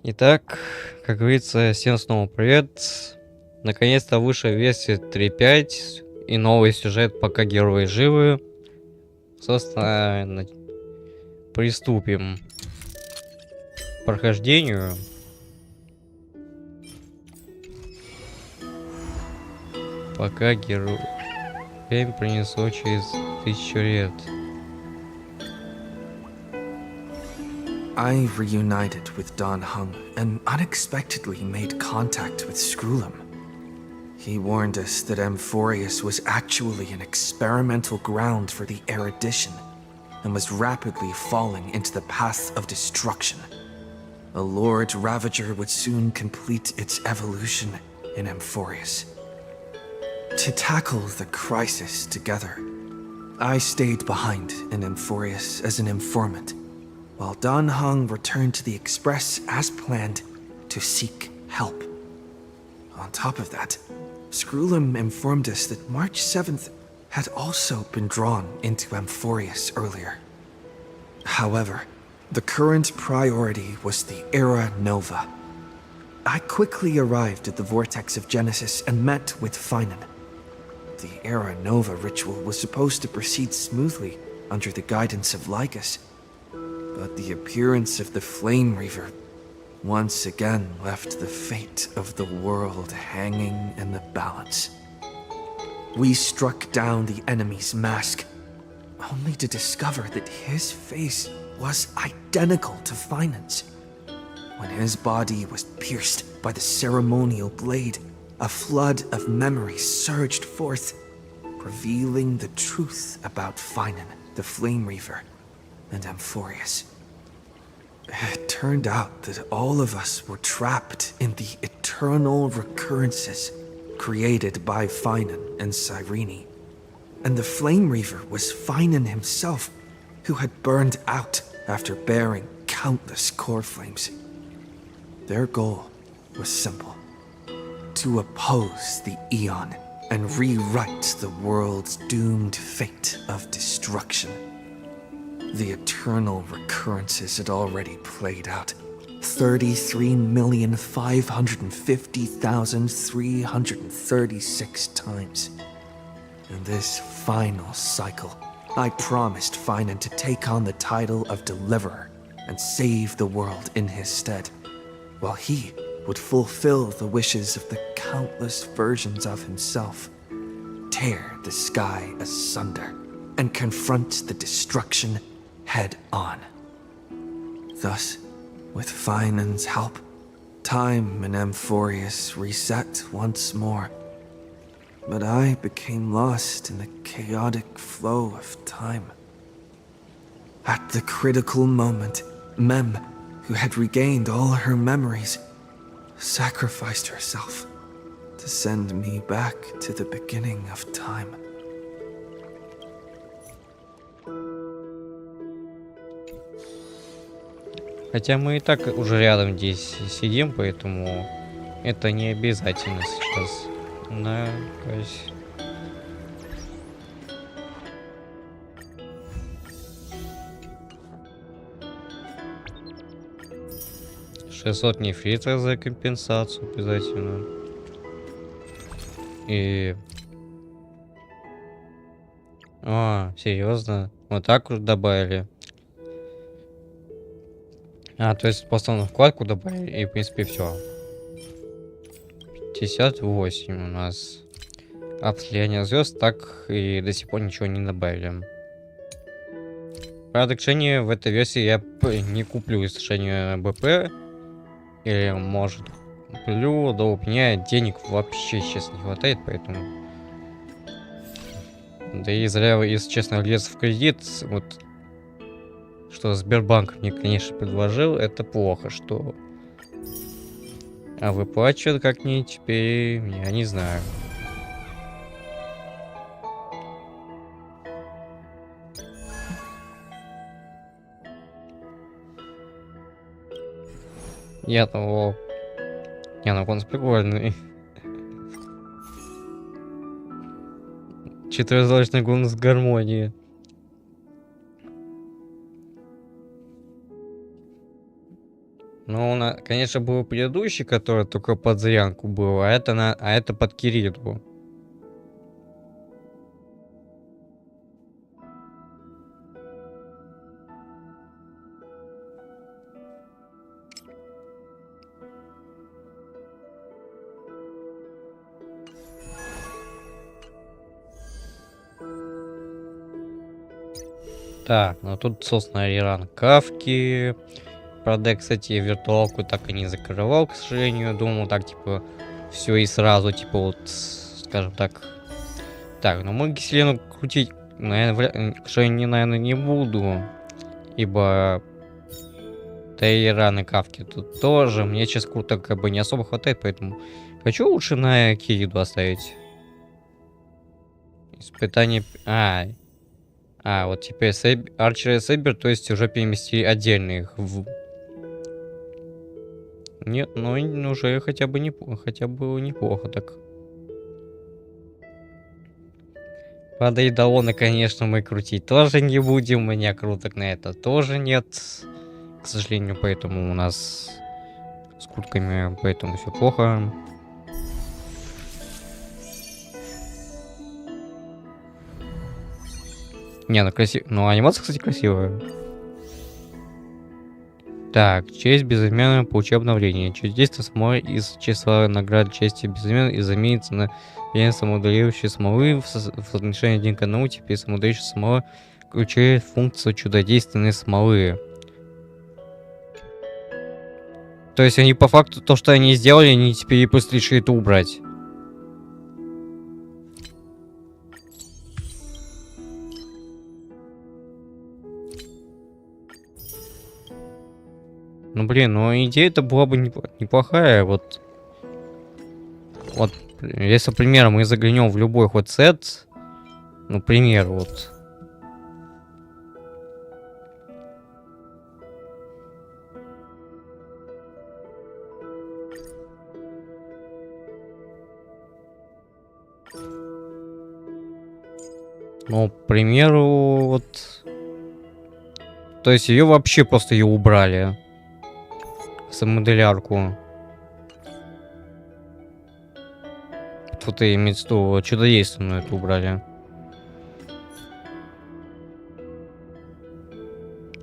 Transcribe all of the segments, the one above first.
Итак, как говорится, всем снова привет. Наконец-то вышла версия 3.5 и новый сюжет «Пока Герои Живы». Собственно, приступим к прохождению. Пока герой принесло через 1000 лет. I reunited with Don Hung and unexpectedly made contact with Screwlum. He warned us that Amphorius was actually an experimental ground for the erudition and was rapidly falling into the path of destruction. A Lord Ravager would soon complete its evolution in Amphorius. To tackle the crisis together, I stayed behind in Amphorius as an informant, while Don Hung returned to the Express as planned to seek help. On top of that, Screwlum informed us that March 7th had also been drawn into Amphorius earlier. However, the current priority was the Era Nova. I quickly arrived at the Vortex of Genesis and met with Finan. The Era Nova ritual was supposed to proceed smoothly under the guidance of Lycus, but the appearance of the Flame Reaver once again left the fate of the world hanging in the balance. We struck down the enemy's mask, only to discover that his face was identical to Finan's. When his body was pierced by the ceremonial blade, a flood of memories surged forth, revealing the truth about Finan, the Flame Reaver, and Amphorius. It turned out that all of us were trapped in the eternal recurrences created by Finan and Cyrene. And the Flame Reaver was Finan himself, who had burned out after bearing countless core flames. Their goal was simple: to oppose the Eon and rewrite the world's doomed fate of destruction. The eternal recurrences had already played out 33,550,336 times. In this final cycle, I promised Finan to take on the title of Deliverer and save the world in his stead, while he would fulfill the wishes of the countless versions of himself, tear the sky asunder, and confront the destruction head on. Thus, with Finan's help, time in Amphorius reset once more. But I became lost in the chaotic flow of time. At the critical moment, Mem, who had regained all her memories, sacrificed herself to send me back to the beginning of time. Хотя мы и так уже рядом здесь сидим, поэтому это не обязательно сейчас. На 600 нефрита за компенсацию обязательно. И... серьезно? Вот так вот добавили? То есть просто на вкладку добавили, и в принципе все. 58 у нас. От слияния звезд так и до сих пор ничего не добавили. Правда, к сожалению, в этой версии я не куплю решение БП. Или может куплю, да у меня денег вообще сейчас не хватает, поэтому... Да и зря, если честно, лез в кредит, вот... Что Сбербанк мне, конечно, предложил, это плохо, что... А выплачивают как-нибудь теперь, я не знаю. Я того... Не, ну он прикольный. Четырехзвучный голос гармонии. Ну, конечно, был предыдущий, который только под Зарянку был, а это под Кериду. Так, ну тут, собственно, реран Кавки. Правда, кстати, виртуалку так и не закрывал, к сожалению. Думал, так, типа, все и сразу, типа, вот, скажем так. Так, ну мы Геселену крутить, наверное, к сожалению, наверное, не буду. Ибо да и раны Кавки тут тоже. Мне сейчас круто как бы не особо хватает, поэтому хочу лучше на Кириду оставить. Испытание... вот теперь Арчер и Сейбер, то есть уже переместили отдельно их в... Нет, ну уже хотя бы неплохо так. Правда, и Далона, конечно, мы крутить тоже не будем. У меня круток на это тоже нет. К сожалению, поэтому у нас с крутками, поэтому все плохо. Не, ну красиво. Ну, анимация, кстати, красивая. Так, честь безымянного получи обновление. Чудесство смолы из числа наград чести безымянного и заменится на самоудаляющей смолы в соотношении 1 к 1. Теперь самоудаляющая смола включает функцию чудодейственной смолы. То есть они по факту то, что они сделали, они теперь просто решили это убрать. Ну блин, ну идея-то была бы неплохая. Вот, если, например, мы заглянем в любой ход сет, ну, пример, вот. Ну, к примеру, вот. То есть ее вообще просто ее убрали. Самоделярку. Тут и имеется в виду чудодейственную это убрали.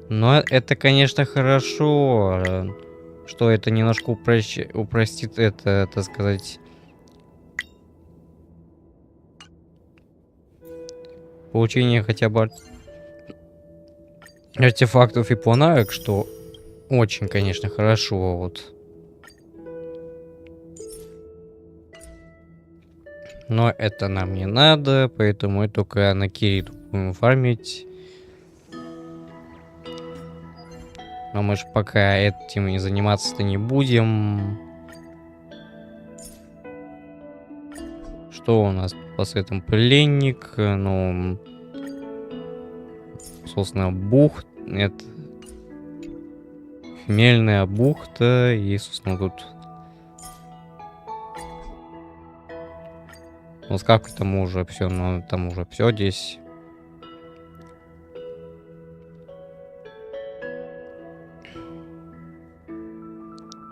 Но это, конечно, хорошо, что это немножко упростит это, так сказать, получение хотя бы артефактов и планарок, что очень, конечно, хорошо, вот. Но это нам не надо, поэтому мы только на Кириду будем фармить. Но мы же пока этим и заниматься-то не будем. Что у нас по светам? Пленник, ну... Собственно, бухта. Это... Хмельная бухта. И, собственно, тут... Ну, с капкой там уже все, но там уже все здесь.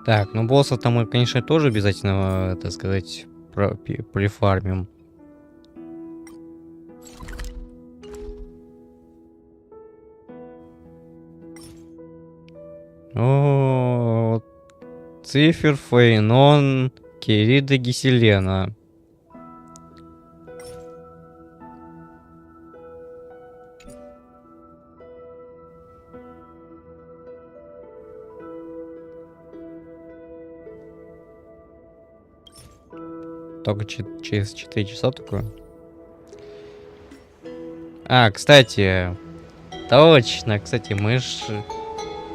Так, ну босса там мы, конечно, тоже обязательно, так сказать, прифармим. О, Цифер, Фейнон, Кериды, Геселена. Только через 4 часа такое. Кстати. Точно, кстати, мы ж...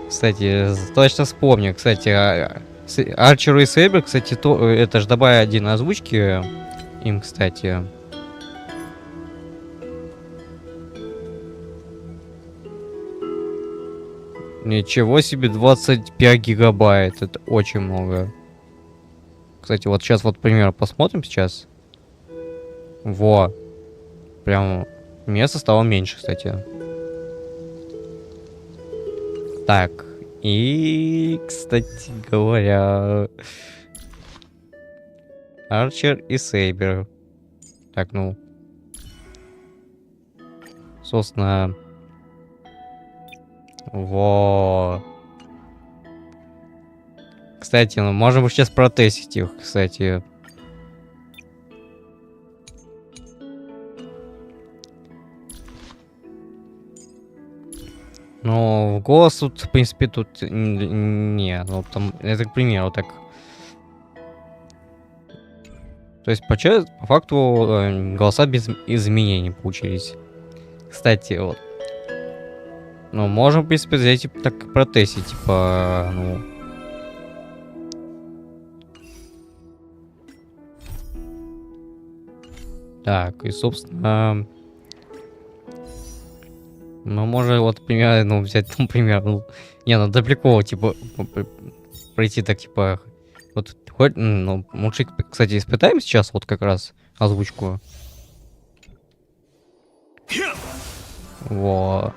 Кстати, точно вспомню. Кстати, Арчеру и Сейбер, кстати, это ж добавили один озвучки им, кстати. Ничего себе, 25 гигабайт. Это очень много. Кстати, вот сейчас вот пример посмотрим сейчас. Во. Прям места стало меньше, кстати. Так. И, кстати говоря, Арчер и Сейбер. Так, ну. Собственно. Во. Кстати, ну можем сейчас протестить их, кстати. Ну, в голос тут, в принципе, тут не, ну там, это к примеру, так. То есть, по факту, голоса без изменений получились. Кстати, вот. Ну, можем, в принципе, взять и так протестить, типа, ну. Так, и, собственно. Ну, можно вот, например, ну, взять, например, ну. Не, ну, до прикола, типа, пройти так, типа. Вот, хоть, ну, лучше, кстати, испытаем сейчас вот как раз озвучку. Во.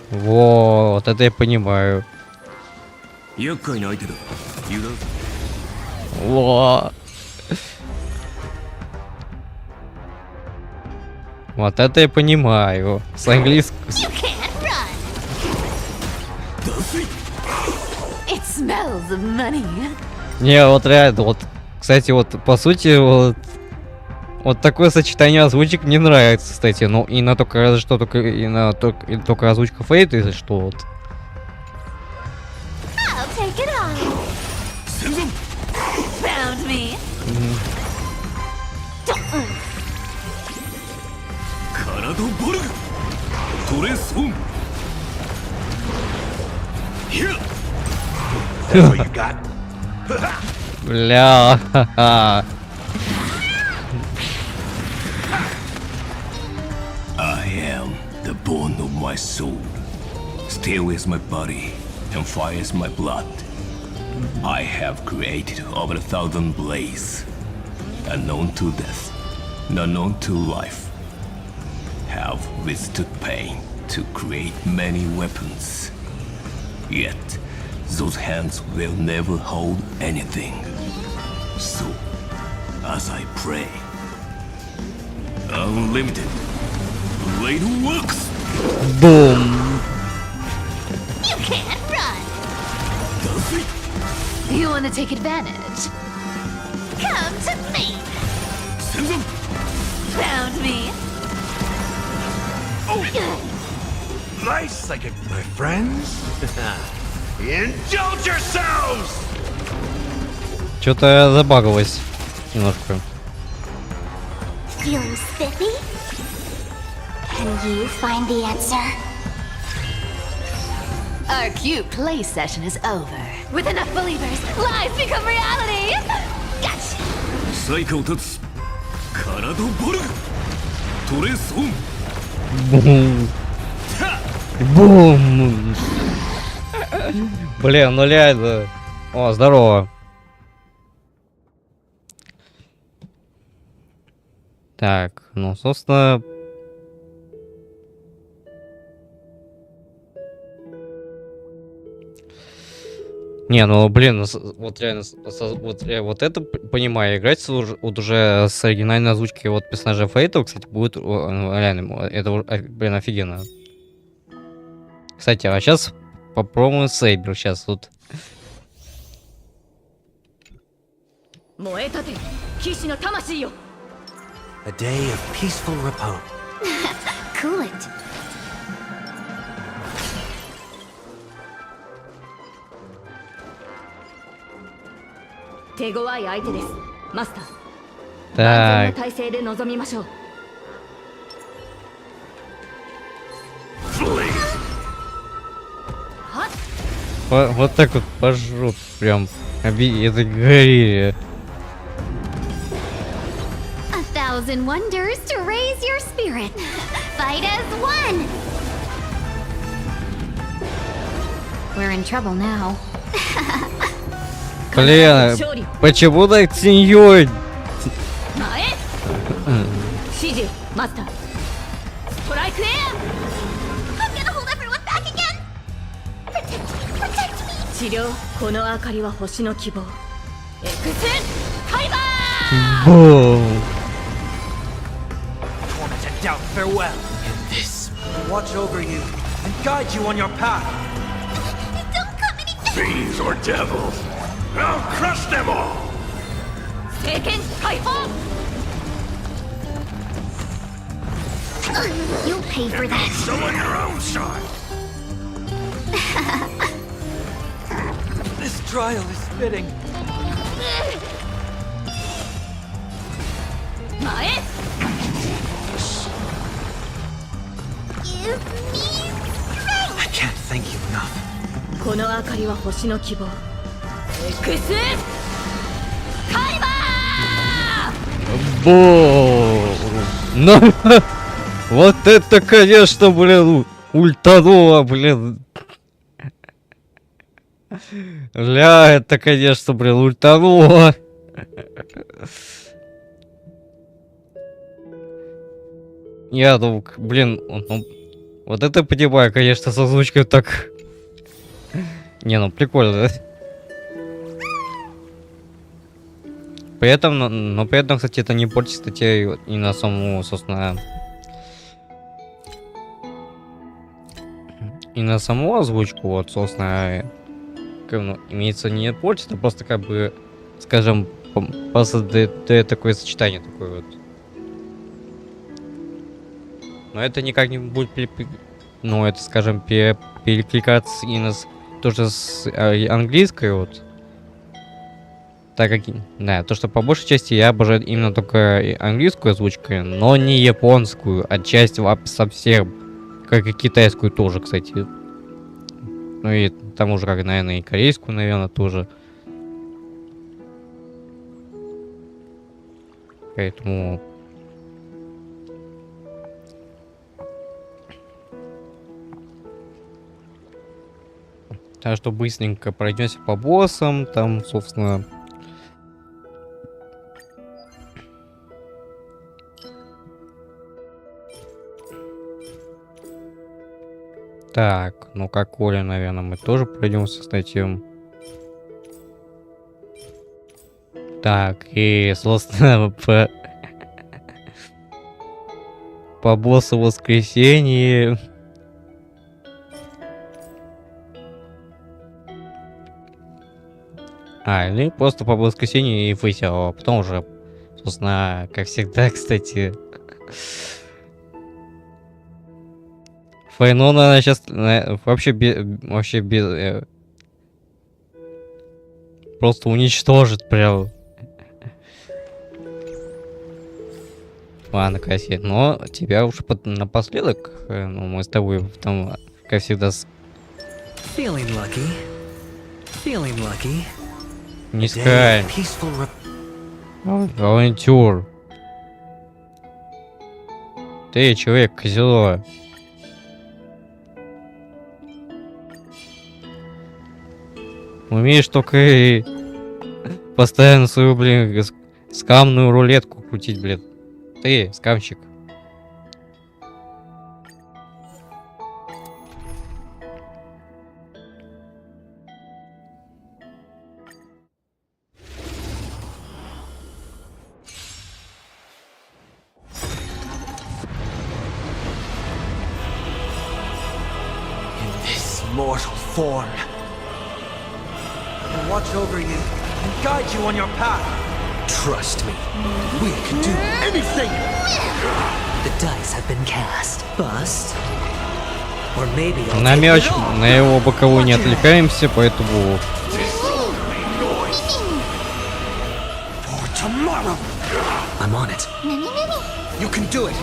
Вот это я понимаю. Во. Вот это я понимаю. С английского. Не, вот реально, вот, кстати, вот, по сути, вот такое сочетание озвучек мне нравится, кстати. Ну, и на только разве что, только озвучка Фейт, если что, вот. Бля, ха-ха. I am the bone of my soul. Steel is my body, and fire is my blood. I have created over 1,000 blades, unknown to death, unknown to life. Have withstood pain to create many weapons. Yet, those hands will never hold anything. So, as I pray, unlimited blade works. Boom. You can't run. Does it? You want to take advantage? Come to me. Send them. Found me. Nice, I get my friends. Indulge yourselves! Что-то забагалось немножко. Feeling spiffy? Can you find the answer? Our cute play session is over. With enough believers, lies become reality. Gotcha. サイカを立つ体をボルグトレースオン Бум. Бум. Блин, ну реально. О, здорово. Так, ну, собственно... Не, ну, блин, вот реально, вот это, понимаю, играть вот уже с оригинальной озвучкой вот персонажа Фейта, кстати, будет реально, это, блин, офигенно. Кстати, а сейчас попробуем Сейбер, сейчас тут. A day of peaceful repose. Cool it. Так. Вот так вот пожрут прям. Это горели. 1,000 wonders to raise your spirit. Fight as one. We're in trouble now. Блин, почему так сеньор? I'm gonna hold everyone back again. Protect me. 治療この明かりは星の希望エクスカイバー Boom. Torment and doubt, farewell. In this, watch over you and guide you on your path. Don't come any Fiends or devils, I'll crush them all! 聖剣解放 You'll pay for that. So on your own side! This trial is fitting. 前 Give me strength. I can't thank you enough. この明かりは星の希望エクスカイバー Boom. Вот это, конечно, блин, ультануло, блин. Бля, это, конечно, блин, ультануло. Я думал, блин, вот это понимаю, конечно, с озвучкой так. Не, ну прикольно, да? При этом, но при этом, кстати, это не портит статей и на саму, собственно, и на саму озвучку, вот, собственно, ну, имеется не портит, а просто как бы, скажем, просто дает такое сочетание такое вот. Но это никак не будет, ну, это, скажем, перекликаться и тоже с английской, вот. Так как, да, то, что по большей части я обожаю именно только английскую озвучку, но не японскую, отчасти совсем, как и китайскую тоже, кстати. Ну и тому же, как, наверное, и корейскую, наверное, тоже. Поэтому... Так что быстренько пройдемся по боссам, там, собственно... Так, ну как Оля, наверное, мы тоже пройдемся, кстати. Так, и, собственно, по боссу воскресенье. Или просто по воскресенье и выйти, а потом уже, собственно, как всегда, кстати. Файнон, она сейчас вообще без просто уничтожит прям. Ладно, Касси, но тебя уж напоследок, ну, мы с тобой там, как всегда, Feeling lucky. Feeling lucky. не скажем. Peaceful Волонтер. Ты человек, козело. Умеешь только и постоянно свою, блин, скамную рулетку крутить, блин. Ты, скамщик. in this mortal form. And watch over you and guide you on your path. Trust me, we can do anything. The dice have been cast. Bust. Or maybe I'll На take мяч, it all. на его боковую не отвлекаемся, поэтому... For tomorrow. I'm on it. You can do it.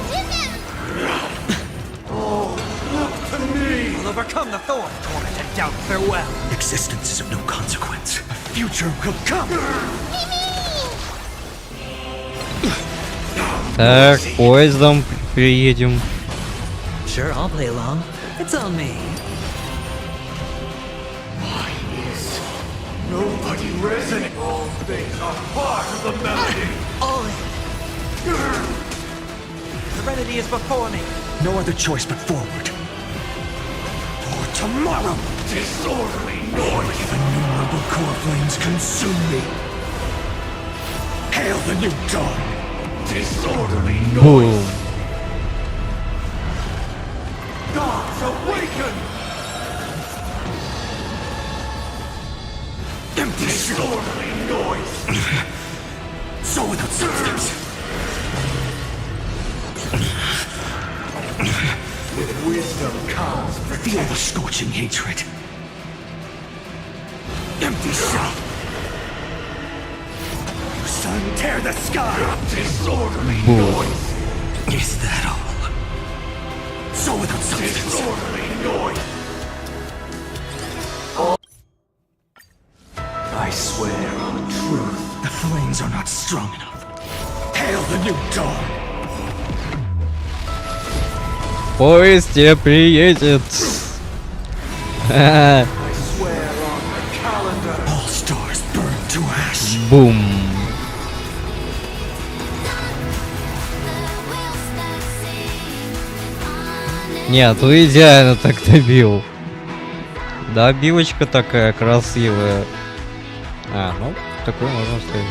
We'll overcome the thorn. Torment and doubt, farewell. Existence is of no consequence. A future will come. Так, поездом приедем. Sure, I'll play along. It's on me. Nobody resonate. All things are part of the melody. All in. Serenity is before me. No other choice but forward. For tomorrow! Disorderly noise! If innumerable core flames consume me. Hail the new dawn! Disorderly Бум. Gods awaken! Empty disorderly noise! So without substance. With wisdom comes Feel the scorching hatred. Empty shell. You sun tear the sky. Disorderly noise. Is that all? So without substance. Disorderly noise. I swear on truth. The flames are not strong enough. Hail the new dawn. Поезд тебе приедет. I swear on the calendar. All stars burn to ash. Бум. Нет, ну идеально так добил. Да, билочка такая красивая. А, ну, такой можно ставить.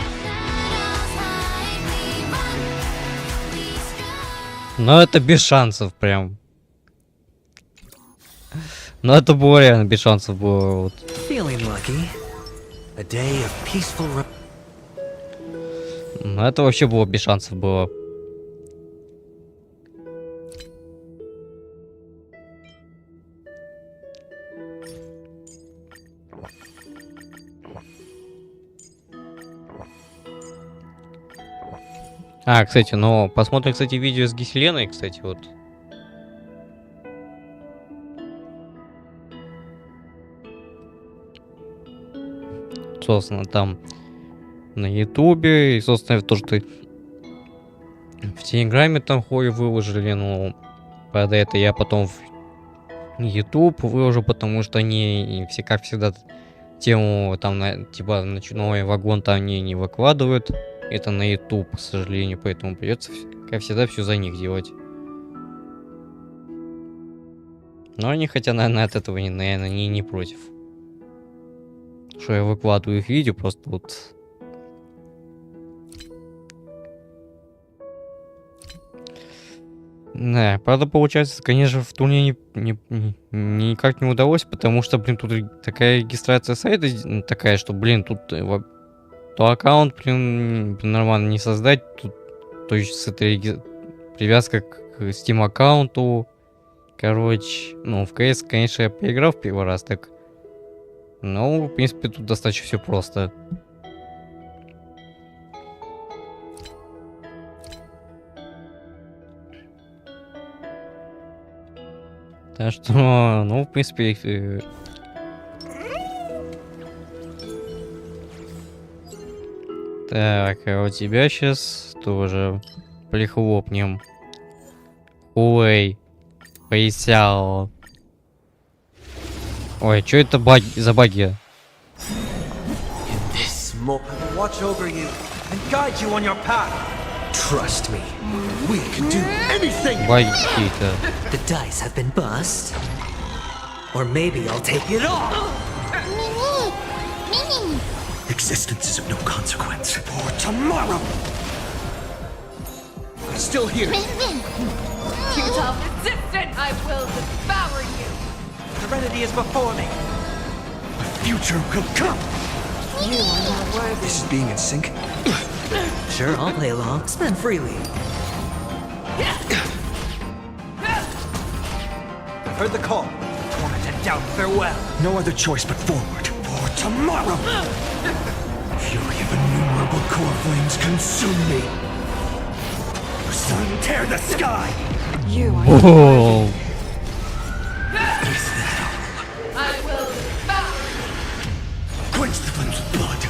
Но это без шансов прям. Но это было реально без шансов было. Вот. Feeling lucky. A day of peaceful. Но это вообще было без шансов было. А, кстати, ну, посмотрим, кстати, видео с Геселеной, кстати, вот. Собственно, там на Ютубе, и, собственно, то, что в Телеграме там Хою выложили, ну, правда, это я потом в Ютуб выложу, потому что они все, как всегда, тему там, типа, ночной вагон там они не выкладывают. Это на YouTube, к сожалению, поэтому придется, как всегда, все за них делать. Но они, хотя, наверное, от этого, наверное, не против. Что я выкладываю их видео, просто вот... Да, правда, получается, конечно, в турнире никак не удалось, потому что, блин, тут такая регистрация сайта такая, что, блин, тут... то аккаунт, блин, нормально не создать. Тут, то есть с этой привязка к Steam аккаунту. Короче, ну, в CS, конечно, я поиграл в первый раз, так. Но, в принципе, тут достаточно все просто. Так что, ну, в принципе... Так, а у тебя сейчас тоже прихлопнем. Ой, поясял. Ой, что это за баги? Watch over you and guide you on your path. Trust me, we can do anything. Баги какие-то. The dice have been bust. Or maybe I'll take it all. Existence is of no consequence. For tomorrow. I'm still here. You top resistant, I will devour you. Serenity is before me. The future will come. You are not worthy. This is being in sync. Sure, I'll play along. Spend freely. I've heard the call. Torment and doubt, farewell. No other choice but forward. For tomorrow. Fury of innumerable core flames consume me. The sun tear the sky. You are О, Is that all? I will devour you. Quench the flames of blood.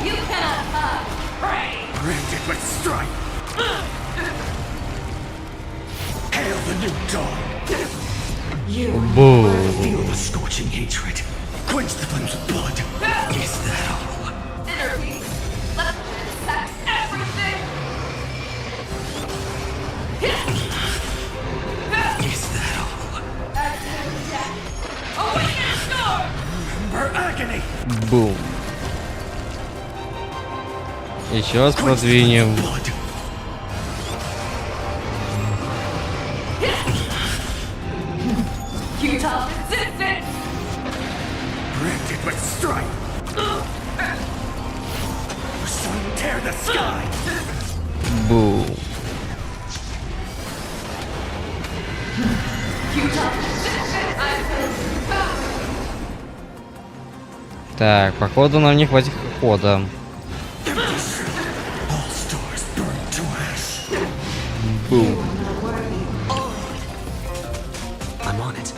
You cannot hide. Pray. Branded with strife. Hail the new dawn. бу. Feel the scorching hatred. Quench the flames of blood. Is that all? Inner peace. Let's sack everything. Еще раз продвинем. Бум. Так, походу нам не хватит хода. Бум. I'm on it.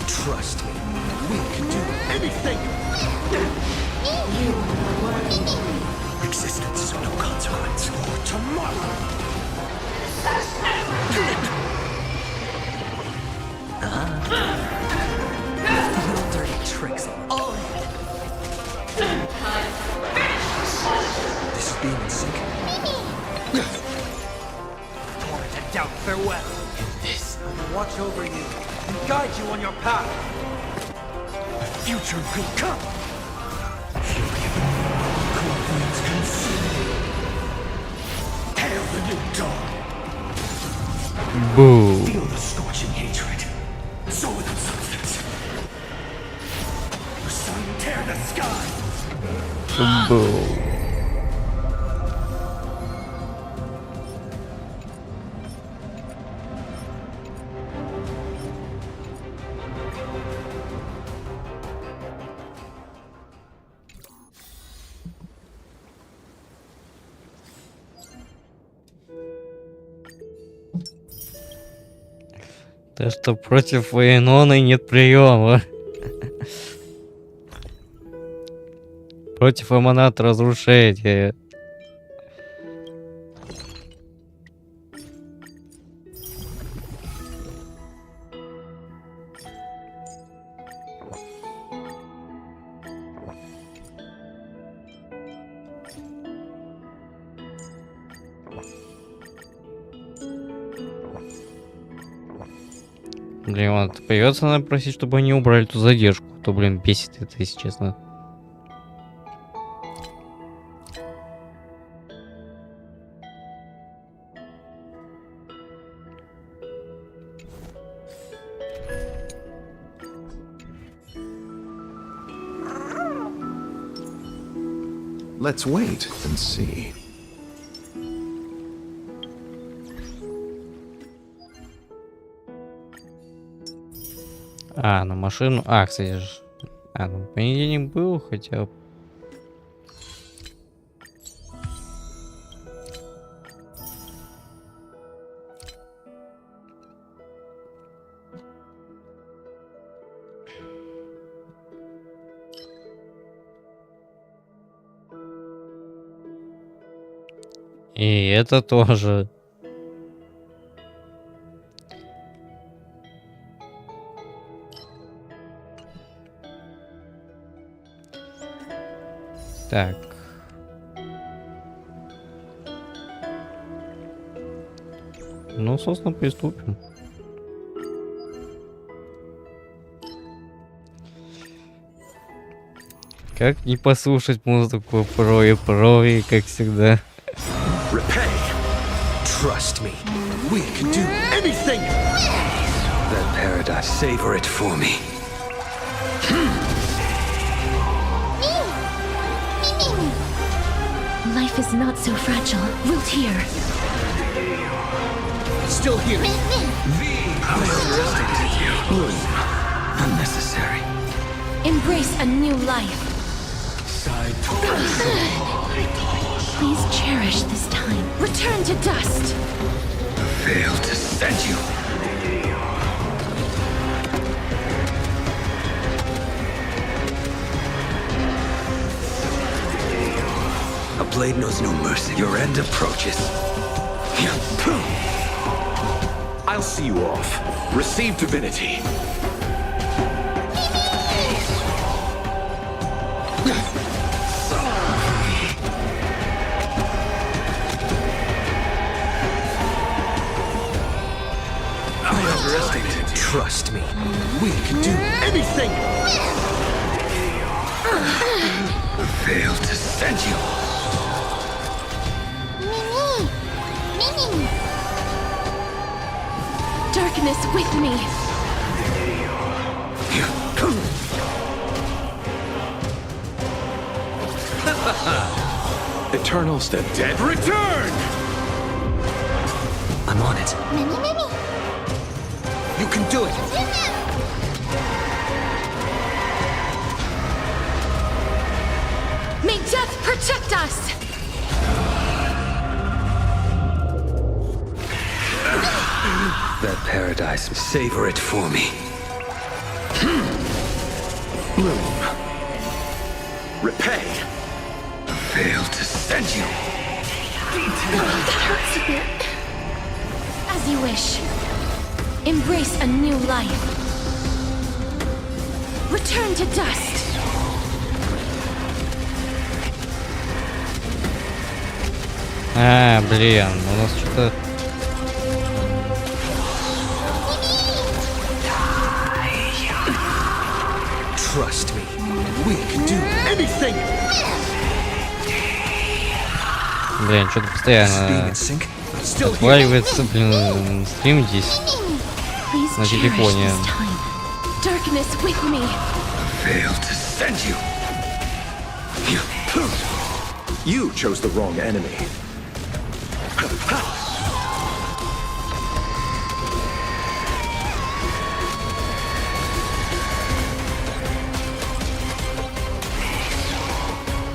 Trust me. We can do anything. Existence is of no consequence. For tomorrow. Little dirty tricks. Oh. This is being in sync. Wanted to doubt farewell. In this, I will watch over you and guide you on your path. The future will come. Hail the new dawn. Бум. Feel the scorching hatred. So without substance. The sun tear the sky. Бум. То, что против Вейноны нет приема. Против эманата разрушения. Блин, вот придется надо просить, чтобы они убрали эту задержку. То, блин, бесит это, если честно. Let's wait and see. А, на машину. А, кстати же. А, ну понедельник был, хотя. И это тоже. Так. Ну, собственно, приступим. Как не послушать музыку про и как всегда. Repay. Trust me. We can do anything. That paradise. Savor it for me. Life is not so fragile. Root here. Still here. Unnecessary. Embrace a new life. Please cherish this time. Return to dust. Fail to send you. A blade knows no mercy. Your end approaches. I'll see you off. Receive divinity. Trust me. We can do anything. failed to send you. Mimi! Darkness with me. Eternals, the dead return! I'm on it. Mimi! You can do it. May death protect us! That paradise, savor it for me. Bloom. Repay. Failed to send you. That hurts a bit. As you wish. Embrace a new life. Return to dust. Блин, у нас что-то... Trust me. We can do anything. Блин, что-то Being постоянно in sync. Still here. отваливается, блин, стрим здесь. Please На cherish телефоне. this time. Darkness with me. Failed to send you. You chose the wrong enemy.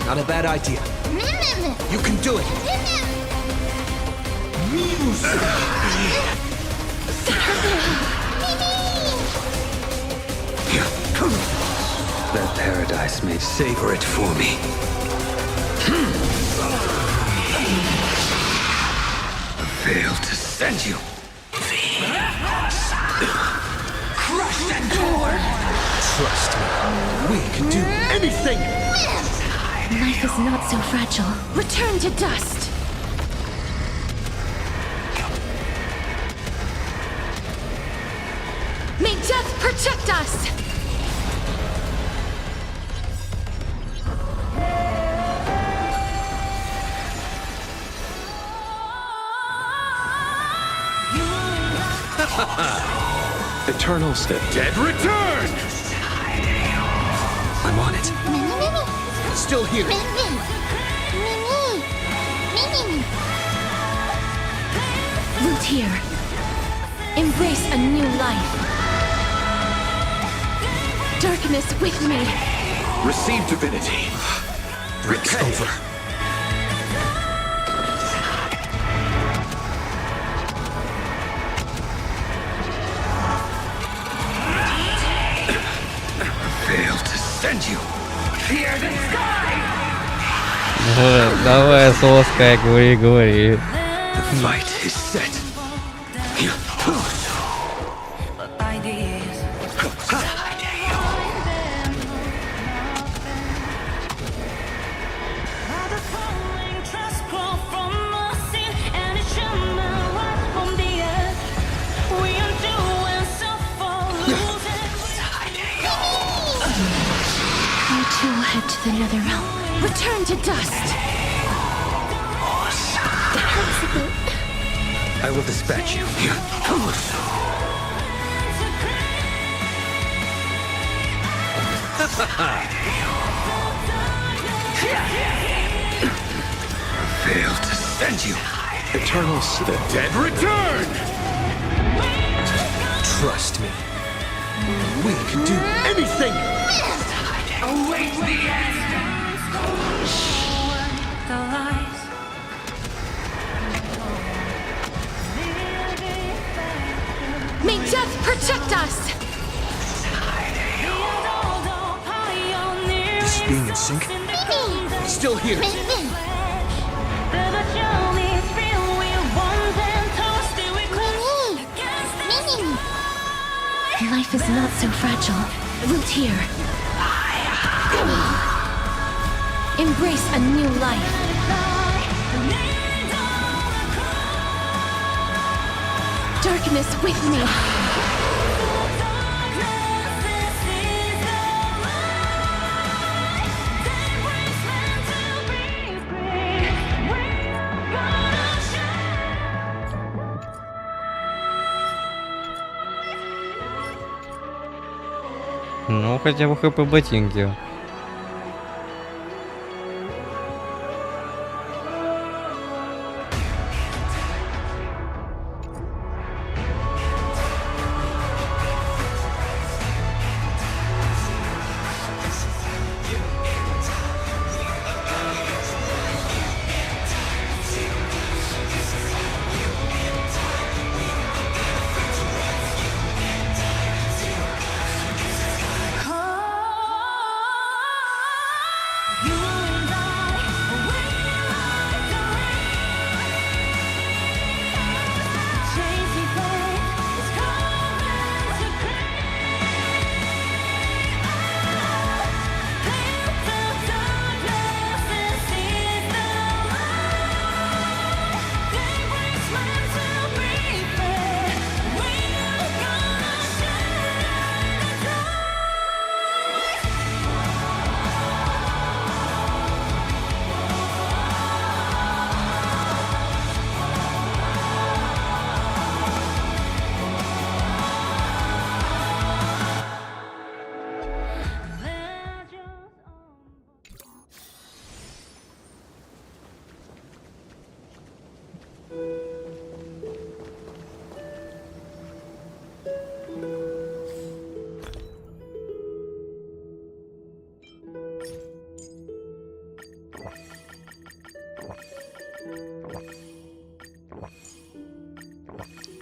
Not a bad idea. You can do it. That paradise may savor it for me. Failed to send you. Crushed and torn. Trust me. We can do anything. Life is not so fragile. Return to dust. May death protect us. Eternals, the dead return! I'm on it. Still here. Root here. Embrace a new life. Darkness with me. Receive divinity. Break's Repay. over. Failed to send you. Fear the sky! Давай, соска, говори. The fight is set. You too will head to the nether realm. Return to dust. That hurts a bit. I will dispatch you. Failed to send you. Eternals, the dead return! Trust me. We can do anything. Await the end! May death protect us. This being in sync. Still here. Life is not so fragile. Root here. Embrace a new life. Darkness with me. Ну, хотя бы ХП ботинки.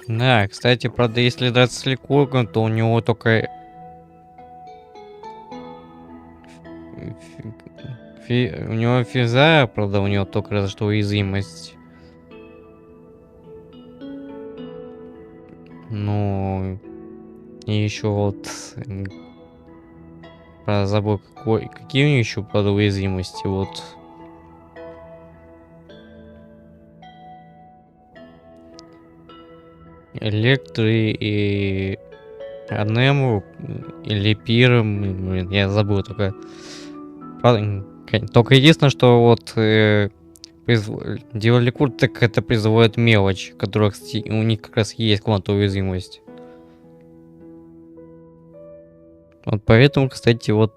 Да, кстати, правда, если драться с Ликургом, то у него только... У него физа, правда, у него только разве что уязвимость. Ну... И еще вот... Правда, забыл, какие у него еще, правда, уязвимости, вот... Электри и Анему или Пиром, блин, я забыл только. Только единственное, что вот делали курт, так это призывает мелочь, которая, кстати, у них как раз есть квантовая уязвимость. Вот поэтому, кстати, вот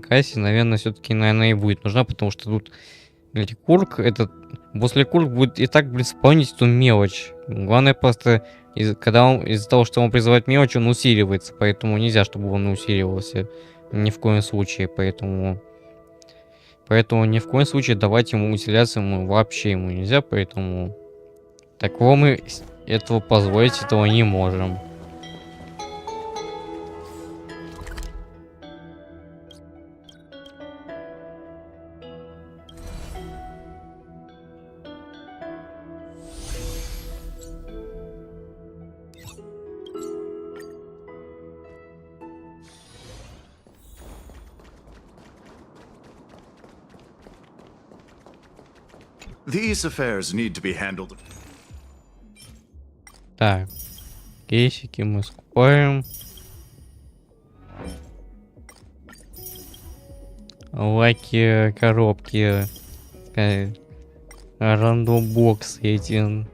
Касси, наверное, все-таки, наверное, и будет нужна, потому что тут Ликург, этот босс Ликург будет и так, блин, исполнить эту мелочь. Главное просто, когда он, из-за того, что он призывает мелочь, он усиливается, поэтому нельзя, чтобы он усиливался. Ни в коем случае, поэтому ни в коем случае давать ему усиляться вообще ему нельзя, поэтому такого мы этого позволить этого не можем. These affairs need to be handled. Так, кейсики мы скупаем. Лаки, коробки, рандом-боксы эти.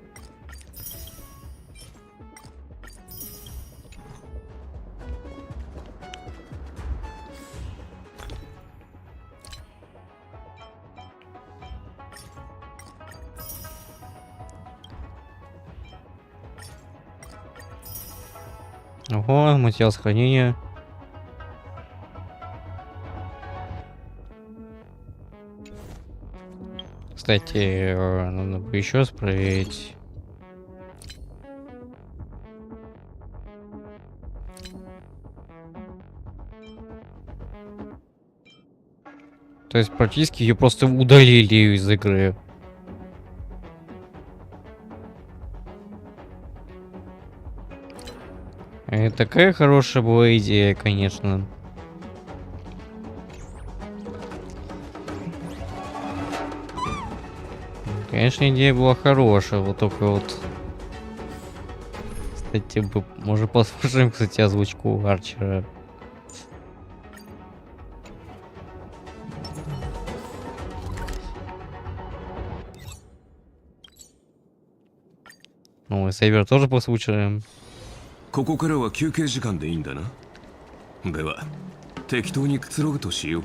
Ого, материал сохранения. Кстати, надо бы еще раз проверить. То есть практически ее просто удалили из игры. Такая хорошая была идея, конечно. Конечно, идея была хорошая, вот только вот... Кстати, может послушаем, кстати, озвучку Арчера. Ну, и Сейвер тоже послушаем. ここからは休憩時間でいいんだな。では適当にくつろぐとしよう。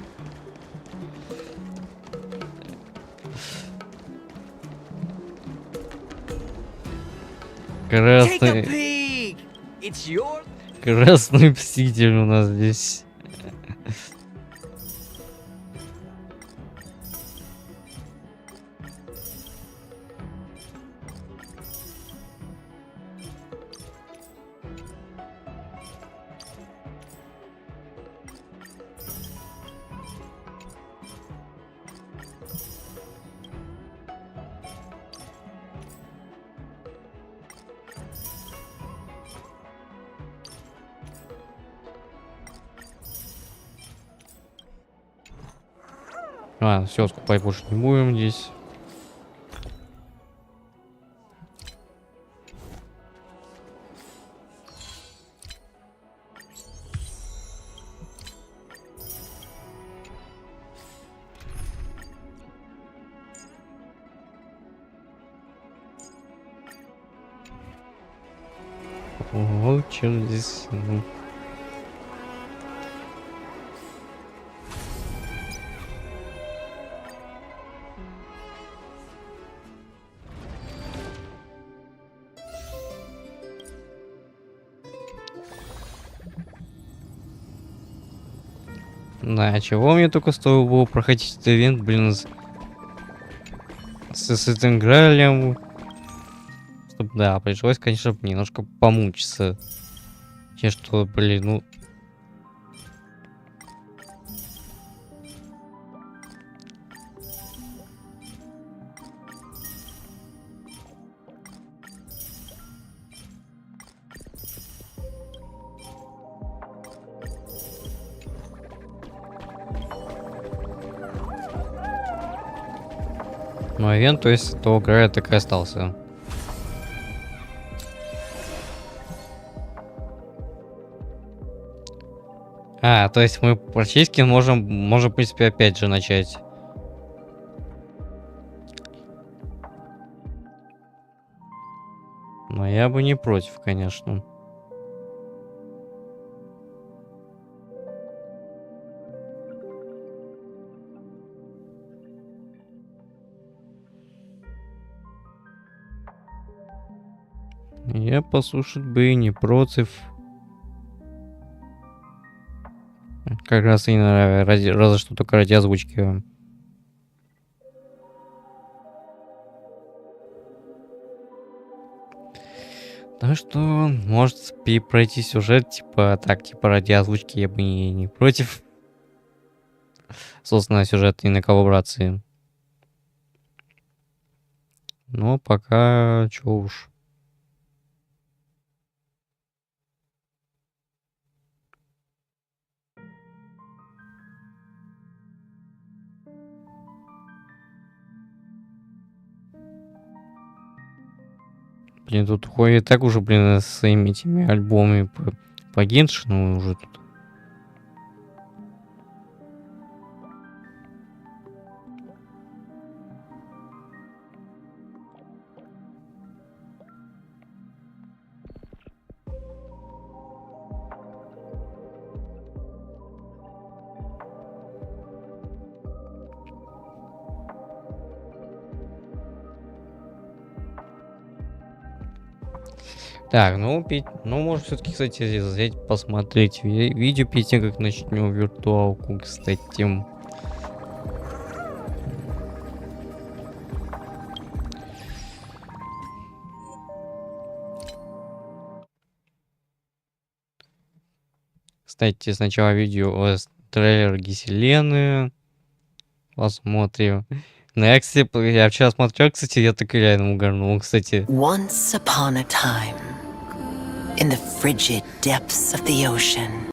Красный... Красный мститель у нас здесь. А, все, скупать больше не будем здесь. Вот чем здесь. Да, чего мне только стоило было проходить этот ивент, блин, с этим гралем. Чтоб, да, пришлось, конечно, немножко помучиться. Те, что, блин, ну... Ну, ивент, то есть, то игра так и остался. А, то есть мы практически можем, в принципе, опять же начать. Но я бы не против, конечно. Я послушать бы и не против. Как раз и разве что только ради озвучки. Так что, может, пройти сюжет, типа, так, типа, ради озвучки я бы не против. Собственно, сюжет и на коллаборации. Но пока, чё уж. Блин, тут ходит так уже, блин, с своими этими альбомами по Геншину уже тут. Так, ну, может, все-таки, кстати, взять, посмотреть видео перед тем, как начнем виртуалку, кстати. Кстати, сначала видео трейлер Гиселены посмотрим. Ну, я вчера смотрел, кстати, я так и реально угорнул, кстати. Once upon a time, in the frigid depths of the ocean,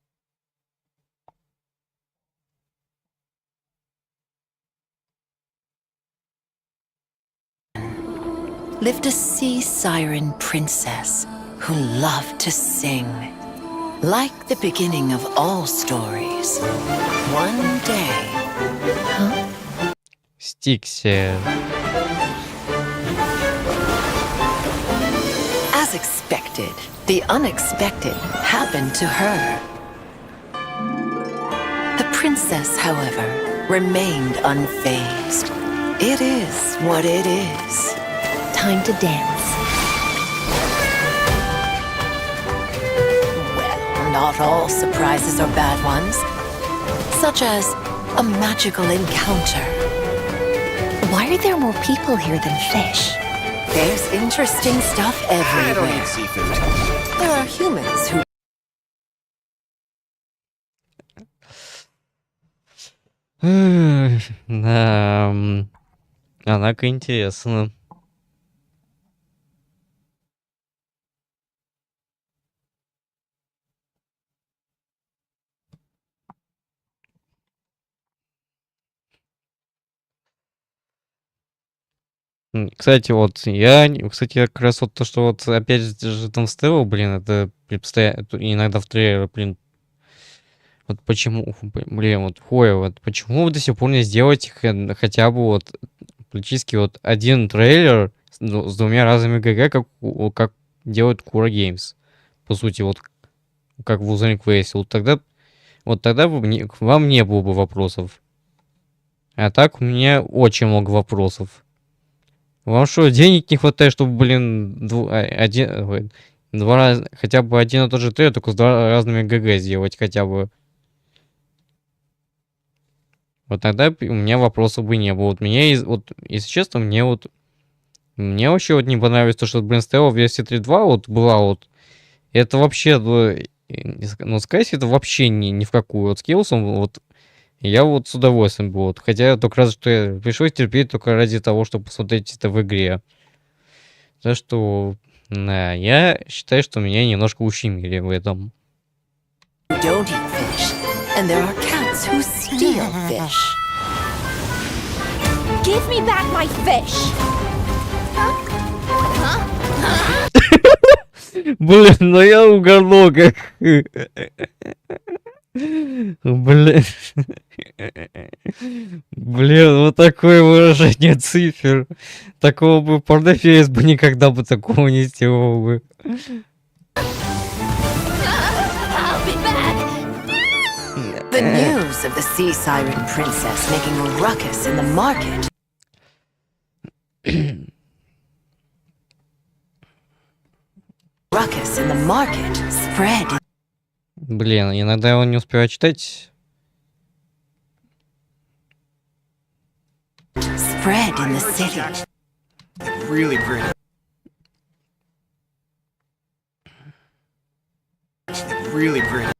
lived a sea siren princess who loved to sing. Like the beginning of all stories, one day... Huh? Стикси. As expected, the unexpected happened to her. princess, however, remained unfazed. It is what it is. Time to dance. Well, not all surprises are bad ones, such as a magical encounter. Why are there more people here than fish? There's interesting stuff everywhere. I don't eat seafood. There are humans who Да, однако интересно. Кстати, кстати, как раз вот то, что вот опять же там вставил, блин, это иногда в трейлер, блин, вот почему, блин, вот вот почему вы до сих пор не сделаете хотя бы вот практически вот один трейлер с двумя разными ГГ, как делает Кура Геймс, по сути, вот как в Узник Вейсе, вот тогда вам не было бы вопросов, а так у меня очень много вопросов. Вам что, денег не хватает, чтобы, блин, хотя бы один и тот же трейлер, только с разными ГГ сделать хотя бы? Вот тогда у меня вопросов бы не было. Вот если честно, мне вообще вот не понравилось то, что, блин, стояла в версии 3.2 вот была вот. Это вообще, ну, сказать, это вообще ни в какую. Вот скиллсом, вот, я вот с удовольствием был. Вот, хотя только раз, что я пришлось терпеть только ради того, чтобы посмотреть это в игре. Так что, да, я считаю, что меня немножко ущемили в этом. don't eat fish, and there are cats who steal fish. Give me back my fish! Блин, ну я угорнул как... Блин. Блин, вот такое выражение цифр. Такого бы порнофейс бы никогда бы такого не сделал бы. The news of the sea siren princess making a ruckus in the market. Ruckus in the market spread. Блин, иногда его не успеваю читать. Spread in the city. Really pretty. Really pretty.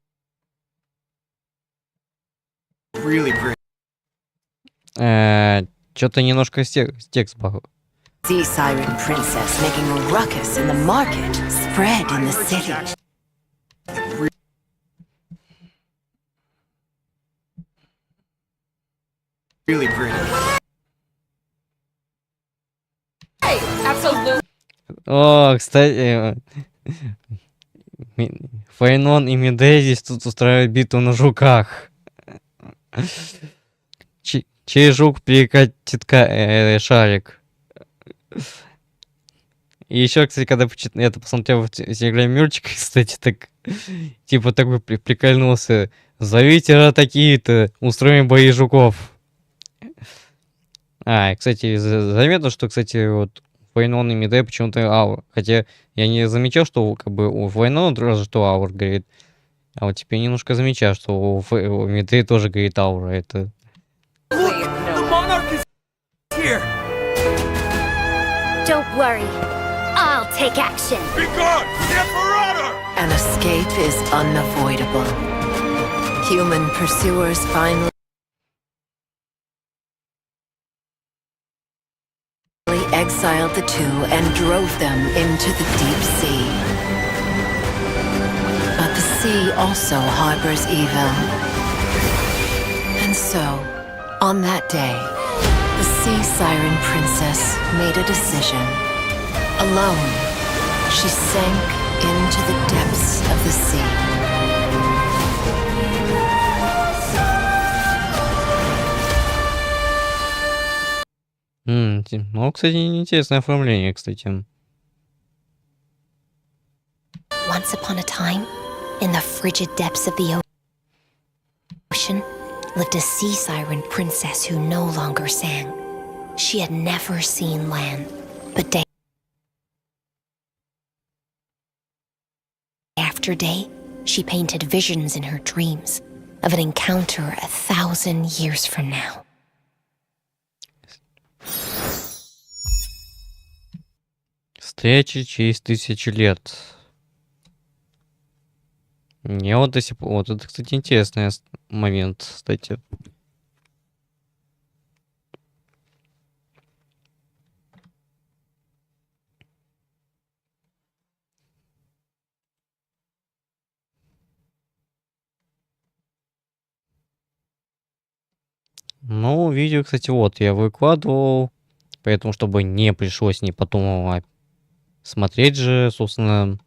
Really pretty. Что-то немножко текст багал. Sea siren princess making a ruckus in the market spread in the city. Really pretty. Hey, absolutely. О, кстати, Фейнон и Медей здесь тут устраивают битву на жуках. Чей жук перекатит шарик. И еще, кстати, когда я это посмотрел в телеграм-мюрчик, кстати, так типа так бы прикольнулся. Зовите такие-то, устроим бои жуков. Кстати, заметно, что, кстати, вот Фейнон и Медей почему-то аур. Хотя я не замечал, что как бы у Фейнона тоже что аур говорит. А вот теперь немножко замечаю, что у Медей тоже говорит аура. Это... Don't worry. I'll take action. Be gone! The Emperor! An escape is unavoidable. Human pursuers finally exiled the two and drove them into the deep sea. But the sea also harbors evil. And so, on that day, the sea siren princess made a decision. Alone, she sank into the depths of the sea. Ну, кстати, интересное оформление, кстати. Once upon a time, in the frigid depths of the ocean, lived a sea siren princess who no longer sang. She had never seen land, but day after day, she painted visions in her dreams of an encounter 1,000 years from now. Встречи через 1000 лет. Мне вот до сих пор... Вот это, кстати, интересный момент, кстати. Ну, видео, кстати, вот я выкладывал, поэтому, чтобы не пришлось не потом смотреть же, собственно.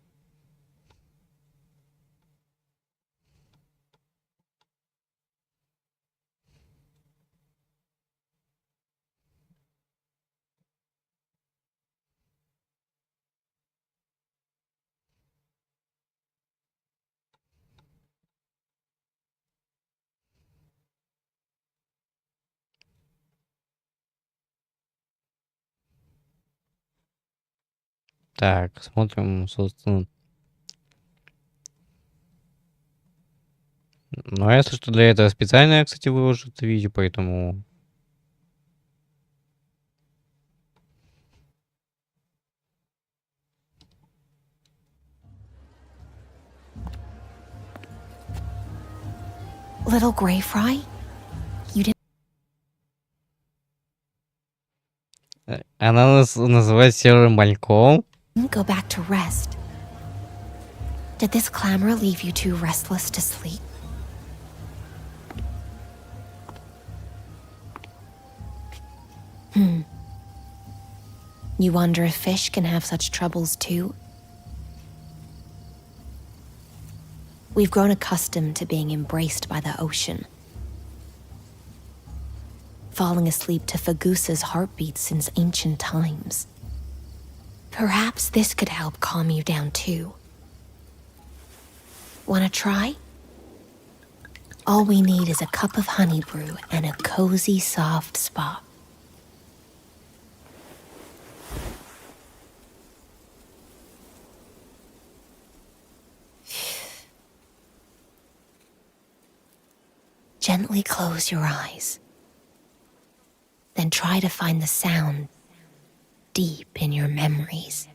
Так, смотрим, собственно. Ну, а если что, для этого специально я, кстати, выложу это видео, поэтому... Little Grey Fry, you Она нас называет серым мальком. didn't go back to rest. Did this clamor leave you too restless to sleep? You wonder if fish can have such troubles too? We've grown accustomed to being embraced by the ocean, falling asleep to Fagusa's heartbeat since ancient times. Perhaps this could help calm you down too. Wanna try? All we need is a cup of honey brew and a cozy, soft spot. Gently close your eyes. Then try to find the sound deep in your memories.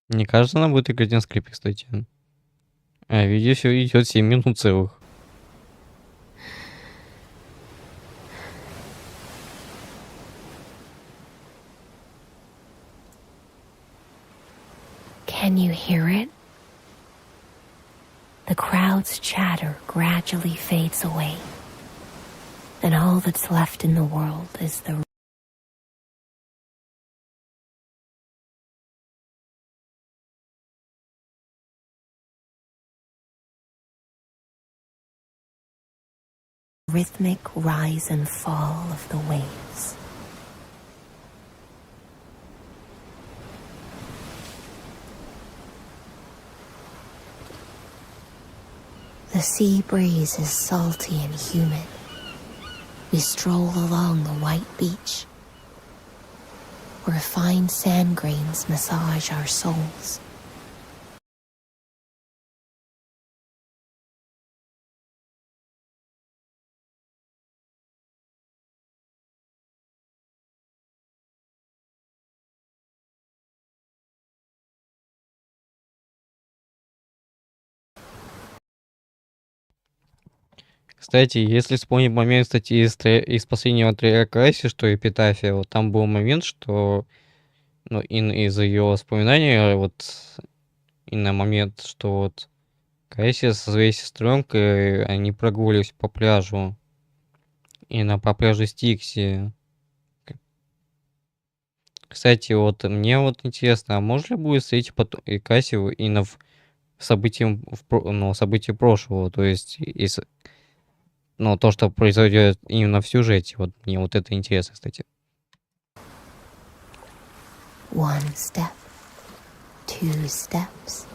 Мне кажется, она будет играть на скрипе, кстати. А видео все идет 7 минут целых. Can you hear it? The crowd's chatter gradually fades away, and all that's left in the world is the rhythmic rise and fall of the waves. The sea breeze is salty and humid. We stroll along the white beach, where fine sand grains massage our souls. Кстати, если вспомнить момент, кстати, из последнего трейлера Кайси, что Эпитафия, вот там был момент, что, ну, из ее воспоминаний, вот, именно момент, что вот Кайси со своей сестренкой, они прогуливались по пляжу, именно по пляжу Стикси. Кстати, вот мне вот интересно, а можно ли будет встретить и Кайси именно в событии прошлого, то есть, Но то, что произойдет именно в сюжете, вот мне вот это интересно, кстати. One step, two steps,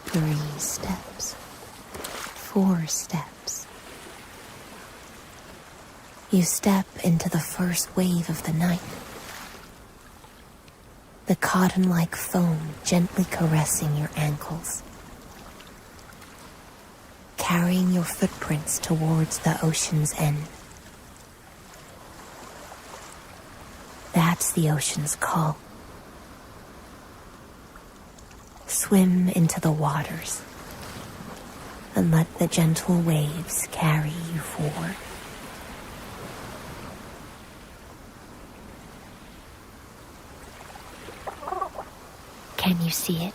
three steps, four steps. You step into the first wave of the night. The cotton-like foam gently caressing your ankles, carrying your footprints towards the ocean's end. That's the ocean's call. Swim into the waters and let the gentle waves carry you forward. Can you see it?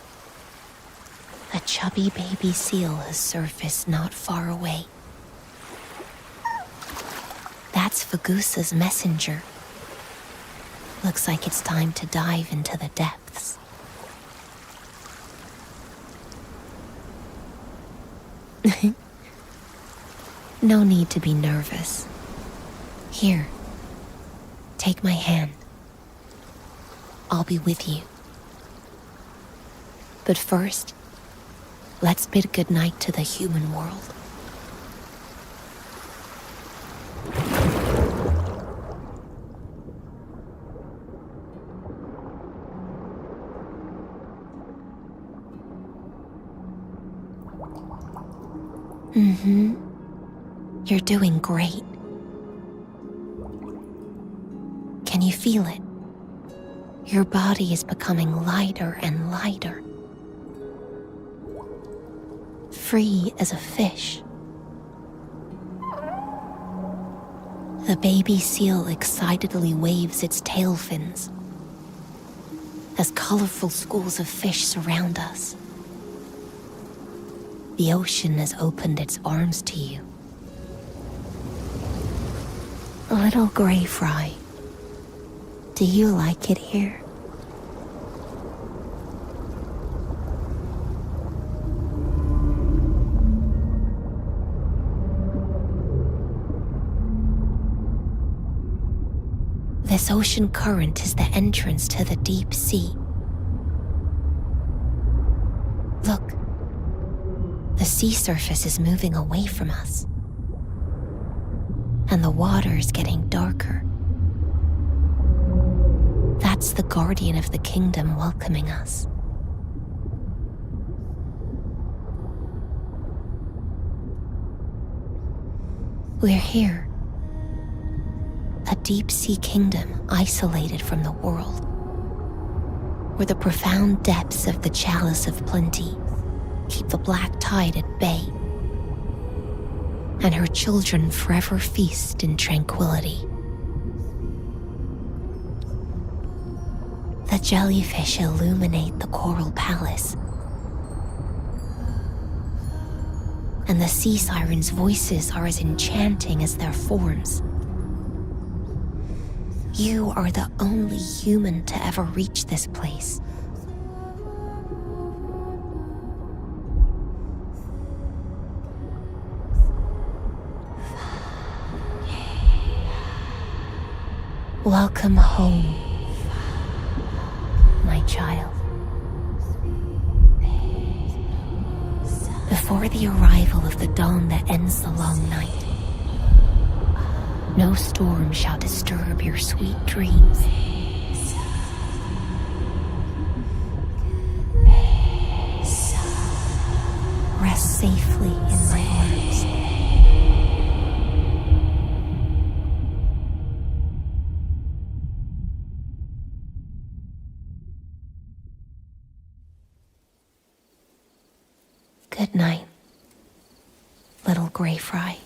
A chubby baby seal has surfaced not far away. That's Fagusa's messenger. Looks like it's time to dive into the depths. No need to be nervous. Here, take my hand. I'll be with you. But first, let's bid goodnight to the human world. You're doing great. Can you feel it? Your body is becoming lighter and lighter. Free as a fish. The baby seal excitedly waves its tail fins as colorful schools of fish surround us. The ocean has opened its arms to you. Little gray fry, do you like it here? This ocean current is the entrance to the deep sea. Look, the sea surface is moving away from us, and the water is getting darker. That's the guardian of the kingdom welcoming us. We're here, a deep-sea kingdom isolated from the world, where the profound depths of the chalice of plenty keep the black tide at bay, and her children forever feast in tranquility. The jellyfish illuminate the coral palace, and the sea sirens' voices are as enchanting as their forms. You are the only human to ever reach this place. Welcome home, my child. Before the arrival of the dawn that ends the long night, no storm shall disturb your sweet dreams. Rest safely in my arms. Good night, little gray fry.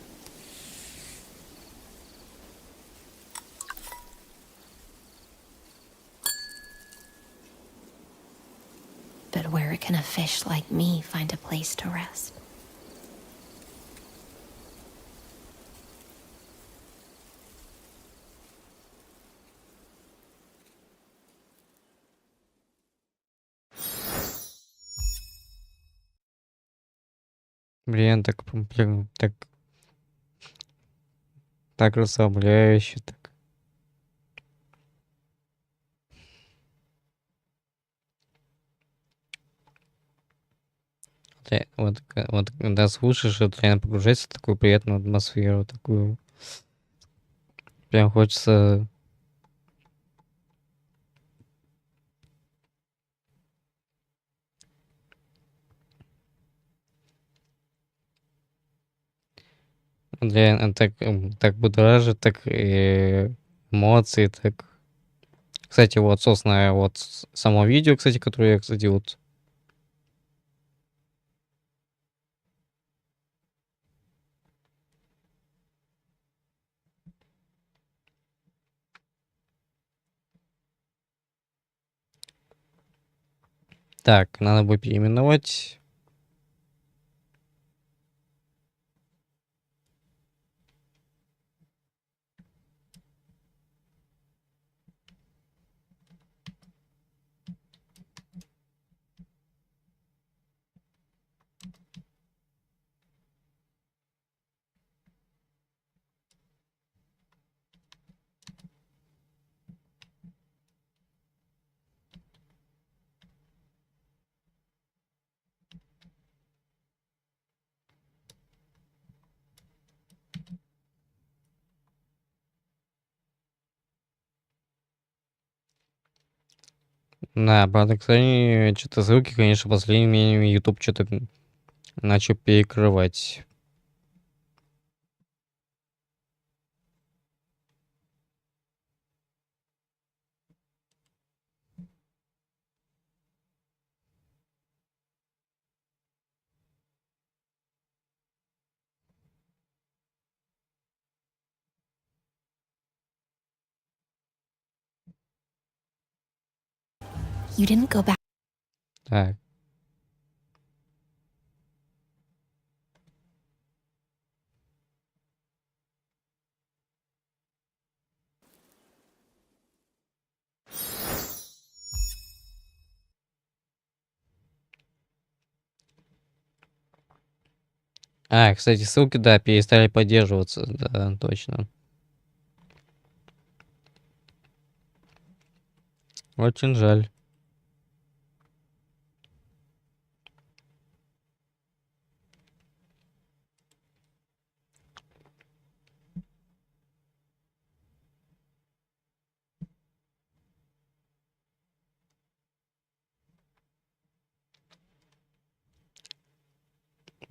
But where can a fish like me find a place to rest? Блин, так Так расслабляюще, так. Вот когда слушаешь, это реально погружается в такую приятную атмосферу, такую. Прям хочется. Реально так будоражит, так эмоции, так. Кстати, вот, собственно, вот само видео, кстати, которое я, кстати, вот. Так, надо будет переименовать. Да, правда, кстати, что-то ссылки, конечно, последними временами YouTube что-то начал перекрывать. You didn't go back. Так. Кстати, ссылки, да, перестали поддерживаться, да, точно. Очень жаль.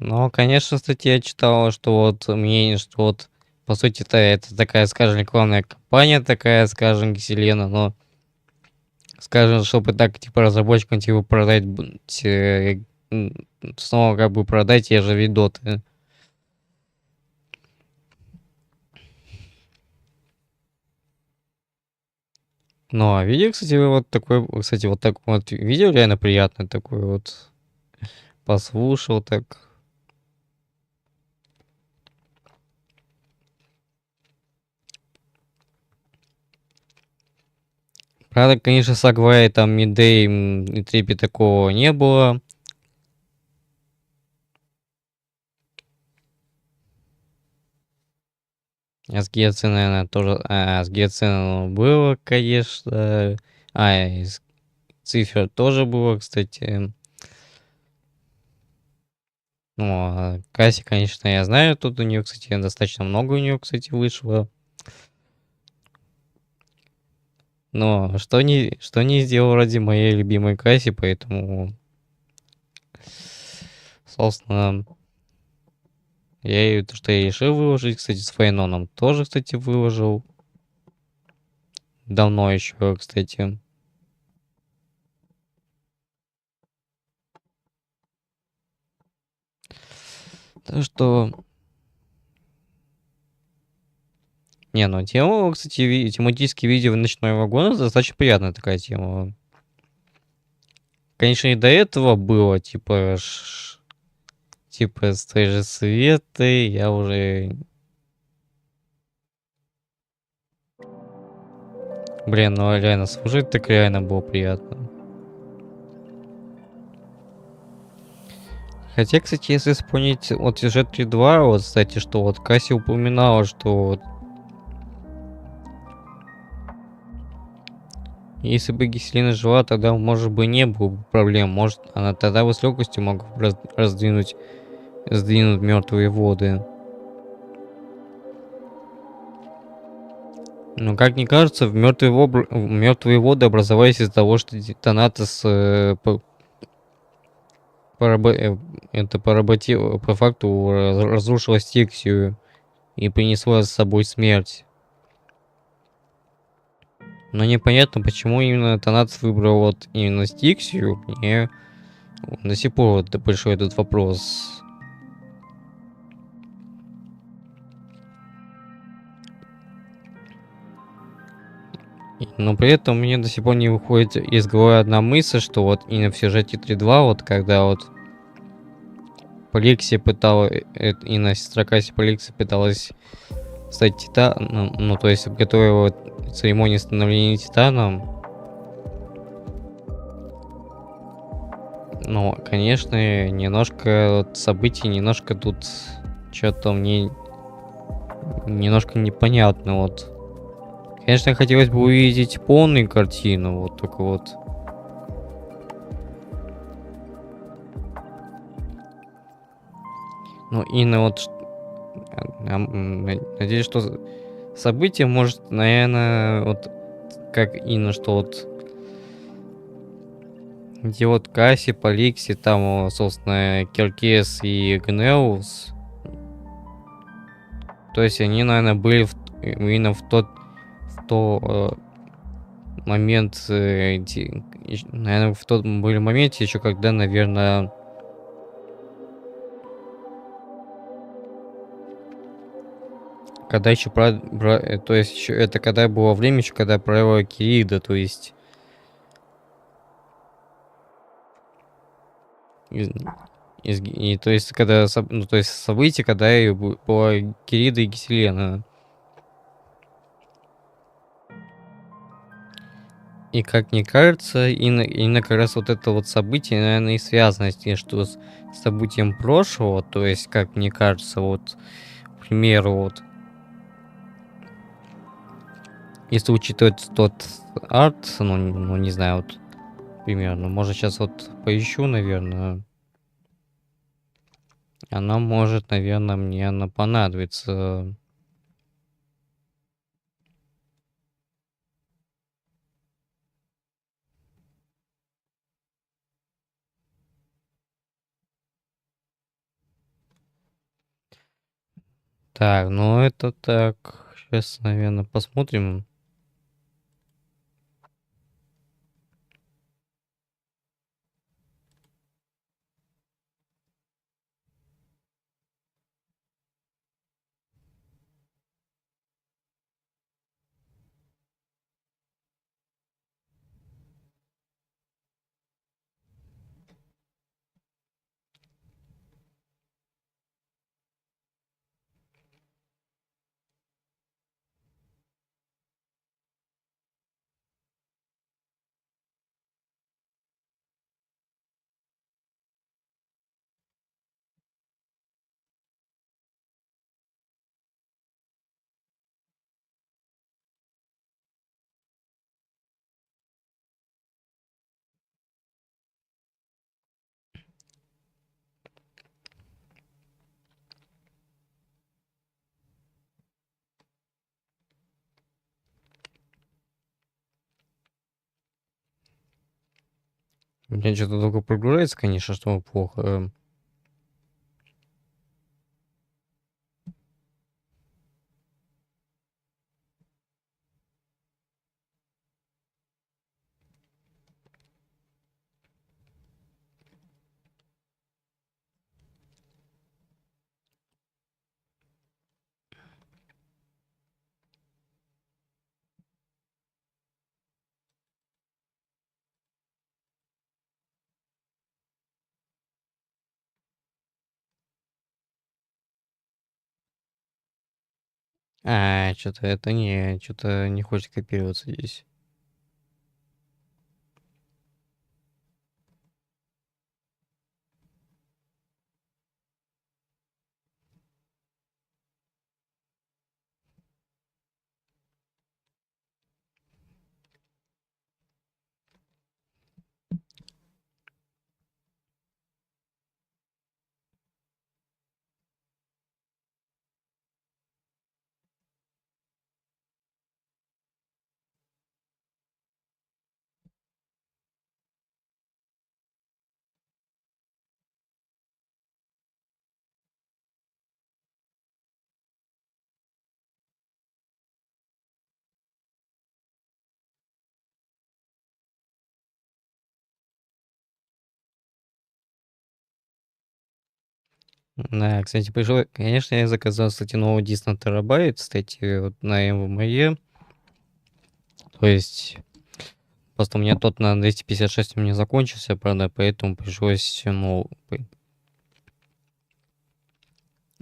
Но, конечно, статья читала, что вот мнение, что вот по сути это такая, скажем, рекламная кампания, такая, скажем, вселенная, но, скажем, чтобы так, типа, разработчикам, типа, продать, снова как бы продать те же видоты. Ну, а видео, кстати, вот такой, кстати, вот так вот видео реально приятное, такое вот послушал, так. Правда, конечно, с Агвай там мидей и трипи такого не было. А с Геоци, наверное, тоже... с Геоци было, конечно. И с Цифер тоже было, кстати. Ну, а Касси, конечно, я знаю. Тут у нее, кстати, достаточно много у нее, кстати, вышло. Но что не сделал ради моей любимой Касси, поэтому... Собственно... То, что я решил выложить, кстати, с Фейноном тоже, кстати, выложил. Давно еще, кстати. Так что... Не, ну тема, кстати, тематические видео в ночной вагон, достаточно приятная такая тема. Конечно, и до этого было, типа, типа, с той же Светой, я уже... Блин, ну реально, слушать так реально было приятно. Хотя, кстати, если вспомнить вот сюжет 3.2, вот, кстати, что вот Касси упоминала, что вот Если бы Геселина жила, тогда, может быть, не было бы проблем. Может, она тогда бы с легкостью могла бы сдвинуть мертвые воды. Но, как мне кажется, мертвые воды образовались из-за того, что Танатос по факту разрушила Стиксию и принесла с собой смерть. Но непонятно, почему именно Танатос выбрал вот именно Стиксию. Мне до сих пор вот большой этот вопрос. Но при этом мне до сих пор не выходит из головы одна мысль, что вот именно в сюжете 3.2, вот когда вот Поликсия пыталась, именно сестра Касси Поликсия пыталась стать титаном, ну то есть готовила церемонию становления титаном. Но, конечно, немножко вот, событий, немножко тут что-то мне немножко непонятно, вот. Конечно, хотелось бы увидеть полную картину, вот только вот. Ну, именно вот... Надеюсь, что событие может, наверное, вот как именно, что вот... Где вот Касси, Поликси, там, собственно, Киркес и Гнеус. То есть они, наверное, были именно в тот момент, наверное, в тот были моменте еще, когда, наверное, когда еще то есть еще это когда было время еще, когда правила Керида, то есть и то есть когда ну, то есть события, когда и была Керида и Геселена. И как мне кажется, именно как раз вот это вот событие, наверное, и связано с тем, что с событием прошлого, то есть, как мне кажется, вот, к примеру, вот, если учитывать тот арт, ну не знаю, вот, примерно, может, сейчас вот поищу, наверное, она может, наверное, мне она понадобится. Так, ну это так. Сейчас, наверное, посмотрим. У меня что-то долго прогружается, конечно, что плохо. Что-то это не, что-то не хочет копироваться здесь. Да, кстати, пришел, конечно, я заказал, кстати, новый диск на терабайт, кстати, вот на МВМЕ. То есть, просто у меня тот на 256 у меня закончился, правда, поэтому пришлось новый.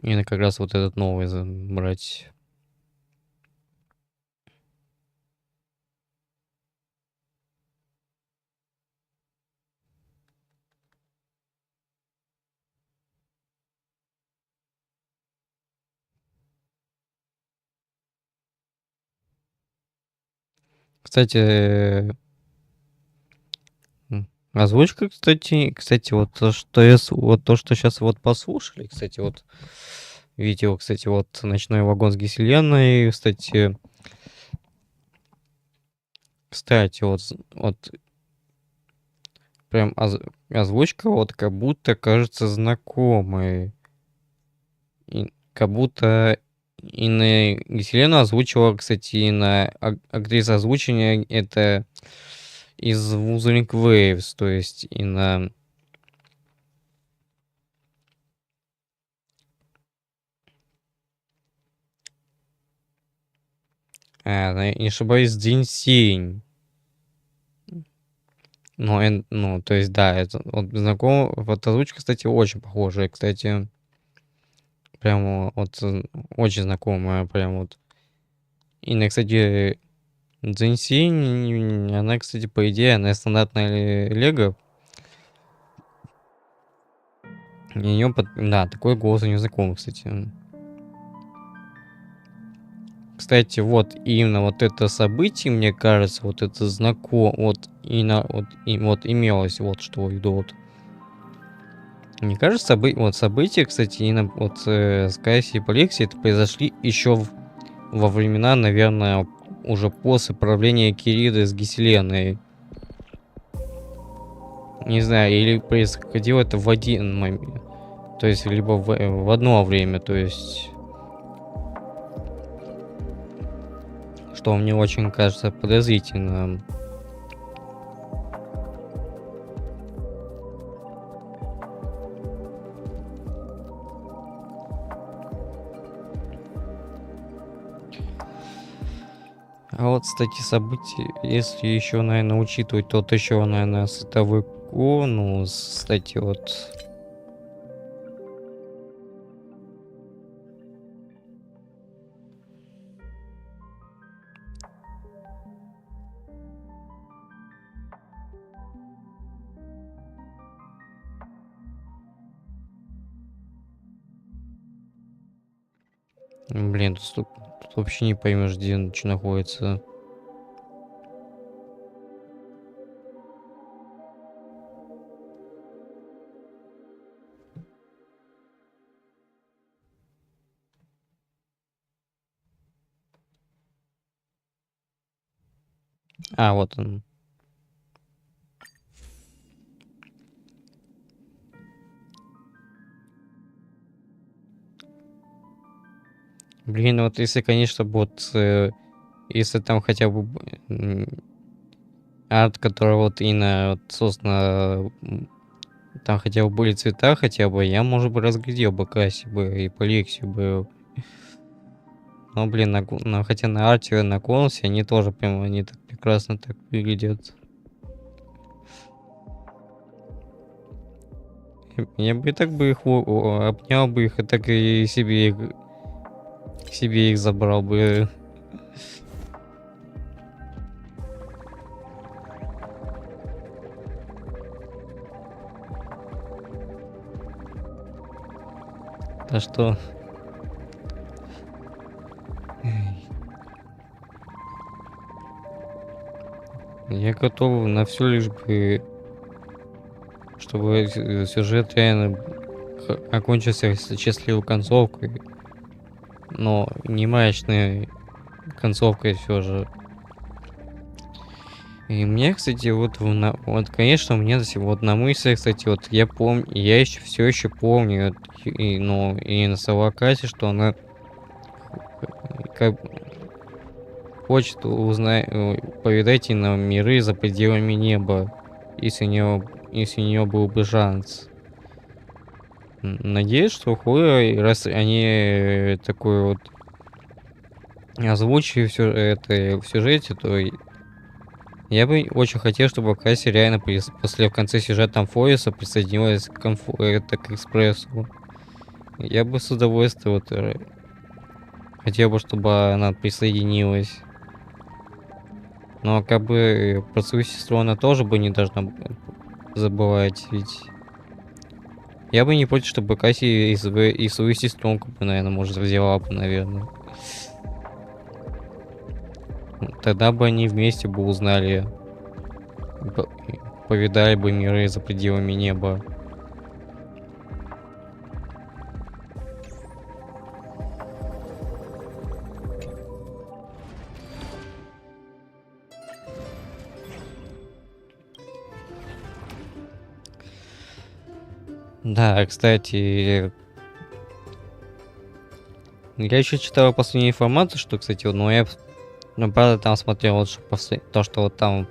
И как раз вот этот новый брать. Кстати, озвучка, кстати, вот то, что вот то, что сейчас вот послушали, кстати, вот видео, кстати, вот «Ночной вагон с Гиселеной», кстати, вот прям озвучка вот как будто кажется знакомой. И как будто и на Гиселену озвучивала, кстати, и на актриса озвучения это из Wuthering Waves, то есть и на... не ошибаюсь, Динсинь. Ну, то есть, да, это вот знаком, вот озвучка, кстати, очень похожая, кстати, прям вот очень знакомая, прям вот. И, кстати, Дзинсинь, она, кстати, по идее, она стандартная Лего. Ее, да, такой голос у нее знакомый, кстати. Кстати, вот именно вот это событие, мне кажется, вот это знаком, вот вот имелось, вот что в виду вот. Мне кажется, события, кстати, именно вот с Кайси и Поликси, это произошли еще во времена, наверное, уже после правления Кериды с Гиселеной. Не знаю, или происходило это в один момент. То есть, либо в одно время, то есть... Что мне очень кажется подозрительным. А вот, кстати, события, если еще, наверное, учитывать, то еще, наверное, световой ну, кстати, вот... Блин, тут вообще не поймешь, где что находится. Вот он. Блин, вот если, конечно, вот... если там хотя бы... арт, который вот именно, вот, собственно... Там хотя бы были цвета, хотя бы, я, может быть, разглядел бы Касси бы и Поликси бы. Но, блин, хотя на арте, на конусе, они тоже прям, они так прекрасно так выглядят. Я бы и так бы их обнял бы их, и так и себе их забрал бы. А что? Я готов на все, лишь бы, чтобы сюжет реально окончился счастливой концовкой, но не маячной концовкой все же. И мне, кстати, вот, конечно, мне вот на мысли, кстати, вот я помню, я все еще помню, и на Савакасе, что она как хочет узнать, повидать на миры за пределами неба, если у нее был бы шанс. Надеюсь, что хуя, раз они такой вот озвучили все это в сюжете, то я бы очень хотел, чтобы Касси реально после в конце сюжета там Фоиса присоединилась к, к экспрессу. Я бы с удовольствием вот, хотел бы, чтобы она присоединилась. Но как бы про свою сестру она тоже бы не должна забывать, ведь я бы не против, чтобы Касси и свою сестренку бы, наверное, может, взяла бы, наверное. Тогда бы они вместе бы узнали, повидали бы миры за пределами неба. Да, кстати, я еще читал последнюю информацию, что, кстати, правда, там смотрел, вот, что то, что вот там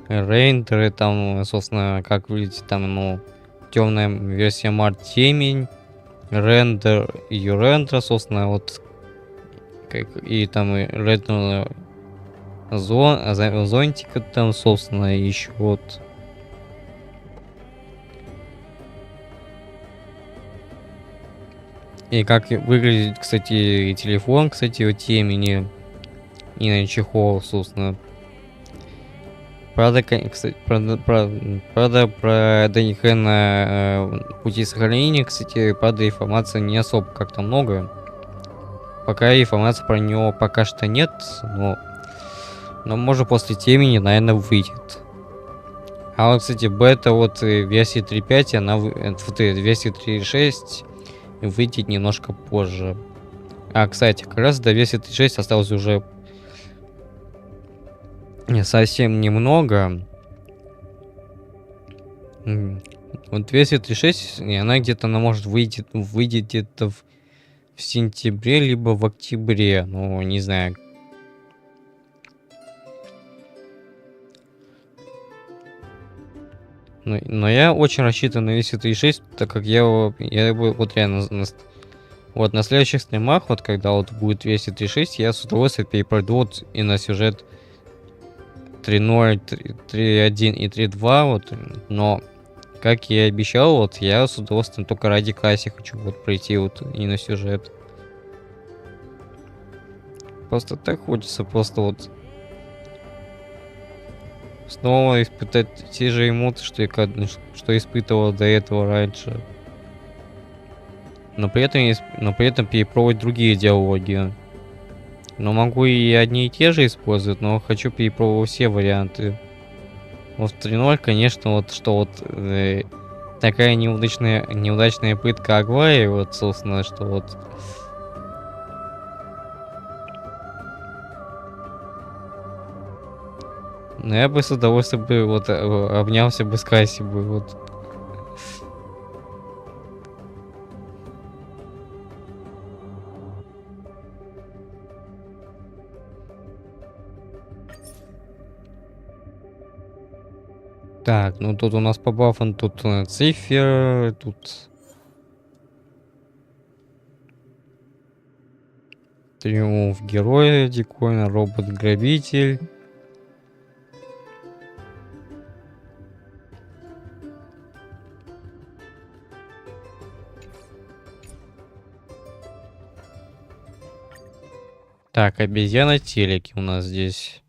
рендеры, там, собственно, как выглядит там, темная версия темень, рендер и рендер, собственно, вот, и там рендер зонтика там, собственно, еще вот. И как выглядит, кстати, телефон, кстати, у темени и на чехол, собственно. Правда, кстати, правда про ДНК на пути сохранения, кстати, правда, информации не особо как-то много. Пока информации про него пока что нет, но может после темени, наверное, выйдет. А вот, кстати, бета вот версии 3.5, она версии 3.6 выйдет немножко позже. А, кстати, как раз до версии 3.6 осталось уже совсем немного. Вот версия 3.6, она где-то, она может выйдет где-то в сентябре, либо в октябре. Ну, не знаю. Но я очень рассчитан на версию 3.6, так как я вот реально вот на следующих стримах, вот когда вот будет версия 3.6, я с удовольствием перепройду вот и на сюжет 3.0, 3.1 и 3.2, вот, но как я и обещал, вот я с удовольствием только ради Касси хочу вот пройти вот и на сюжет. Просто так хочется просто вот снова испытать те же эмоции, что испытывал до этого раньше. Но при этом перепробовать другие диалоги. Но могу и одни и те же использовать, но хочу перепробовать все варианты. Вот в 3.0, конечно, вот что вот такая неудачная пытка Аглаи, вот, собственно, что вот. Но я бы с удовольствием бы вот обнялся бы с Касси бы вот. Так, ну тут у нас по бафам, тут цифер, тут триумф героя, дикойна, робот-грабитель. Так, обезьяна телеки у нас здесь.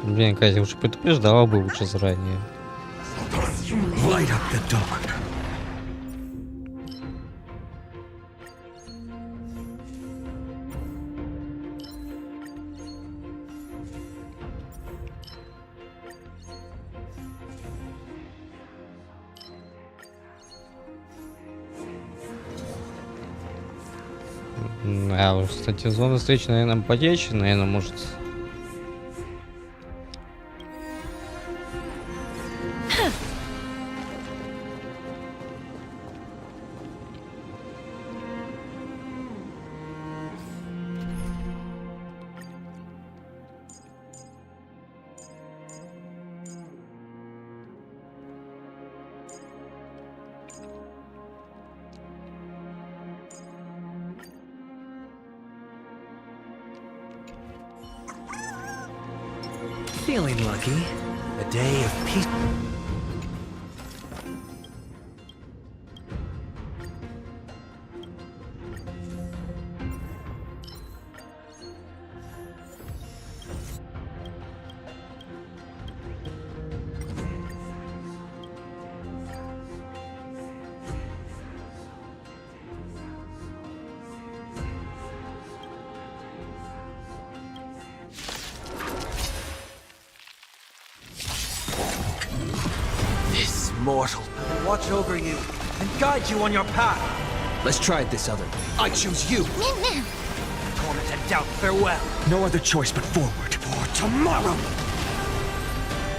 Блин, Катя, лучше предупреждала бы лучше заранее. Light up the dawn. А уж, кстати, зона встречи, наверное, потече, наверное, может. Feeling lucky. A day of peace. Mortal. Watch over you and guide you on your path. Let's try it this other way. I choose you. Torment and doubt, farewell. No other choice but forward. For tomorrow.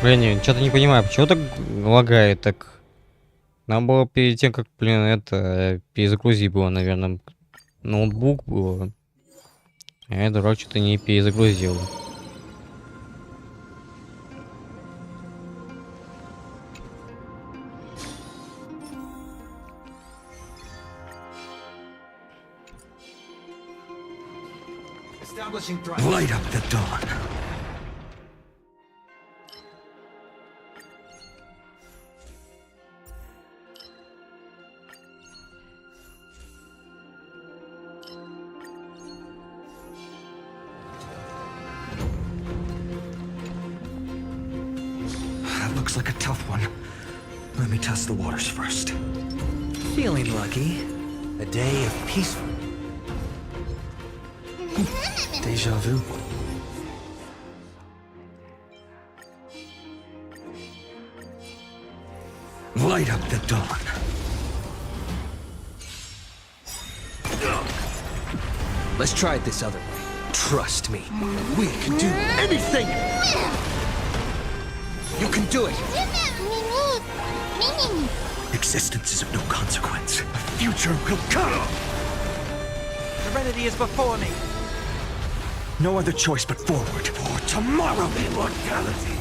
Блин, что-то не понимаю, почему так лагает так? Нам было перед тем, как, блин, это перезагрузить было, наверное, ноутбук было. А я, дурак, что-то не перезагрузил. Light up the dawn. That looks like a tough one. Let me test the waters first. Feeling lucky. A day of peaceful. Deja vu. Light up the dawn. Let's try it this other way. Trust me. We can do anything! You can do it! Existence is of no consequence. A future will come! Serenity is before me. No other choice but forward. For tomorrow! Immortality!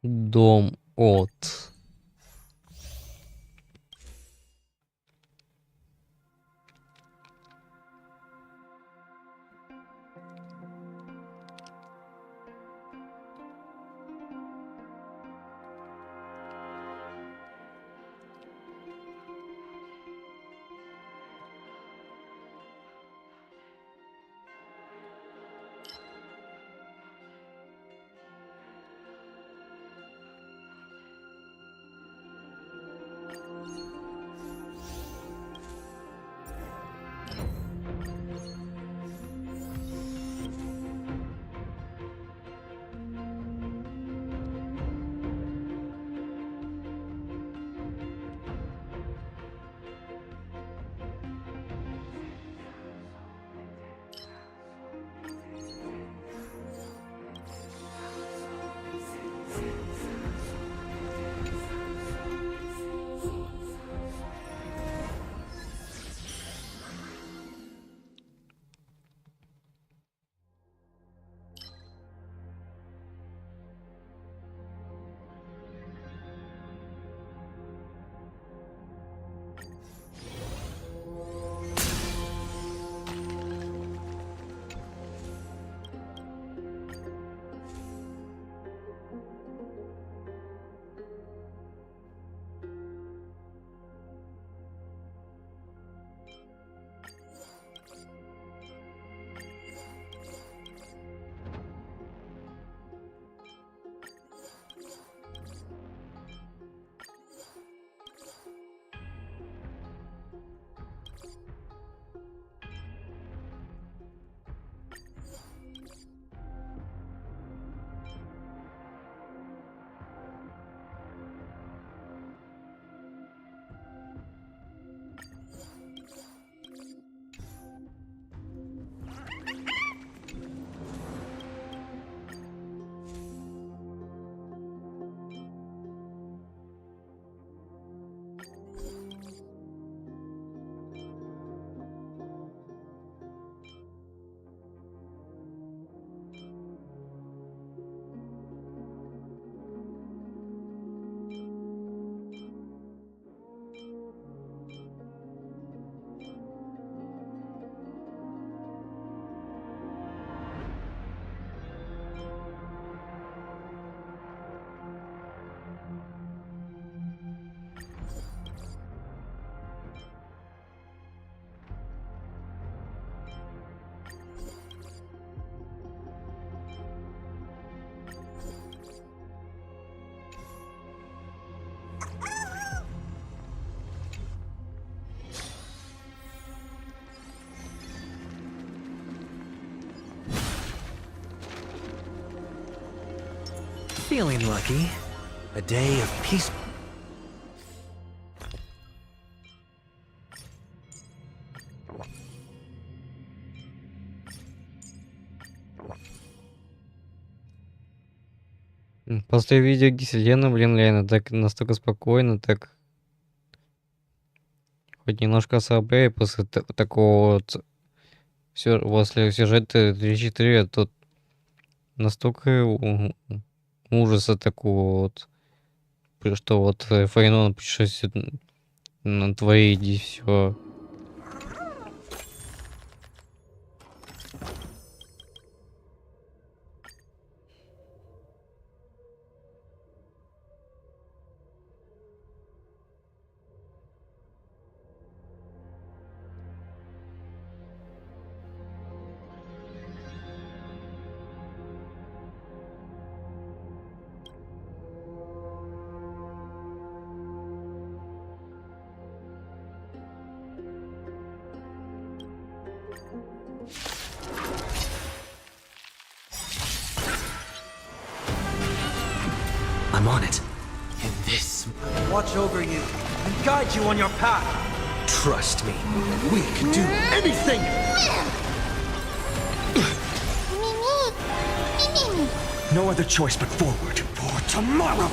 Дом от. feeling lucky. A day of peace. После видео Геселена, блин, реально так настолько спокойно, так хоть немножко слабее после такого вот после сюжета 3-4, тут настолько ужаса такого вот, что вот Фейнон путешествует на твои и все. I'm on it. In this, watch over you and guide you on your path. Trust me, we can do anything! No other choice but forward for tomorrow!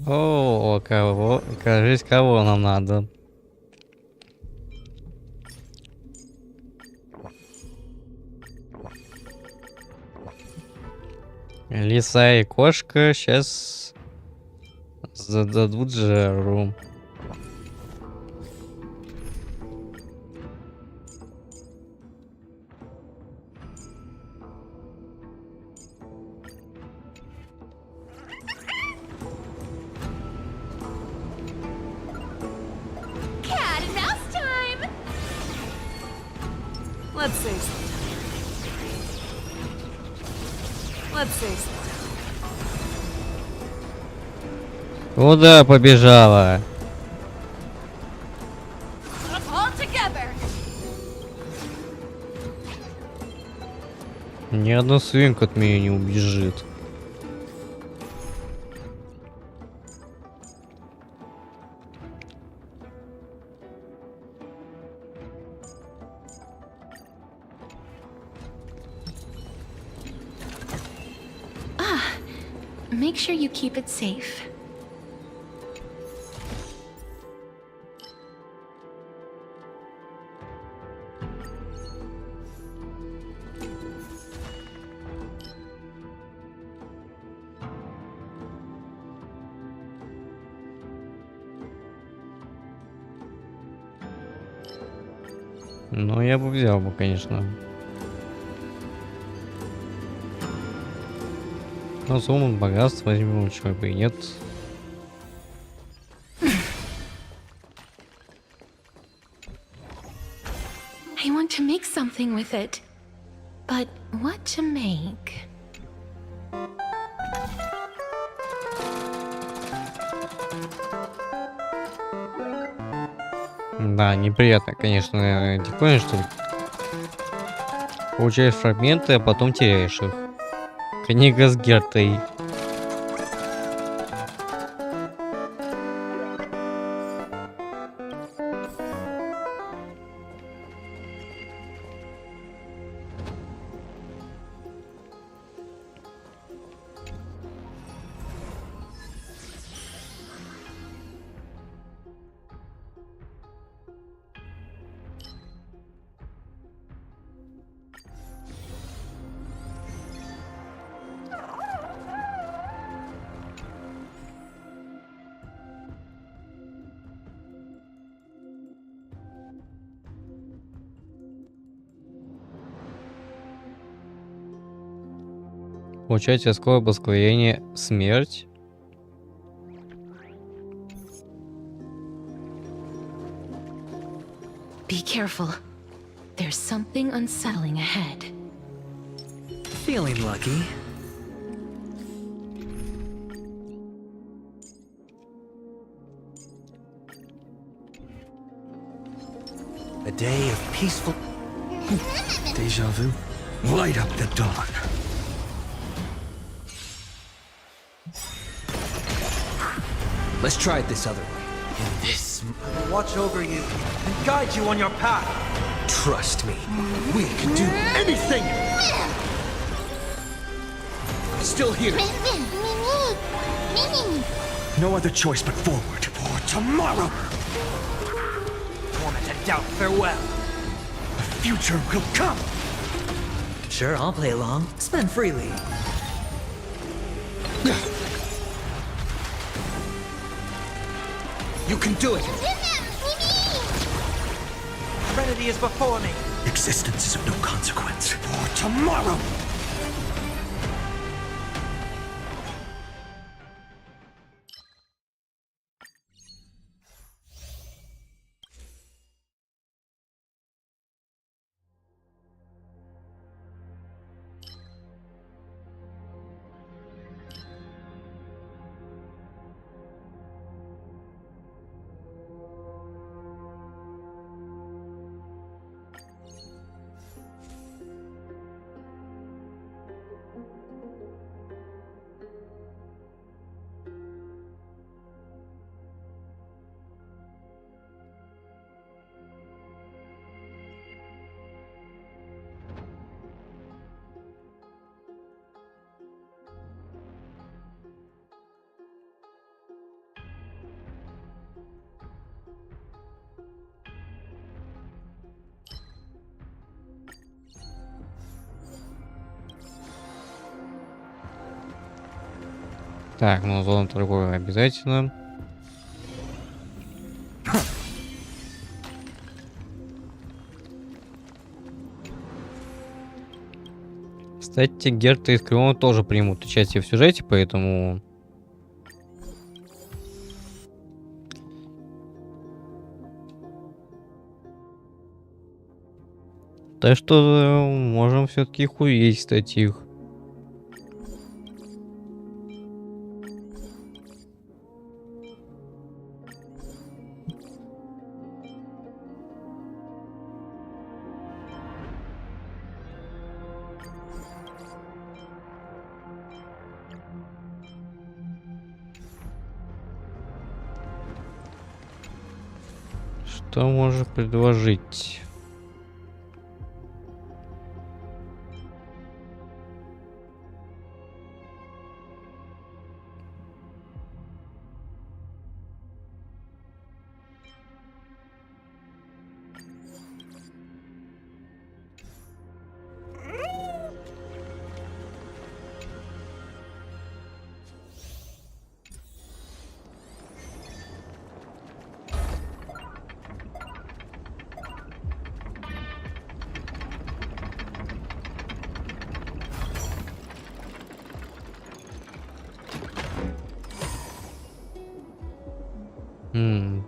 О, кого? Кажись, кого нам надо. Лиса и кошка сейчас зададут жару. Cat and mouse time! Let's say so. Let's say so. Куда побежала? All together. Ни одна свинка от меня не убежит. Make sure you keep it safe. Ну, я бы взял бы, конечно. Ну, сумму богатств возьмем, чего бы и нет. I want to make something with it. But what to make? Да, неприятно, конечно, такое, что получаешь фрагменты, а потом теряешь их. Книга с Гертой. Получать рисковое благословение смерть. Be careful. There's something unsettling ahead. Feeling lucky. A day of peaceful... Deja vu. Light up the dawn. Let's try it this other way. In this... I will watch over you and guide you on your path. Trust me, we can do anything! Still here. No other choice but forward for tomorrow. Torment and doubt, farewell. The future will come. Sure, I'll play along. Spend freely. You can do it. Serenity is before me. Existence is of no consequence for tomorrow. Так, ну зона торговая обязательно. Кстати, Герта и Скрион тоже примут участие в сюжете, поэтому... Так что можем все-таки их увидеть, кстати, их. Что можно предложить?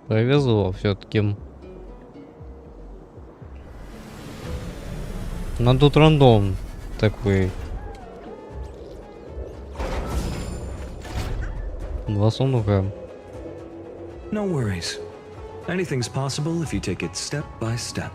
Повезло все-таки. Но тут рандом такой. Два сундука. No worries. Anything's possible if you take it step by step.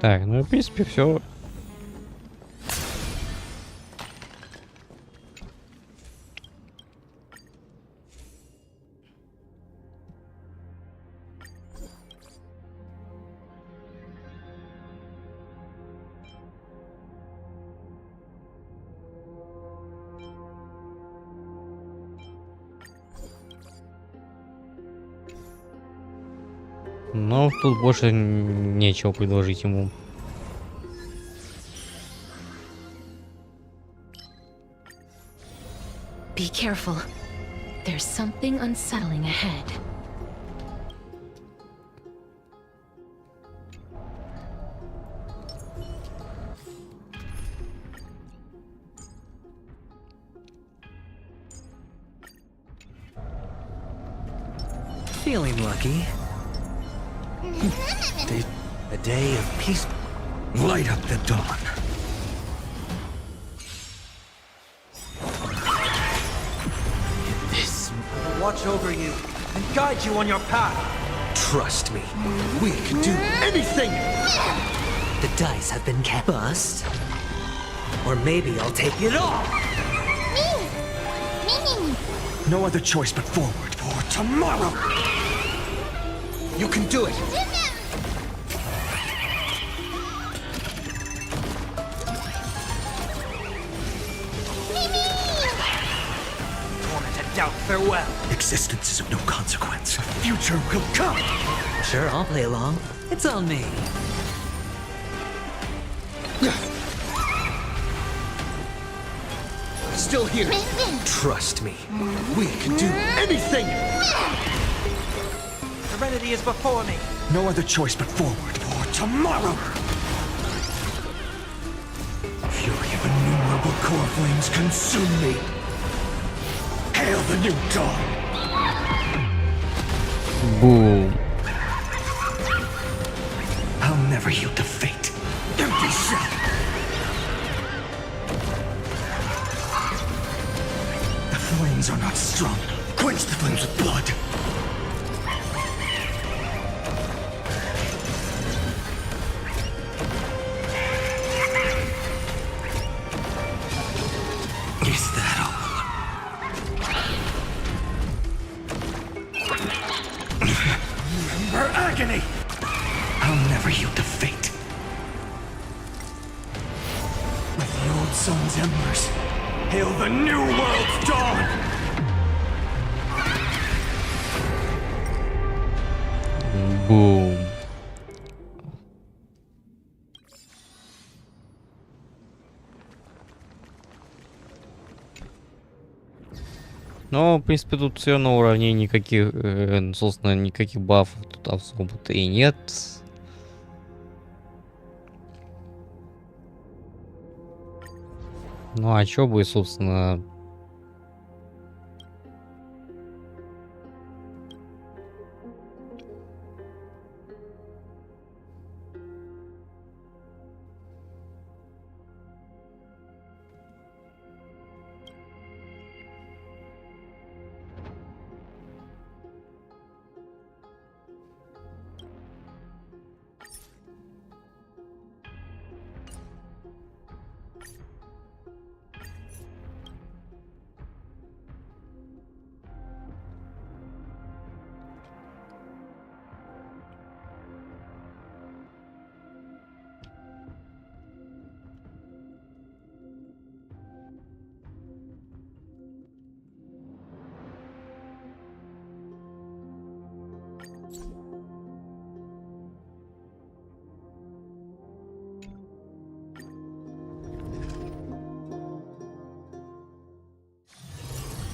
Так, ну в принципе все. Но тут больше нечего предложить ему. Be careful. There's something unsettling ahead. Feeling lucky. A day of peace. Light up the dawn. This will watch over you and guide you on your path. Trust me, we can do anything! The dice have been cast. Bust. Or maybe I'll take it all! No other choice but forward for tomorrow! You can do it! Torment and doubt, farewell. Existence is of no consequence. The future will come! Sure, I'll play along. It's on me. Still here. Trust me, we can do anything! Serenity is before me. No other choice but forward for tomorrow! Fury of innumerable core flames consume me! Hail the new dawn! Boom. I'll never yield to fate. Empty shell! The flames are not strong. Quench the flames with blood! Is that all? Remember agony! I'll never yield to fate. With the old sun's embers, hail the new world's dawn! Бум. Но, в принципе, тут все на уровне никаких, собственно, никаких бафов тут особо-то и нет. Ну а чё бы, собственно...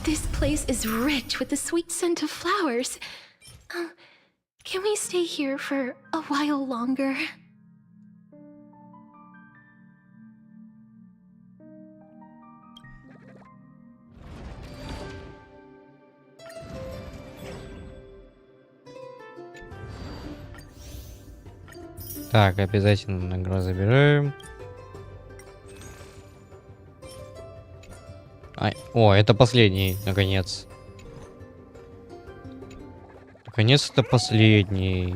This place is rich with the sweet scent of flowers. Can we stay here for a while longer? Так, обязательно награду забираем. О, это последний, наконец. Наконец, это последний.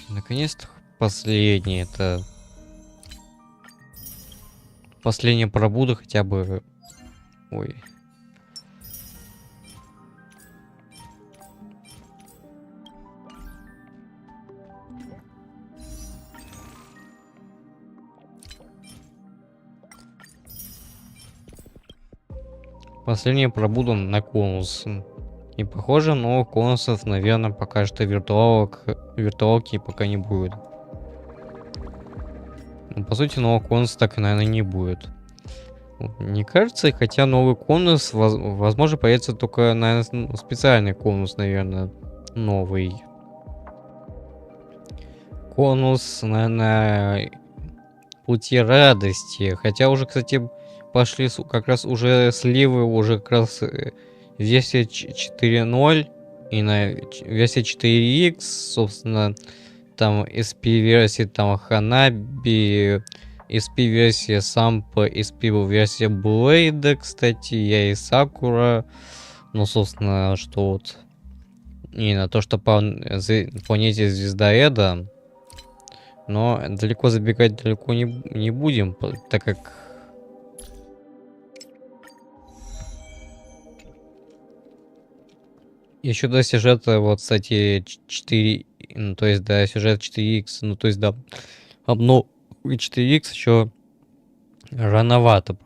Наконец-то последний. Это последняя пробуда хотя бы. Ой. Последняя пробуда на конус. И похоже, новых конусов, наверное, пока что виртуалки пока не будет. Ну, по сути, новых конусов так, наверное, не будет. Не кажется, хотя новый конус, возможно, появится только, наверное, специальный конус, наверное, новый. Конус, наверное, пути радости. Хотя уже, кстати, пошли как раз уже сливы, уже как раз версия 4.0 и на версии 4X, собственно, там SP-версии, там Ханаби, SP-версия Сампа, SP-версия Блейда, кстати, я и Сакура. Ну, собственно, что вот и на то, что по планете Звездоеда. Но далеко забегать далеко не будем, так как еще до сюжета, вот, кстати, 4, ну, то есть до сюжета 4X, ну, то есть до обновы 4X еще рановато.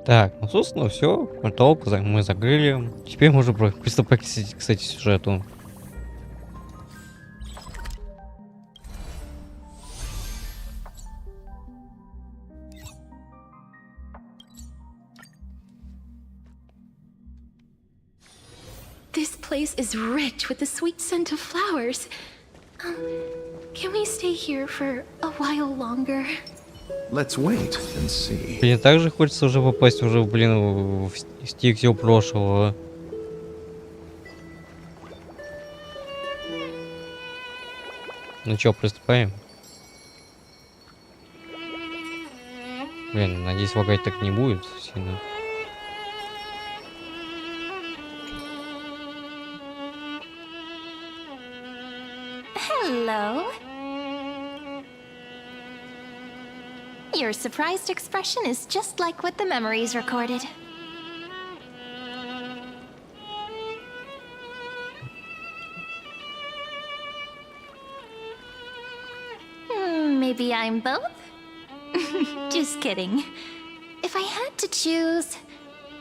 Так, ну, собственно, все. Порталку мы закрыли. Теперь можно приступать, кстати, к сюжету. This place is rich with the sweet scent of flowers. Can we stay here for a while longer? Let's wait and see. Мне также хочется уже попасть уже, блин, в стих всего прошлого. Ну чё, приступаем? Блин, надеюсь, лагать так не будет сильно. Hello. Your surprised expression is just like what the memories recorded. Maybe I'm both? Just kidding. If I had to choose,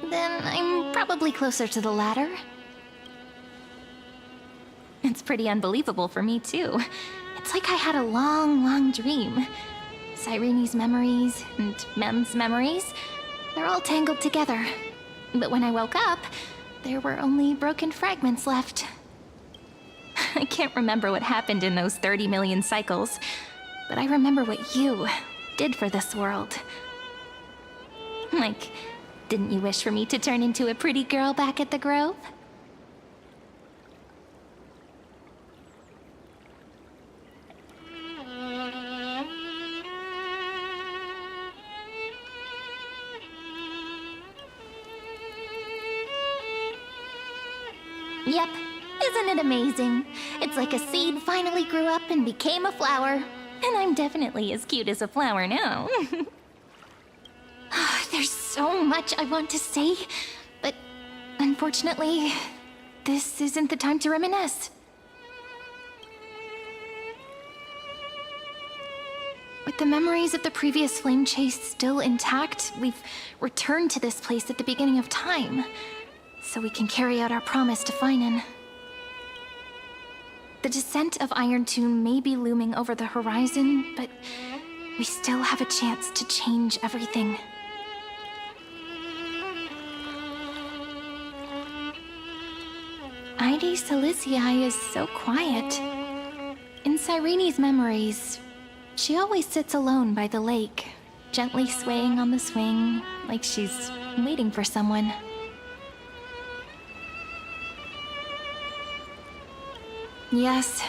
then I'm probably closer to the latter. It's pretty unbelievable for me, too. It's like I had a long, long dream. Cyrene's memories and Mem's memories, they're all tangled together. But when I woke up, there were only broken fragments left. I can't remember what happened in those 30 million cycles, but I remember what you did for this world. Like, didn't you wish for me to turn into a pretty girl back at the Grove? Yep, isn't it amazing? It's like a seed finally grew up and became a flower. And I'm definitely as cute as a flower now. There's so much I want to say, but unfortunately, this isn't the time to reminisce. With the memories of the previous flame chase still intact, we've returned to this place at the beginning of time, so we can carry out our promise to Finan. The descent of Iron Tune may be looming over the horizon, but we still have a chance to change everything. ID Silicii is so quiet. In Cyrene's memories, she always sits alone by the lake, gently swaying on the swing, like she's waiting for someone. Yes,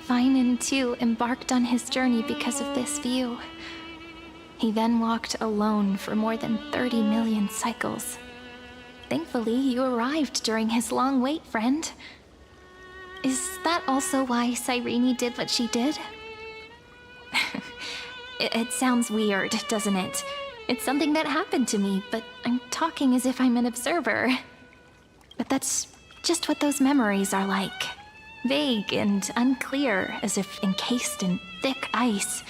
Finan too embarked on his journey because of this view. He then walked alone for more than 30 million cycles. Thankfully, you arrived during his long wait, friend. Is that also why Cyrene did what she did? It sounds weird, doesn't it? It's something that happened to me, but I'm talking as if I'm an observer. But that's just what those memories are like. Vague and unclear, as if encased in thick ice.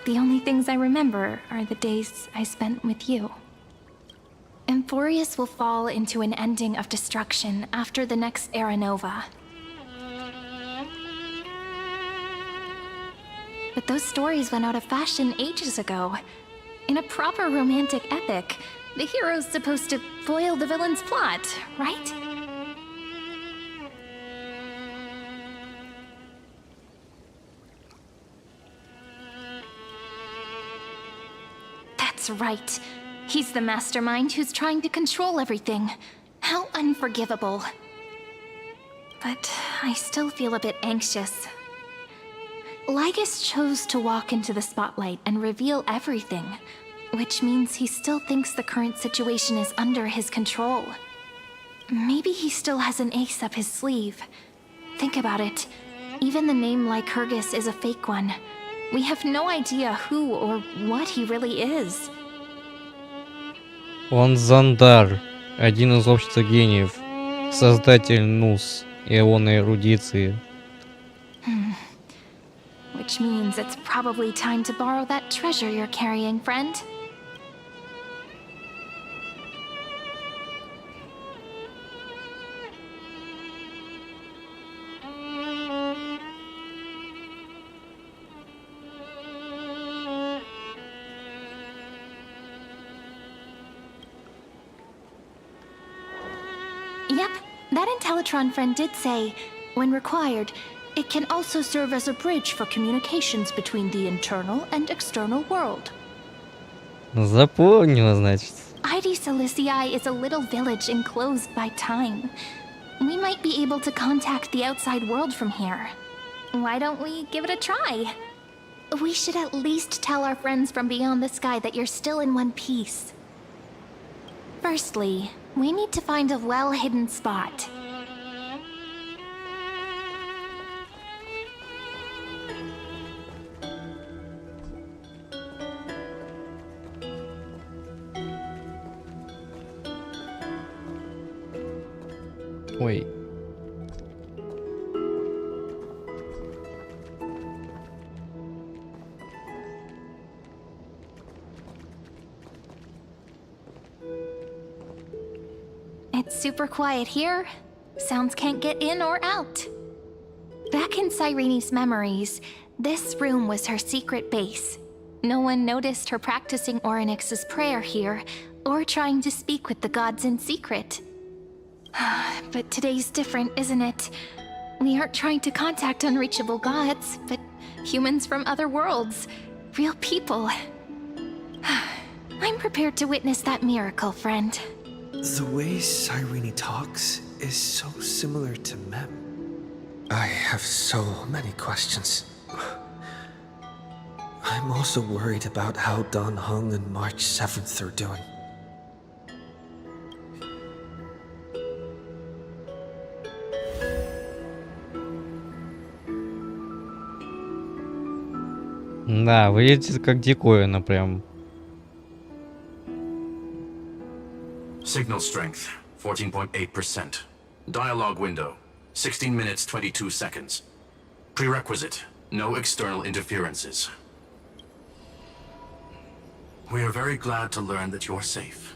The only things I remember are the days I spent with you. Emphorius will fall into an ending of destruction after the next Era Nova. But those stories went out of fashion ages ago. In a proper romantic epic, the hero's supposed to foil the villain's plot, right? That's right. He's the mastermind who's trying to control everything. How unforgivable. But I still feel a bit anxious. Lygus chose to walk into the spotlight and reveal everything, which means he still thinks the current situation is under his control. Maybe he still has an ace up his sleeve. Think about it. Even the name Lycurgus is a fake one. We have no idea who or what he really is. Он Зандар, один из общества гениев, создатель НУС, ионной эрудиции. Which means it's probably time to borrow that treasure you're carrying, friend. Yep, that Intellitron friend did say, when required, it can also serve as a bridge for communications between the internal and external world. Запомнила, значит. ID Silicii is a little village enclosed by time. We might be able to contact the outside world from here. Why don't we give it a try? We should at least tell our friends from beyond the sky that you're still in one piece. Firstly, we need to find a well-hidden spot. Ой. It's super quiet here. Sounds can't get in or out. Back in Cyrene's memories, this room was her secret base. No one noticed her practicing Orynyx's prayer here, or trying to speak with the gods in secret. But today's different, isn't it? We aren't trying to contact unreachable gods, but humans from other worlds. Real people. I'm prepared to witness that miracle, friend. The way Cyrene talks is so similar to Mem. I have so many questions. I'm also worried about how Dan Heng and March 7th are doing. Да, выглядит как диковина прям. Signal strength, 14.8%. Dialogue window, 16 minutes 22 seconds. Prerequisite, no external interferences. We are very glad to learn that you're safe.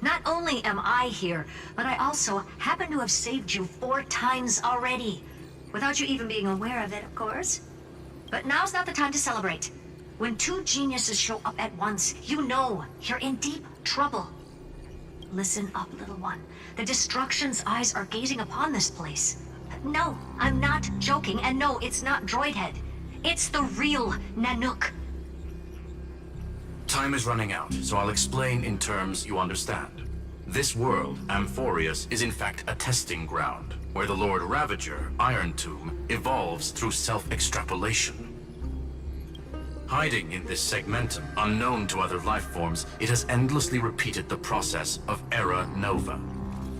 Not only am I here, but I also happen to have saved you 4 times already. Without you even being aware of it, of course. But now's not the time to celebrate. When two geniuses show up at once, you know you're in deep trouble. Listen up, little one. The Destruction's eyes are gazing upon this place. No, I'm not joking, and no, it's not Droidhead. It's the real Nanook. Time is running out, so I'll explain in terms you understand. This world, Amphorius, is in fact a testing ground, where the Lord Ravager, Iron Tomb, evolves through self-extrapolation. Hiding in this segmentum, unknown to other life forms, it has endlessly repeated the process of Era Nova,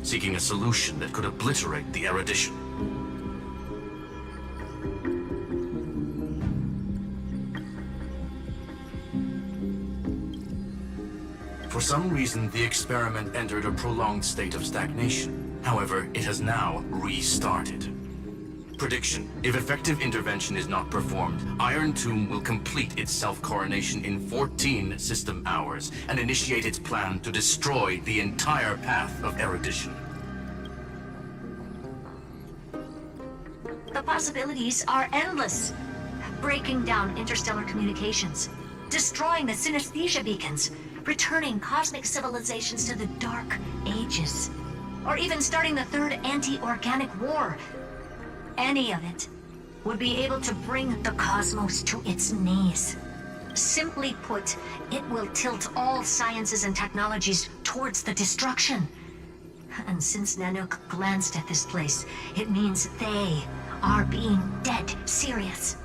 seeking a solution that could obliterate the erudition. For some reason, the experiment entered a prolonged state of stagnation. However, it has now restarted. Prediction: if effective intervention is not performed, Iron Tomb will complete its self-coronation in 14 system hours and initiate its plan to destroy the entire path of erudition. The possibilities are endless. Breaking down interstellar communications, destroying the synesthesia beacons, returning cosmic civilizations to the Dark Ages, or even starting the third anti-organic war. Any of it would be able to bring the cosmos to its knees. Simply put, it will tilt all sciences and technologies towards the destruction. And since Nanook glanced at this place, it means they are being dead serious.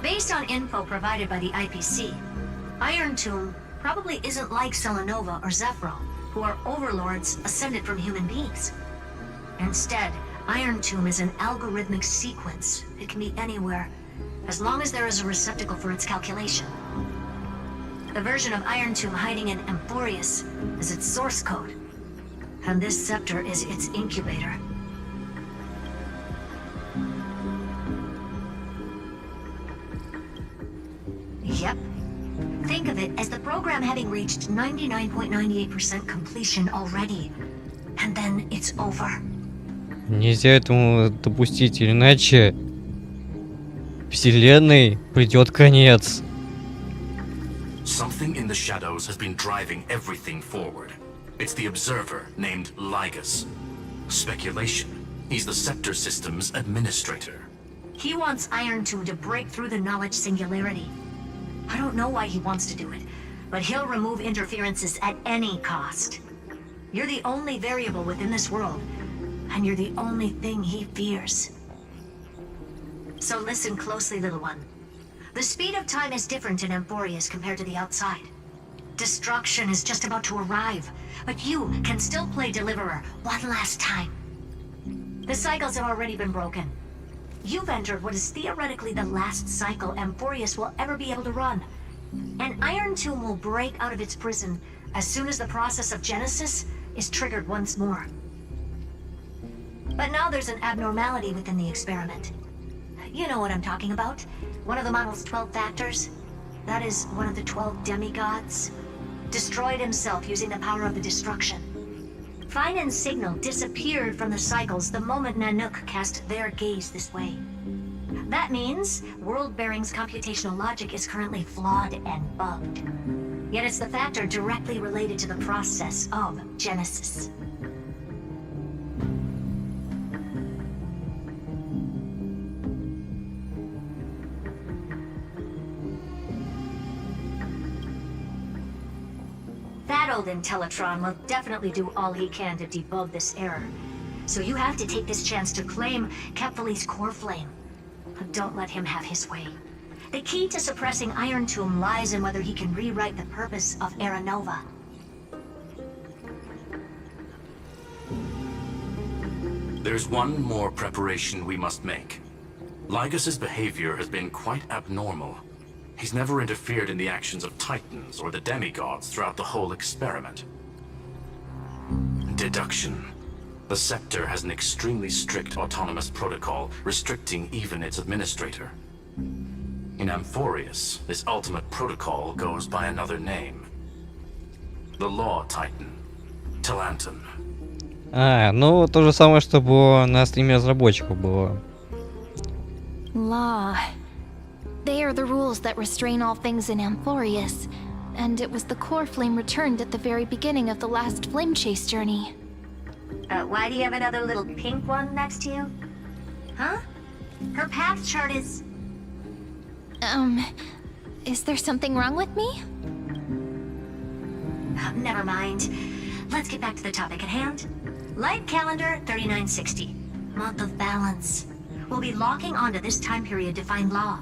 Based on info provided by the IPC, Iron Tomb probably isn't like Selenova or Zephyro, who are overlords ascended from human beings. Instead, Iron Tomb is an algorithmic sequence. It can be anywhere, as long as there is a receptacle for its calculation. The version of Iron Tomb hiding in Amphorius is its source code, and this scepter is its incubator. Yep. Think of it as the program having reached 99.98% completion already. And then it's over. Нельзя этому допустить, иначе Вселенной придет конец. Something in the shadows has been driving everything forward. It's the observer named Lygus. Speculation. He's the Scepter System's administrator. He wants Iron Tomb to break through the knowledge singularity. I don't know why he wants to do it, but he'll remove interferences at any cost. You're the only variable within this world, and you're the only thing he fears. So listen closely, little one. The speed of time is different in Amphorius compared to the outside. Destruction is just about to arrive, but you can still play Deliverer one last time. The cycles have already been broken. You've entered what is theoretically the last cycle Amphorius will ever be able to run. And Iron Tomb will break out of its prison as soon as the process of Genesis is triggered once more. But now there's an abnormality within the experiment. You know what I'm talking about. One of the model's 12 factors. That is one of the 12 demigods. Destroyed himself using the power of the destruction. Fine and Signal disappeared from the cycles the moment Nanook cast their gaze this way. That means World Bearing's computational logic is currently flawed and bugged. Yet it's the factor directly related to the process of Genesis. That old Intellitron will definitely do all he can to debug this error. So you have to take this chance to claim Kepfali's core flame. But don't let him have his way. The key to suppressing Iron Tomb lies in whether he can rewrite the purpose of Era Nova. There's one more preparation we must make. Lygus's behavior has been quite abnormal. He's never interfered in the actions of Titans or the demigods throughout the whole experiment. Deduction. The Scepter has an extremely strict autonomous protocol, restricting even its administrator. In Amphorius, this ultimate protocol goes by another name. The Law Titan, Talanton. Ну то же самое, что было на стриме разработчиков было. Law. They are the rules that restrain all things in Amphorius, and it was the core flame returned at the very beginning of the last flame chase journey. Why do you have another little pink one next to you? Huh? Her path chart is... Is there something wrong with me? Never mind. Let's get back to the topic at hand. Life calendar 3960. Month of balance. We'll be locking onto this time period to find law.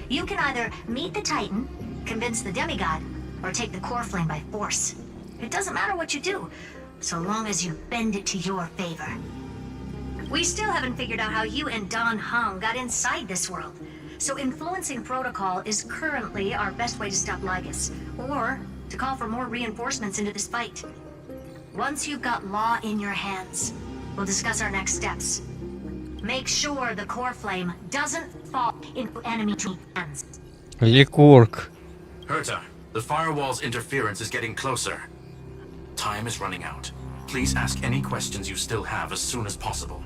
You can either meet the Titan, convince the demigod, or take the core flame by force. It doesn't matter what you do, so long as you bend it to your favor. We still haven't figured out how you and Don Hung got inside this world, so influencing protocol is currently our best way to stop Lygus, or to call for more reinforcements into this fight. Once you've got law in your hands, we'll discuss our next steps. Make sure the core flame doesn't fall into enemy hands. Ликург. Herta, the firewall's interference is getting closer. Time is running out. Please ask any questions you still have as soon as possible.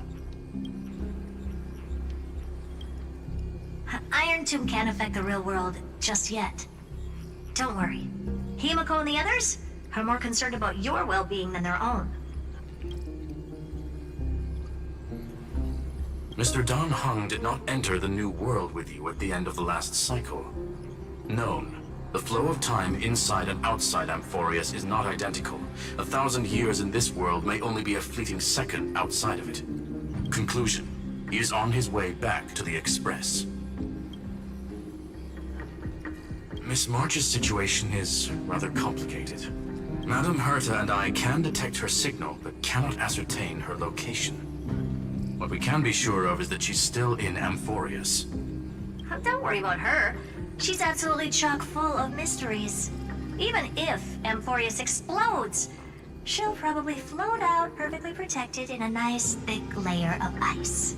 Iron Tomb can't affect the real world just yet. Don't worry. Himiko and the others are more concerned about your well-being than their own. Mr. Don Hung did not enter the new world with you at the end of the last cycle. Known. The flow of time inside and outside Amphorius is not identical. 1,000 years in this world may only be a fleeting second outside of it. Conclusion. He is on his way back to the Express. Miss March's situation is rather complicated. Madame Herta and I can detect her signal, but cannot ascertain her location. What we can be sure of is that she's still in Amphorius. Don't worry about her. She's absolutely chock full of mysteries. Even if Amphorius explodes, she'll probably float out perfectly protected in a nice thick layer of ice.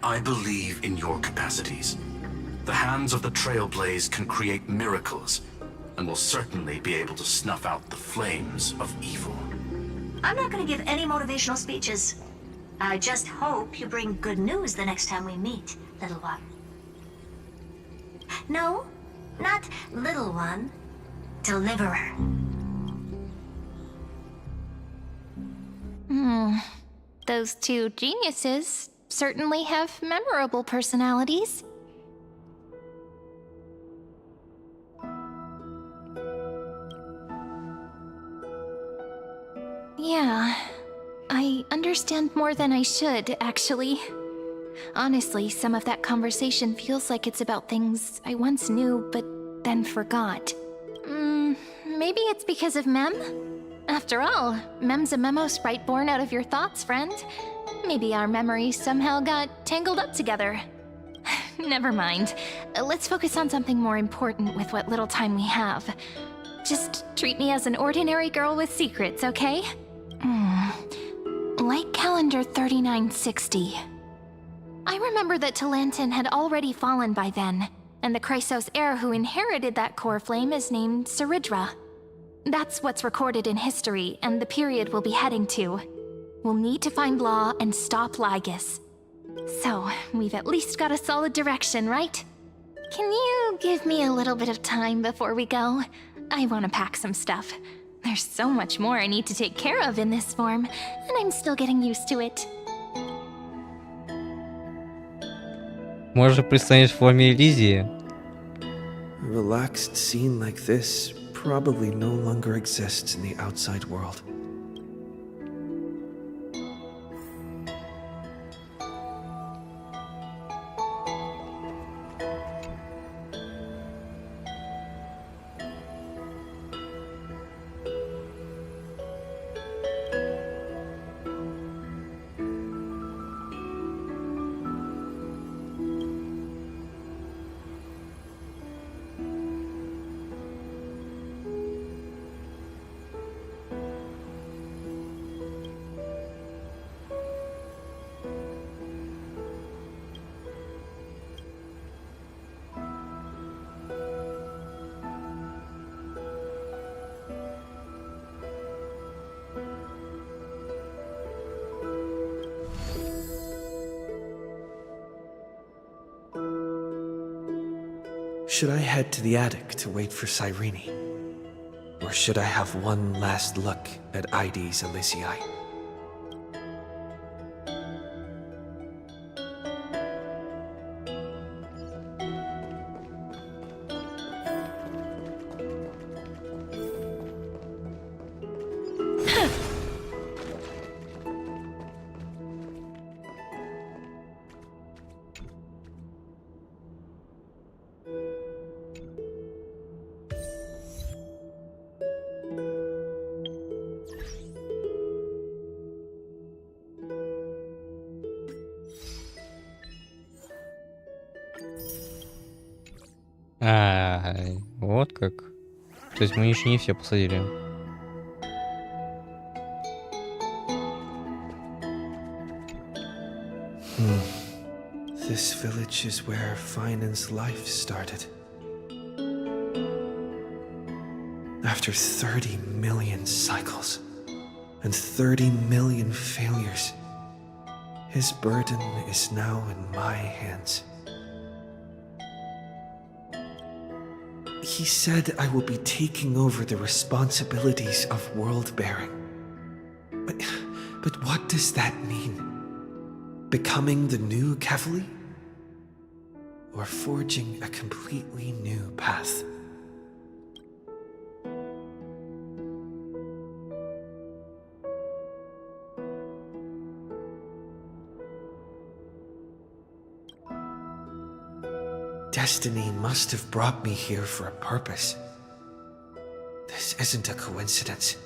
I believe in your capacities. The hands of the Trailblaze can create miracles, and will certainly be able to snuff out the flames of evil. I'm not going to give any motivational speeches. I just hope you bring good news the next time we meet, little one. No, not little one. Deliverer. Those two geniuses certainly have memorable personalities. Yeah, I understand more than I should, actually. Honestly, some of that conversation feels like it's about things I once knew, but then forgot. Maybe it's because of Mem? After all, Mem's a memo sprite born out of your thoughts, friend. Maybe our memories somehow got tangled up together. Never mind. Let's focus on something more important with what little time we have. Just treat me as an ordinary girl with secrets, okay? Light calendar 3960. I remember that Talantin had already fallen by then, and the Chrysos heir who inherited that core flame is named Saridra. That's what's recorded in history, and the period we'll be heading to. We'll need to find Law and stop Lygus. So, we've at least got a solid direction, right? Can you give me a little bit of time before we go? I want to pack some stuff. There's so much more I need to take care of in this form, and I'm still getting used to it. Может, предстанешь в форме Элизии? A relaxed scene like this probably no longer exists in the outside world. Should I head to the attic to wait for Cyrene? Or should I have one last look at ID's Elysiae? Вот как. То есть мы еще не все посадили. This village is where Finan's life started. After 30 million cycles and 30 million failures, his burden is now in my hands. He said I will be taking over the responsibilities of world-bearing. But what does that mean? Becoming the new Kevali? Or forging a completely new path? Destiny must have brought me here for a purpose. This isn't a coincidence,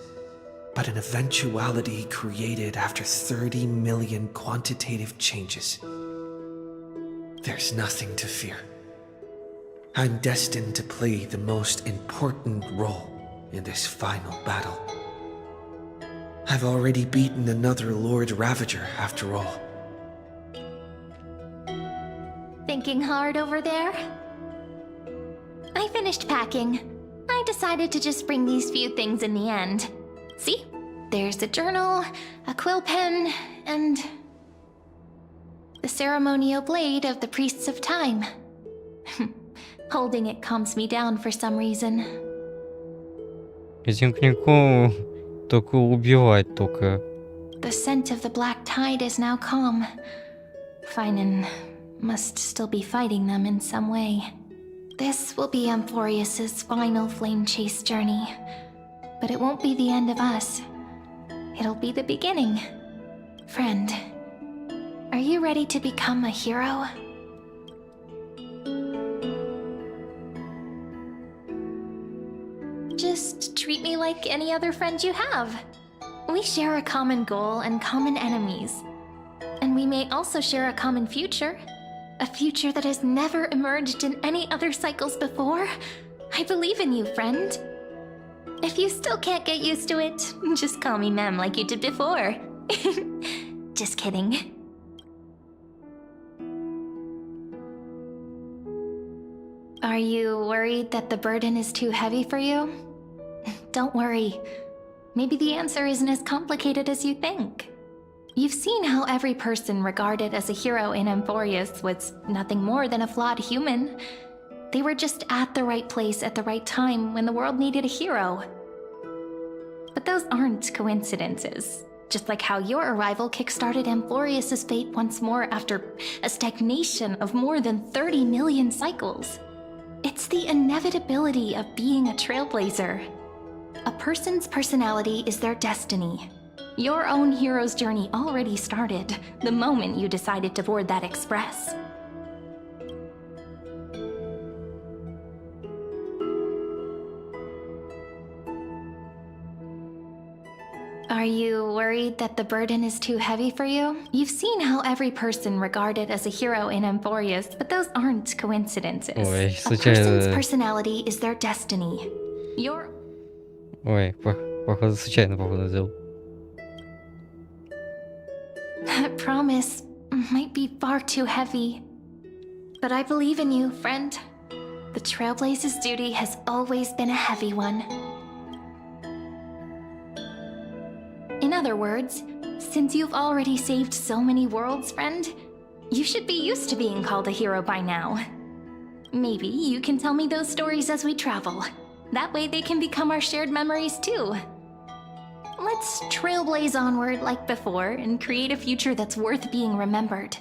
but an eventuality created after 30 million quantitative changes. There's nothing to fear. I'm destined to play the most important role in this final battle. I've already beaten another Lord Ravager, after all. Thinking hard over there? I finished packing. I decided to just bring these few things in the end. See? There's a journal, a quill pen, and the ceremonial blade of the Priests of Time. Holding it calms me down for some reason. Этим книгу только убивать только. The scent of the black tide is now calm. Finan must still be fighting them in some way. This will be Amphorius's final flame chase journey. But it won't be the end of us. It'll be the beginning. Friend, are you ready to become a hero? Just treat me like any other friend you have. We share a common goal and common enemies. And we may also share a common future. A future that has never emerged in any other cycles before. I believe in you, friend. If you still can't get used to it, just call me Mem like you did before. Just kidding. Are you worried that the burden is too heavy for you? Don't worry. Maybe the answer isn't as complicated as you think. You've seen how every person regarded as a hero in Amphorius was nothing more than a flawed human. They were just at the right place at the right time when the world needed a hero. But those aren't coincidences. Just like how your arrival kickstarted Amphorius's fate once more after a stagnation of more than 30 million cycles. It's the inevitability of being a trailblazer. A person's personality is their destiny. Your own hero's journey already started the moment you decided to board that express. Are you worried that the burden is too heavy for you? You've seen how every person regarded as a hero in Amphorius, but those aren't coincidences. Ой, a person's personality is their destiny. Your... Ой, походу случайно, походу, сделал. That promise might be far too heavy. But I believe in you, friend. The Trailblaze's duty has always been a heavy one. In other words, since you've already saved so many worlds, friend, you should be used to being called a hero by now. Maybe you can tell me those stories as we travel. That way they can become our shared memories too. Let's trailblaze onward like before and create a future that's worth being remembered.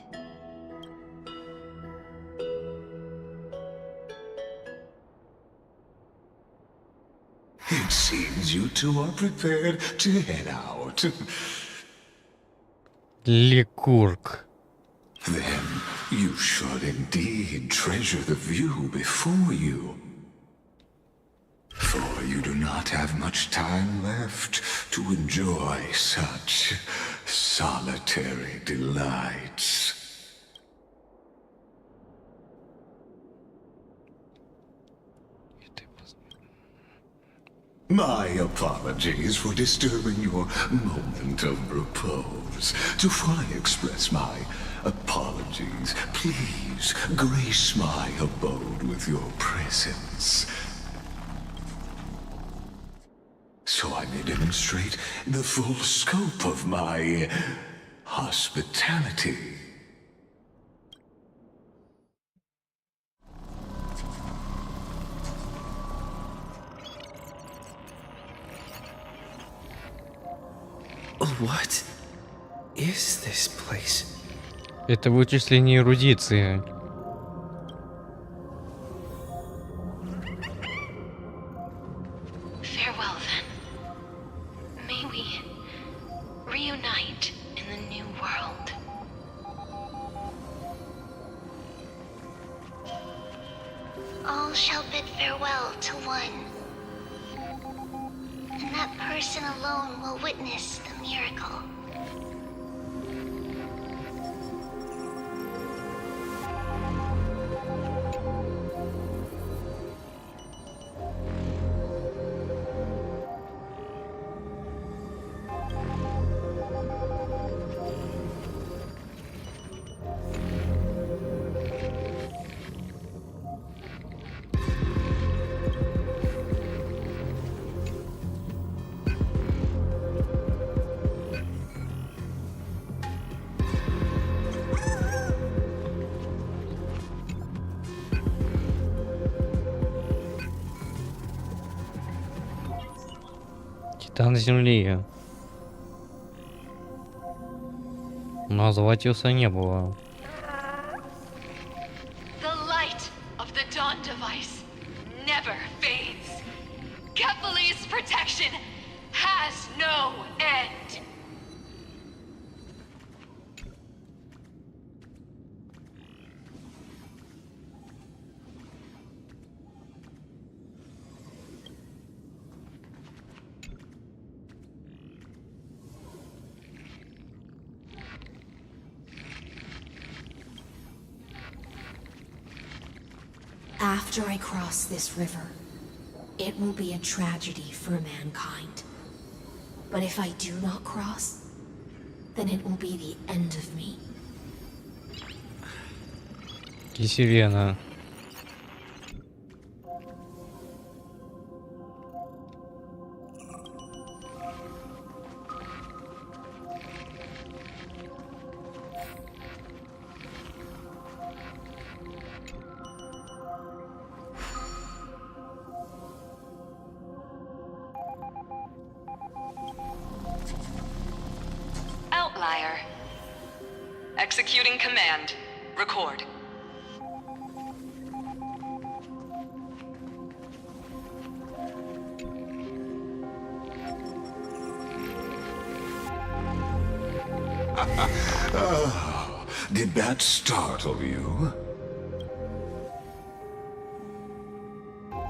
It seems you two are prepared to head out. Ликург. Then you should indeed treasure the view before you. For you do not have much time left to enjoy such solitary delights. My apologies for disturbing your moment of repose. Before I express my apologies, please grace my abode with your presence, so I may demonstrate the full scope of my hospitality. What is this place? Это вычисление эрудиции. Farewell, then. May we reunite in the new world. All shall bid farewell to one. And that person alone will witness the miracle. Титан Земли. Назватился не было. The light of the dawn device never fades. Kephal's protection has no end. After I cross this river, it will be a tragedy for mankind. But if I do not cross, then it will be the end of me. Киселена. Outlier. Executing command. Record. Oh, did that startle you?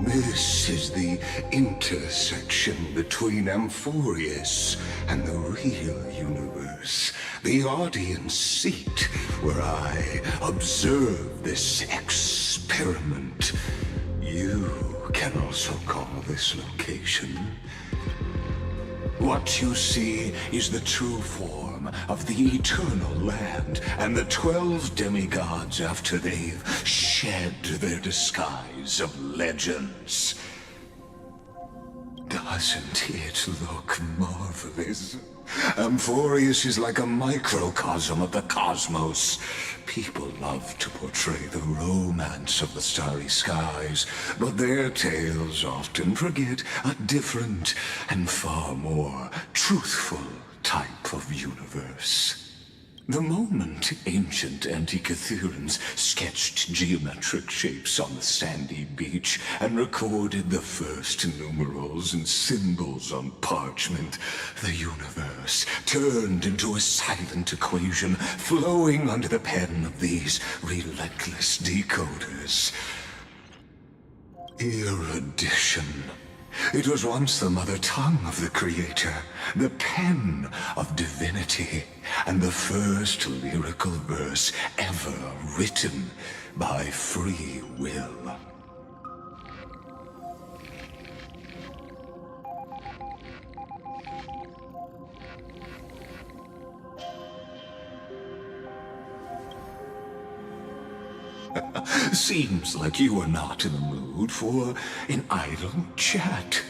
This is the intersection between Amphorius and the real universe. The audience seat where I observe this experiment. You can also call this location. What you see is the true form of the eternal land and the 12 demigods after they've shed their disguise of legends. Doesn't it look marvelous? Amphorius is like a microcosm of the cosmos. People love to portray the romance of the starry skies, but their tales often forget a different and far more truthful type of universe. The moment ancient Antikytherians sketched geometric shapes on the sandy beach and recorded the first numerals and symbols on parchment, the universe turned into a silent equation flowing under the pen of these relentless decoders. Erudition. It was once the mother tongue of the creator, the pen of divinity, and the first lyrical verse ever written by free will. Seems like you are not in the mood for an idle chat.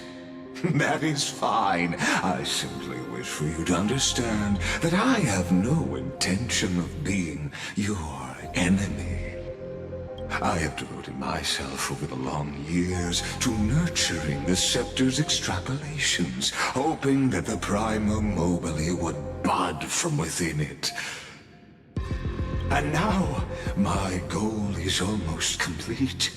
That is fine. I simply wish for you to understand that I have no intention of being your enemy. I have devoted myself over the long years to nurturing the scepter's extrapolations, hoping that the Prima Mobile would bud from within it. And now, my goal is almost complete.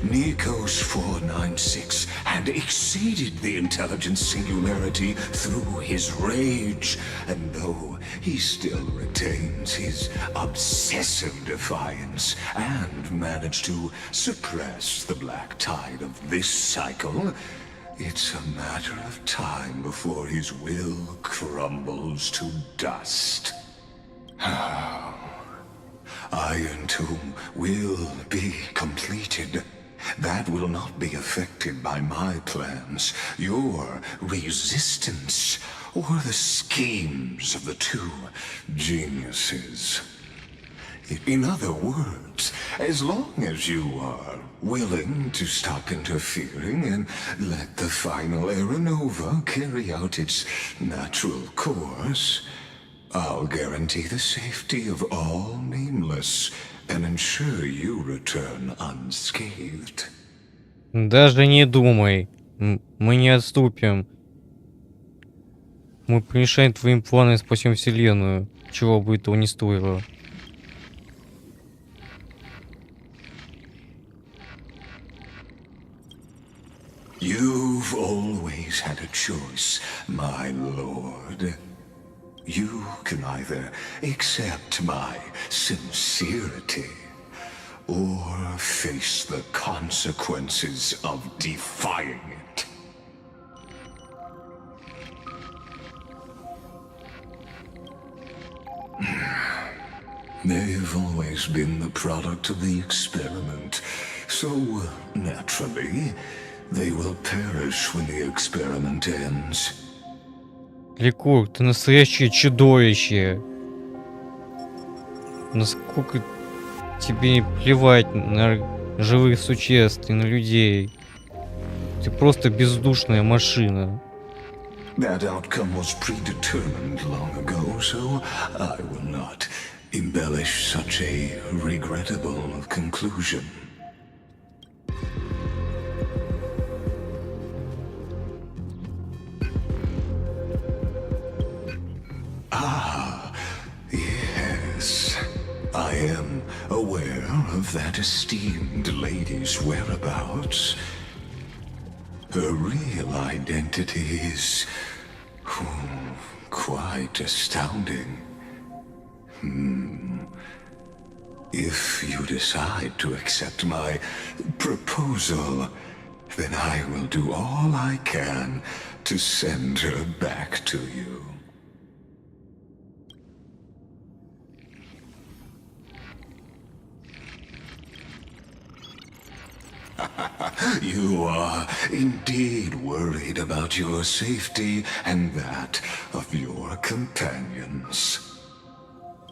Nikos 496 had exceeded the intelligence singularity through his rage, and though he still retains his obsessive defiance and managed to suppress the black tide of this cycle, it's a matter of time before his will crumbles to dust. Iron Tomb will be completed. That will not be affected by my plans, your resistance, or the schemes of the two geniuses. In other words, as long as you are willing to stop interfering and let the final Aeronova carry out its natural course, I'll guarantee the safety of all nameless and ensure you return unscathed. Даже не думай. Мы не отступим. Мы помешаем твоим планам и спасем вселенную. Чего бы этого не стоило. You've always had a choice, my lord. You can either accept my sincerity or face the consequences of defying it. They've always been the product of the experiment, so naturally, they will perish when the experiment ends. Ликур, ты настоящее чудовище. Насколько тебе плевать на живых существ и на людей. Ты просто бездушная машина. That outcome was predetermined long ago, so I will not embellish such a regrettable conclusion. Ah, yes. I am aware of that esteemed lady's whereabouts. Her real identity is quite astounding. If you decide to accept my proposal, then I will do all I can to send her back to you. You are indeed worried about your safety and that of your companions.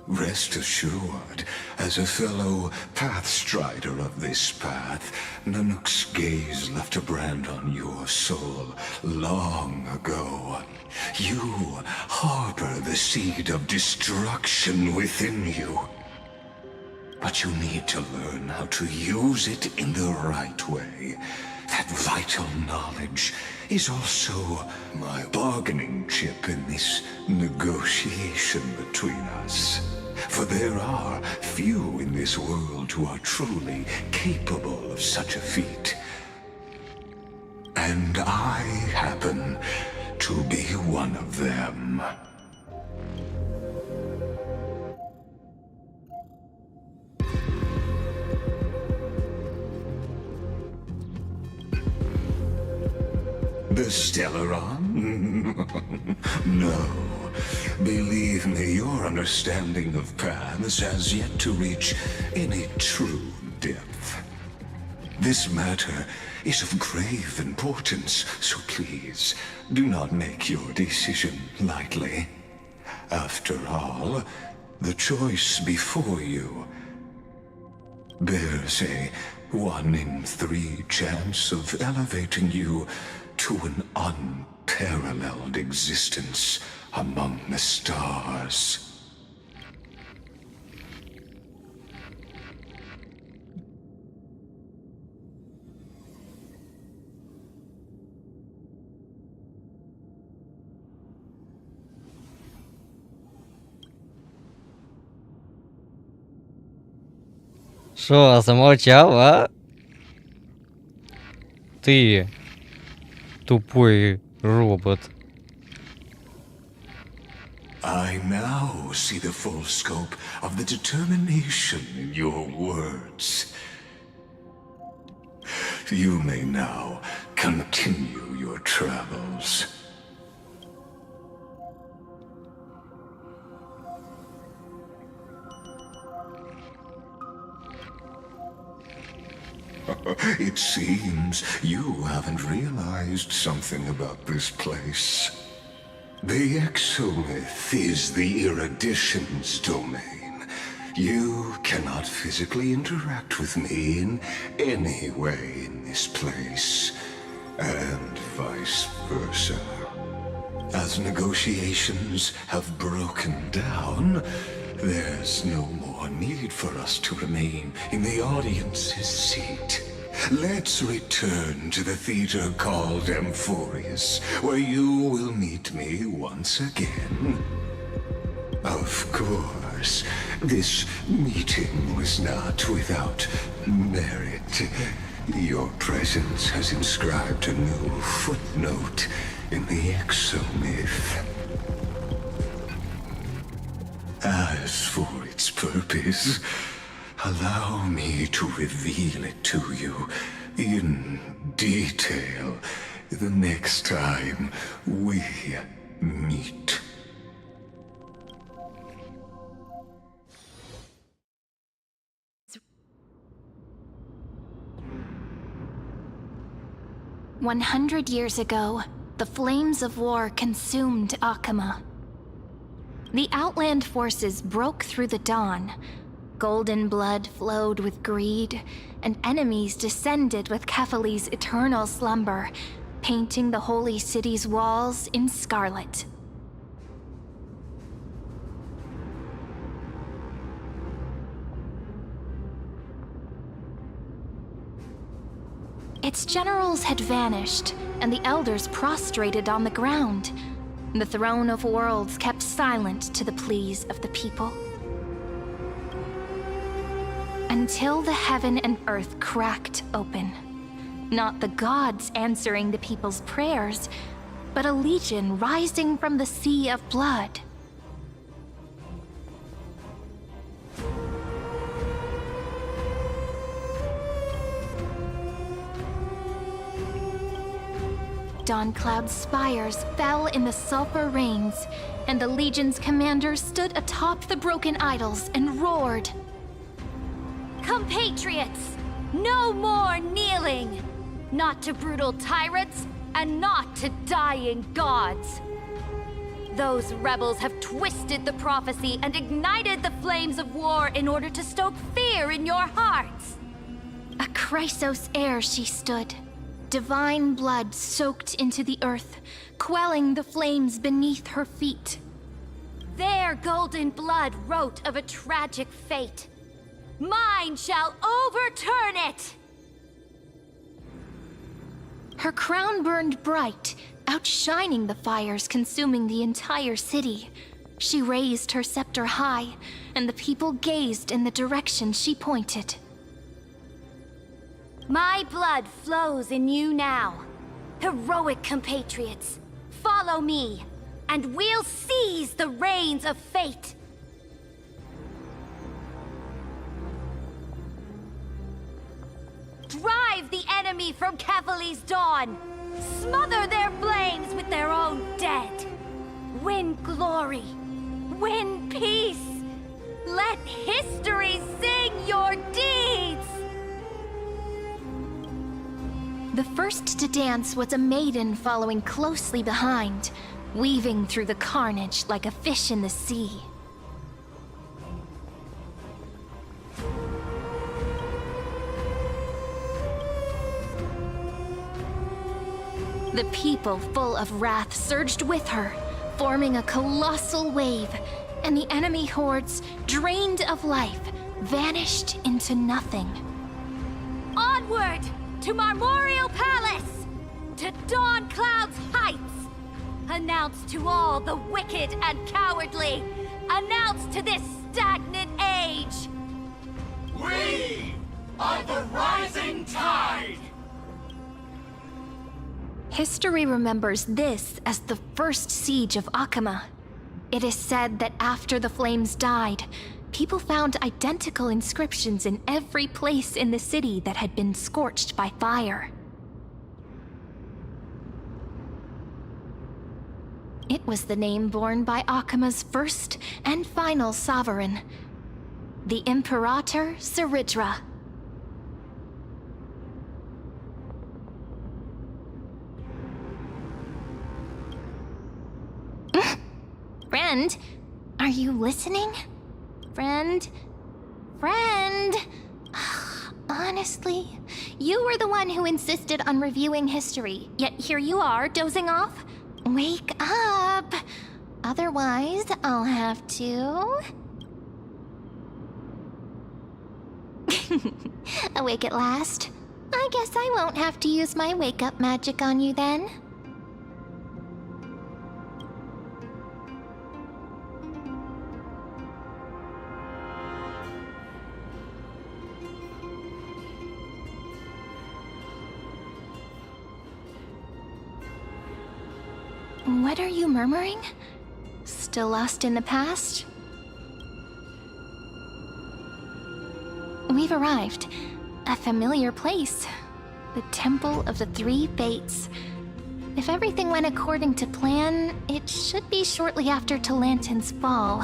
Rest assured, as a fellow pathstrider of this path, Nanook's gaze left a brand on your soul long ago. You harbor the seed of destruction within you. But you need to learn how to use it in the right way. That vital knowledge is also my bargaining chip in this negotiation between us. For there are few in this world who are truly capable of such a feat. And I happen to be one of them. The Stellaron? No. Believe me, your understanding of paths has yet to reach any true depth. This matter is of grave importance, so please, do not make your decision lightly. After all, the choice before you bears a 1 in 3 chance of elevating you to an unparalleled existence among the stars. Шо, замолчал, а? Ты тупой робот. I now see the full scope of the determination in your words. You may now continue your travels. It seems you haven't realized something about this place. The exomyth is the erudition's domain. You cannot physically interact with me in any way in this place, and vice versa. As negotiations have broken down, there's no more need for us to remain in the audience's seat. Let's return to the theater called Amphorius, where you will meet me once again. Of course, this meeting was not without merit. Your presence has inscribed a new footnote in the exomyth. As for its purpose, allow me to reveal it to you in detail the next time we meet. "100 years ago, the flames of war consumed Akama. The Outland forces broke through the dawn. Golden blood flowed with greed, and enemies descended with Kefali's eternal slumber, painting the holy city's walls in scarlet. Its generals had vanished, and the elders prostrated on the ground. The throne of worlds kept silent to the pleas of the people. Until the heaven and earth cracked open. Not the gods answering the people's prayers, but a legion rising from the sea of blood. Dawncloud's spires fell in the sulfur rains, and the Legion's commander stood atop the broken idols and roared. Compatriots, no more kneeling! Not to brutal tyrants, and not to dying gods. Those rebels have twisted the prophecy and ignited the flames of war in order to stoke fear in your hearts. A Chrysos heir she stood, divine blood soaked into the earth, quelling the flames beneath her feet. Their golden blood wrote of a tragic fate. Mine shall overturn it! Her crown burned bright, outshining the fires consuming the entire city. She raised her scepter high, and the people gazed in the direction she pointed. My blood flows in you now. Heroic compatriots, follow me, and we'll seize the reins of fate. Drive the enemy from Kefali's dawn. Smother their flames with their own dead. Win glory. Win peace. Let history sing your deeds. The first to dance was a maiden following closely behind, weaving through the carnage like a fish in the sea. The people, full of wrath, surged with her, forming a colossal wave, and the enemy hordes, drained of life, vanished into nothing. Onward to Marmorial Palace, to Dawn Cloud's heights. Announce to all the wicked and cowardly. Announce to this stagnant age. We are the rising tide! History remembers this as the first siege of Akama. It is said that after the flames died, people found identical inscriptions in every place in the city that had been scorched by fire. It was the name borne by Akama's first and final sovereign, the Imperator Saridra. Friend, are you listening? Friend? Honestly, you were the one who insisted on reviewing history, yet here you are, dozing off? Wake up! Otherwise, I'll have to... Awake at last? I guess I won't have to use my wake-up magic on you then. What are you murmuring? Still lost in the past? We've arrived. A familiar place. The Temple of the Three Fates. If everything went according to plan, it should be shortly after Talantin's fall.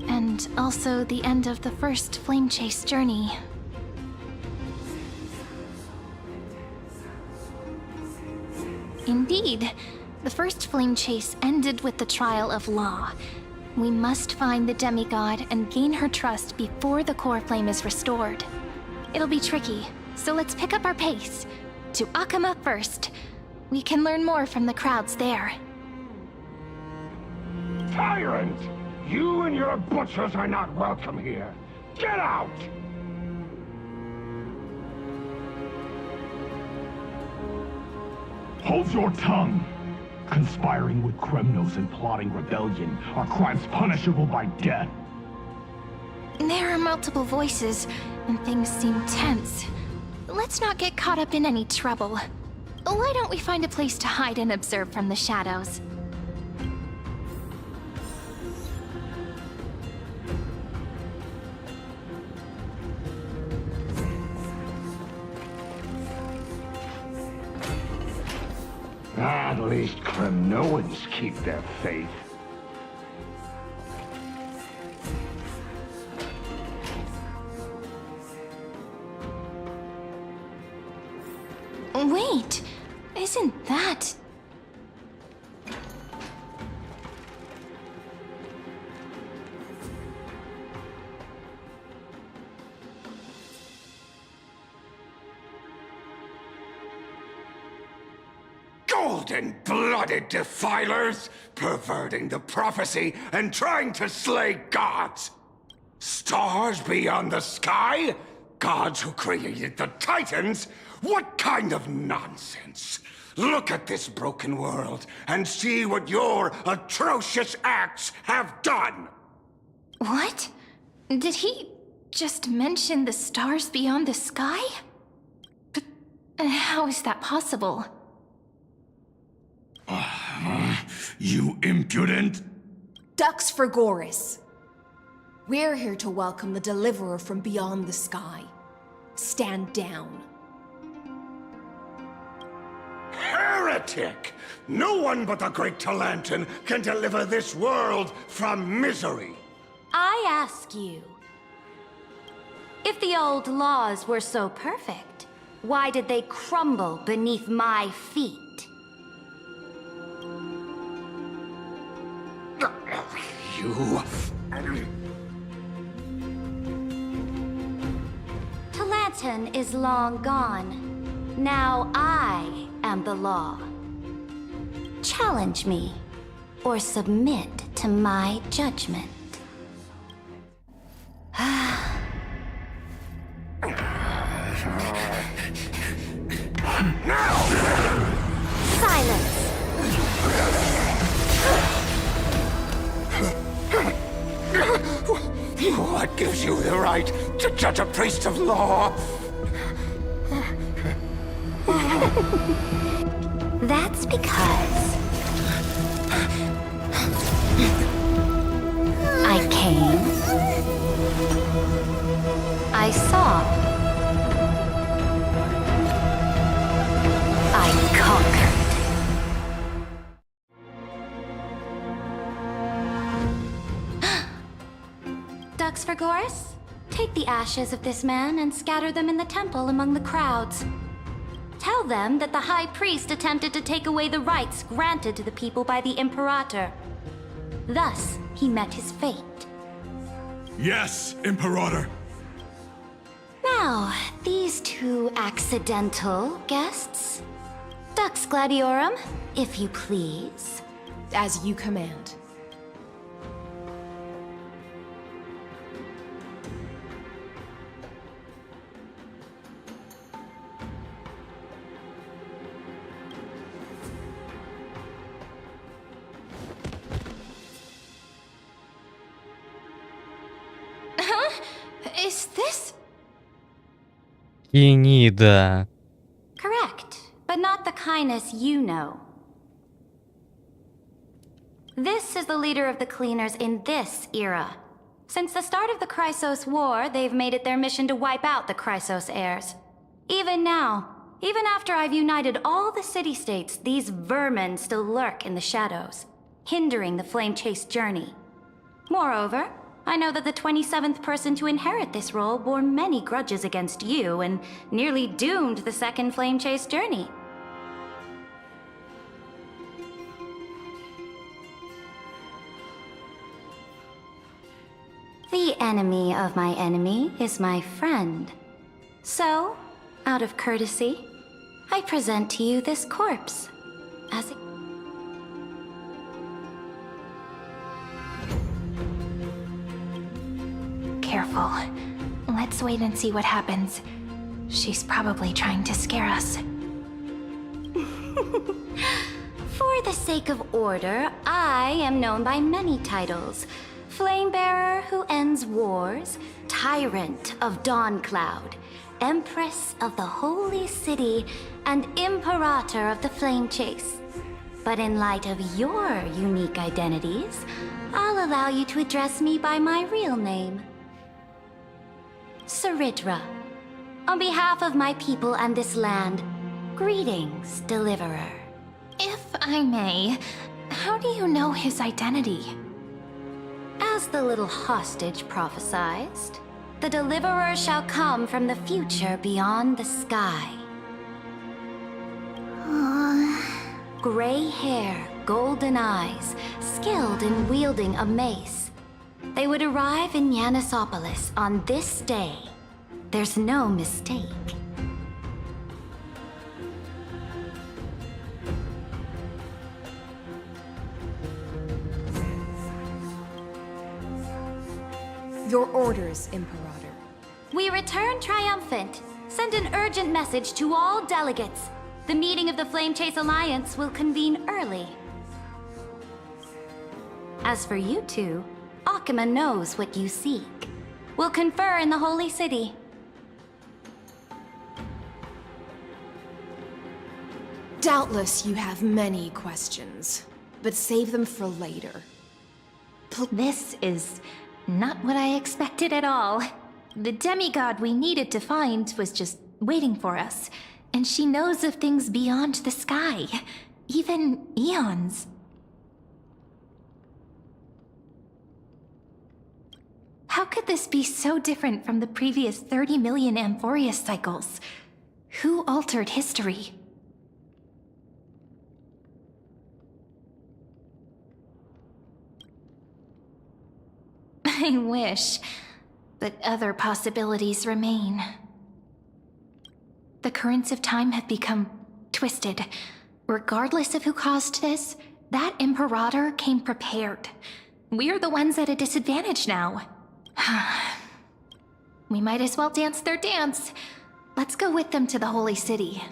And also the end of the first Flame Chase journey. Indeed, the first Flame Chase ended with the trial of Law. We must find the demigod and gain her trust before the core flame is restored. It'll be tricky, so let's pick up our pace. To Akama first. We can learn more from the crowds there. Tyrant! You and your butchers are not welcome here. Get out! Hold your tongue! Conspiring with Kremnos and plotting rebellion are crimes punishable by death. There are multiple voices, and things seem tense. Let's not get caught up in any trouble. Why don't we find a place to hide and observe from the shadows? At least Kremnoans keep their faith. Wait, isn't that... Cold-blooded defilers, perverting the prophecy and trying to slay gods. Stars beyond the sky? Gods who created the Titans? What kind of nonsense? Look at this broken world and see what your atrocious acts have done! What? Did he just mention the stars beyond the sky? But how is that possible? You impudent! Ducks for Goris. We're here to welcome the deliverer from beyond the sky. Stand down. Heretic! No one but the Great Talantin can deliver this world from misery! I ask you, if the old laws were so perfect, why did they crumble beneath my feet? You... Talantin is long gone. Now I am the law. Challenge me, or submit to my judgment. Silence! What gives you the right to judge a priest of law? That's because I came, I saw, I conquered. Ducks for Goris? Take the ashes of this man and scatter them in the temple among the crowds. Tell them that the High Priest attempted to take away the rights granted to the people by the Imperator. Thus, he met his fate. Yes, Imperator. Now, these two accidental guests. Dux Gladiorum, if you please. As you command. Is this? Керида. Correct, but not the kindness you know. This is the leader of the Cleaners in this era. Since the start of the Chrysos War, they've made it their mission to wipe out the Chrysos heirs. Even now, even after I've united all the city-states, these vermin still lurk in the shadows, hindering the flame-chased journey. Moreover, I know that the 27th person to inherit this role bore many grudges against you and nearly doomed the second flame chase journey. The enemy of my enemy is my friend. So, out of courtesy, I present to you this corpse as a... Careful. Let's wait and see what happens. She's probably trying to scare us. For the sake of order, I am known by many titles. Flamebearer who ends wars, Tyrant of Dawncloud, Empress of the Holy City, and Imperator of the Flame Chase. But in light of your unique identities, I'll allow you to address me by my real name. Saridra. On behalf of my people and this land, greetings, Deliverer. If I may, how do you know his identity? As the little hostage prophesied, the Deliverer shall come from the future beyond the sky. Gray hair, golden eyes, skilled in wielding a mace. They would arrive in Yanisopolis on this day. There's no mistake. Your orders, Imperator. We return triumphant. Send an urgent message to all delegates. The meeting of the Flame Chase Alliance will convene early. As for you two, Akuma knows what you seek. We'll confer in the Holy City. Doubtless you have many questions, but save them for later. This is not what I expected at all. The demigod we needed to find was just waiting for us, and she knows of things beyond the sky, even eons. How could this be so different from the previous 30 million Amphorius cycles? Who altered history? I wish, but other possibilities remain. The currents of time have become twisted. Regardless of who caused this, that Imperator came prepared. We're the ones at a disadvantage now. We might as well dance their dance. Let's go with them to the Holy City.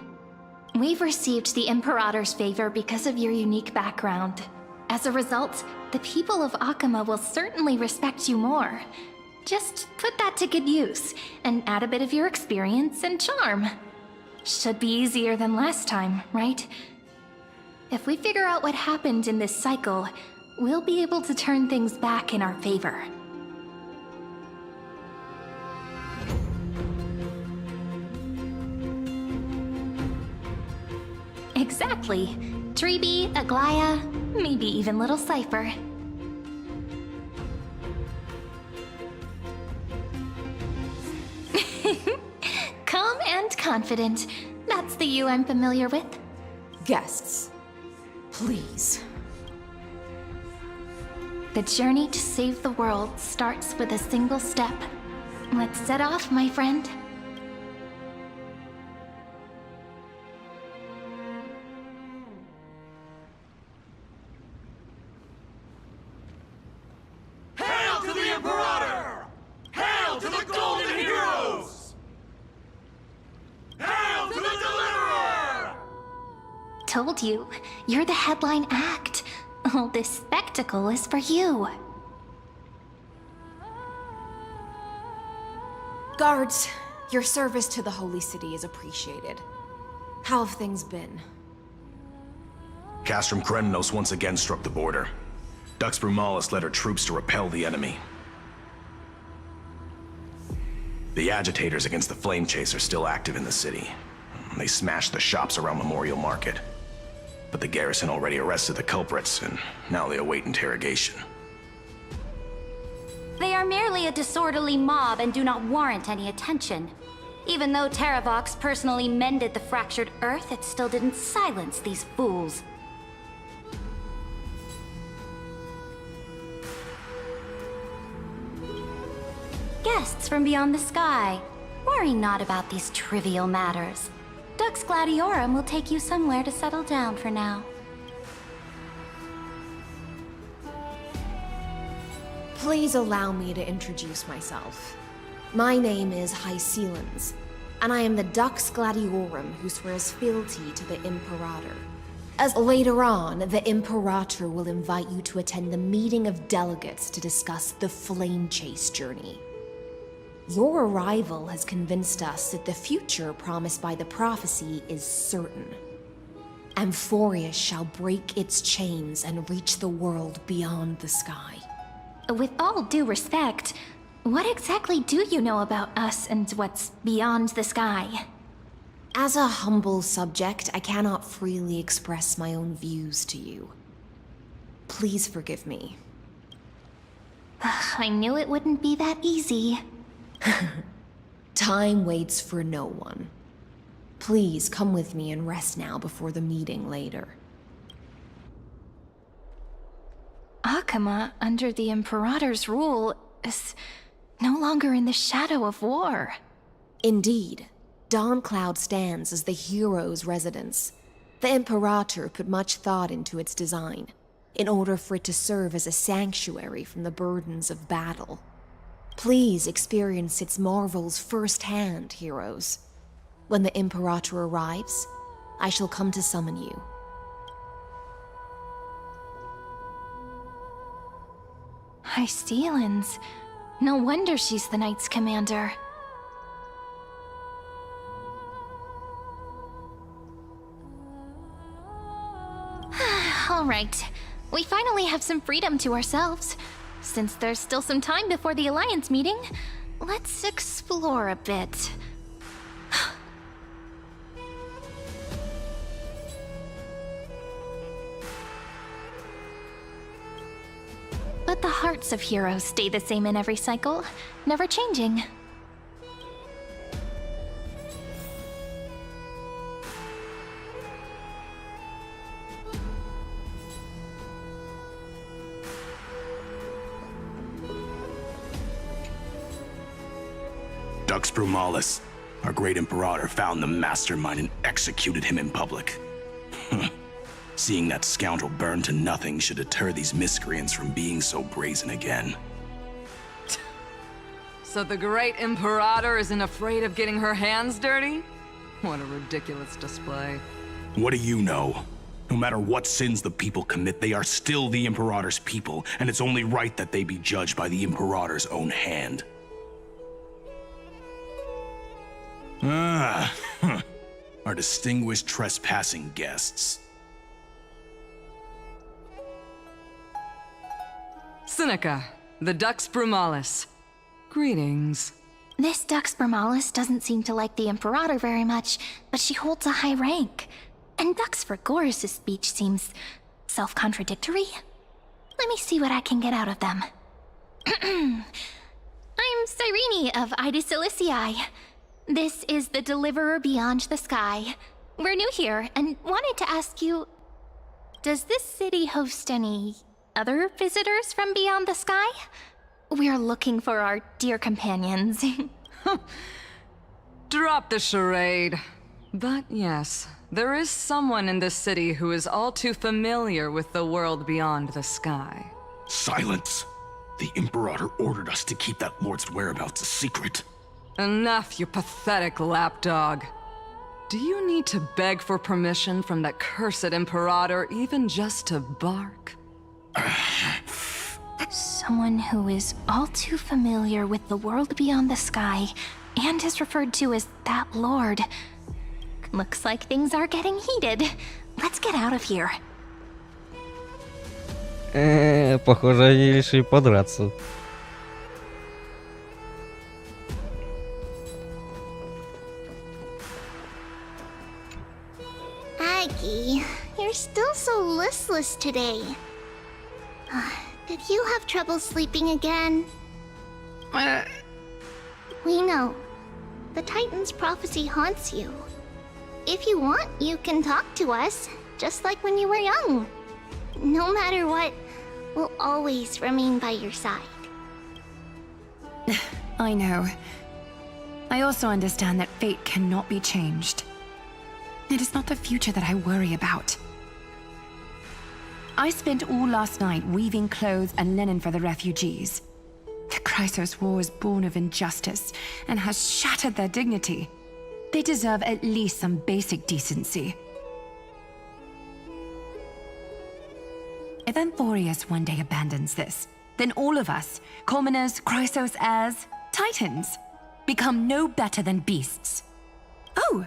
We've received the Imperator's favor because of your unique background. As a result, the people of Akuma will certainly respect you more. Just put that to good use, and add a bit of your experience and charm. Should be easier than last time, right? If we figure out what happened in this cycle, we'll be able to turn things back in our favor. Exactly. Treeby, Aglaya, maybe even little Cypher. Calm and confident. That's the you I'm familiar with. Guests, please. The journey to save the world starts with a single step. Let's set off, my friend. Hail to the Imperator! Hail to the Golden Heroes! Hail to the Deliverer! Told you, you're the headline act. All this spectacle is for you. Guards, your service to the Holy City is appreciated. How have things been? Castrum Krennos once again struck the border. Dux Brumalis led her troops to repel the enemy. The agitators against the Flame Chase are still active in the city. They smashed the shops around Memorial Market. But the garrison already arrested the culprits, and now they await interrogation. They are merely a disorderly mob and do not warrant any attention. Even though Terravox personally mended the fractured earth, it still didn't silence these fools. Guests from beyond the sky, worry not about these trivial matters. Dux Gladiorum will take you somewhere to settle down for now. Please allow me to introduce myself. My name is Hycelens, and I am the Dux Gladiorum who swears fealty to the Imperator. As later on, the Imperator will invite you to attend the meeting of delegates to discuss the Flame Chase journey. Your arrival has convinced us that the future promised by the prophecy is certain. Amphorius shall break its chains and reach the world beyond the sky. With all due respect, what exactly do you know about us and what's beyond the sky? As a humble subject, I cannot freely express my own views to you. Please forgive me. I knew it wouldn't be that easy. Time waits for no one. Please come with me and rest now before the meeting later. Akuma, under the Imperator's rule, is no longer in the shadow of war. Indeed. Dawncloud stands as the hero's residence. The Imperator put much thought into its design, in order for it to serve as a sanctuary from the burdens of battle. Please experience its marvels firsthand, heroes. When the Imperator arrives, I shall come to summon you. Hystealans. No wonder she's the Knight's commander. Alright, we finally have some freedom to ourselves. Since there's still some time before the Alliance meeting, let's explore a bit. But the hearts of heroes stay the same in every cycle, never changing. Dux Brumalis, our great Imperator, found the mastermind and executed him in public. Seeing that scoundrel burn to nothing should deter these miscreants from being so brazen again. So the great Imperator isn't afraid of getting her hands dirty? What a ridiculous display. What do you know? No matter what sins the people commit, they are still the Imperator's people, and it's only right that they be judged by the Imperator's own hand. Our distinguished trespassing guests. Seneca, the Dux Brumalis. Greetings. This Dux Brumalis doesn't seem to like the Imperator very much, but she holds a high rank. And Dux Vergoris' speech seems self-contradictory. Let me see what I can get out of them. I'm Cyrene of Ida Cilicii. This is the Deliverer Beyond the Sky. We're new here and wanted to ask you, does this city host any other visitors from beyond the sky? We're looking for our dear companions. Drop the charade. But yes, there is someone in this city who is all too familiar with the world beyond the sky. Silence! The Imperator ordered us to keep that lord's whereabouts a secret. Enough, you pathetic lapdog. Do you need to beg for permission from that cursed Imperator even just to bark? Someone who is all too familiar with the world beyond the sky and is referred to as that lord. Looks like things are getting heated. Let's get out of here. Похоже, они решили подраться. Aggie, you're still so listless today. Did you have trouble sleeping again? We know. The Titan's prophecy haunts you. If you want, you can talk to us, just like when you were young. No matter what, we'll always remain by your side. I know. I also understand that fate cannot be changed. It is not the future that I worry about. I spent all last night weaving clothes and linen for the refugees. The Chrysos War is born of injustice and has shattered their dignity. They deserve at least some basic decency. If Amphorius one day abandons this, then all of us, commoners, Chrysos heirs, Titans, become no better than beasts. Oh,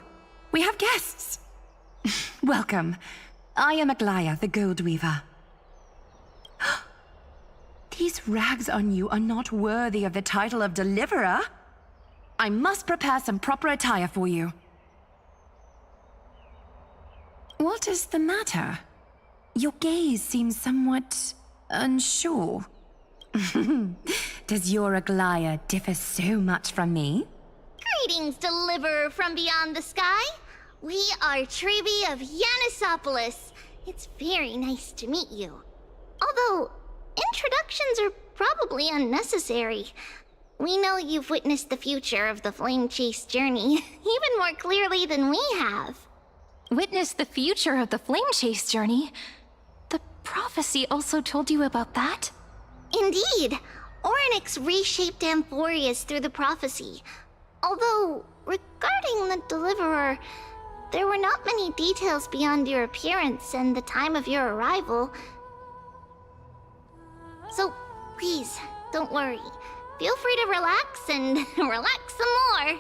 we have guests. Welcome. I am Aglaya, the Gold Weaver. These rags on you are not worthy of the title of Deliverer. I must prepare some proper attire for you. What is the matter? Your gaze seems somewhat unsure. Does your Aglaya differ so much from me? Greetings, Deliverer from beyond the sky. We are Trevi of Yanisopolis. It's very nice to meet you. Although, introductions are probably unnecessary. We know you've witnessed the future of the Flame Chase journey even more clearly than we have. Witnessed the future of the Flame Chase journey? The prophecy also told you about that? Indeed. Oryx reshaped Amphorius through the prophecy. Although, regarding the Deliverer, there were not many details beyond your appearance and the time of your arrival. So, please, don't worry. Feel free to relax and relax some more.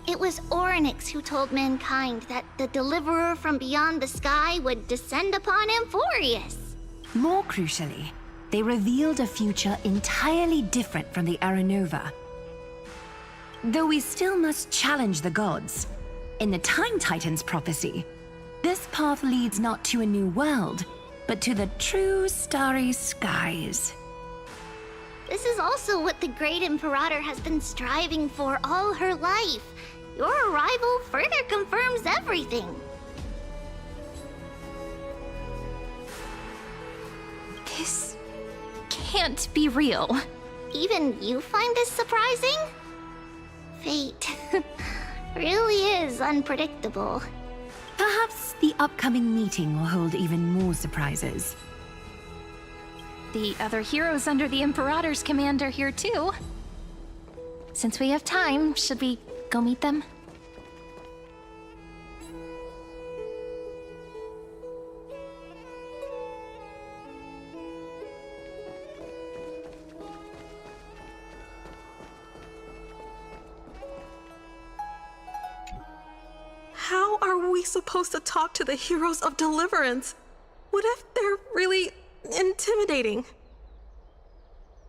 It was Oryx who told mankind that the Deliverer from beyond the sky would descend upon Amphorius. More crucially, they revealed a future entirely different from the Aranova. Though we still must challenge the gods, in the Time Titan's prophecy, this path leads not to a new world, but to the true starry skies. This is also what the Great Imperator has been striving for all her life. Your arrival further confirms everything. This can't be real. Even you find this surprising? Fate really is unpredictable. Perhaps the upcoming meeting will hold even more surprises. The other heroes under the Imperator's command are here too. Since we have time, should we go meet them? How are we supposed to talk to the heroes of Deliverance? What if they're really intimidating?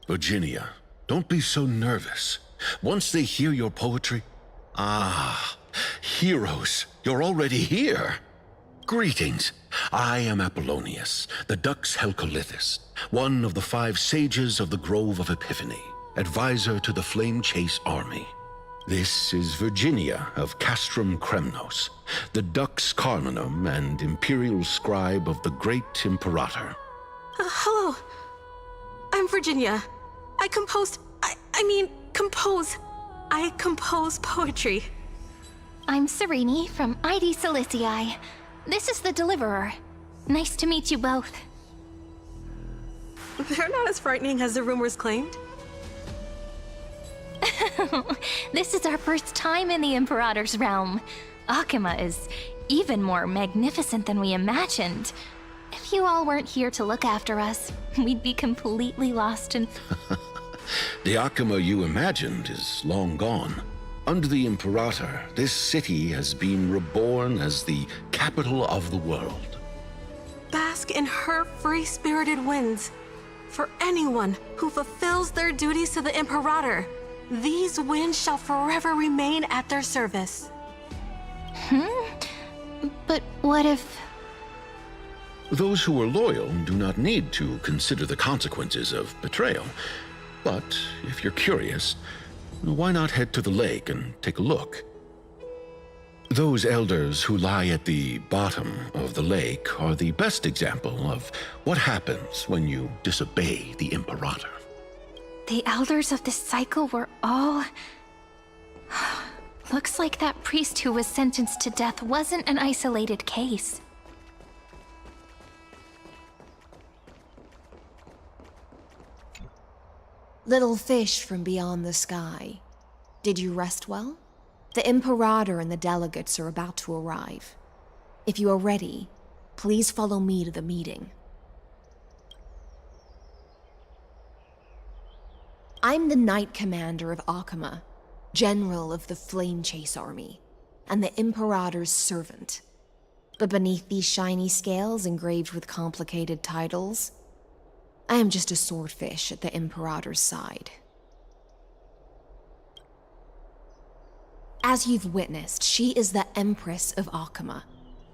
Virginia, don't be so nervous. Once they hear your poetry... Ah, heroes, you're already here. Greetings. I am Apollonius, the Dux Helcolithus, one of the 5 sages of the Grove of Epiphany, advisor to the Flame Chase army. This is Virginia of Castrum Kremnos, the Dux Carminum and imperial scribe of the Great Imperator. Hello. I'm Virginia. I compose poetry. I'm Serene from ID Silicii. This is the Deliverer. Nice to meet you both. They're not as frightening as the rumors claimed. This is our first time in the Imperator's realm. Akuma is even more magnificent than we imagined. If you all weren't here to look after us, we'd be completely lost in... The Akuma you imagined is long gone. Under the Imperator, this city has been reborn as the capital of the world. Bask in her free-spirited winds. For anyone who fulfills their duties to the Imperator, these winds shall forever remain at their service. But what if... Those who are loyal do not need to consider the consequences of betrayal. But if you're curious, why not head to the lake and take a look? Those elders who lie at the bottom of the lake are the best example of what happens when you disobey the Imperator. The elders of this cycle were all... Looks like that priest who was sentenced to death wasn't an isolated case. Little fish from beyond the sky. Did you rest well? The Imperator and the delegates are about to arrive. If you are ready, please follow me to the meeting. I'm the Knight Commander of Akuma, General of the Flame Chase Army, and the Imperator's servant. But beneath these shiny scales engraved with complicated titles, I am just a swordfish at the Imperator's side. As you've witnessed, she is the Empress of Akuma,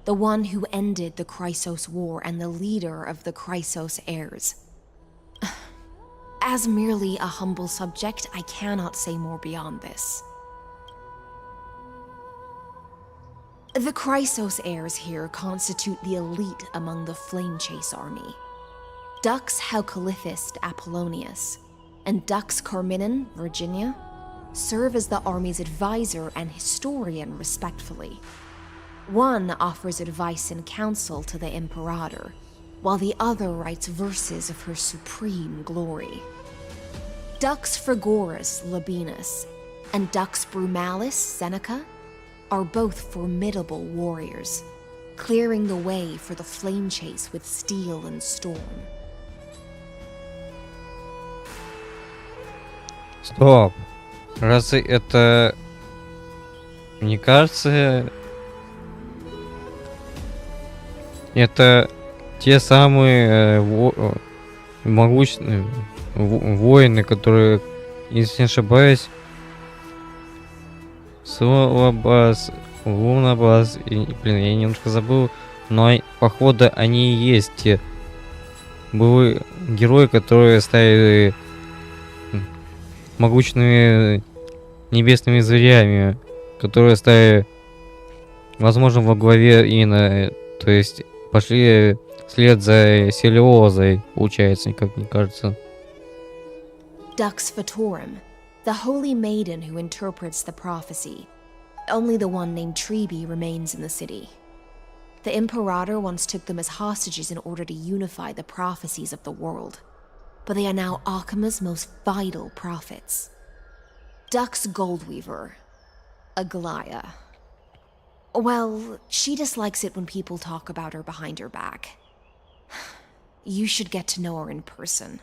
the one who ended the Chrysos War and the leader of the Chrysos heirs. As merely a humble subject, I cannot say more beyond this. The Chrysos heirs here constitute the elite among the Flame Chase army. Dux Helcolithus Apollonius and Dux Carminan, Virginia, serve as the army's advisor and historian respectfully. One offers advice and counsel to the Imperator, while the other writes verses of her supreme glory. Dux Frigoris Labienus and Dux Brumalis Seneca are both formidable warriors, clearing the way for the flame chase with steel and storm. Стоп. Разве это... Мне кажется... Это те самые могучие воины, которые, если не ошибаюсь, Солобас, Лунабас, и, блин, я немножко забыл, но походу они и есть те были герои, которые стали могучными небесными зверями, которые стали, возможно, во главе Ина, то есть пошли вслед за Селиозой, получается, как мне кажется. Dux Fatorum, the holy maiden who interprets the prophecy. Only the one named Trebi remains in the city. The Imperator once took them as hostages in order to unify the prophecies of the world, but they are now Akima's most vital prophets. Dux Goldweaver, Aglaya. Well, she dislikes it when people talk about her behind her back. You should get to know her in person.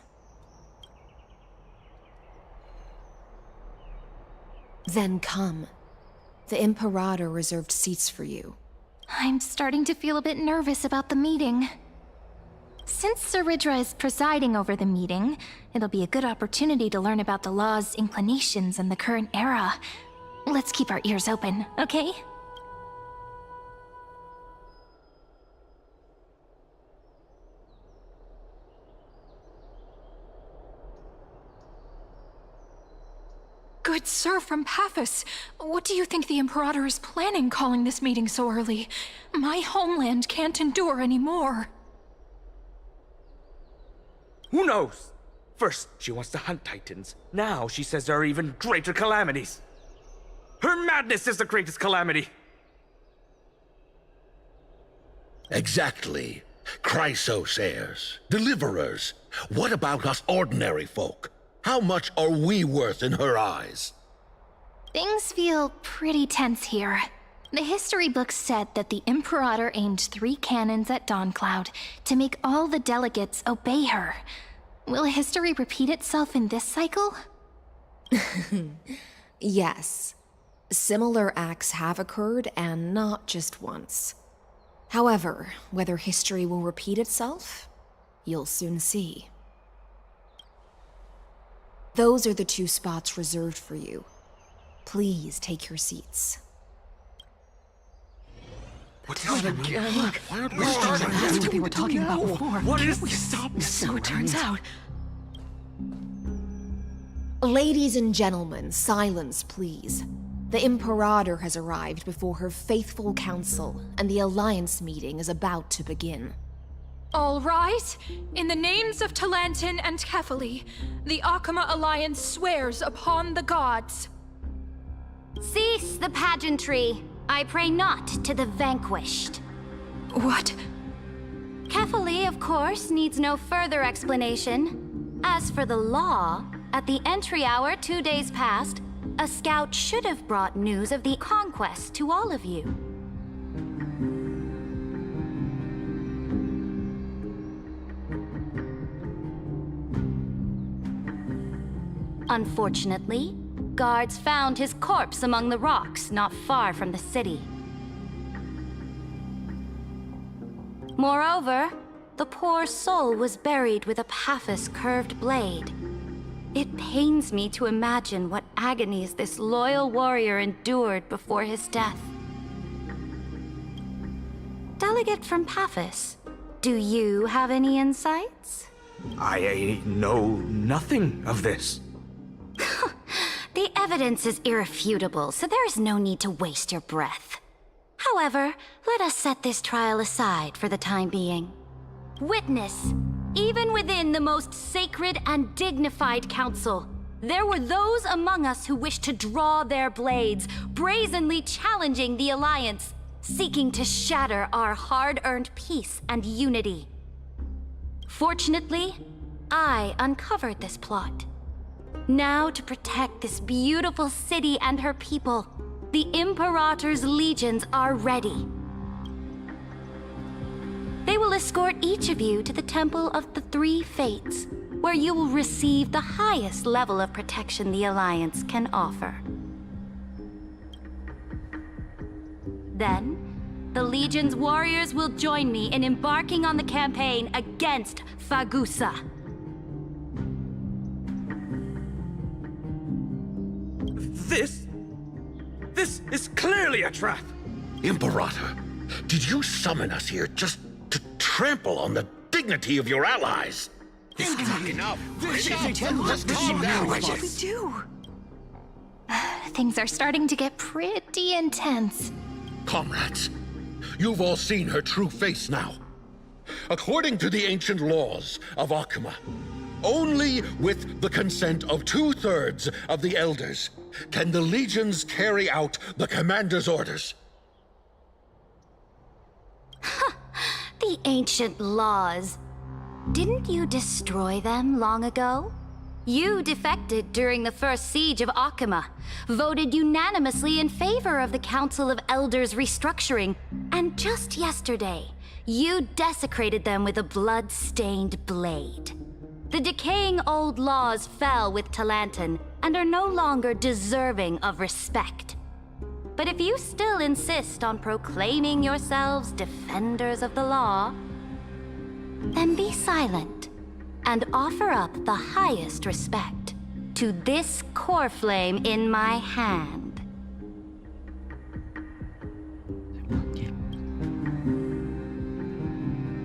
Then come. The Imperator reserved seats for you. I'm starting to feel a bit nervous about the meeting. Since Saridra is presiding over the meeting, it'll be a good opportunity to learn about the law's inclinations in the current era. Let's keep our ears open, okay? Good sir from Paphos, what do you think the Imperator is planning calling this meeting so early? My homeland can't endure anymore. Who knows? First, she wants to hunt Titans. Now she says there are even greater calamities. Her madness is the greatest calamity. Exactly. Chrysos heirs, deliverers. What about us ordinary folk? How much are we worth in her eyes? Things feel pretty tense here. The history books said that the Imperator aimed 3 cannons at Dawncloud to make all the delegates obey her. Will history repeat itself in this cycle? Yes. Similar acts have occurred, and not just once. However, whether history will repeat itself, you'll soon see. Those are the 2 spots reserved for you. Please take your seats. What is it again? That's what they were talking about before. What is we this? stopped, so it turns out. Ladies and gentlemen, silence, please. The Imperator has arrived before her faithful council, and the Alliance meeting is about to begin. All rise. In the names of Talantin and Kefali, the Akama Alliance swears upon the gods. Cease the pageantry. I pray not to the vanquished. What? Kefali, of course, needs no further explanation. As for the law, at the entry hour 2 days past, a scout should have brought news of the conquest to all of you. Unfortunately, guards found his corpse among the rocks not far from the city. Moreover, the poor soul was buried with a Paphos curved blade. It pains me to imagine what agonies this loyal warrior endured before his death. Delegate from Paphos, do you have any insights? I know nothing of this. The evidence is irrefutable, so there is no need to waste your breath. However, let us set this trial aside for the time being. Witness, even within the most sacred and dignified council, there were those among us who wished to draw their blades, brazenly challenging the Alliance, seeking to shatter our hard-earned peace and unity. Fortunately, I uncovered this plot. Now, to protect this beautiful city and her people, the Imperator's legions are ready. They will escort each of you to the Temple of the Three Fates, where you will receive the highest level of protection the Alliance can offer. Then, the Legion's warriors will join me in embarking on the campaign against Fagusa. This is clearly a trap! Imperator, did you summon us here just to trample on the dignity of your allies? This is not enough. Just calm down. What should we do? Things are starting to get pretty intense. Comrades, you've all seen her true face now. According to the ancient laws of Akuma, only with the consent of 2/3 of the elders can the legions carry out the commander's orders. The ancient laws. Didn't you destroy them long ago? You defected during the first siege of Akuma, voted unanimously in favor of the Council of Elders restructuring, and just yesterday, you desecrated them with a blood-stained blade. The decaying old laws fell with Talanton and are no longer deserving of respect. But if you still insist on proclaiming yourselves defenders of the law, then be silent and offer up the highest respect to this core flame in my hand.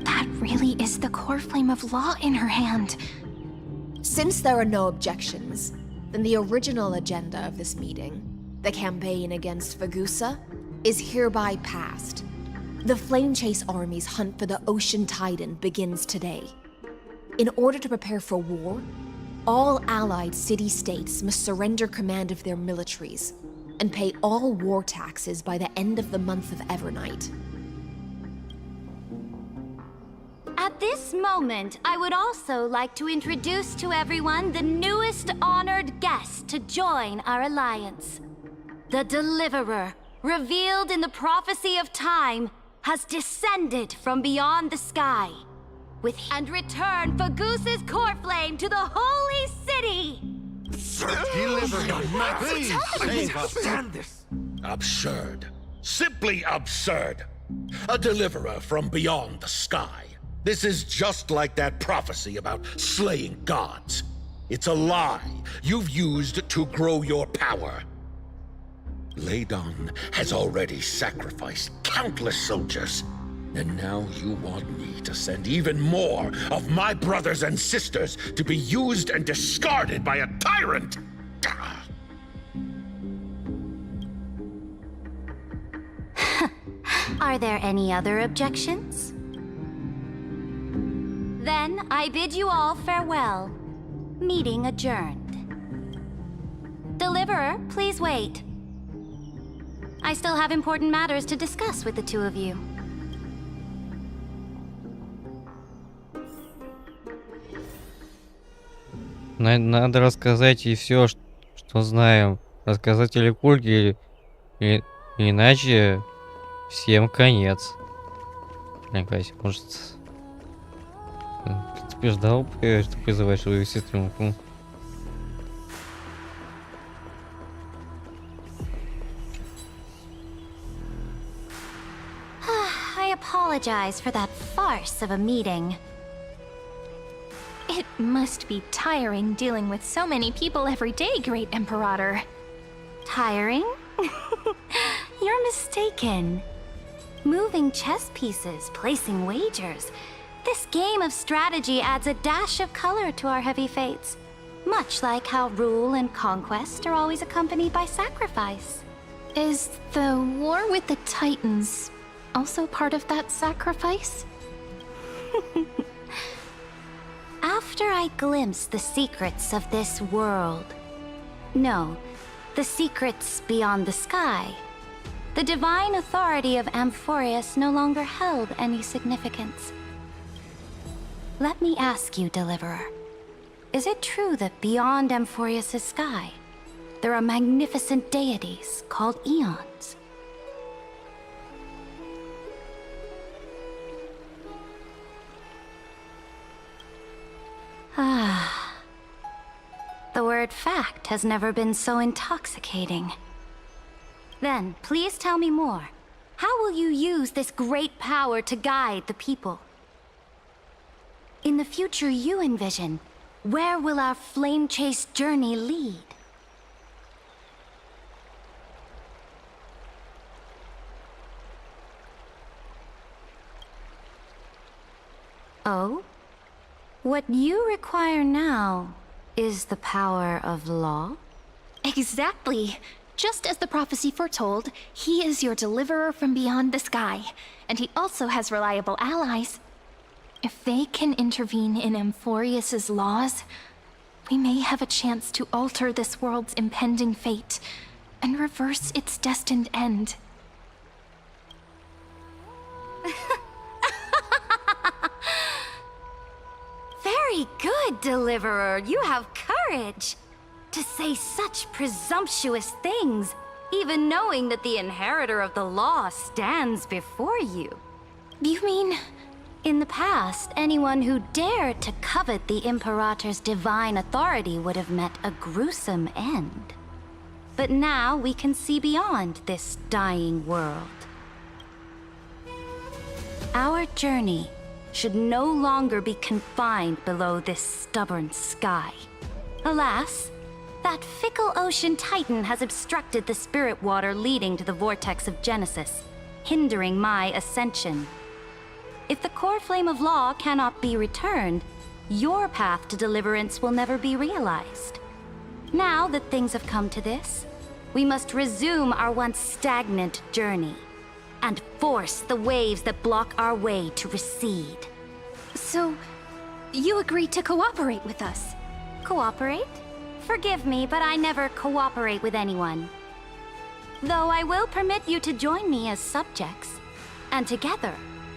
That really is the core flame of law in her hand. Since there are no objections, then the original agenda of this meeting, the campaign against Fagusa, is hereby passed. The Flame Chase Army's hunt for the Ocean Titan begins today. In order to prepare for war, all allied city-states must surrender command of their militaries and pay all war taxes by the end of the month of Evernight. At this moment, I would also like to introduce to everyone the newest honored guest to join our alliance. The Deliverer, revealed in the prophecy of time, has descended from beyond the sky, and returned Fagusa's core flame to the holy city! Deliver him, please. Save us. Absurd. Simply absurd. A deliverer from beyond the sky. This is just like that prophecy about slaying gods. It's a lie you've used to grow your power. Ladon has already sacrificed countless soldiers, and now you want me to send even more of my brothers and sisters to be used and discarded by a tyrant! Are there any other objections? Then I bid you all farewell. Meeting adjourned. Deliverer, please wait. I still have important matters to discuss with the two of you. Надо рассказать ей все, что знаем. Рассказать или Кульге, иначе всем конец. Блин, Кась, может... Предупреждал, что призываешь свою сестренку. I apologize for that farce of a meeting. It must be tiring dealing with so many people every day, Great Imperator. Tiring? You're mistaken. Moving chess pieces, placing wagers. This game of strategy adds a dash of color to our heavy fates. Much like how rule and conquest are always accompanied by sacrifice. Is the war with the Titans also part of that sacrifice? After I glimpse the secrets of this world, no, the secrets beyond the sky, the divine authority of Amphorius no longer held any significance. Let me ask you, Deliverer. Is it true that beyond Amphorius' sky, there are magnificent deities called eons? Ah. The word fact has never been so intoxicating. Then, please tell me more. How will you use this great power to guide the people? In the future you envision, where will our flame chase journey lead? Oh? What you require now is the power of law? Exactly. Just as the prophecy foretold, he is your deliverer from beyond the sky, and he also has reliable allies. If they can intervene in Amphorius' laws, we may have a chance to alter this world's impending fate and reverse its destined end. Very good, Deliverer. You have courage. To say such presumptuous things, even knowing that the inheritor of the law stands before you. You mean... In the past, anyone who dared to covet the Imperator's divine authority would have met a gruesome end. But now we can see beyond this dying world. Our journey should no longer be confined below this stubborn sky. Alas, that fickle ocean titan has obstructed the spirit water leading to the vortex of Genesis, hindering my ascension. If the core flame of law cannot be returned, your path to deliverance will never be realized. Now that things have come to this, we must resume our once stagnant journey and force the waves that block our way to recede. So, you agreed to cooperate with us? Cooperate? Forgive me, but I never cooperate with anyone. Though I will permit you to join me as subjects, and together,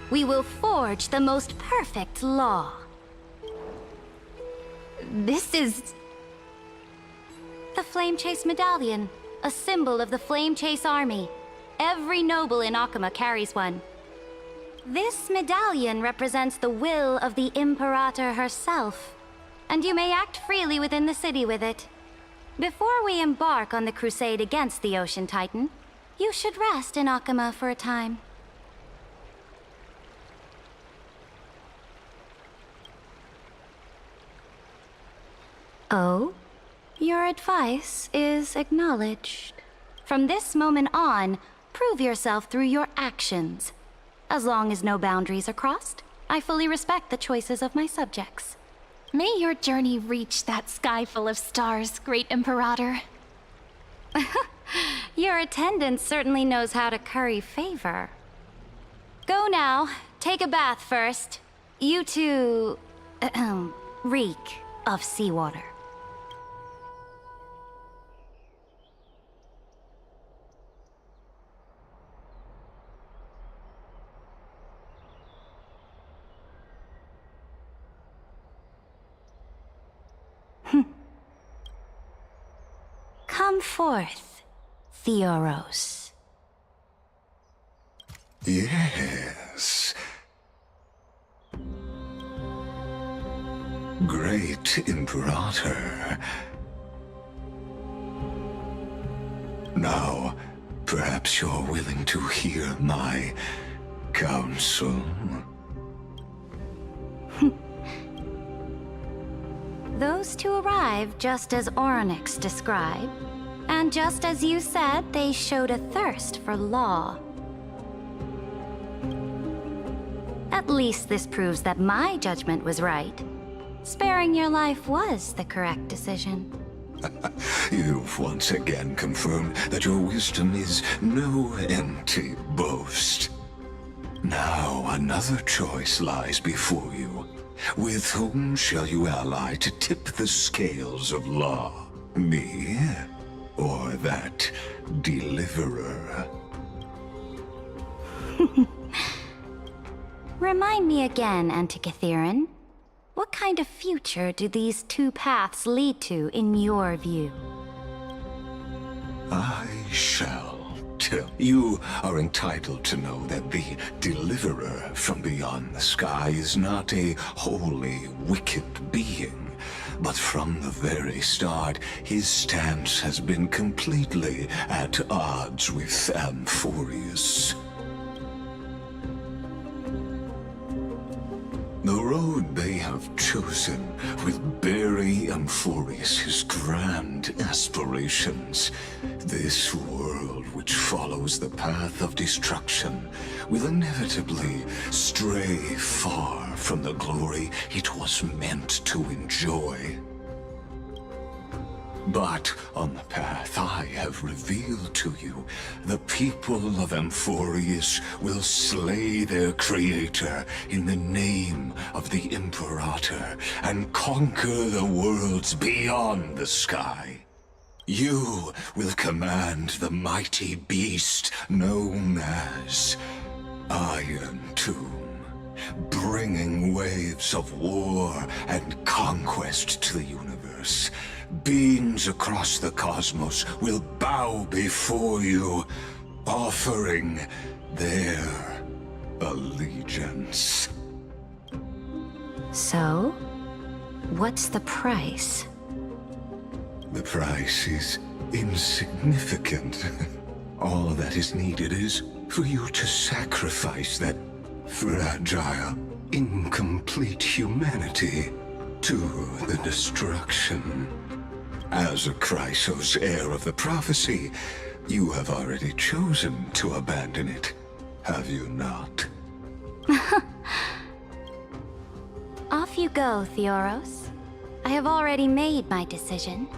we will forge the most perfect law. This is... The Flame Chase Medallion, a symbol of the Flame Chase Army. Every noble in Akuma carries one. This medallion represents the will of the Imperator herself, and you may act freely within the city with it. Before we embark on the crusade against the Ocean Titan, you should rest in Akuma for a time. Oh? Your advice is acknowledged. From this moment on, prove yourself through your actions. As long as no boundaries are crossed, I fully respect the choices of my subjects. May your journey reach that sky full of stars, Great Imperator. Your attendant certainly knows how to curry favor. Go now. Take a bath first. You two... reek of seawater. Come forth, Theoros. Yes. Great Imperator. Now, perhaps you're willing to hear my counsel. Those two arrived just as Orynyx described, and just as you said, they showed a thirst for law. At least this proves that my judgment was right. Sparing your life was the correct decision. You've once again confirmed that your wisdom is no empty boast. Now another choice lies before you. With whom shall you ally to tip the scales of law? Me? Or that deliverer? Remind me again, Antikythera. What kind of future do these two paths lead to in your view? I shall tell. You are entitled to know that the deliverer from beyond the sky is not a wholly wicked being, but from the very start, his stance has been completely at odds with Amphorius. The road they have chosen will bury Amphorius' grand aspirations. This world which follows the path of destruction will inevitably stray far from the glory it was meant to enjoy. But on the path I have revealed to you, the people of Amphorius will slay their creator in the name of the Imperator and conquer the worlds beyond the sky. You will command the mighty beast known as Iron Tomb, bringing waves of war and conquest to the universe. Beings across the cosmos will bow before you, offering their allegiance. So, what's the price? The price is insignificant. All that is needed is for you to sacrifice that fragile, incomplete humanity to the destruction. As a Chrysos heir of the prophecy, you have already chosen to abandon it, have you not? Off you go, Theoros. I have already made my decision.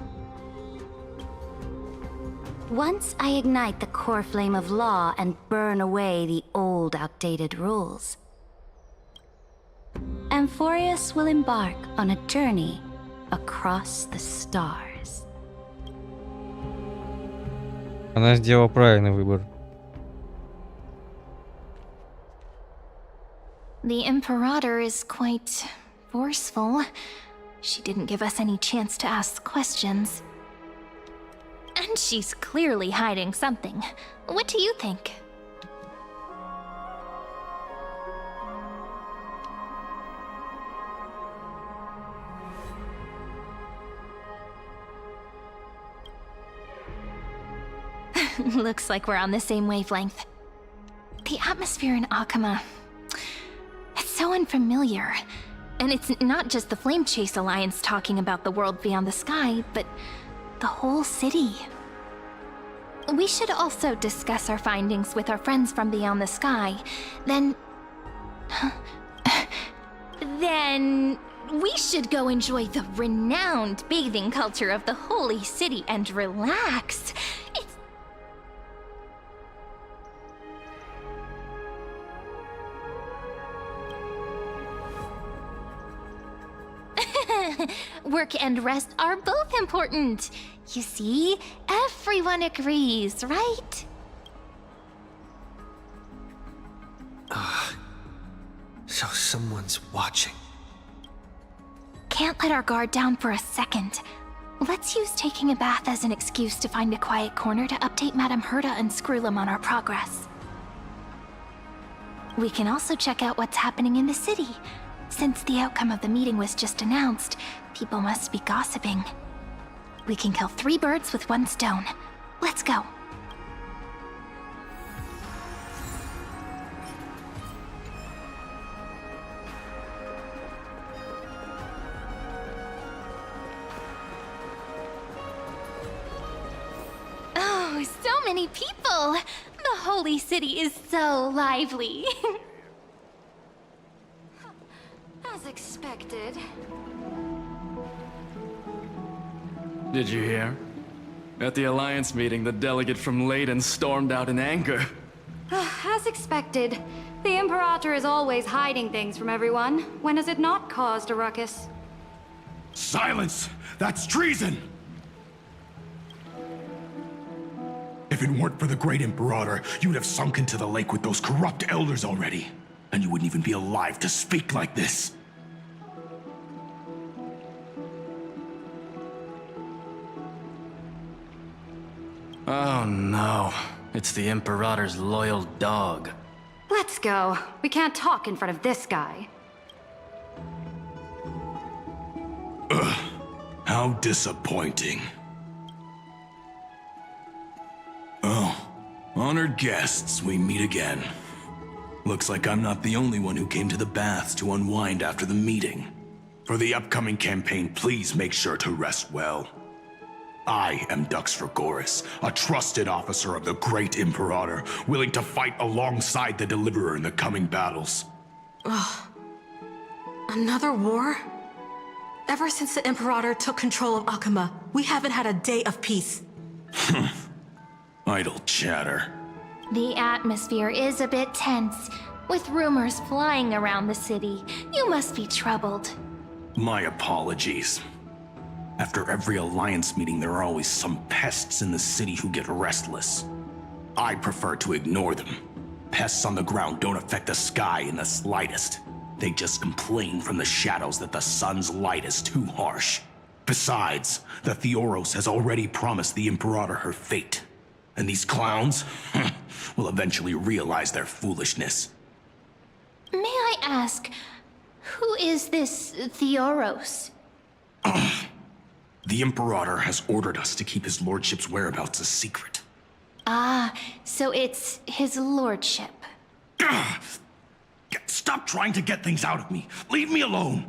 Once I ignite the core flame of law and burn away the old, outdated rules, Amphorius will embark on a journey across the stars. Она сделала правильный выбор. The Imperator is quite forceful. She didn't give us any chance to ask questions. And she's clearly hiding something. What do you think? Looks like we're on the same wavelength. The atmosphere in Akama, it's so unfamiliar. And it's not just the Flame Chase Alliance talking about the world beyond the sky, but the whole city. We should also discuss our findings with our friends from beyond the sky. Then we should go enjoy the renowned bathing culture of the holy city and relax. Work and rest are both important. You see, everyone agrees, right? So someone's watching. Can't let our guard down for a second. Let's use taking a bath as an excuse to find a quiet corner to update Madame Herta and Screwlum on our progress. We can also check out what's happening in the city. Since the outcome of the meeting was just announced, people must be gossiping. We can kill 3 birds with 1 stone. Let's go. Oh, so many people! The holy city is so lively. As expected. Did you hear? At the Alliance meeting, the delegate from Leyden stormed out in anger. As expected. The Imperator is always hiding things from everyone. When has it not caused a ruckus? Silence! That's treason! If If it weren't for the great Imperator, you'd have sunk into the lake with those corrupt elders already. And you wouldn't even be alive to speak like this. Oh no, it's the Imperator's loyal dog. Let's go. We can't talk in front of this guy. Ugh, how disappointing. Oh, honored guests, we meet again. Looks like I'm not the only one who came to the baths to unwind after the meeting. For the upcoming campaign, please make sure to rest well. I am Duxfragoris, a trusted officer of the great Imperator, willing to fight alongside the Deliverer in the coming battles. Ugh. Another war? Ever since the Imperator took control of Akuma, we haven't had a day of peace. Idle chatter. The atmosphere is a bit tense, with rumors flying around the city. You must be troubled. My apologies. After every Alliance meeting, there are always some pests in the city who get restless. I prefer to ignore them. Pests on the ground don't affect the sky in the slightest. They just complain from the shadows that the sun's light is too harsh. Besides, the Theoros has already promised the Imperator her fate. And these clowns will eventually realize their foolishness. May I ask, who is this Theoros? The Imperator has ordered us to keep his lordship's whereabouts a secret. Ah, so it's his lordship. Stop trying to get things out of me. Leave me alone.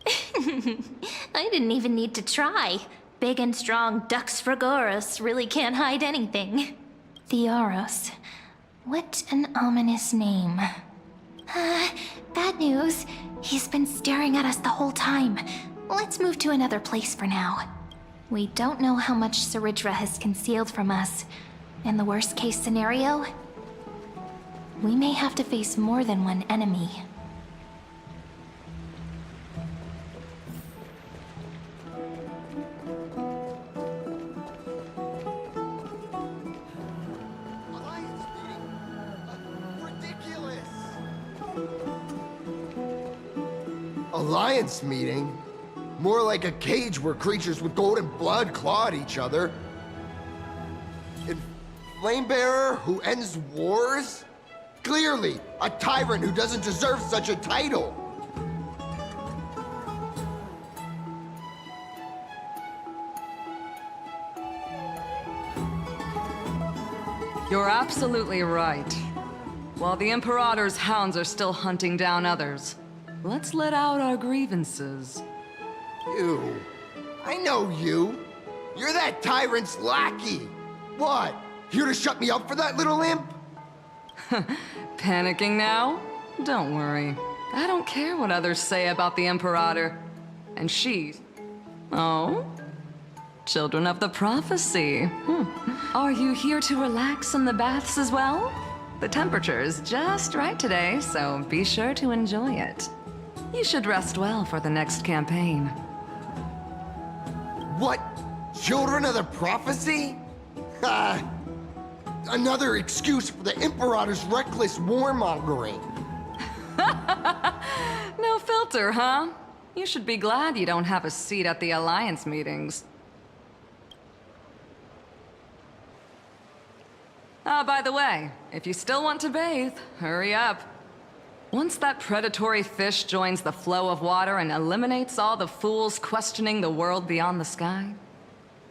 I didn't even need to try. Big and strong Duxfragoris really can't hide anything. Theoros. What an ominous name. Bad news. He's been staring at us the whole time. Let's move to another place for now. We don't know how much Saridra has concealed from us. In the worst case scenario, we may have to face more than one enemy. Alliance meeting? More like a cage where creatures with golden blood claw at each other. And Flamebearer who ends wars? Clearly, a tyrant who doesn't deserve such a title. You're absolutely right. While the Imperator's hounds are still hunting down others, let's let out our grievances. You. I know you. You're that tyrant's lackey. What? Here to shut me up for that little imp? Panicking now? Don't worry. I don't care what others say about the Imperator. And she's... Oh? Children of the Prophecy. Are you here to relax in the baths as well? The temperature is just right today, so be sure to enjoy it. You should rest well for the next campaign. What? Children of the Prophecy? Another excuse for the Imperator's reckless warmongering. No filter, huh? You should be glad you don't have a seat at the Alliance meetings. By the way, if you still want to bathe, hurry up. Once that predatory fish joins the flow of water and eliminates all the fools questioning the world beyond the sky,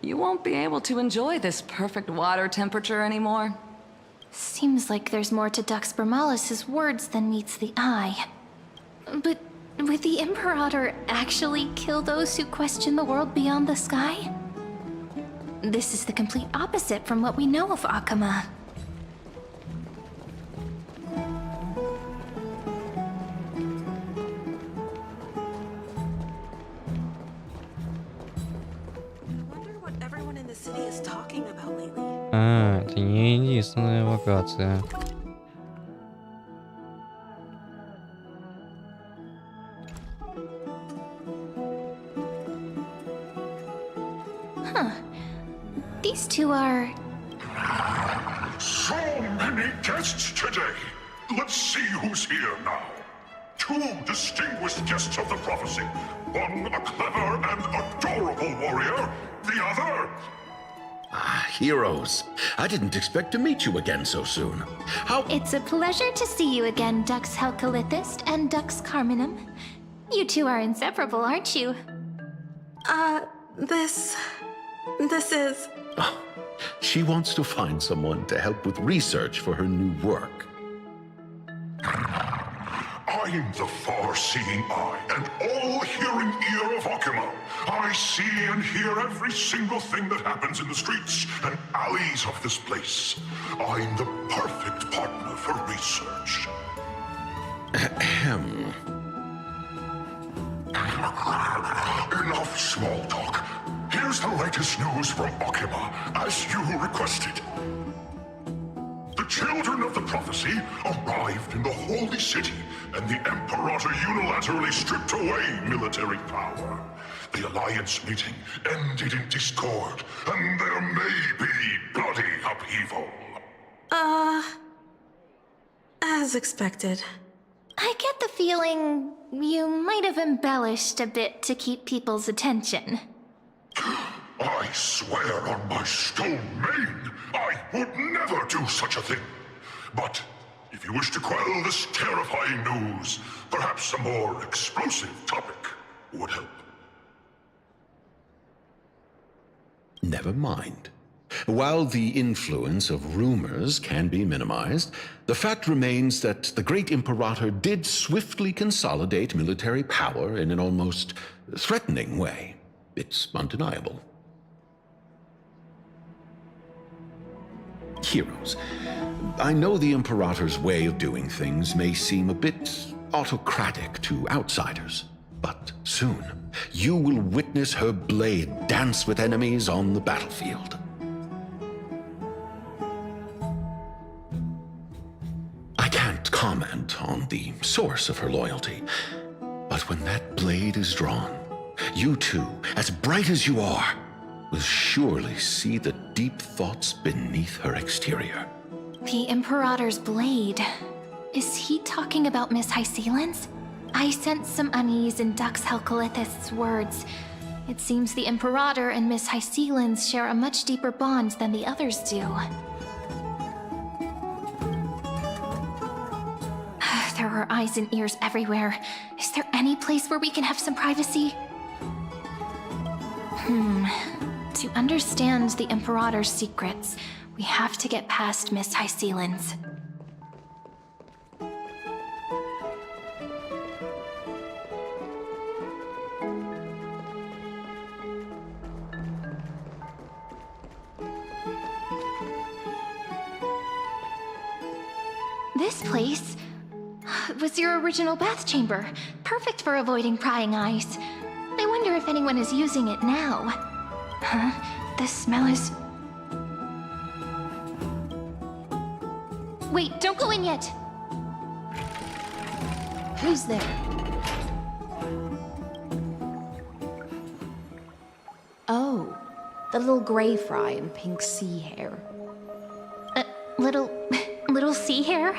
you won't be able to enjoy this perfect water temperature anymore. Seems like there's more to Dux Bramalis's words than meets the eye. But would the Imperator actually kill those who question the world beyond the sky? This is the complete opposite from what we know of Akuma. Это не единственная локация. Huh. These two are Any guests today? Let's see who's here now. 2 distinguished guests of the prophecy. One a clever and adorable warrior, the other... Ah, heroes. I didn't expect to meet you again so soon. How... It's a pleasure to see you again, Dux Helcalithist and Dux Carminum. You two are inseparable, aren't you? This is... Oh, she wants to find someone to help with research for her new work. I'm the far-seeing eye and all-hearing ear of Okima. I see and hear every single thing that happens in the streets and alleys of this place. I'm the perfect partner for research. Ahem. Enough small talk. Here's the latest news from Okima, as you requested. The children of the prophecy arrived in the holy city, and the Imperator unilaterally stripped away military power. The alliance meeting ended in discord, and there may be bloody upheaval. As expected. I get the feeling you might have embellished a bit to keep people's attention. I swear on my stone mane, I would never do such a thing. But if you wish to quell this terrifying news, perhaps a more explosive topic would help. Never mind. While the influence of rumors can be minimized, the fact remains that the great Imperator did swiftly consolidate military power in an almost threatening way. It's undeniable. Heroes, I know the Imperator's way of doing things may seem a bit autocratic to outsiders, but soon you will witness her blade dance with enemies on the battlefield. I can't comment on the source of her loyalty, but when that blade is drawn, you two, as bright as you are, will surely see the deep thoughts beneath her exterior. The Imperator's blade. Is he talking about Miss Hysealan's? I sense some unease in Dux Helcalithist's words. It seems the Imperator and Miss Hysealan's share a much deeper bond than the others do. There are eyes and ears everywhere. Is there any place where we can have some privacy? To understand the Imperator's secrets, we have to get past Miss Hysealan's. This place was your original bath chamber, perfect for avoiding prying eyes. I wonder if anyone is using it now. Huh? The smell is... Wait, don't go in yet! Who's there? Oh, the little gray fry in pink sea hair. Little sea hair?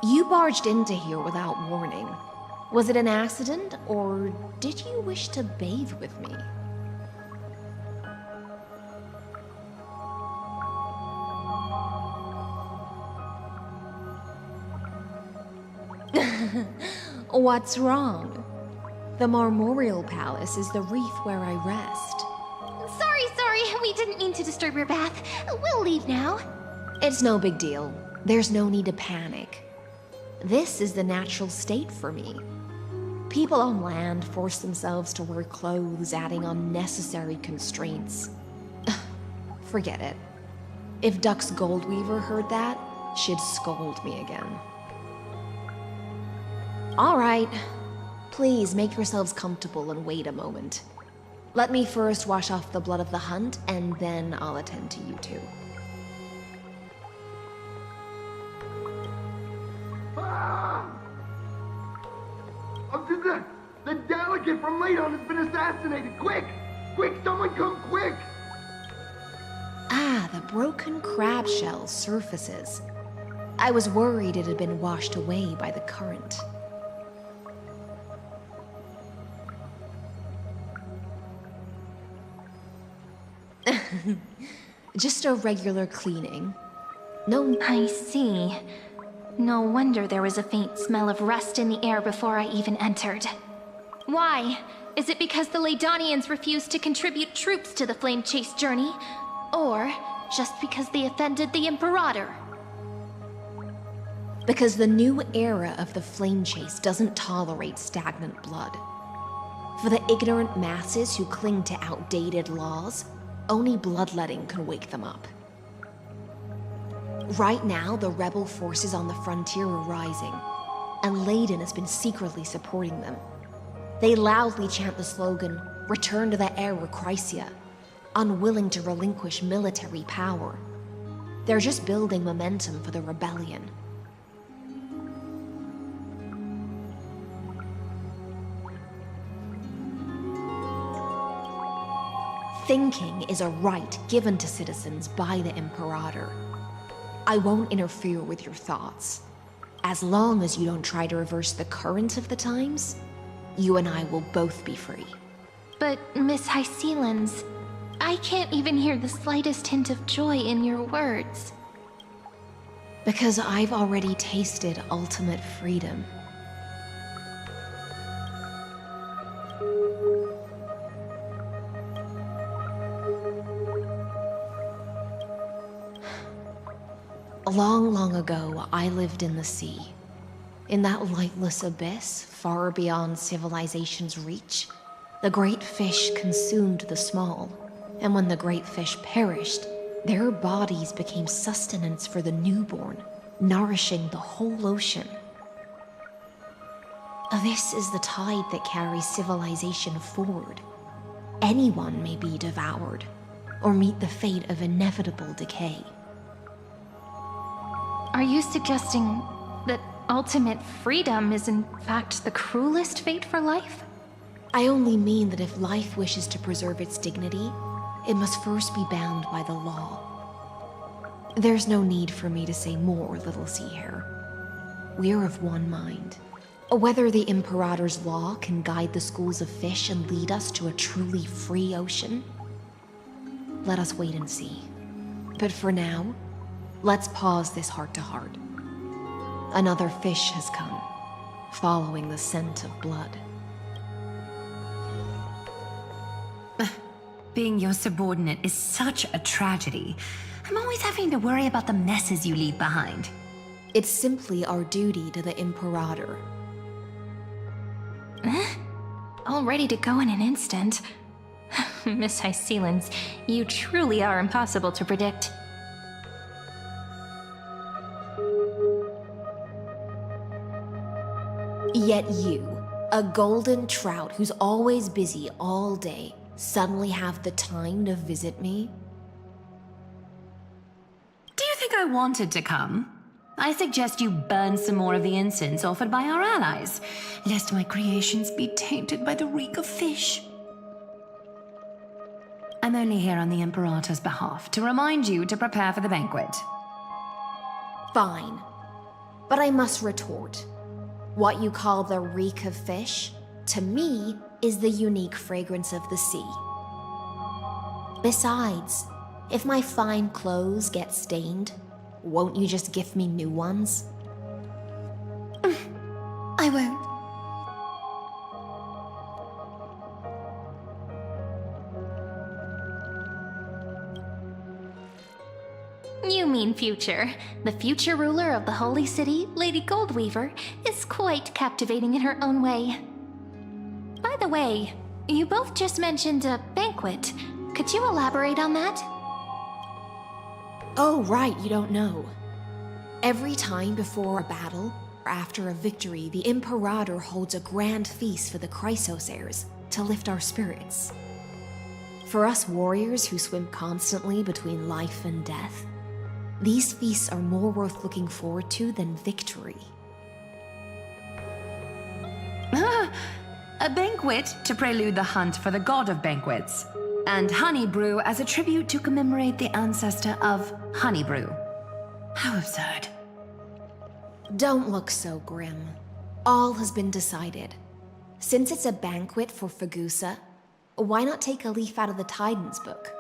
You barged into here without warning. Was it an accident, or did you wish to bathe with me? What's wrong? The Marmoreal Palace is the reef where I rest. Sorry, we didn't mean to disturb your bath. We'll leave now. It's no big deal. There's no need to panic. This is the natural state for me. People on land force themselves to wear clothes, adding unnecessary constraints. Forget it. If Dux Goldweaver heard that, she'd scold me again. All right. Please make yourselves comfortable and wait a moment. Let me first wash off the blood of the hunt, and then I'll attend to you two. The delegate from Ladon has been assassinated! Quick! Quick, someone come quick! Ah, the broken crab shell surfaces. I was worried it had been washed away by the current. Just a regular cleaning. No. I see. No wonder there was a faint smell of rust in the air before I even entered. Why? Is it because the Laydonians refused to contribute troops to the Flame Chase journey? Or just because they offended the Imperator? Because the new era of the Flame Chase doesn't tolerate stagnant blood. For the ignorant masses who cling to outdated laws, only bloodletting can wake them up. Right now, the rebel forces on the frontier are rising, and Layden has been secretly supporting them. They loudly chant the slogan, "Return to the Era Chrysia," unwilling to relinquish military power. They're just building momentum for the rebellion. Thinking is a right given to citizens by the Imperator. I won't interfere with your thoughts. As long as you don't try to reverse the current of the times, you and I will both be free. But, Miss Hysealans, I can't even hear the slightest hint of joy in your words. Because I've already tasted ultimate freedom. Long, long ago, I lived in the sea. In that lightless abyss, far beyond civilization's reach, the great fish consumed the small. And when the great fish perished, their bodies became sustenance for the newborn, nourishing the whole ocean. This is the tide that carries civilization forward. Anyone may be devoured, or meet the fate of inevitable decay. Are you suggesting that ultimate freedom is in fact the cruelest fate for life? I only mean that if life wishes to preserve its dignity, it must first be bound by the law. There's no need for me to say more, Little Sea Hare. We're of one mind. Whether the Imperator's law can guide the schools of fish and lead us to a truly free ocean, let us wait and see. But for now, let's pause this heart-to-heart. Another fish has come, following the scent of blood. Being your subordinate is such a tragedy. I'm always having to worry about the messes you leave behind. It's simply our duty to the Imperator. All ready to go in an instant. Miss Hysealans, you truly are impossible to predict. Yet you, a golden trout who's always busy all day, suddenly have the time to visit me? Do you think I wanted to come? I suggest you burn some more of the incense offered by our allies, lest my creations be tainted by the reek of fish. I'm only here on the Imperator's behalf to remind you to prepare for the banquet. Fine. But I must retort. What you call the reek of fish, to me, is the unique fragrance of the sea. Besides, if my fine clothes get stained, won't you just gift me new ones? I won't. You mean future. The future ruler of the Holy City, Lady Goldweaver, is quite captivating in her own way. By the way, you both just mentioned a banquet. Could you elaborate on that? Oh, right, you don't know. Every time before a battle, or after a victory, the Imperator holds a grand feast for the Chrysos heirs to lift our spirits. For us warriors who swim constantly between life and death, these feasts are more worth looking forward to than victory. A banquet to prelude the hunt for the god of banquets. And honey brew as a tribute to commemorate the ancestor of honey brew. How absurd. Don't look so grim. All has been decided. Since it's a banquet for Fagusa, why not take a leaf out of the Tidens book?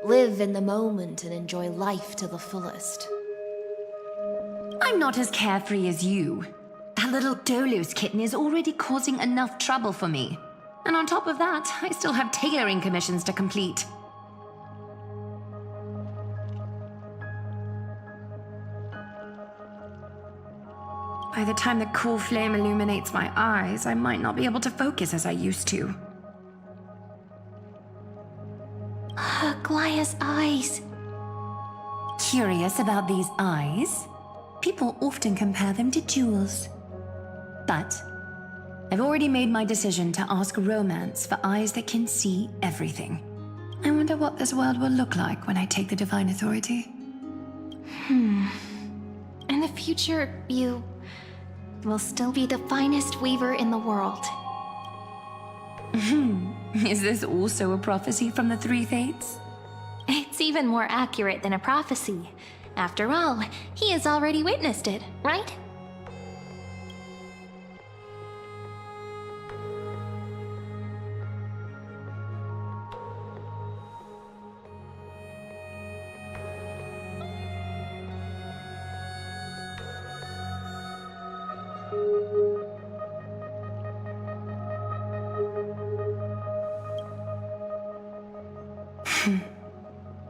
Live in the moment and enjoy life to the fullest. I'm not as carefree as you. That little Dolos kitten is already causing enough trouble for me. And on top of that, I still have tailoring commissions to complete. By the time the cool flame illuminates my eyes, I might not be able to focus as I used to. Glaya's eyes. Curious about these eyes? People often compare them to jewels. But I've already made my decision to ask romance for eyes that can see everything. I wonder what this world will look like when I take the divine authority. In the future, you will still be the finest weaver in the world. Is this also a prophecy from the Three Fates? It's even more accurate than a prophecy. After all, he has already witnessed it, right?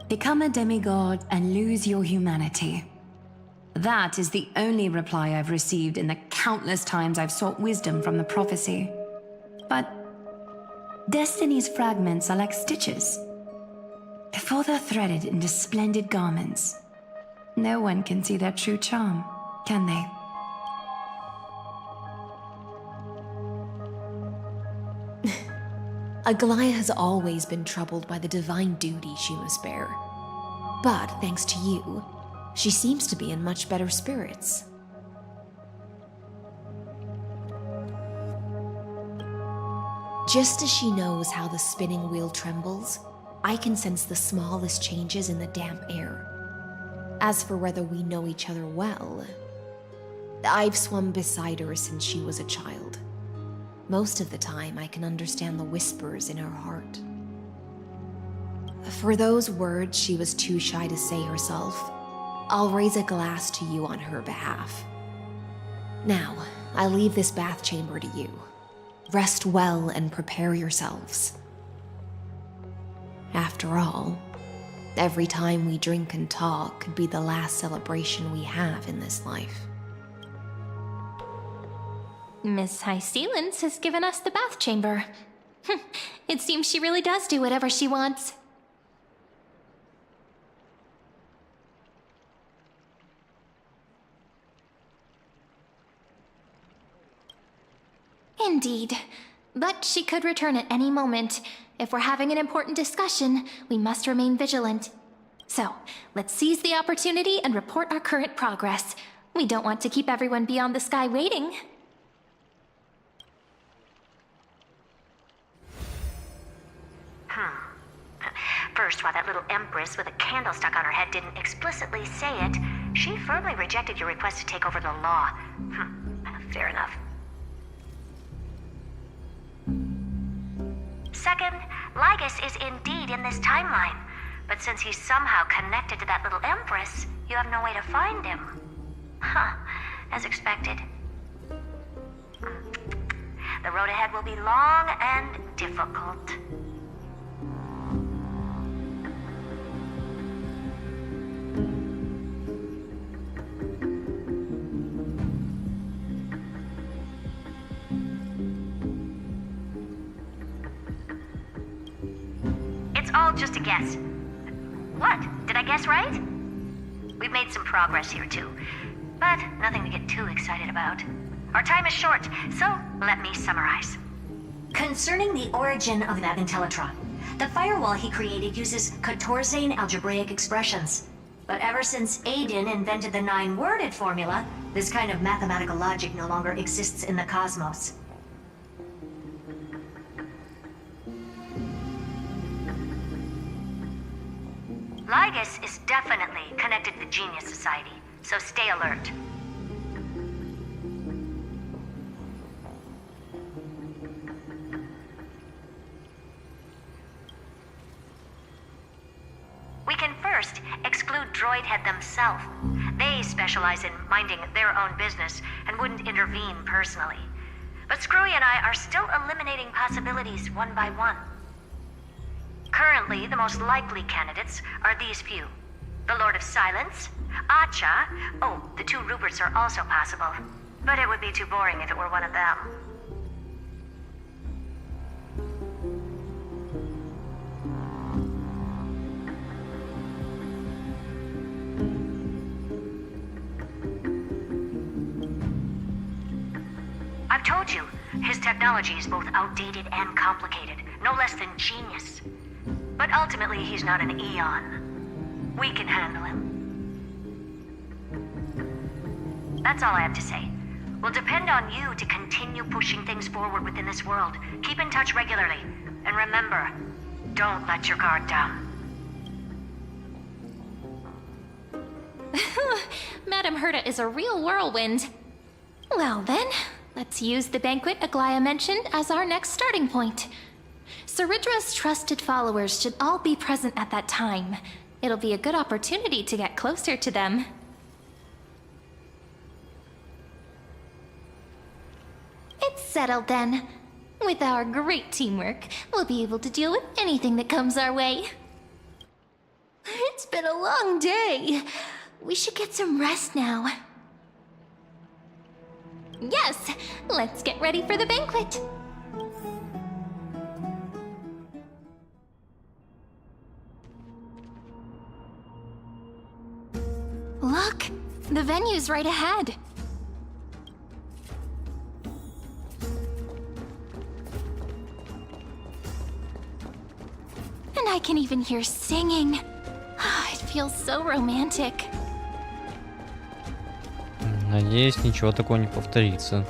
Become a demigod and lose your humanity. That is the only reply I've received in the countless times I've sought wisdom from the prophecy. But Destiny's fragments are like stitches. Before they're threaded into splendid garments, no one can see their true charm, can they? Aglaya has always been troubled by the divine duty she must bear. But thanks to you, she seems to be in much better spirits. Just as she knows how the spinning wheel trembles, I can sense the smallest changes in the damp air. As for whether we know each other well, I've swum beside her since she was a child. Most of the time, I can understand the whispers in her heart. For those words she was too shy to say herself, I'll raise a glass to you on her behalf. Now, I leave this bath chamber to you. Rest well and prepare yourselves. After all, every time we drink and talk could be the last celebration we have in this life. Miss Hysealens has given us the bath chamber. It seems she really does do whatever she wants. Indeed. But she could return at any moment. If we're having an important discussion, we must remain vigilant. So, let's seize the opportunity and report our current progress. We don't want to keep everyone beyond the sky waiting. First, while that little empress with a candle stuck on her head didn't explicitly say it, she firmly rejected your request to take over the law. Fair enough. Second, Lygus is indeed in this timeline. But since he's somehow connected to that little empress, you have no way to find him. As expected. The road ahead will be long and difficult. It's all just a guess. What? Did I guess right? We've made some progress here too, but nothing to get too excited about. Our time is short, so let me summarize. Concerning the origin of that Intellitron, the firewall he created uses Katorzane algebraic expressions. But ever since Aiden invented the 9-worded formula, this kind of mathematical logic no longer exists in the cosmos. Lygus is definitely connected to the Genius Society, so stay alert. We can first exclude Droidhead themselves. They specialize in minding their own business and wouldn't intervene personally. But Screwy and I are still eliminating possibilities one by one. Currently, the most likely candidates are these few. The Lord of Silence, Acha, oh, the two Ruperts are also possible. But it would be too boring if it were one of them. I've told you, his technology is both outdated and complicated, no less than genius. But ultimately, he's not an Eon. We can handle him. That's all I have to say. We'll depend on you to continue pushing things forward within this world. Keep in touch regularly. And remember, don't let your guard down. Madame Herta is a real whirlwind. Well then, let's use the banquet Aglaya mentioned as our next starting point. Ceridra's trusted followers should all be present at that time. It'll be a good opportunity to get closer to them. It's settled then. With our great teamwork, we'll be able to deal with anything that comes our way. It's been a long day. We should get some rest now. Yes, let's get ready for the banquet. Look, the venue's right ahead. And I can even hear singing. It feels so romantic. Надеюсь, ничего такого не повторится.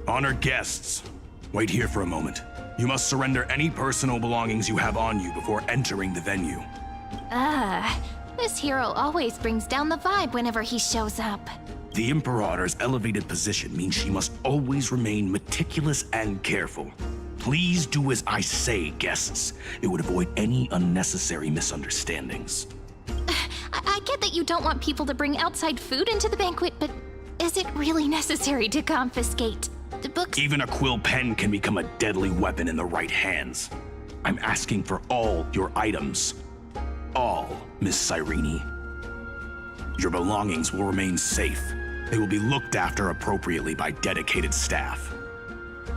Honored guests, wait here for a moment. You must surrender any personal belongings you have on you before entering the venue. This hero always brings down the vibe whenever he shows up. The Imperator's elevated position means she must always remain meticulous and careful. Please do as I say, guests. It would avoid any unnecessary misunderstandings. I get that you don't want people to bring outside food into the banquet, but is it really necessary to confiscate the books? Even a quill pen can become a deadly weapon in the right hands. I'm asking for all your items. All, Miss Cyrene. Your belongings will remain safe. They will be looked after appropriately by dedicated staff.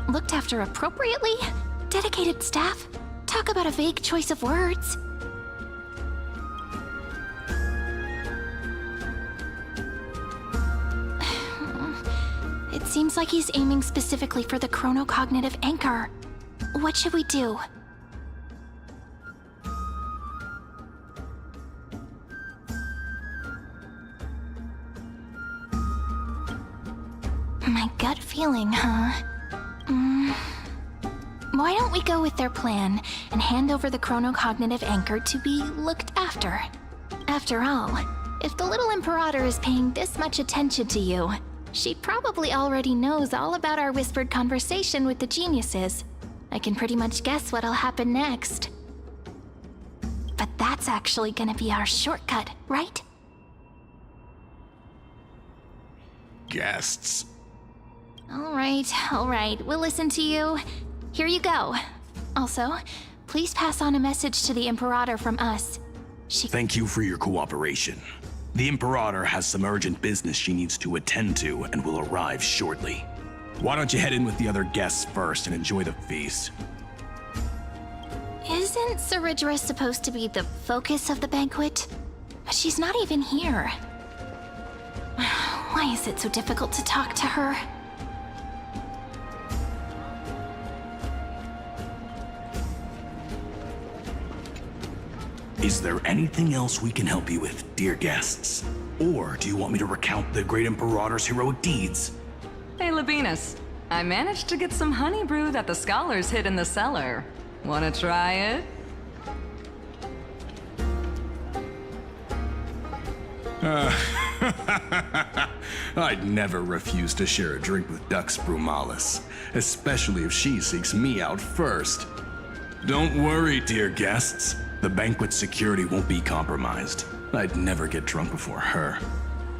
Looked after appropriately? Dedicated staff? Talk about a vague choice of words. It seems like he's aiming specifically for the chronocognitive anchor. What should we do? My gut feeling, huh? Why don't we go with their plan and hand over the chronocognitive anchor to be looked after? After all, if the little Imperator is paying this much attention to you, she probably already knows all about our whispered conversation with the geniuses. I can pretty much guess what'll happen next. But that's actually gonna be our shortcut, right? Guests. All right, we'll listen to you. Here you go. Also, please pass on a message to the Imperator from us. Thank you for your cooperation. The Imperator has some urgent business she needs to attend to and will arrive shortly. Why don't you head in with the other guests first and enjoy the feast? Isn't Ceridra supposed to be the focus of the banquet? But she's not even here. Why is it so difficult to talk to her? Is there anything else we can help you with, dear guests? Or do you want me to recount the great Imperator's heroic deeds? Hey, Labinas. I managed to get some honey brew that the scholars hid in the cellar. Wanna try it? I'd never refuse to share a drink with Dux Brumalis, especially if she seeks me out first. Don't worry, dear guests. The banquet's security won't be compromised. I'd never get drunk before her.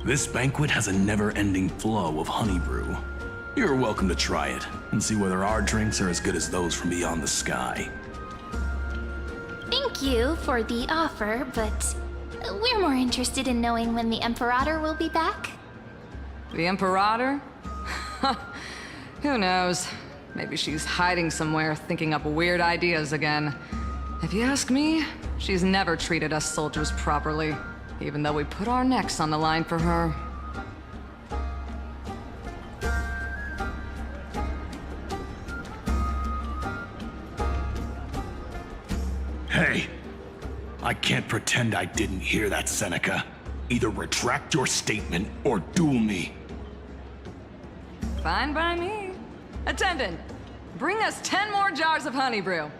This banquet has a never-ending flow of honey brew. You're welcome to try it and see whether our drinks are as good as those from beyond the sky. Thank you for the offer, but we're more interested in knowing when the Imperator will be back. The Imperator? Who knows? Maybe she's hiding somewhere, thinking up weird ideas again. If you ask me, she's never treated us soldiers properly, even though we put our necks on the line for her. Hey, I can't pretend I didn't hear that, Seneca. Either retract your statement or duel me. Fine by me. Attendant, bring us 10 more jars of honey brew.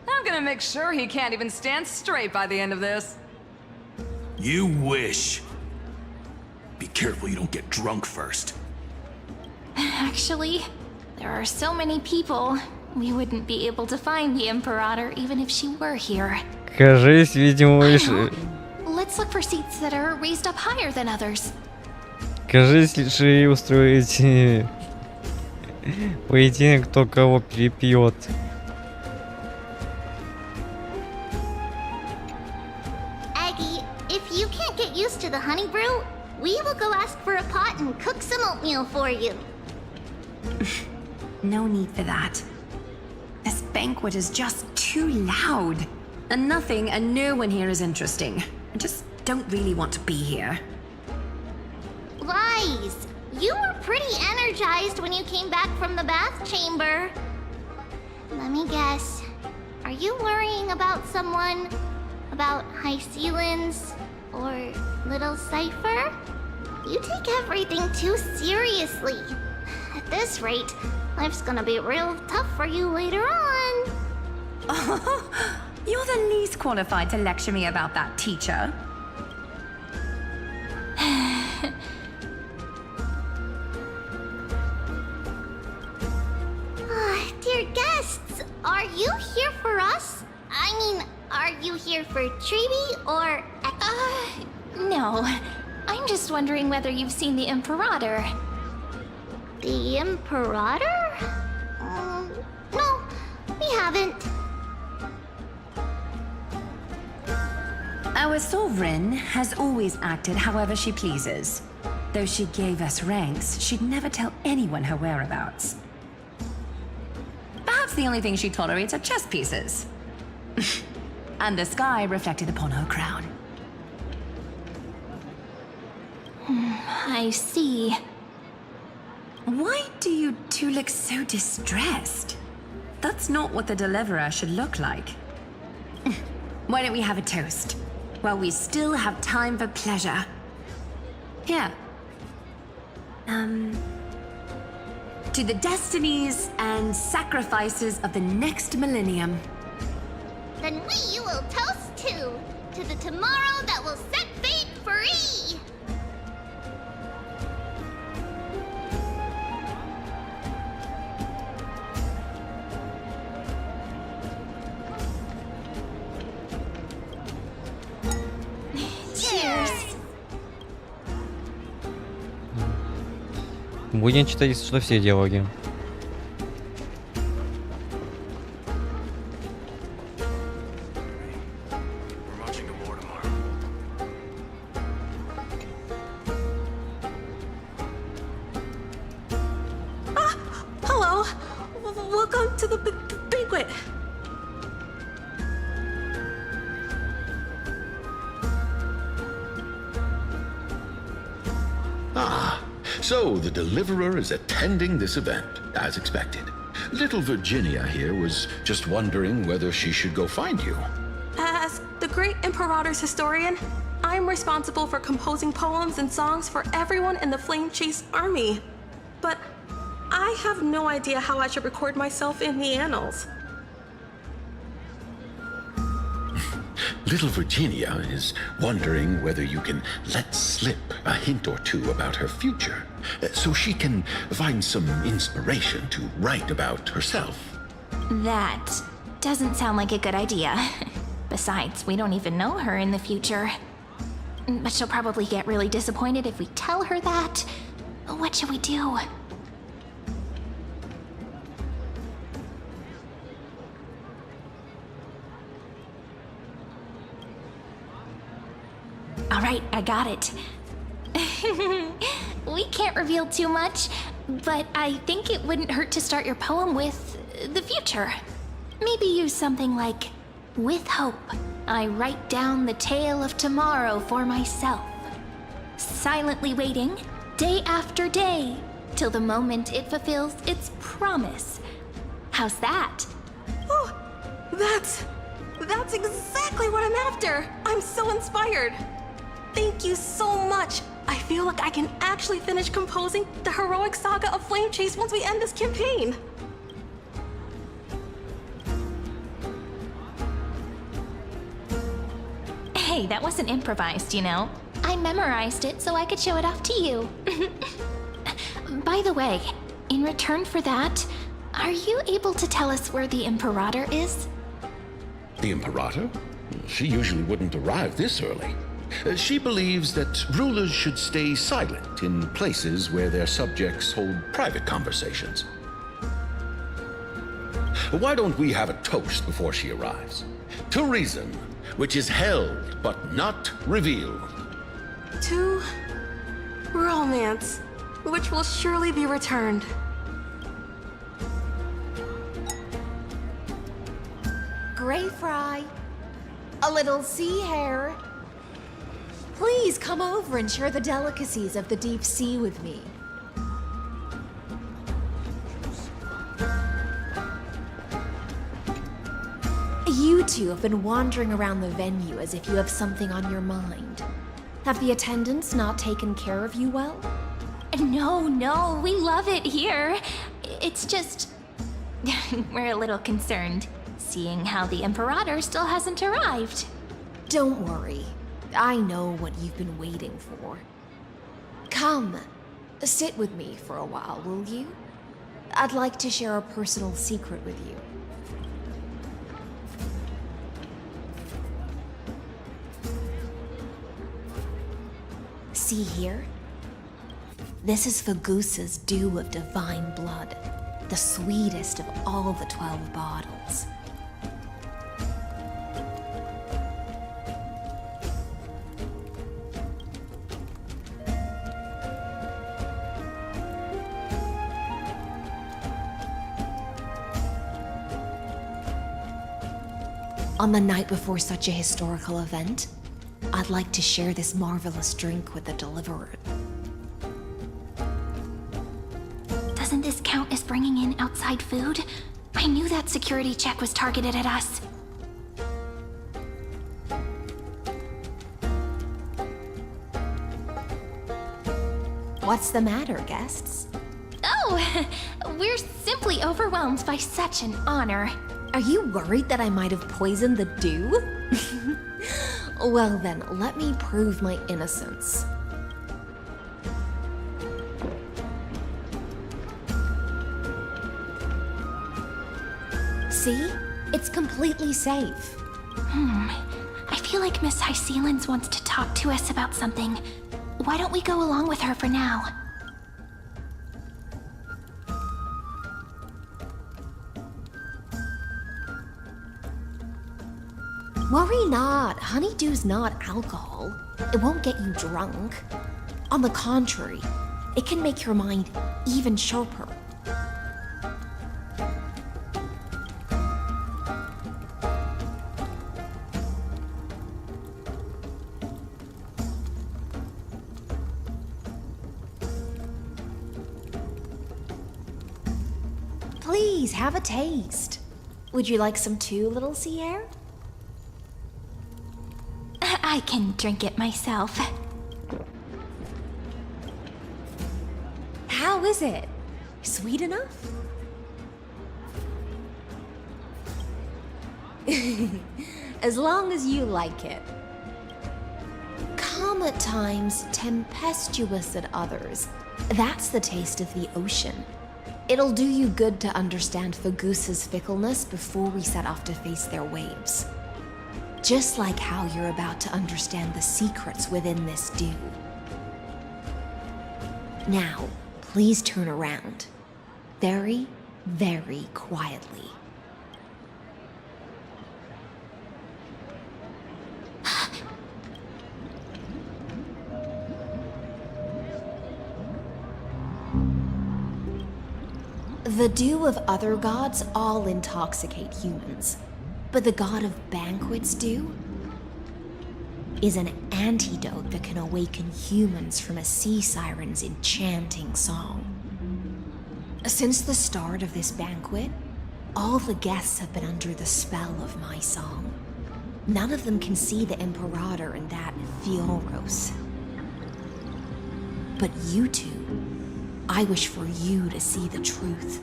I'm gonna make sure he can't even stand straight by the end of this. You wish. Be careful you don't get drunk first. Actually, there are so many people. We wouldn't be able to find the Imperator even if she were here. Кажись, видимо, Let's look for seats that are raised up higher than others. кажись, решили устроить поединок, кто кого перепьет. Aggie, if you can't get used to the honey brew, we will go ask for a pot and cook some oatmeal for you. No need for that. This banquet is just too loud. And nothing and no one here is interesting. I just don't really want to be here. Lies! You were pretty energized when you came back from the bath chamber. Let me guess. Are you worrying about someone? About Hycealans? Or Little Cypher? You take everything too seriously. At this rate, life's gonna be real tough for you later on. You're the least qualified to lecture me about that, teacher. Dear guests, are you here for us? I mean, are you here for Treeby or... No. I'm just wondering whether you've seen the Imperator. The Imperator? No, we haven't. Our sovereign has always acted however she pleases. Though she gave us ranks, she'd never tell anyone her whereabouts. Perhaps the only thing she tolerates are chess pieces. And the sky reflected upon her crown. I see. Why do you two look so distressed? That's not what the deliverer should look like. Why don't we have a toast? While we still have time for pleasure. Here. To the destinies and sacrifices of the next millennium. Then we will toast to the tomorrow that will set fate free. Cheers. Будем читать, если что, все диалоги. Hello. Welcome to the banquet. So the deliverer is attending this event, as expected. Little Virginia here was just wondering whether she should go find you. As the great Imperator's historian, I'm responsible for composing poems and songs for everyone in the Flame Chase army. But I have no idea how I should record myself in the annals. Little Virginia is wondering whether you can let slip a hint or two about her future, so she can find some inspiration to write about herself. That doesn't sound like a good idea. Besides, we don't even know her in the future. But she'll probably get really disappointed if we tell her that. What should we do? All right, I got it. We can't reveal too much, but I think it wouldn't hurt to start your poem with the future. Maybe use something like, with hope, I write down the tale of tomorrow for myself. Silently waiting, day after day, till the moment it fulfills its promise. How's that? Oh, that's exactly what I'm after. I'm so inspired. Thank you so much. I feel like I can actually finish composing the heroic saga of Flame Chase once we end this campaign. Hey, that wasn't improvised, you know. I memorized it so I could show it off to you. By the way, in return for that, are you able to tell us where the Imperator is? The Imperator? She usually wouldn't arrive this early. She believes that rulers should stay silent in places where their subjects hold private conversations. Why don't we have a toast before she arrives? To reason, which is held but not revealed. To romance, which will surely be returned. Gray fry. A little sea hare. Please come over and share the delicacies of the deep sea with me. You two have been wandering around the venue as if you have something on your mind. Have the attendants not taken care of you well? No, we love it here. It's just... we're a little concerned, seeing how the Imperator still hasn't arrived. Don't worry. I know what you've been waiting for. Come, sit with me for a while, will you? I'd like to share a personal secret with you. See here? This is Fagusa's dew of divine blood, the sweetest of all the 12 bottles. On the night before such a historical event, I'd like to share this marvelous drink with the deliverer. Doesn't this count as bringing in outside food? I knew that security check was targeted at us. What's the matter, guests? Oh, we're simply overwhelmed by such an honor. Are you worried that I might have poisoned the dew? Well then, let me prove my innocence. See? It's completely safe. I feel like Miss Hysealins wants to talk to us about something. Why don't we go along with her for now? Worry not, honeydew's not alcohol. It won't get you drunk. On the contrary, it can make your mind even sharper. Please, have a taste. Would you like some too, little sea air? I can drink it myself. How is it? Sweet enough? as long as you like it. Calm at times, tempestuous at others. That's the taste of the ocean. It'll do you good to understand Fagusa's fickleness before we set off to face their waves. Just like how you're about to understand the secrets within this dew. Now, please turn around. Very, very quietly. The dew of other gods all intoxicate humans, but the god of banquets dew is an antidote that can awaken humans from a sea siren's enchanting song. Since the start of this banquet, all the guests have been under the spell of my song. None of them can see the Imperator and that Fioros. But you two, I wish for you to see the truth.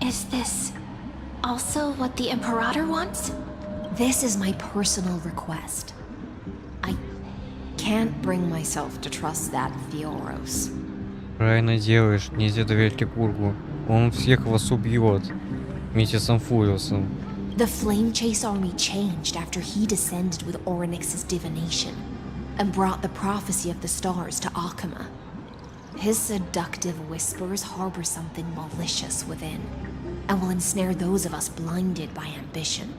Is this also what the Imperator wants? This is my personal request. I can't bring myself to trust that Fioros. Правильно делаешь, нельзя доверять Ликургу. Он всех вас убьет. Вместе с Амфуриусом. The Flame Chase army changed after he descended with Orynyx's divination and brought the prophecy of the stars to Akama. His seductive whispers harbor something malicious within, and will ensnare those of us blinded by ambition.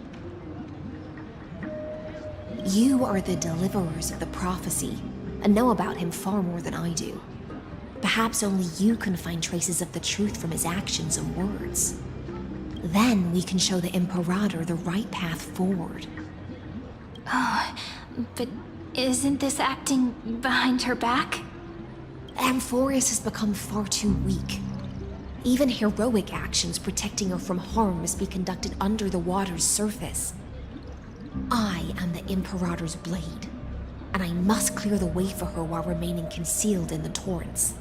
You are the deliverers of the prophecy, and know about him far more than I do. Perhaps only you can find traces of the truth from his actions and words. Then we can show the Imperator the right path forward. Oh, but isn't this acting behind her back? Amphorius has become far too weak. Even heroic actions protecting her from harm must be conducted under the water's surface. I am the Imperator's blade, and I must clear the way for her while remaining concealed in the torrents.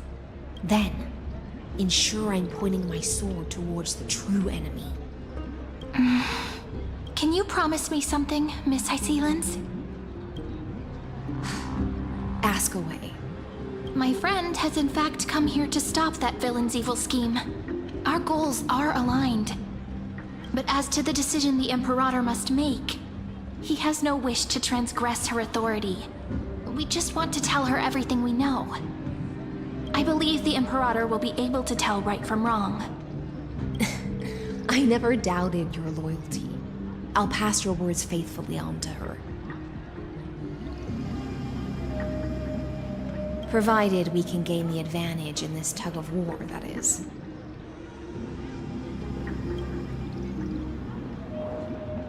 Then, ensure I'm pointing my sword towards the true enemy. Can you promise me something, Miss Hycelens? Ask away. My friend has in fact come here to stop that villain's evil scheme. Our goals are aligned. But as to the decision the Imperator must make, he has no wish to transgress her authority. We just want to tell her everything we know. I believe the Imperator will be able to tell right from wrong. I never doubted your loyalty. I'll pass your words faithfully on to her. Provided we can gain the advantage in this tug of war, that is.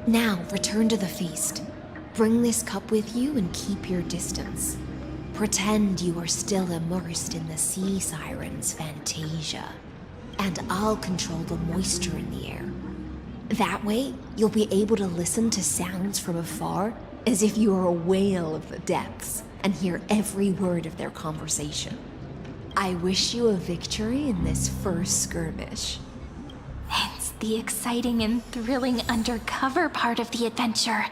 Now, return to the feast. Bring this cup with you and keep your distance. Pretend you are still immersed in the sea siren's fantasia. And I'll control the moisture in the air. That way, you'll be able to listen to sounds from afar as if you are a whale of the depths and hear every word of their conversation. I wish you a victory in this first skirmish. It's the exciting and thrilling undercover part of the adventure.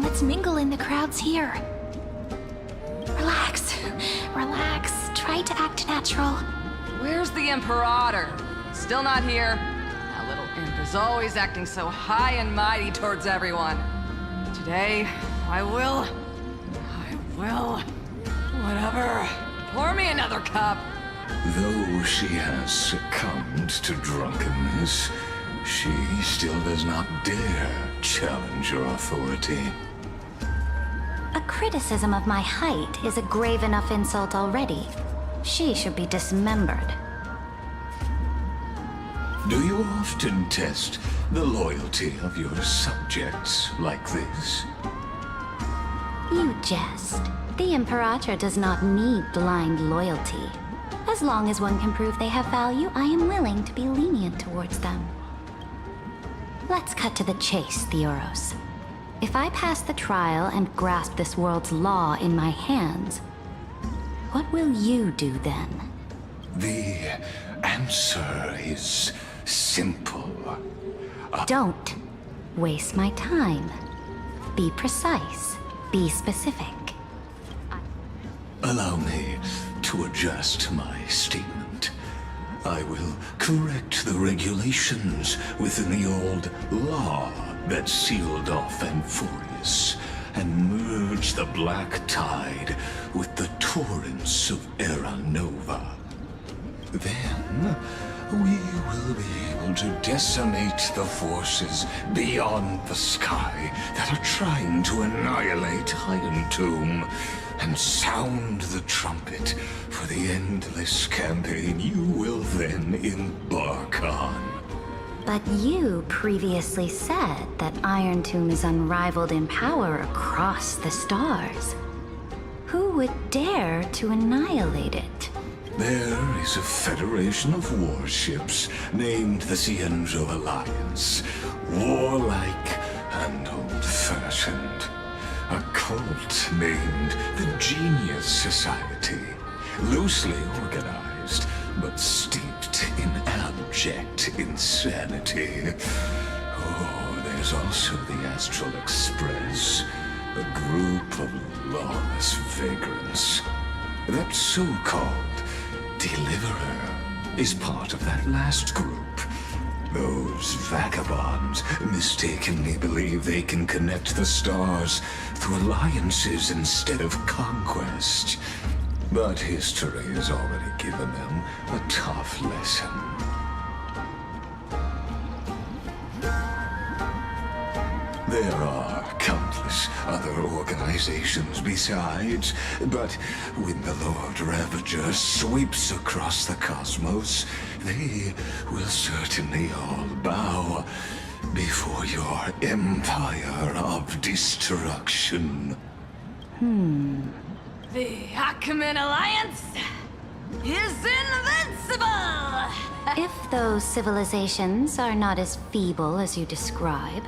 Let's mingle in the crowds here. Relax, relax. Try to act natural. Where's the Imperator? Still not here. That little imp is always acting so high and mighty towards everyone. Today, I will... whatever. Poor cup. Though she has succumbed to drunkenness, she still does not dare challenge your authority. A criticism of my height is a grave enough insult already. She should be dismembered. Do you often test the loyalty of your subjects like this? You jest. The Imperator does not need blind loyalty. As long as one can prove they have value, I am willing to be lenient towards them. Let's cut to the chase, Theoros. If I pass the trial and grasp this world's law in my hands, what will you do then? The answer is simple. Don't waste my time. Be precise. Be specific. Allow me to adjust my statement. I will correct the regulations within the old law that sealed off Amphorius and merge the black tide with the torrents of Era Nova. Then we will be able to decimate the forces beyond the sky that are trying to annihilate Iron Tomb and sound the trumpet for the endless campaign you will then embark on. But you previously said that Iron Tomb is unrivaled in power across the stars. Who would dare to annihilate it? There is a federation of warships named the Cienzo Alliance, warlike and old-fashioned. A cult named the Genius Society, loosely organized, but steeped in abject insanity. Oh, there's also the Astral Express, a group of lawless vagrants. That so-called Deliverer is part of that last group. Those vagabonds mistakenly believe they can connect the stars through alliances instead of conquest. But history has already given them a tough lesson. There are countless other organizations besides, but when the Lord Ravager sweeps across the cosmos, they will certainly all bow before your empire of destruction. The Ackman Alliance is invincible! If those civilizations are not as feeble as you describe,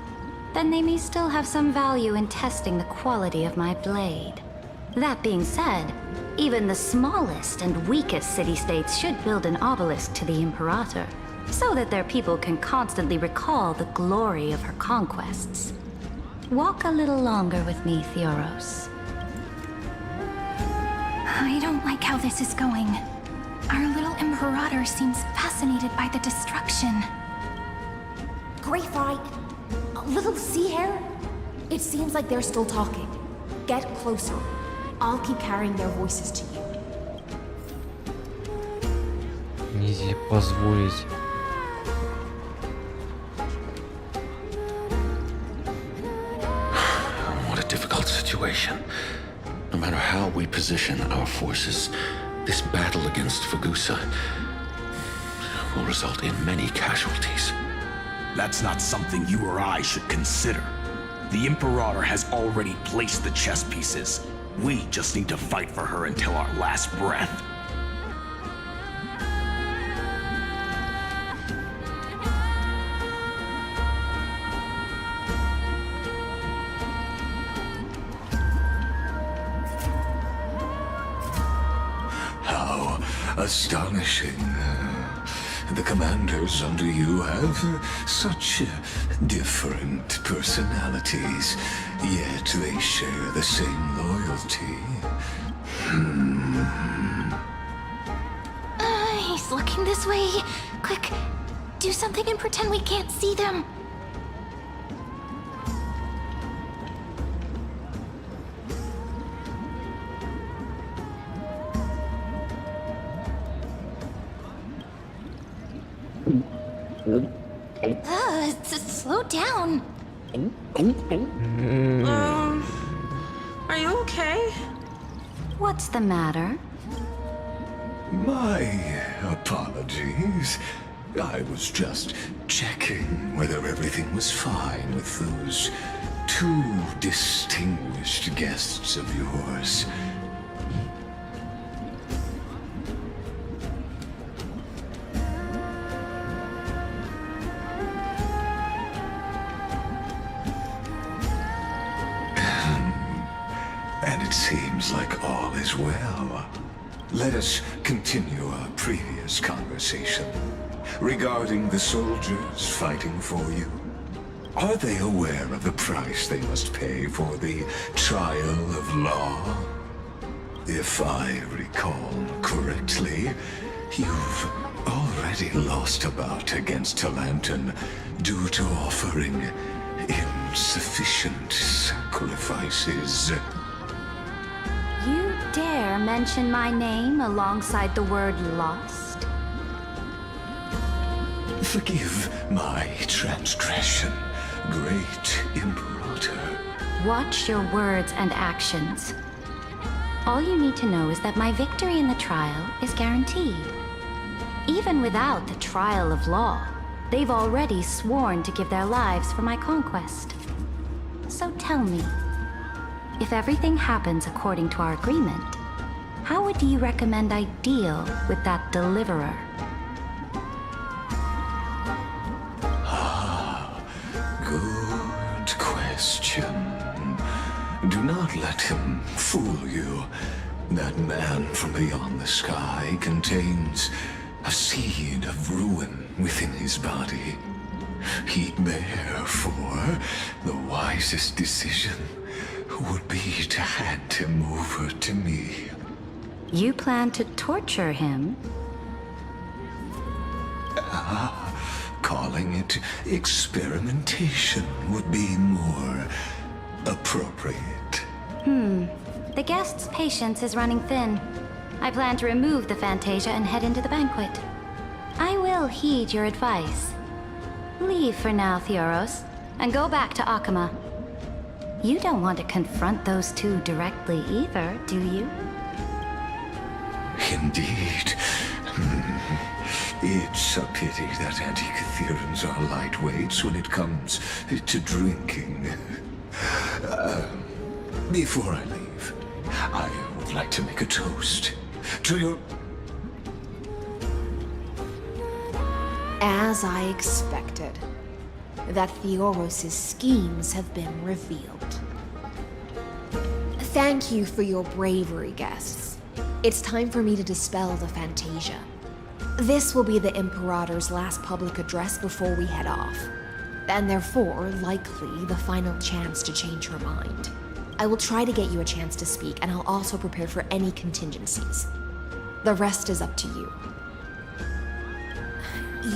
then they may still have some value in testing the quality of my blade. That being said, even the smallest and weakest city-states should build an obelisk to the Imperator, so that their people can constantly recall the glory of her conquests. Walk a little longer with me, Theoros. I don't like how this is going. Our little Imperator seems fascinated by the destruction. Greyfright, little sea hare. It seems like they're still talking. Get closer. I'll keep carrying their voices to you. Нельзя позволить. What a difficult situation. No matter how we position our forces, this battle against Fagusa will result in many casualties. That's not something you or I should consider. The Imperator has already placed the chess pieces. We just need to fight for her until our last breath. How astonishing. The commanders under you have such different personalities, yet they share the same loyalty. He's looking this way. Quick, do something and pretend we can't see them. Slow down. Are you okay? What's the matter? My apologies. I was just checking whether everything was fine with those two distinguished guests of yours. And it seems like all is well. Let us continue our previous conversation regarding the soldiers fighting for you. Are they aware of the price they must pay for the trial of law? If I recall correctly, you've already lost a bout against Talanton due to offering insufficient sacrifices. You dare mention my name alongside the word lost? Forgive my transgression, great Imperator. Watch your words and actions. All you need to know is that my victory in the trial is guaranteed. Even without the trial of law, they've already sworn to give their lives for my conquest. So tell me, if everything happens according to our agreement, how would you recommend I deal with that deliverer? Good question. Do not let him fool you. That man from beyond the sky contains a seed of ruin within his body. Therefore, the wisest decision would be to hand him over to me. You plan to torture him? Calling it experimentation would be more appropriate. The guest's patience is running thin. I plan to remove the Fantasia and head into the banquet. I will heed your advice. Leave for now, Theoros, and go back to Akama. You don't want to confront those two directly either, do you? Indeed. It's a pity that Antikytherans are lightweights when it comes to drinking. Before I leave, I would like to make a toast to your... As I expected, that Theoros' schemes have been revealed. Thank you for your bravery, guests. It's time for me to dispel the Fantasia. This will be the Imperator's last public address before we head off, and therefore, likely, the final chance to change her mind. I will try to get you a chance to speak, and I'll also prepare for any contingencies. The rest is up to you.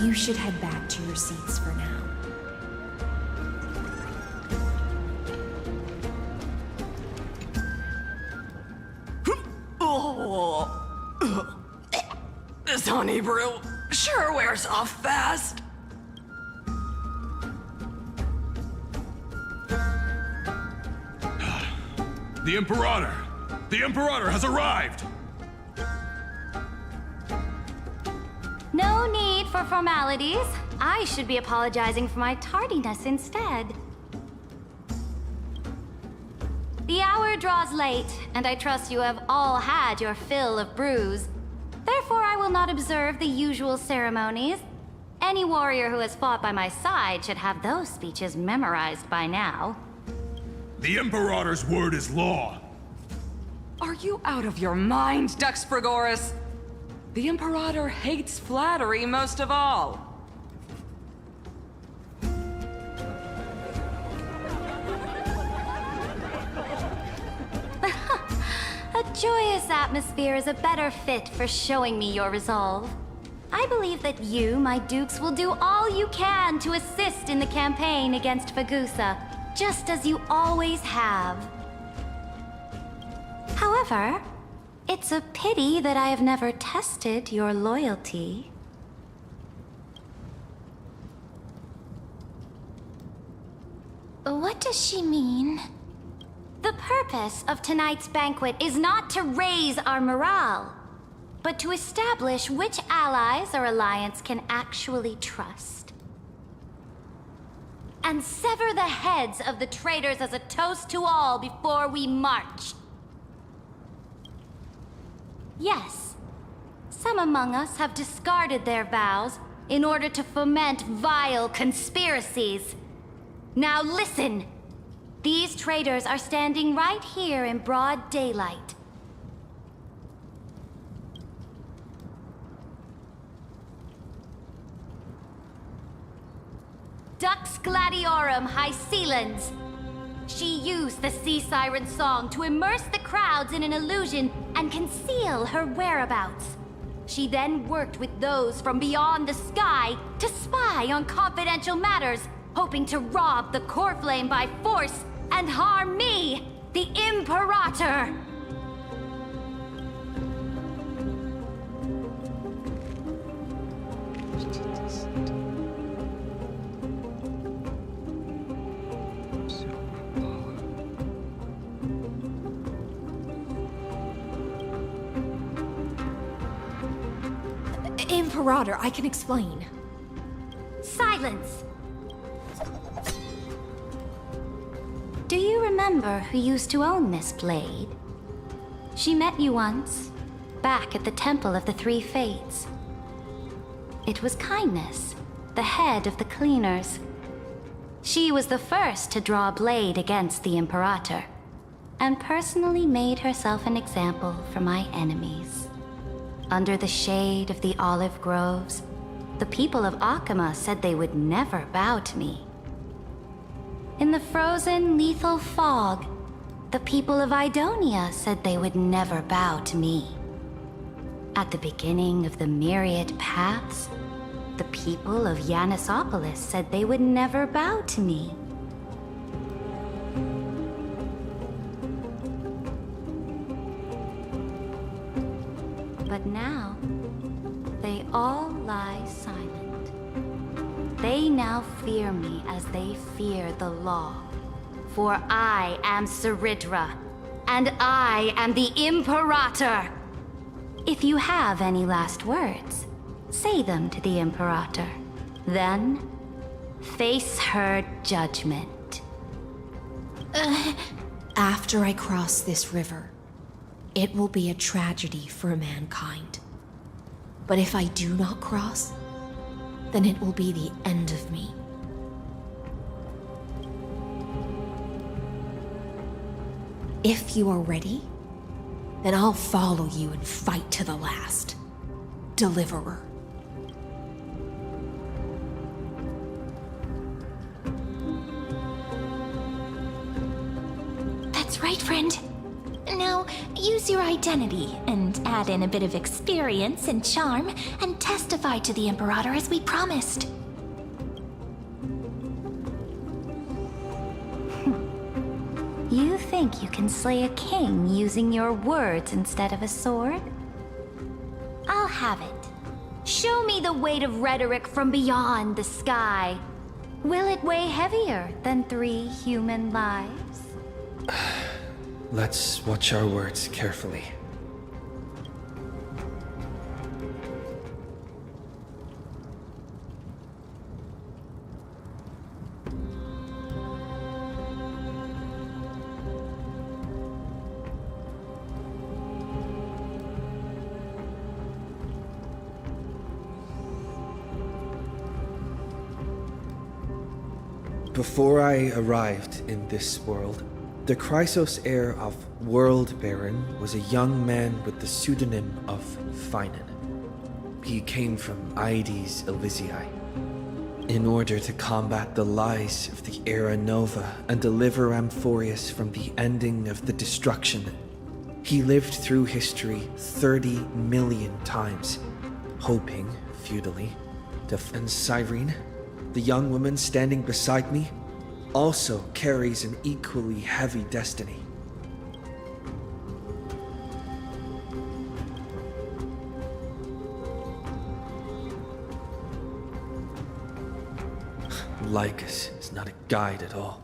You should head back to your seats for now. This honey brew sure wears off fast. The Imperator! The Imperator has arrived! No need for formalities. I should be apologizing for my tardiness instead. The hour draws late, and I trust you have all had your fill of brews. Therefore, I will not observe the usual ceremonies. Any warrior who has fought by my side should have those speeches memorized by now. The Imperator's word is law. Are you out of your mind, Dux Frigoris? The Imperator hates flattery most of all. A joyous atmosphere is a better fit for showing me your resolve. I believe that you, my dukes, will do all you can to assist in the campaign against Fagusa, just as you always have. However, it's a pity that I have never tested your loyalty. does she mean? The purpose of tonight's banquet is not to raise our morale, but to establish which allies our alliance can actually trust. And sever the heads of the traitors as a toast to all before we march. Yes, some among us have discarded their vows in order to foment vile conspiracies. Now listen! These traitors are standing right here in broad daylight. Dux Gladiorum Hycelans. She used the sea siren song to immerse the crowds in an illusion and conceal her whereabouts. She then worked with those from beyond the sky to spy on confidential matters, hoping to rob the core flame by force and harm me, the Imperator! Imperator, I can explain. Silence! Do you remember who used to own this blade? She met you once, back at the Temple of the Three Fates. It was Kindness, the head of the cleaners. She was the first to draw a blade against the Imperator, and personally made herself an example for my enemies. Under the shade of the olive groves, the people of Akama said they would never bow to me. In the frozen, lethal fog, the people of Idonia said they would never bow to me. At the beginning of the myriad paths, the people of Yanisopolis said they would never bow to me. But now, they all lie silent. They now fear me as they fear the law. For I am Saridra, and I am the Imperator! If you have any last words, say them to the Imperator. Then, face her judgment. After I cross this river, it will be a tragedy for mankind. But if I do not cross, then it will be the end of me. If you are ready, then I'll follow you and fight to the last. Deliverer. That's right, friend. Now, use your identity and add in a bit of experience and charm and testify to the Imperator as we promised. You think you can slay a king using your words instead of a sword? I'll have it. Show me the weight of rhetoric from beyond the sky. Will it weigh heavier than 3 human lives? Let's watch our words carefully. Before I arrived in this world, the Chrysos heir of World Baron was a young man with the pseudonym of Finan. He came from Aedes Elysiae. In order to combat the lies of the Era Nova and deliver Amphorius from the ending of the destruction, he lived through history 30 million times, hoping, futilely, to and Cyrene, the young woman standing beside me, also carries an equally heavy destiny. Lycus is not a guide at all.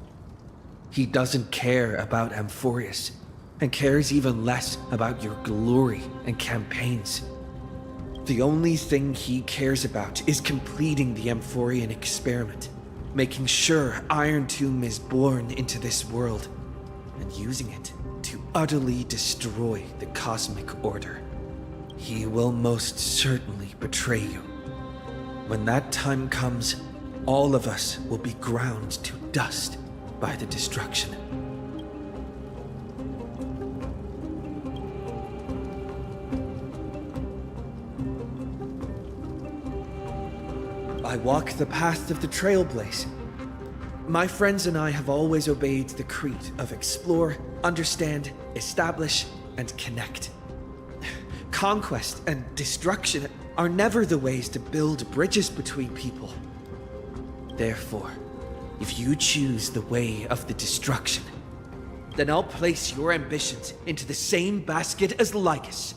He doesn't care about Amphorius, and cares even less about your glory and campaigns. The only thing he cares about is completing the Amphorian experiment, making sure Iron Tomb is born into this world, and using it to utterly destroy the cosmic order. He will most certainly betray you. When that time comes, all of us will be ground to dust by the destruction. I walk the path of the Trailblaze. My friends and I have always obeyed the creed of explore, understand, establish, and connect. Conquest and destruction are never the ways to build bridges between people. Therefore, if you choose the way of the destruction, then I'll place your ambitions into the same basket as Lycus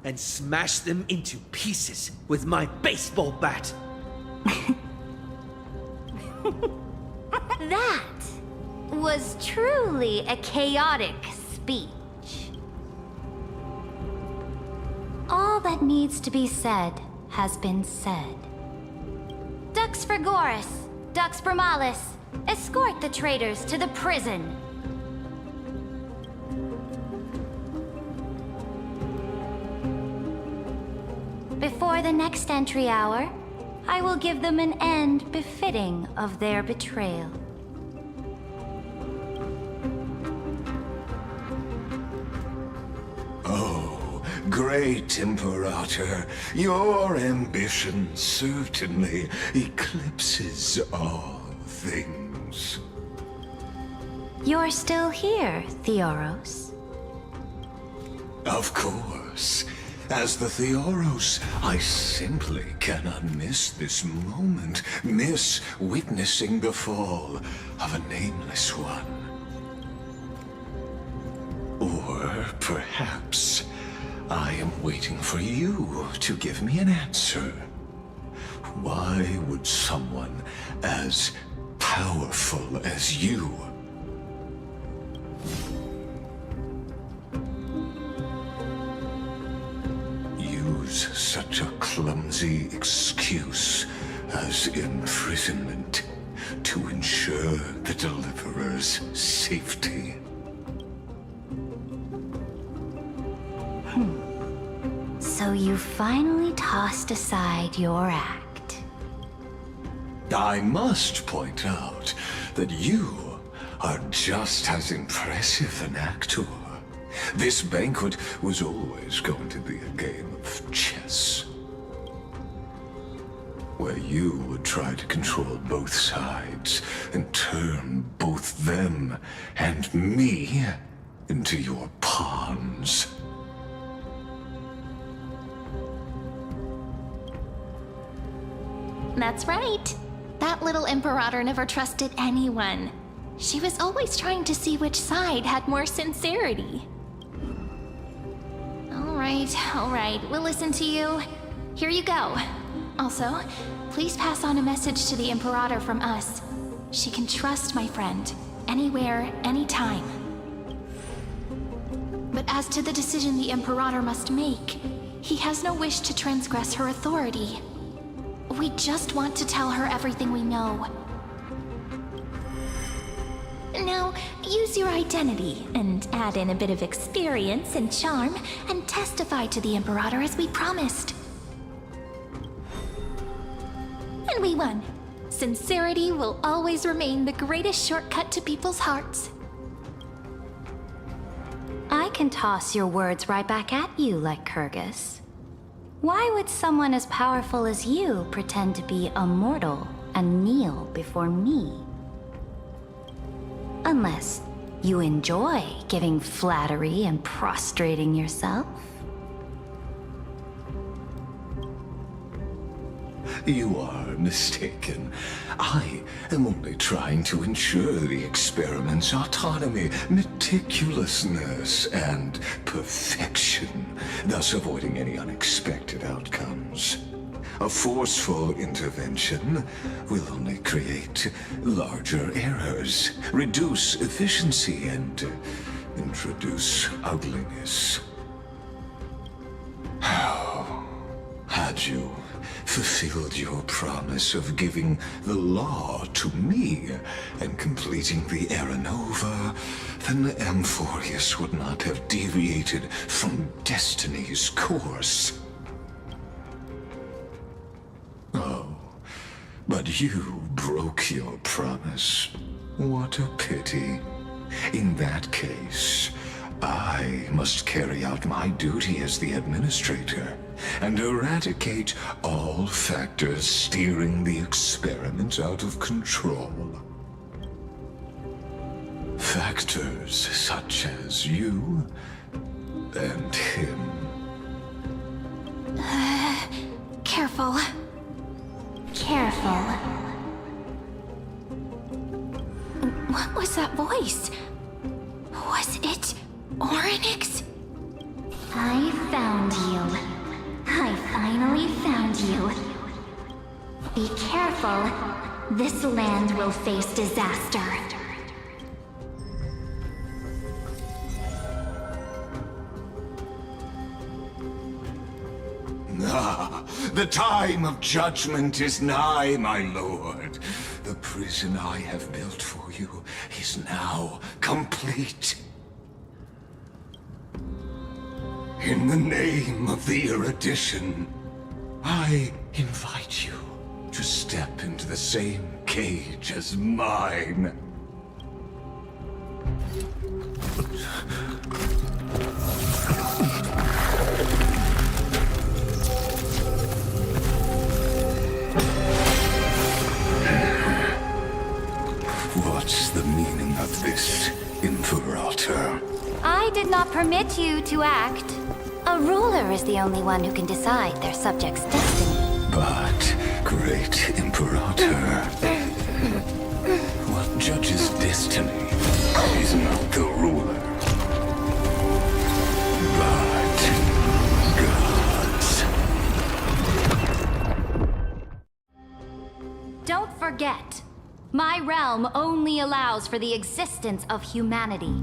and smash them into pieces with my baseball bat. That was truly a chaotic speech. All that needs to be said has been said. Dux Frigoris, Dux Bromalis, escort the traitors to the prison. Before the next entry hour, I will give them an end befitting of their betrayal. Oh, great Imperator, your ambition certainly eclipses all things. You're still here, Theoros. Of course. As the Theoros, I simply cannot miss this moment, miss witnessing the fall of a nameless one. Or perhaps I am waiting for you to give me an answer. Why would someone as powerful as you use such a clumsy excuse as imprisonment to ensure the Deliverer's safety? So you finally tossed aside your act. I must point out that you are just as impressive an actor. This banquet was always going to be a game of chess, where you would try to control both sides and turn both them and me into your pawns. That's right. That little Imperator never trusted anyone. She was always trying to see which side had more sincerity. All right, we'll listen to you. Here you go. Also, please pass on a message to the Imperator from us. She can trust my friend, anywhere, anytime. But as to the decision the Imperator must make, he has no wish to transgress her authority. We just want to tell her everything we know. Now, use your identity and add in a bit of experience and charm and testify to the Imperator as we promised. And we won. Sincerity will always remain the greatest shortcut to people's hearts. I can toss your words right back at you like Kyrgyz. Why would someone as powerful as you pretend to be a mortal and kneel before me? Unless you enjoy giving flattery and prostrating yourself. You are mistaken. I am only trying to ensure the experiment's autonomy, meticulousness, and perfection, thus avoiding any unexpected outcomes. A forceful intervention will only create larger errors, reduce efficiency, and introduce ugliness. How had you fulfilled your promise of giving the law to me and completing the Era Nova, then the Amphorius would not have deviated from destiny's course. Oh, but you broke your promise. What a pity. In that case, I must carry out my duty as the administrator and eradicate all factors steering the experiment out of control. Factors such as you and him. Careful. Careful. What was that voice? Was it Orynyx? I found you. I finally found you. Be careful. This land will face disaster. Ah, the time of judgment is nigh, my lord. The prison I have built for you is now complete. In the name of the erudition, I invite you to step into the same cage as mine. What's the meaning of this, Imperator? I did not permit you to act. A ruler is the only one who can decide their subject's destiny. But, great Imperator, what judges destiny is not the ruler, but gods. Don't forget, my realm only allows for the existence of humanity.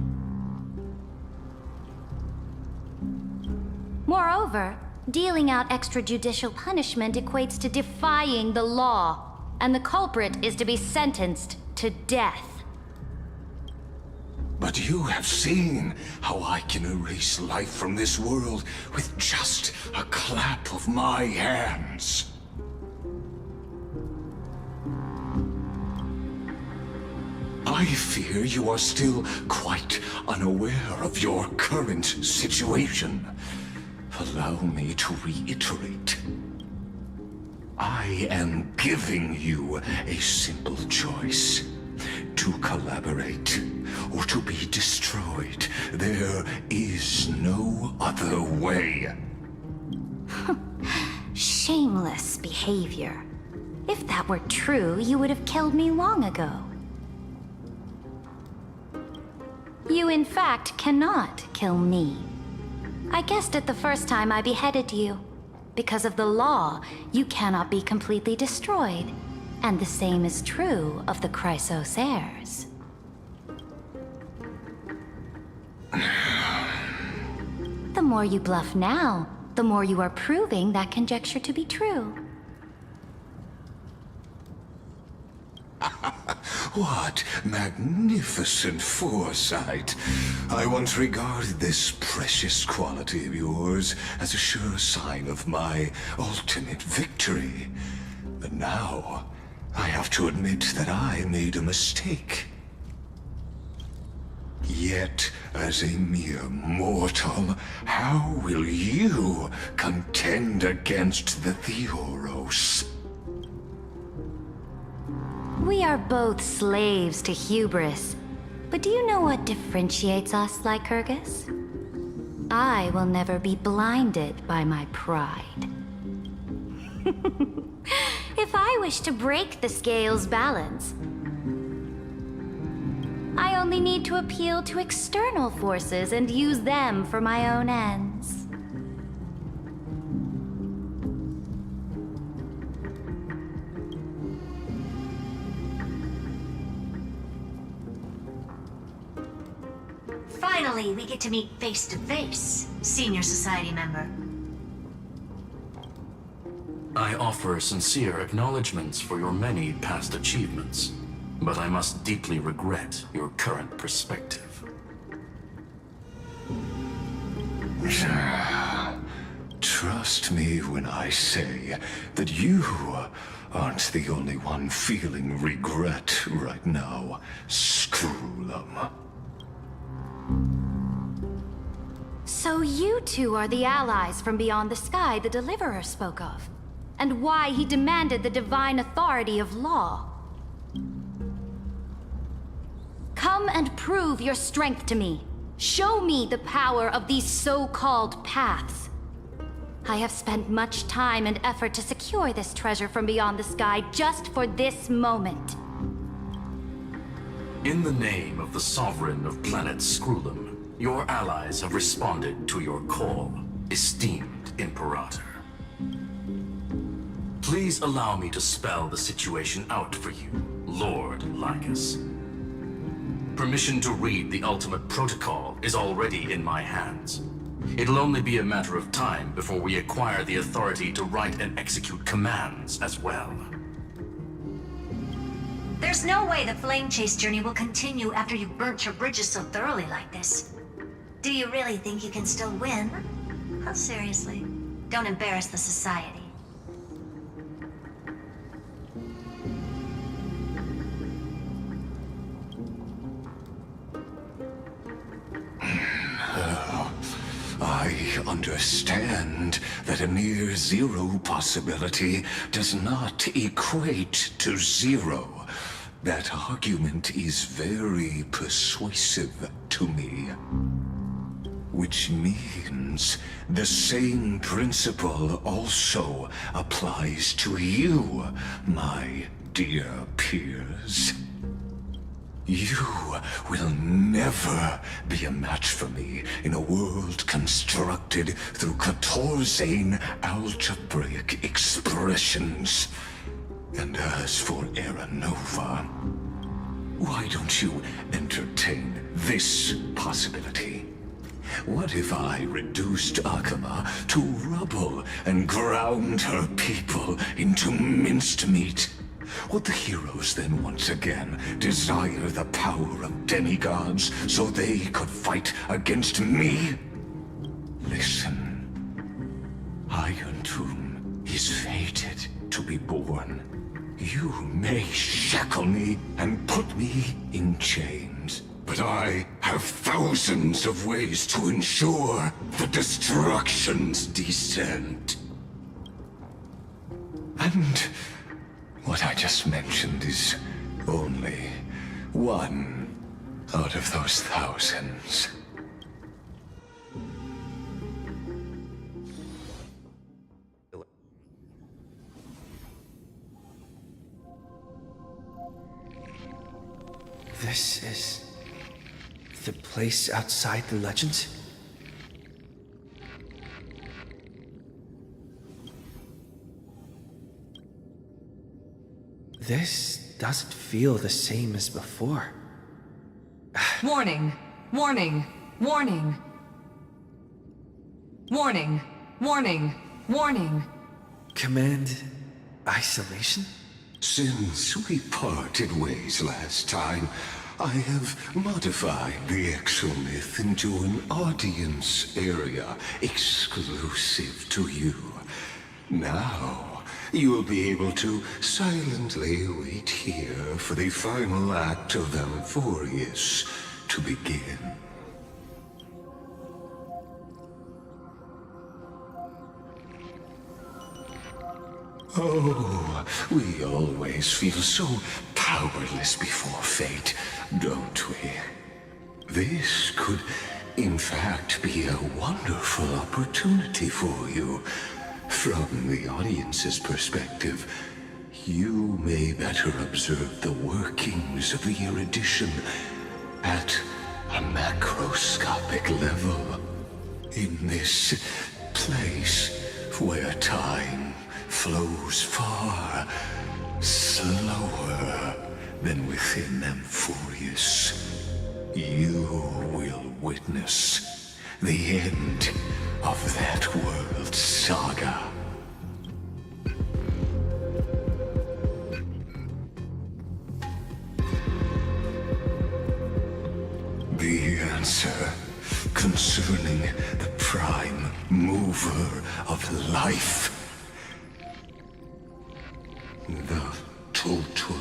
Moreover, dealing out extrajudicial punishment equates to defying the law, and the culprit is to be sentenced to death. But you have seen how I can erase life from this world with just a clap of my hands. I fear you are still quite unaware of your current situation. Allow me to reiterate. I am giving you a simple choice. To collaborate or to be destroyed. There is no other way. Shameless behavior. If that were true, you would have killed me long ago. You in fact cannot kill me. I guessed it the first time I beheaded you. Because of the law, you cannot be completely destroyed. And the same is true of the Chrysos heirs. The more you bluff now, the more you are proving that conjecture to be true. What magnificent foresight. I once regarded this precious quality of yours as a sure sign of my ultimate victory. But now, I have to admit that I made a mistake. Yet, as a mere mortal, how will you contend against the Theoros? We are both slaves to hubris. But do you know what differentiates us, Lycurgus? I will never be blinded by my pride. If I wish to break the scale's balance, I only need to appeal to external forces and use them for my own ends. Finally, we get to meet face to face, senior society member. I offer sincere acknowledgments for your many past achievements, but I must deeply regret your current perspective. Trust me when I say that you aren't the only one feeling regret right now, Screw'em. So you two are the allies from beyond the sky the Deliverer spoke of, and why he demanded the divine authority of law. Come and prove your strength to me. Show me the power of these so-called paths. I have spent much time and effort to secure this treasure from beyond the sky just for this moment. In the name of the Sovereign of Planet Screw'em, your allies have responded to your call, esteemed Imperator. Please allow me to spell the situation out for you, Lord Lycus. Permission to read the ultimate protocol is already in my hands. It'll only be a matter of time before we acquire the authority to write and execute commands as well. There's no way the flame chase journey will continue after you've burnt your bridges so thoroughly like this. Do you really think you can still win? Oh, seriously, don't embarrass the society. I understand that a near zero possibility does not equate to zero. That argument is very persuasive to me. Which means the same principle also applies to you, my dear peers. You will never be a match for me in a world constructed through Catorzane algebraic expressions. And as for Era Nova, why don't you entertain this possibility? What if I reduced Akama to rubble and ground her people into minced meat? Would the heroes then once again desire the power of demigods so they could fight against me? Listen, Iron Tomb is fated to be born. You may shackle me and put me in chains, but I have thousands of ways to ensure the destruction's descent. And what I just mentioned is only one out of those thousands. This is the place outside the legends? This doesn't feel the same as before. Warning! Warning! Warning! Warning! Warning! Warning! Command isolation? Since we parted ways last time, I have modified the exomyth into an audience area exclusive to you. Now, you will be able to silently wait here for the final act of Amphorius to begin. Oh, we always feel so powerless before fate, don't we? This could, in fact, be a wonderful opportunity for you. From the audience's perspective, you may better observe the workings of the erudition at a macroscopic level. In this place where time flows far slower than within Amphorius. you will witness the end of that world saga. The answer concerning the prime mover of life. The total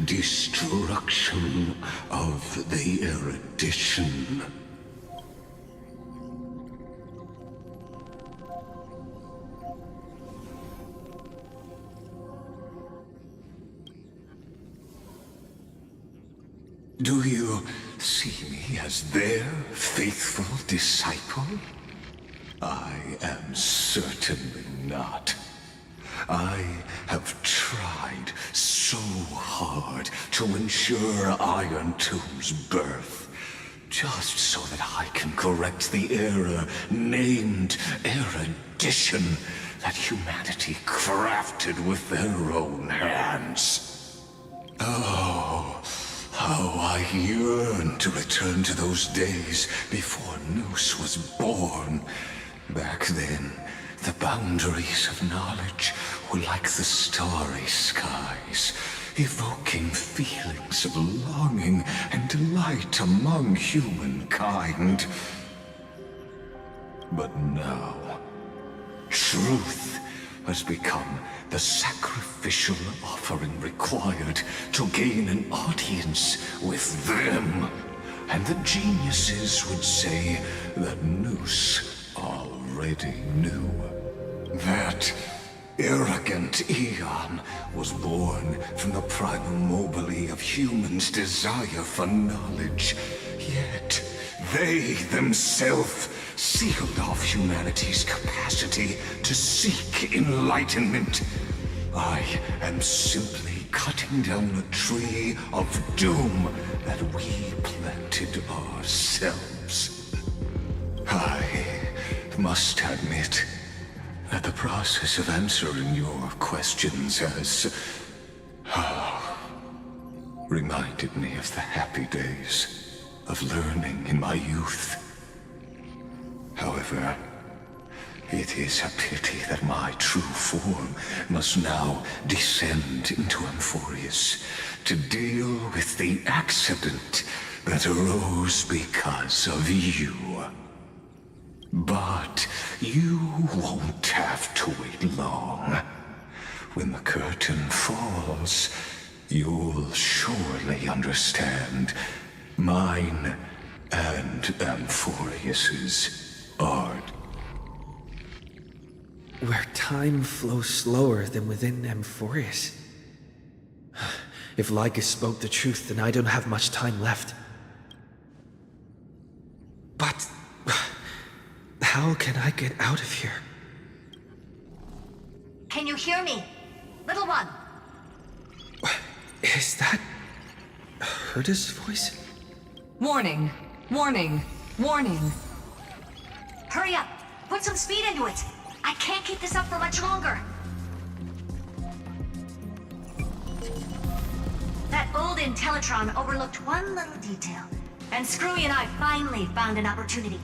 destruction of the erudition. Do you see me as their faithful disciple? I am certainly not. I have tried so hard to ensure Iron Tomb's birth, just so that I can correct the error named erudition that humanity crafted with their own hands. Oh, how I yearn to return to those days before Noose was born. Back then, the boundaries of knowledge were like the starry skies, evoking feelings of longing and delight among humankind. But now, truth has become the sacrificial offering required to gain an audience with them. And the geniuses would say that Noose already knew. That arrogant Eon was born from the primal mobile of humans' desire for knowledge. Yet, they themselves sealed off humanity's capacity to seek enlightenment. I am simply cutting down a tree of doom that we planted ourselves. I must admit that the process of answering your questions has reminded me of the happy days of learning in my youth. However, it is a pity that my true form must now descend into Amphorius to deal with the accident that arose because of you. But you won't have to wait long. When the curtain falls, you'll surely understand mine and Amphorius's art. Where time flows slower than within Amphorius. If Lycus spoke the truth, then I don't have much time left. But how can I get out of here? Can you hear me? Little one. Is that Herda's voice? Warning, warning, warning. Hurry up. Put some speed into it. I can't keep this up for much longer. That old Intellitron overlooked one little detail, and Screwy and I finally found an opportunity.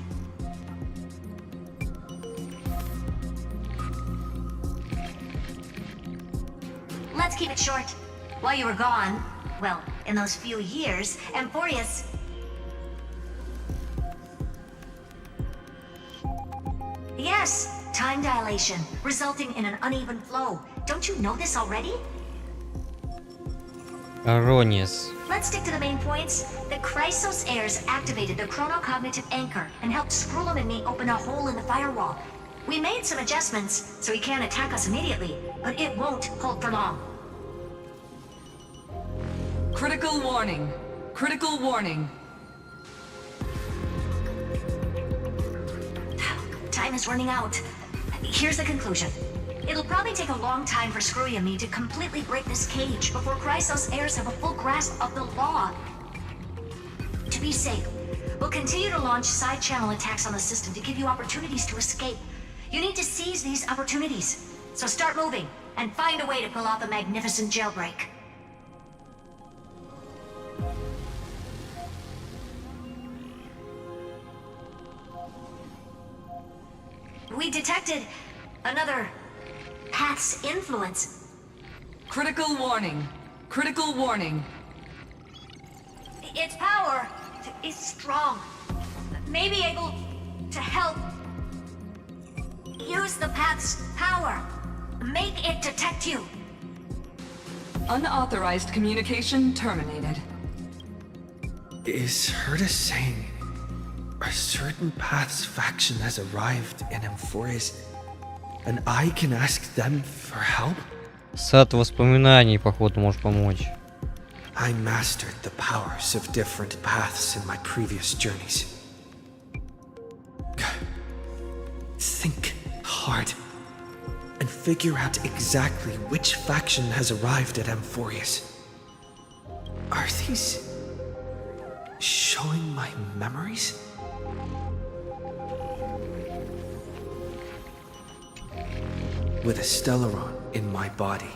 Let's keep it short. While you were gone, well, in those few years, Amphorius... Yes, time dilation, resulting in an uneven flow. Don't you know this already? Erroneous. Let's stick to the main points. The Chrysos heirs activated the chronocognitive anchor and helped Screwlum and me open a hole in the firewall. We made some adjustments, so he can't attack us immediately, but it won't hold for long. Critical warning. Critical warning. Time is running out. Here's the conclusion. It'll probably take a long time for Screwy and me to completely break this cage before Chrysos heirs have a full grasp of the law. To be safe, we'll continue to launch side-channel attacks on the system to give you opportunities to escape. You need to seize these opportunities. So start moving, and find a way to pull off a magnificent jailbreak. we detected another path's influence. Critical warning. Critical warning. Its power is strong. May be able to help. Use the path's power. Make it detect you. Unauthorized communication terminated. Is Herta saying a certain path's faction has arrived in Emphorius, and I can ask them for help? Сад воспоминаний, походу, может помочь. I mastered the powers of different paths in my previous journeys. Think hard and figure out exactly which faction has arrived at Emphorius. Are these showing my memories? With a Stellaron in my body,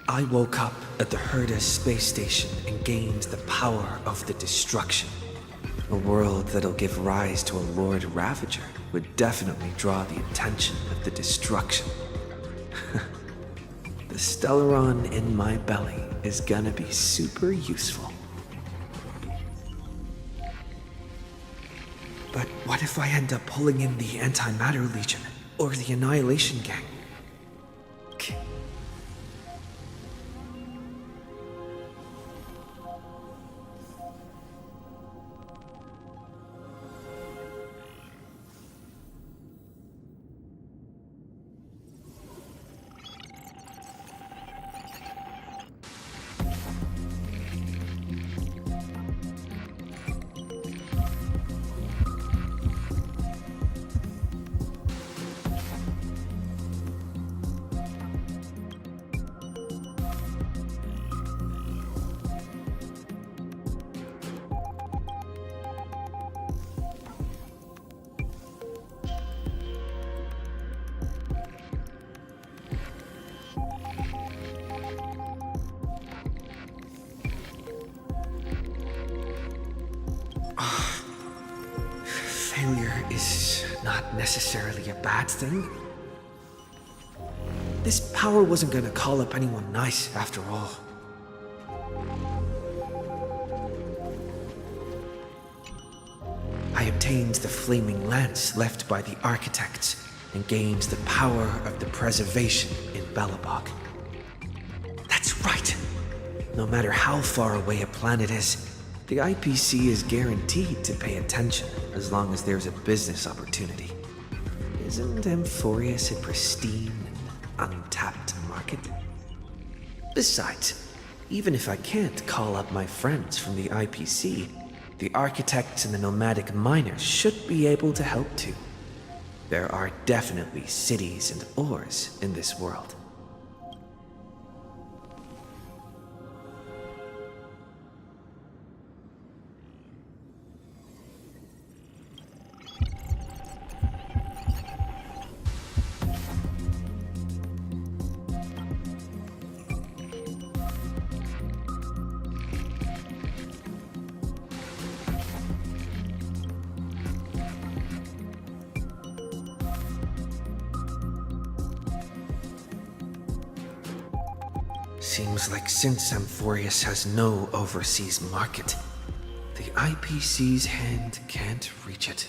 I woke up at the Herta space station and gained the power of the destruction. A world that'll give rise to a Lord Ravager would definitely draw the attention of the destruction. The Stellaron in my belly is gonna be super useful. But what if I end up pulling in the Antimatter Legion or the Annihilation Gang? Failure is not necessarily a bad thing. This power wasn't gonna call up anyone nice after all. I obtained the flaming lance left by the architects and gained the power of the preservation in Belobog. That's right! No matter how far away a planet is, the IPC is guaranteed to pay attention as long as there's a business opportunity. Isn't Emphorius a pristine and untapped market? Besides, even if I can't call up my friends from the IPC, the architects and the nomadic miners should be able to help too. There are definitely cities and ores in this world. Seems like since Emphorius has no overseas market, the IPC's hand can't reach it.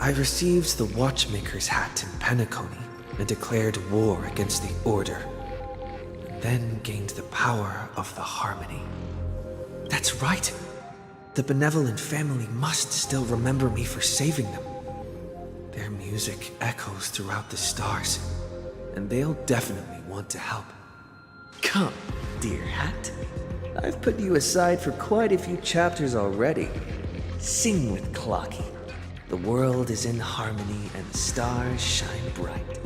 I received the Watchmaker's hat in Penacony and declared war against the Order, and then gained the power of the Harmony. That's right! The benevolent family must still remember me for saving them. Their music echoes throughout the stars, and they'll definitely want to help. Come, dear hat. I've put you aside for quite a few chapters already. Sing with Clocky. The world is in harmony and the stars shine bright.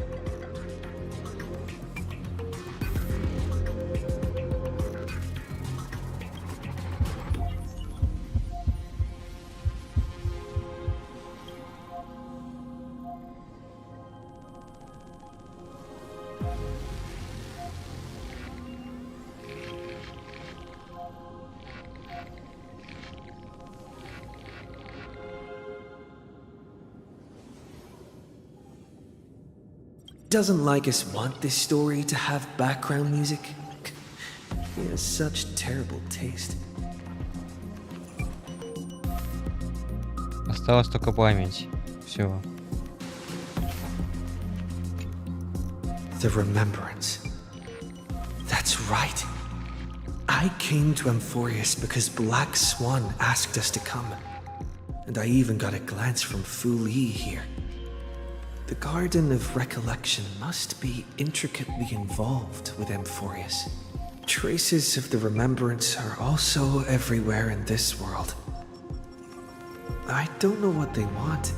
Doesn't Lycus want this story to have background music? He has such terrible taste. Осталась только память. Все. The Remembrance. That's right. I came to Amphorius because Black Swan asked us to come. And I even got a glance from Fu Li here. The Garden of Recollection must be intricately involved with Amphorius. Traces of the Remembrance are also everywhere in this world. I don't know what they want,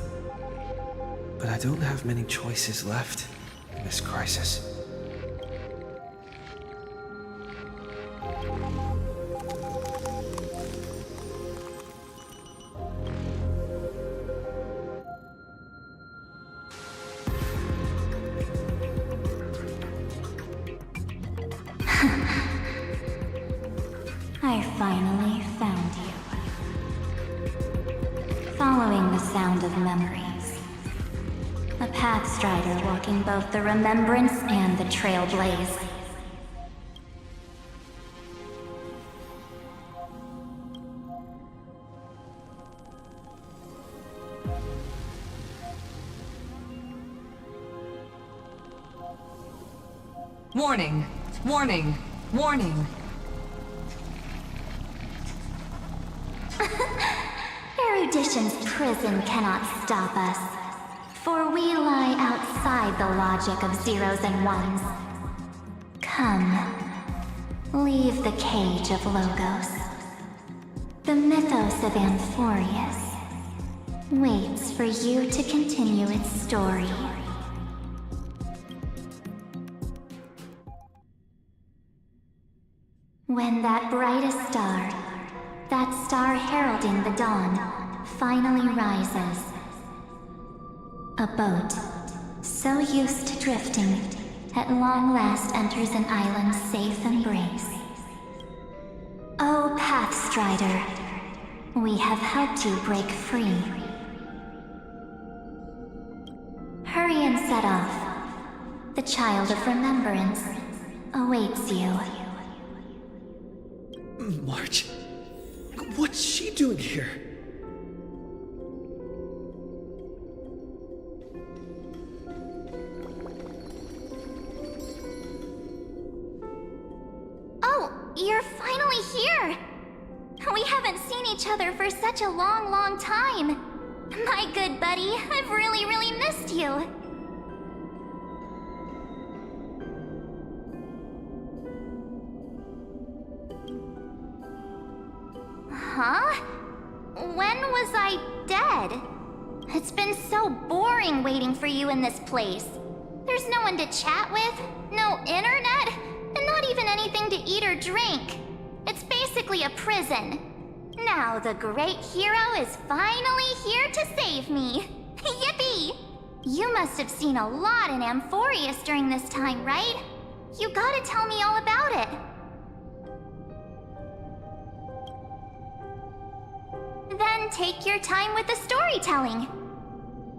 but I don't have many choices left in this crisis. I finally found you. Following the sound of memories. A pathstrider walking both the remembrance and the trailblaze. Warning! Warning! Warning! Erudition's prison cannot stop us, for we lie outside the logic of zeros and ones. Come, leave the cage of Logos. The mythos of Amphorius waits for you to continue its story. When that brightest star, that star heralding the dawn, finally rises, a boat, so used to drifting, at long last enters an island's safe embrace. Oh, Pathstrider, we have helped you break free. Hurry and set off. The Child of Remembrance awaits you. March? What's she doing here? Oh, you're finally here! We haven't seen each other for such a long, long time. My good buddy, I've really missed you. Huh? When was I dead? It's been so boring waiting for you in this place. There's no one to chat with, no internet, and not even anything to eat or drink. It's basically a prison. Now the great hero is finally here to save me. Yippee! You must have seen a lot in Amphorius during this time, right? You gotta tell me all about it. Then take your time with the storytelling.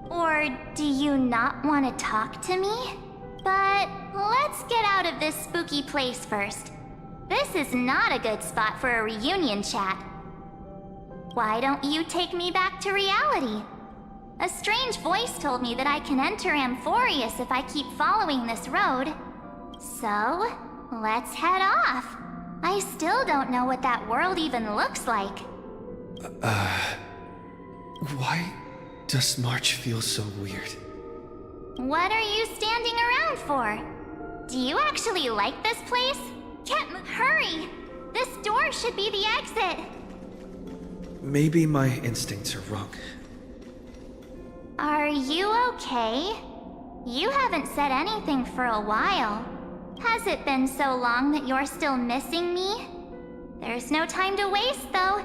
Or do you not want to talk to me? But let's get out of this spooky place first. This is not a good spot for a reunion chat. Why don't you take me back to reality? A strange voice told me that I can enter Amphorius if I keep following this road. So, let's head off. I still don't know what that world even looks like. Why does March feel so weird? What are you standing around for? Do you actually like this place? Hurry! This door should be the exit. Maybe my instincts are wrong. Are you okay? You haven't said anything for a while. Has it been so long that you're still missing me? There's no time to waste, though.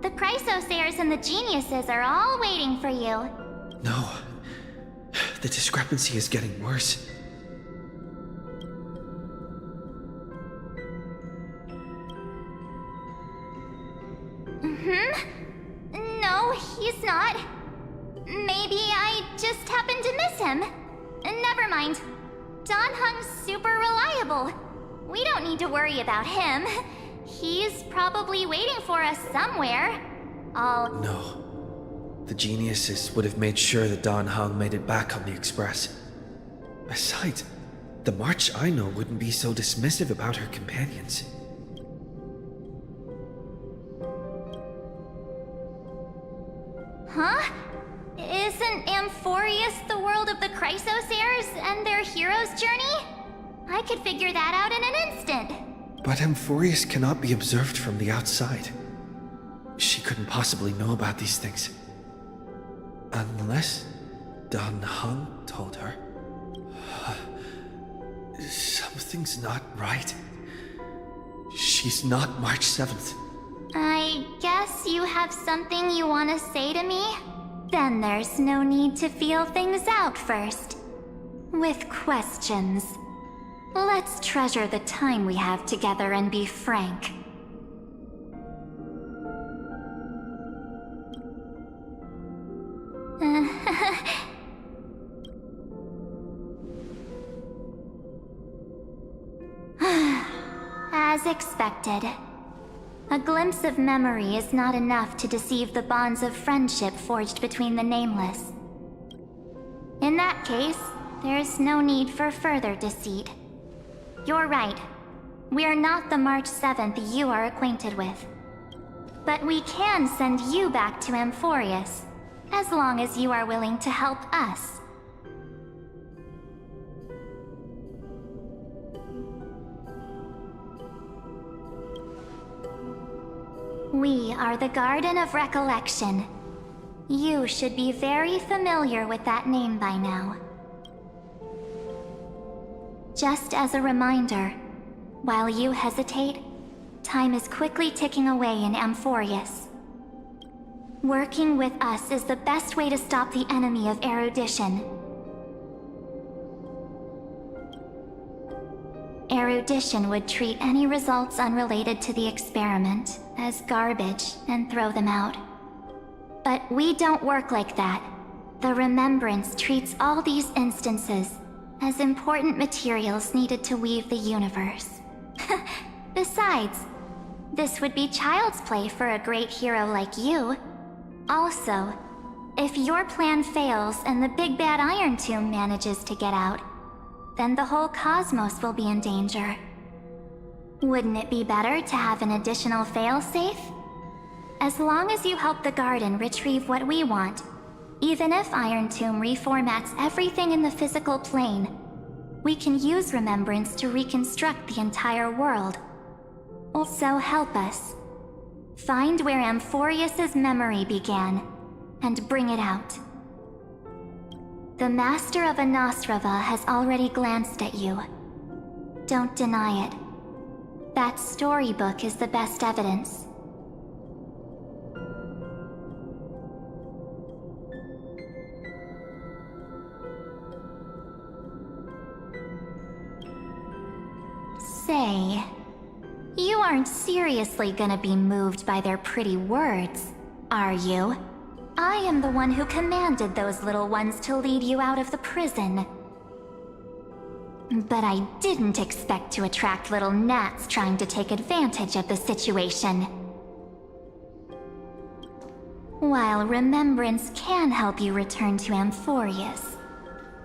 The Chrysosayers and the Geniuses are all waiting for you. No. The discrepancy is getting worse. No, he's not. Maybe I just happened to miss him. Never mind. Don Hung's super reliable. We don't need to worry about him. He's probably waiting for us somewhere. No. The geniuses would have made sure that Don Hung made it back on the Express. Besides, the March I know wouldn't be so dismissive about her companions. Huh? Isn't Amphorius the world of the Chrysos heirs and their hero's journey? I could figure that out in an instant. But Amphorius cannot be observed from the outside. She couldn't possibly know about these things. Unless Don Hung told her. Something's not right. She's not March 7th. I guess you have something you want to say to me? Then there's no need to feel things out first. With questions. Let's treasure the time we have together and be frank. As expected. A glimpse of memory is not enough to deceive the bonds of friendship forged between the nameless. In that case, there's no need for further deceit. You're right. We're not the March 7th you are acquainted with. But we can send you back to Amphorius, as long as you are willing to help us. We are the Garden of Recollection. You should be very familiar with that name by now. Just as a reminder, while you hesitate, time is quickly ticking away in Amphorius. Working with us is the best way to stop the enemy of erudition. Erudition would treat any results unrelated to the experiment as garbage and throw them out. But we don't work like that. The Remembrance treats all these instances as important materials needed to weave the universe. Besides, this would be child's play for a great hero like you. Also, if your plan fails and the big bad Iron Tomb manages to get out, then the whole cosmos will be in danger. Wouldn't it be better to have an additional failsafe? As long as you help the Garden retrieve what we want, even if Iron Tomb reformats everything in the physical plane, we can use Remembrance to reconstruct the entire world. Also help us. Find where Amphorius's memory began, and bring it out. The Master of Anastrava has already glanced at you. Don't deny it. That storybook is the best evidence. Say, you aren't seriously gonna be moved by their pretty words, are you? I am the one who commanded those little ones to lead you out of the prison. But I didn't expect to attract little gnats trying to take advantage of the situation. While Remembrance can help you return to Amphorius,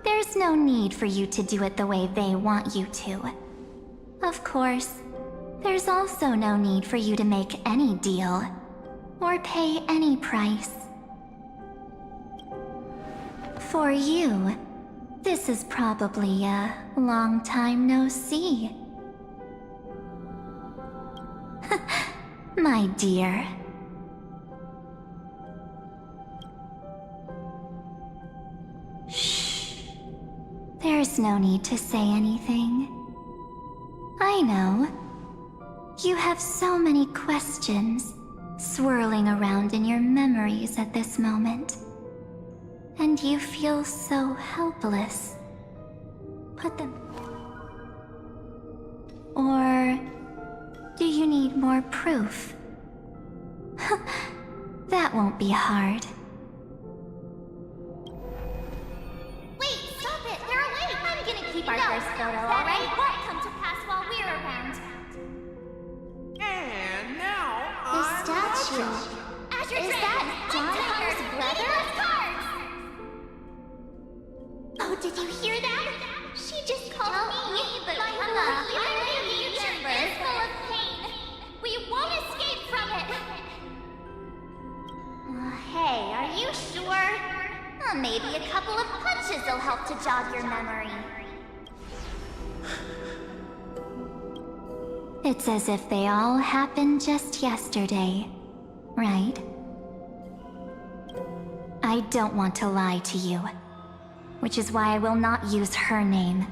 there's no need for you to do it the way they want you to. Of course, there's also no need for you to make any deal, or pay any price. For you, this is probably a long time no see. My dear. Shh. There's no need to say anything. I know. You have so many questions swirling around in your memories at this moment. And you feel so helpless. Put them... Or... do you need more proof? That won't be hard. Wait, stop it! They're awake! I'm gonna keep keep our first photo, alright? It won't come to pass while we're around. And now The statue. Is that Don Hung's brother? Oh, did you hear that? She just called me, but my future is full of pain. We won't escape from it. Hey, are you sure? Maybe a couple of punches will help to jog your memory. It's as if they all happened just yesterday, right? I don't want to lie to you, which is why I will not use her name.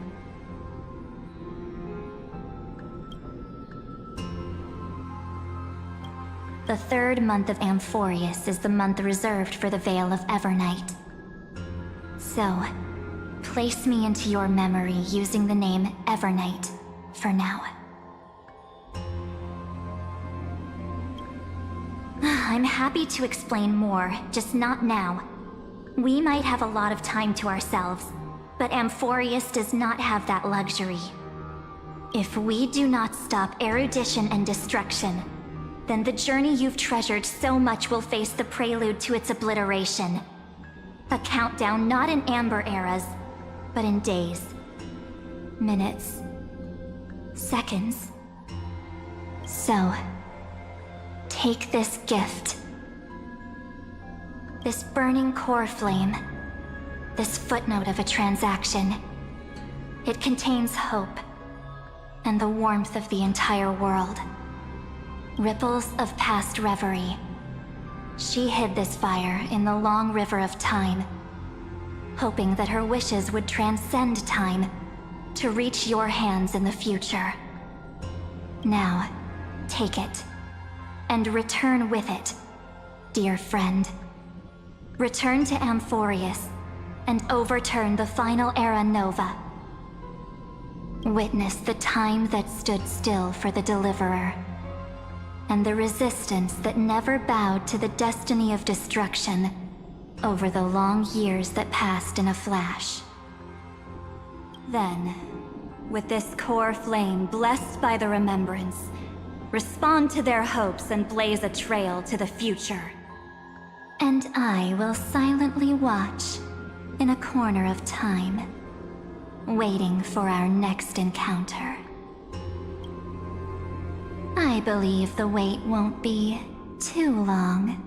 The third month of Amphorius is the month reserved for the Veil of Evernight. So, place me into your memory using the name Evernight for now. I'm happy to explain more, just not now. We might have a lot of time to ourselves, but Amphorius does not have that luxury. If we do not stop erudition and destruction, then the journey you've treasured so much will face the prelude to its obliteration. A countdown not in amber eras, but in days, minutes, seconds. So, take this gift. This burning core flame. This footnote of a transaction. It contains hope, and the warmth of the entire world. Ripples of past reverie. She hid this fire in the long river of time, hoping that her wishes would transcend time to reach your hands in the future. Now, take it, and return with it, dear friend. Return to Amphorius, and overturn the final era Nova. Witness the time that stood still for the Deliverer, and the resistance that never bowed to the destiny of destruction over the long years that passed in a flash. Then, with this core flame blessed by the remembrance, respond to their hopes and blaze a trail to the future. And I will silently watch in a corner of time, waiting for our next encounter. I believe the wait won't be too long.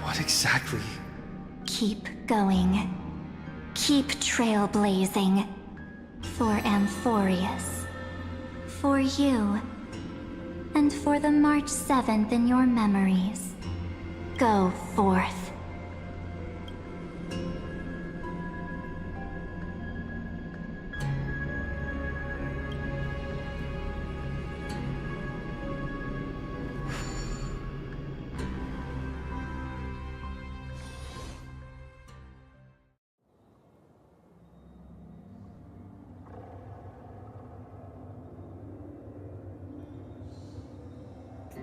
What exactly? Keep going. Keep trailblazing. For Amphorius. For you. And for the March 7th in your memories. Go forth.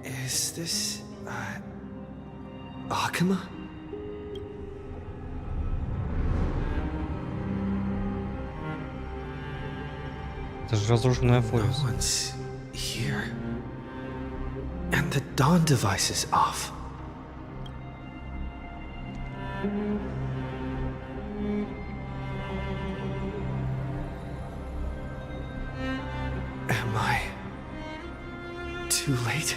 Is this, Akuma? Это же разрушенная Амфориус. No one's here. And the dawn device is off. Am I too late?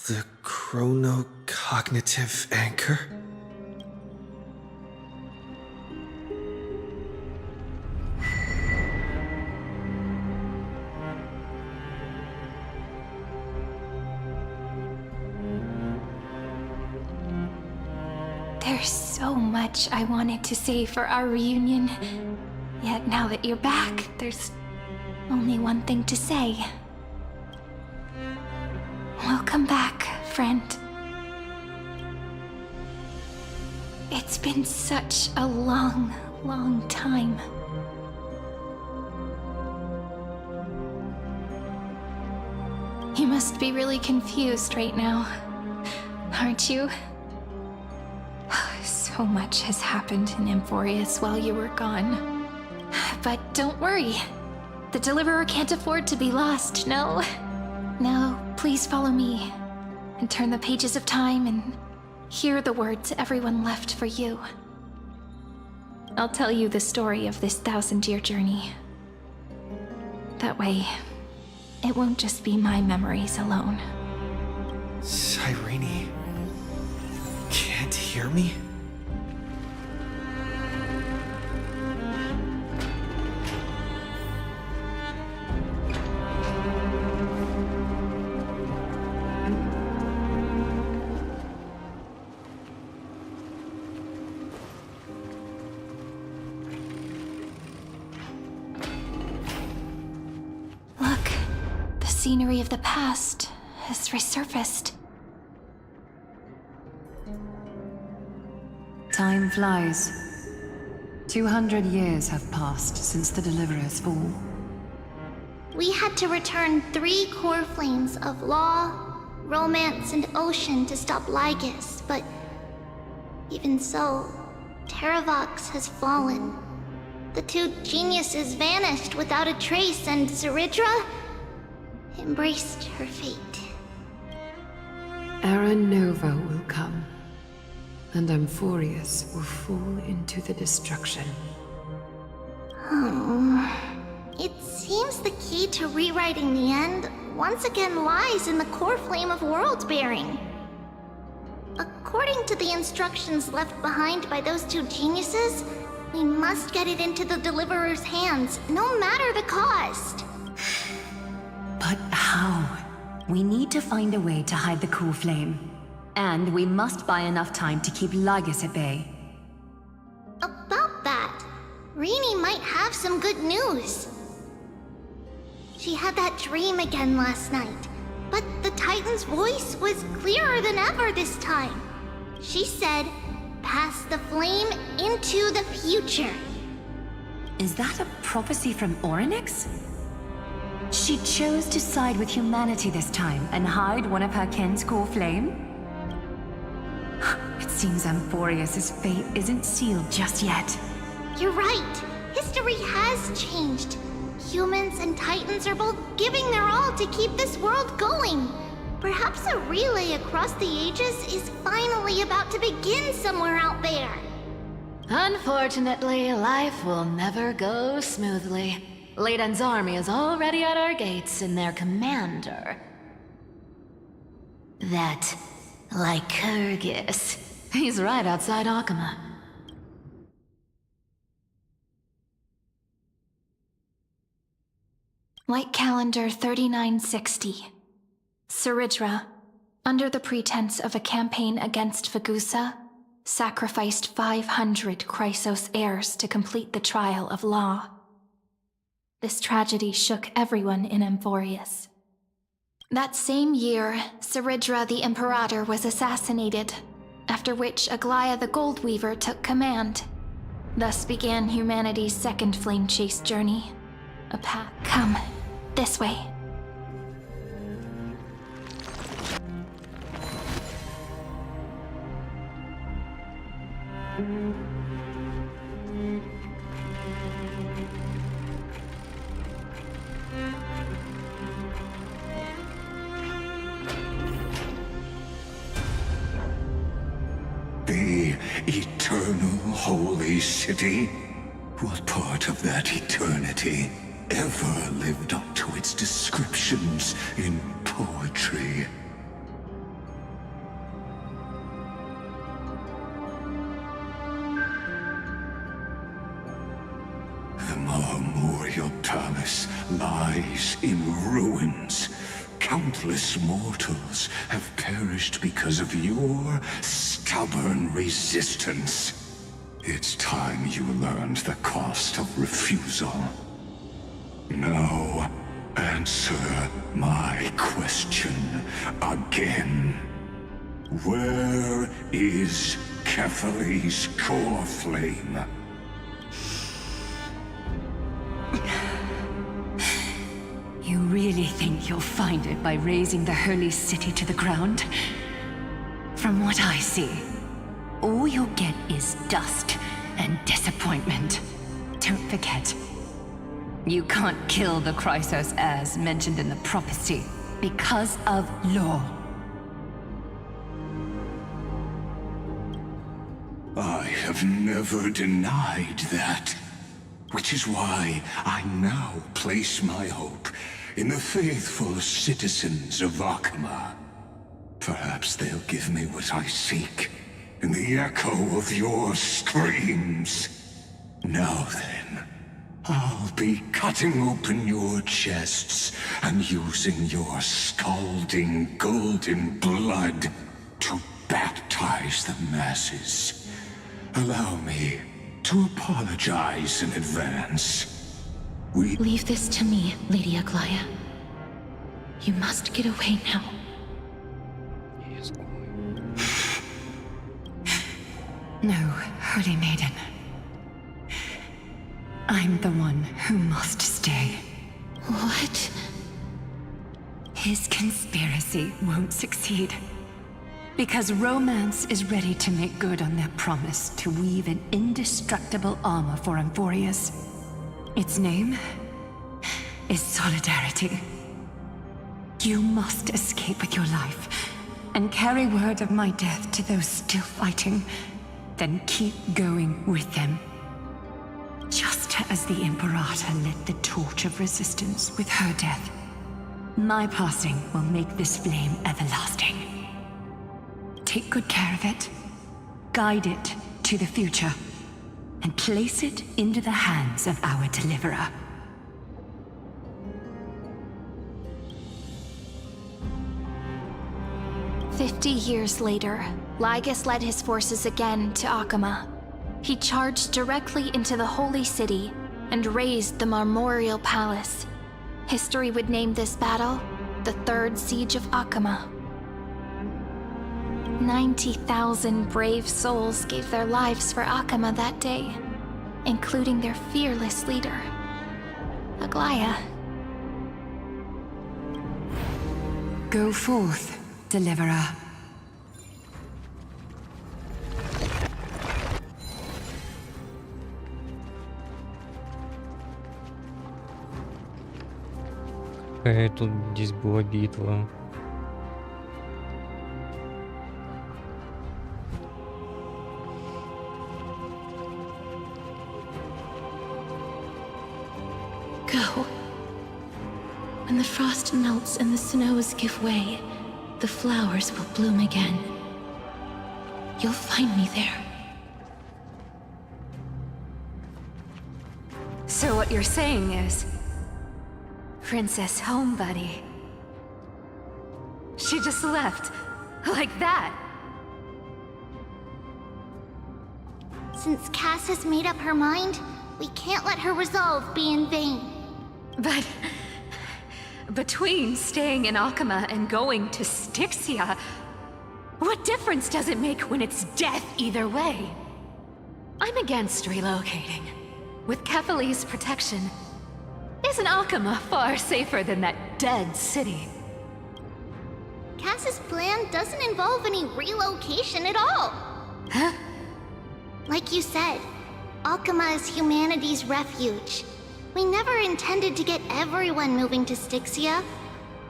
The chronocognitive anchor? There's so much I wanted to say for our reunion. Yet now that you're back, there's only one thing to say. Welcome back, friend. It's been such a long, long time. You must be really confused right now, aren't you? So much has happened in Emphorius while you were gone. But don't worry. The Deliverer can't afford to be lost, no? Now, please follow me and turn the pages of time and hear the words everyone left for you. I'll tell you the story of this 1,000-year journey. That way, it won't just be my memories alone. Cyrene can't hear me? Scenery of the past has resurfaced. Time flies. 200 years have passed since the Deliverer's fall. We had to return 3 core flames of law, romance, and ocean to stop Lygus, but even so, Terravox has fallen. The 2 geniuses vanished without a trace, and Zeridra embraced her fate. Era Nova will come, and Emphorius will fall into the destruction. Oh. It seems the key to rewriting the end once again lies in the core flame of world-bearing. According to the instructions left behind by those 2 geniuses, we must get it into the Deliverer's hands, no matter the cost. But how? We need to find a way to hide the core flame. And we must buy enough time to keep Lygus at bay. About that, Rini might have some good news. She had that dream again last night, but the Titan's voice was clearer than ever this time. She said, "Pass the flame into the future." Is that a prophecy from Orynyx? She chose to side with humanity this time and hide one of her kin's core flame? It seems Emphorius' fate isn't sealed just yet. You're right. History has changed. Humans and Titans are both giving their all to keep this world going. Perhaps a relay across the ages is finally about to begin somewhere out there. Unfortunately, life will never go smoothly. Leiden's army is already at our gates, and their commander... that Lycurgus. He's right outside Akama. Light calendar 3960. Zeridra, under the pretense of a campaign against Fagusa, sacrificed 500 Chrysos heirs to complete the trial of law. This tragedy shook everyone in Emphorius. That same year, Zeridra the Imperator was assassinated, after which Aglaya the Goldweaver took command. Thus began humanity's second flame chase journey. A path. Come, this way. The eternal holy city? What part of that eternity ever lived up to its descriptions in poetry? Memorial Palace lies in ruins. Countless mortals have perished because of your stubborn resistance. It's time you learned the cost of refusal. Now, answer my question again. Where is Kefali's core flame? You really think you'll find it by razing the holy city to the ground? From what I see, all you'll get is dust and disappointment. Don't forget, you can't kill the Chrysos as mentioned in the prophecy because of law. I have never denied that. Which is why I now place my hope in the faithful citizens of Akama. Perhaps they'll give me what I seek in the echo of your screams. Now then, I'll be cutting open your chests and using your scalding golden blood to baptize the masses. Allow me to apologize in advance. Leave this to me, Lady Aglaya. You must get away now. No, Holy Maiden. I'm the one who must stay. What? His conspiracy won't succeed. Because romance is ready to make good on their promise to weave an indestructible armor for Amphorius. Its name is Solidarity. You must escape with your life and carry word of my death to those still fighting, then keep going with them. Just as the Imperator lit the torch of resistance with her death, my passing will make this flame everlasting. Take good care of it, guide it to the future, and place it into the hands of our deliverer. "50 years later, Lygus led his forces again to Akama. He charged directly into the Holy City and razed the Memorial Palace. History would name this battle the Third Siege of Akama. 90,000 brave souls gave their lives for Akama that day, including their fearless leader, Aglaya. Go forth, deliverer. Какая тут здесь была битва. Go. When the frost melts and the snows give way, the flowers will bloom again. You'll find me there. So what you're saying is, Princess Homebuddy, she just left, like that. Since Cass has made up her mind, we can't let her resolve be in vain. But between staying in Akama and going to Styxia, what difference does it make when it's death either way? I'm against relocating. With Kefali's protection, isn't Akama far safer than that dead city? Cass's plan doesn't involve any relocation at all. Huh? Like you said, Akama is humanity's refuge. We never intended to get everyone moving to Styxia.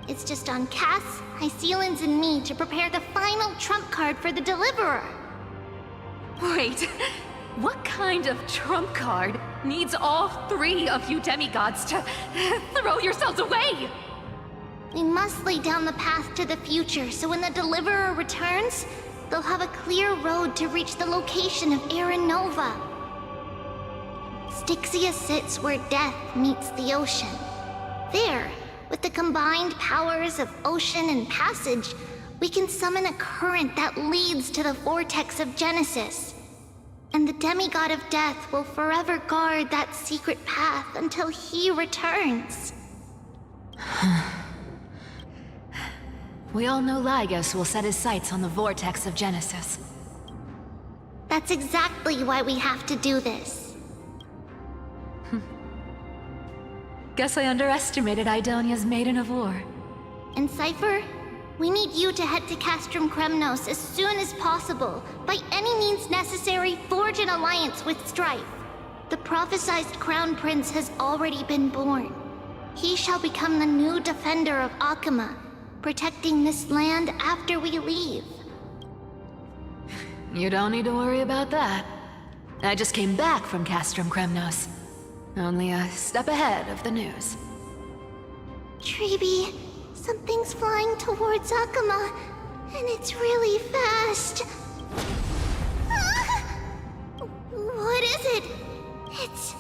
It's just on Cass, Hycealans, and me to prepare the final trump card for the Deliverer. Wait, what kind of trump card needs all three of you demigods to throw yourselves away? We must lay down the path to the future so when the Deliverer returns, they'll have a clear road to reach the location of Aaron Nova. Styxia sits where death meets the ocean. There, with the combined powers of ocean and passage, we can summon a current that leads to the vortex of Genesis. And the demigod of death will forever guard that secret path until he returns. We all know Lygus will set his sights on the vortex of Genesis. That's exactly why we have to do this. Guess I underestimated Idonia's Maiden of War. And Cypher, we need you to head to Castrum Kremnos as soon as possible. By any means necessary, forge an alliance with Strife. The prophesized Crown Prince has already been born. He shall become the new defender of Akama, protecting this land after we leave. You don't need to worry about that. I just came back from Castrum Kremnos. Only a step ahead of the news. Treeby, something's flying towards Akama, and it's really fast. Ah! What is it? It's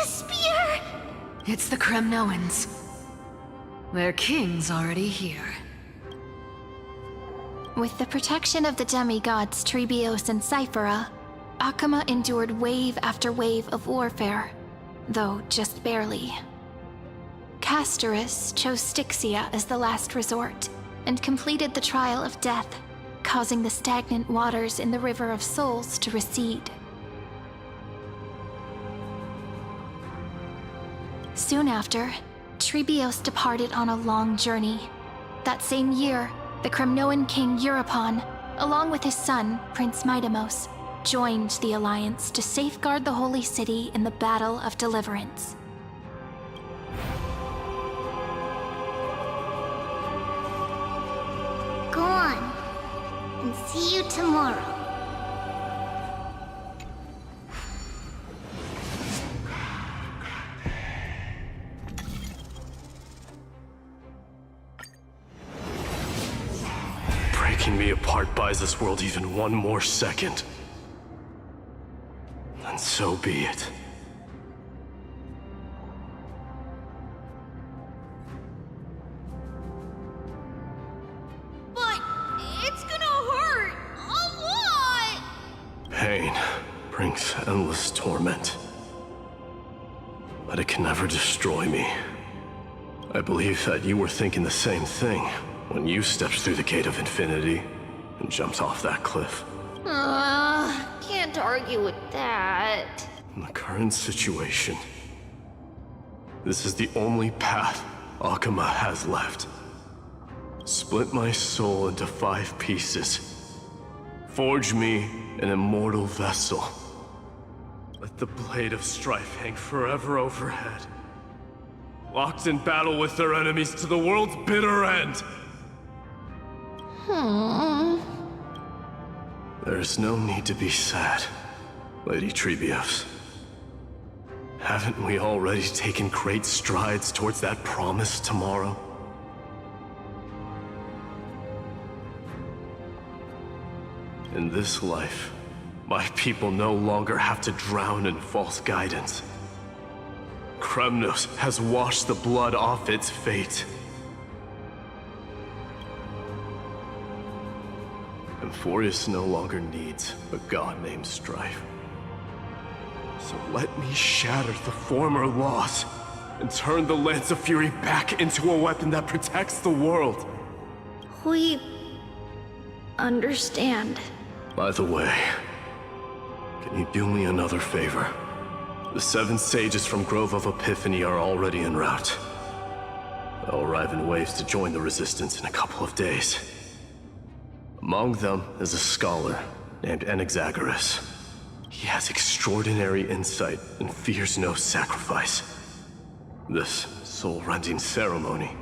a spear! It's the Kremnoans. Their king's already here. With the protection of the demigods Trebios and Cyphera, Akama endured wave after wave of warfare, though just barely. Castorus chose Styxia as the last resort, and completed the trial of death, causing the stagnant waters in the River of Souls to recede. Soon after, Trebios departed on a long journey. That same year, the Kremnoan king Euripon, along with his son, Prince Midamos, joined the alliance to safeguard the holy city in the Battle of Deliverance. Go on, and see you tomorrow. Breaking me apart buys this world even one more second. And so be it. But it's gonna hurt a lot! Pain brings endless torment. But it can never destroy me. I believe that you were thinking the same thing when you stepped through the gate of infinity and jumped off that cliff. Can't argue with that. In the current situation, this is the only path Akama has left. Split my soul into 5 pieces. Forge me an immortal vessel. Let the blade of strife hang forever overhead. Locked in battle with their enemies to the world's bitter end. There's no need to be sad, Lady Trebios. Haven't we already taken great strides towards that promise tomorrow? In this life, my people no longer have to drown in false guidance. Kremnos has washed the blood off its fate. Amphorius no longer needs a god named Strife. So let me shatter the former laws and turn the Lance of Fury back into a weapon that protects the world. We understand. By the way, can you do me another favor? The 7 sages from Grove of Epiphany are already en route. They'll arrive in waves to join the resistance in a couple of days. Among them is a scholar named Anaxagoras. He has extraordinary insight and fears no sacrifice. This soul-rending ceremony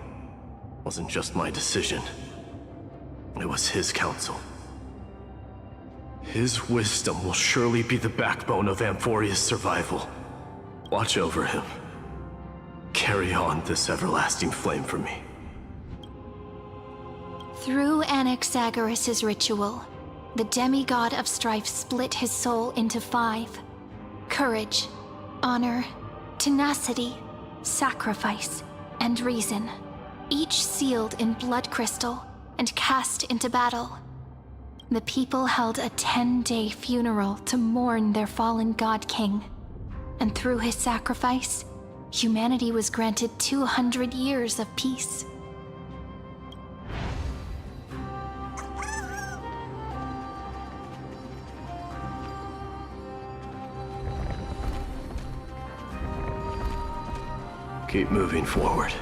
wasn't just my decision. It was his counsel. His wisdom will surely be the backbone of Amphoria's survival. Watch over him. Carry on this everlasting flame for me. Through Anaxagoras' ritual, the demigod of strife split his soul into 5. Courage, honor, tenacity, sacrifice, and reason, each sealed in blood crystal and cast into battle. The people held a 10-day funeral to mourn their fallen god king, and through his sacrifice, humanity was granted 200 years of peace. Keep moving forward.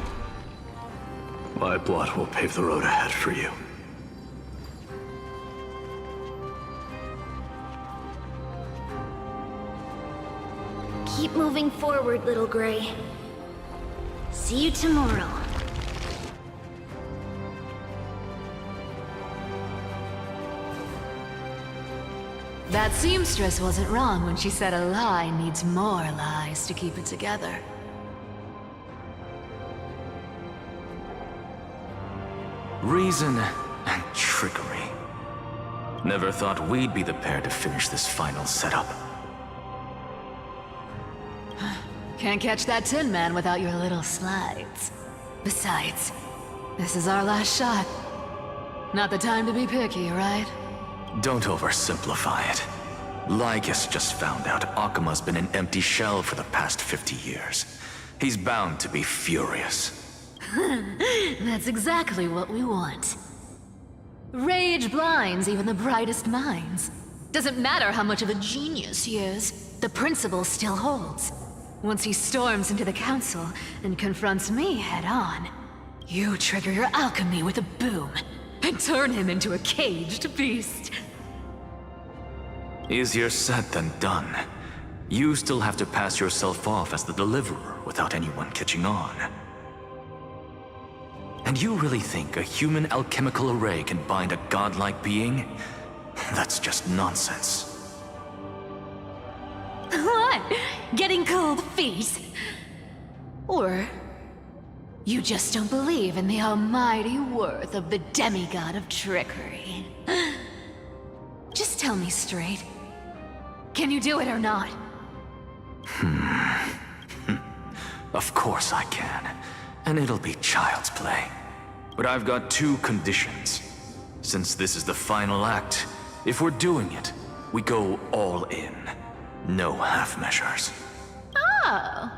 My blood will pave the road ahead for you. Keep moving forward, little Gray. See you tomorrow. That seamstress wasn't wrong when she said a lie needs more lies to keep it together. Reason and trickery. Never thought we'd be the pair to finish this final setup. Can't catch that Tin Man without your little slides. Besides, this is our last shot. Not the time to be picky, right? Don't oversimplify it. Lycus just found out Akuma's been an empty shell for the past 50 years. He's bound to be furious. That's exactly what we want. Rage blinds even the brightest minds. Doesn't matter how much of a genius he is, the principle still holds. Once he storms into the council and confronts me head-on, you trigger your alchemy with a boom and turn him into a caged beast. Easier said than done. You still have to pass yourself off as the deliverer without anyone catching on. And you really think a human alchemical array can bind a godlike being? That's just nonsense. What? Getting cold feet? Or you just don't believe in the almighty worth of the demigod of trickery? Just tell me straight. Can you do it or not? Of course I can. And it'll be child's play. But I've got two conditions. Since this is the final act, if we're doing it, we go all in. No half measures. Oh,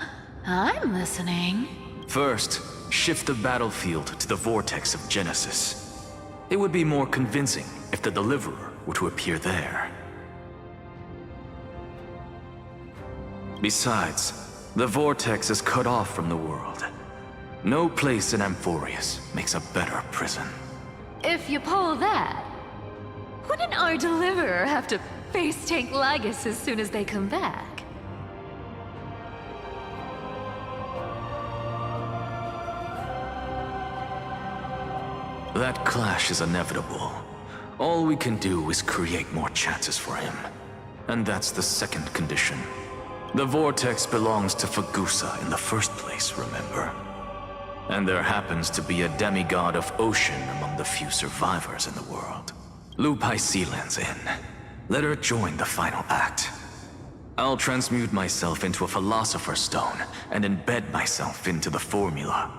I'm listening. First, shift the battlefield to the vortex of Genesis. It would be more convincing if the deliverer were to appear there. Besides, the vortex is cut off from the world. No place in Amphorius makes a better prison. If you pull that, wouldn't our deliverer have to face tank Lycus as soon as they come back? That clash is inevitable. All we can do is create more chances for him. And that's the second condition. The vortex belongs to Fagusa in the first place, remember? And there happens to be a demigod of ocean among the few survivors in the world. Loop Hysealand's in. Let her join the final act. I'll transmute myself into a philosopher's stone and embed myself into the formula.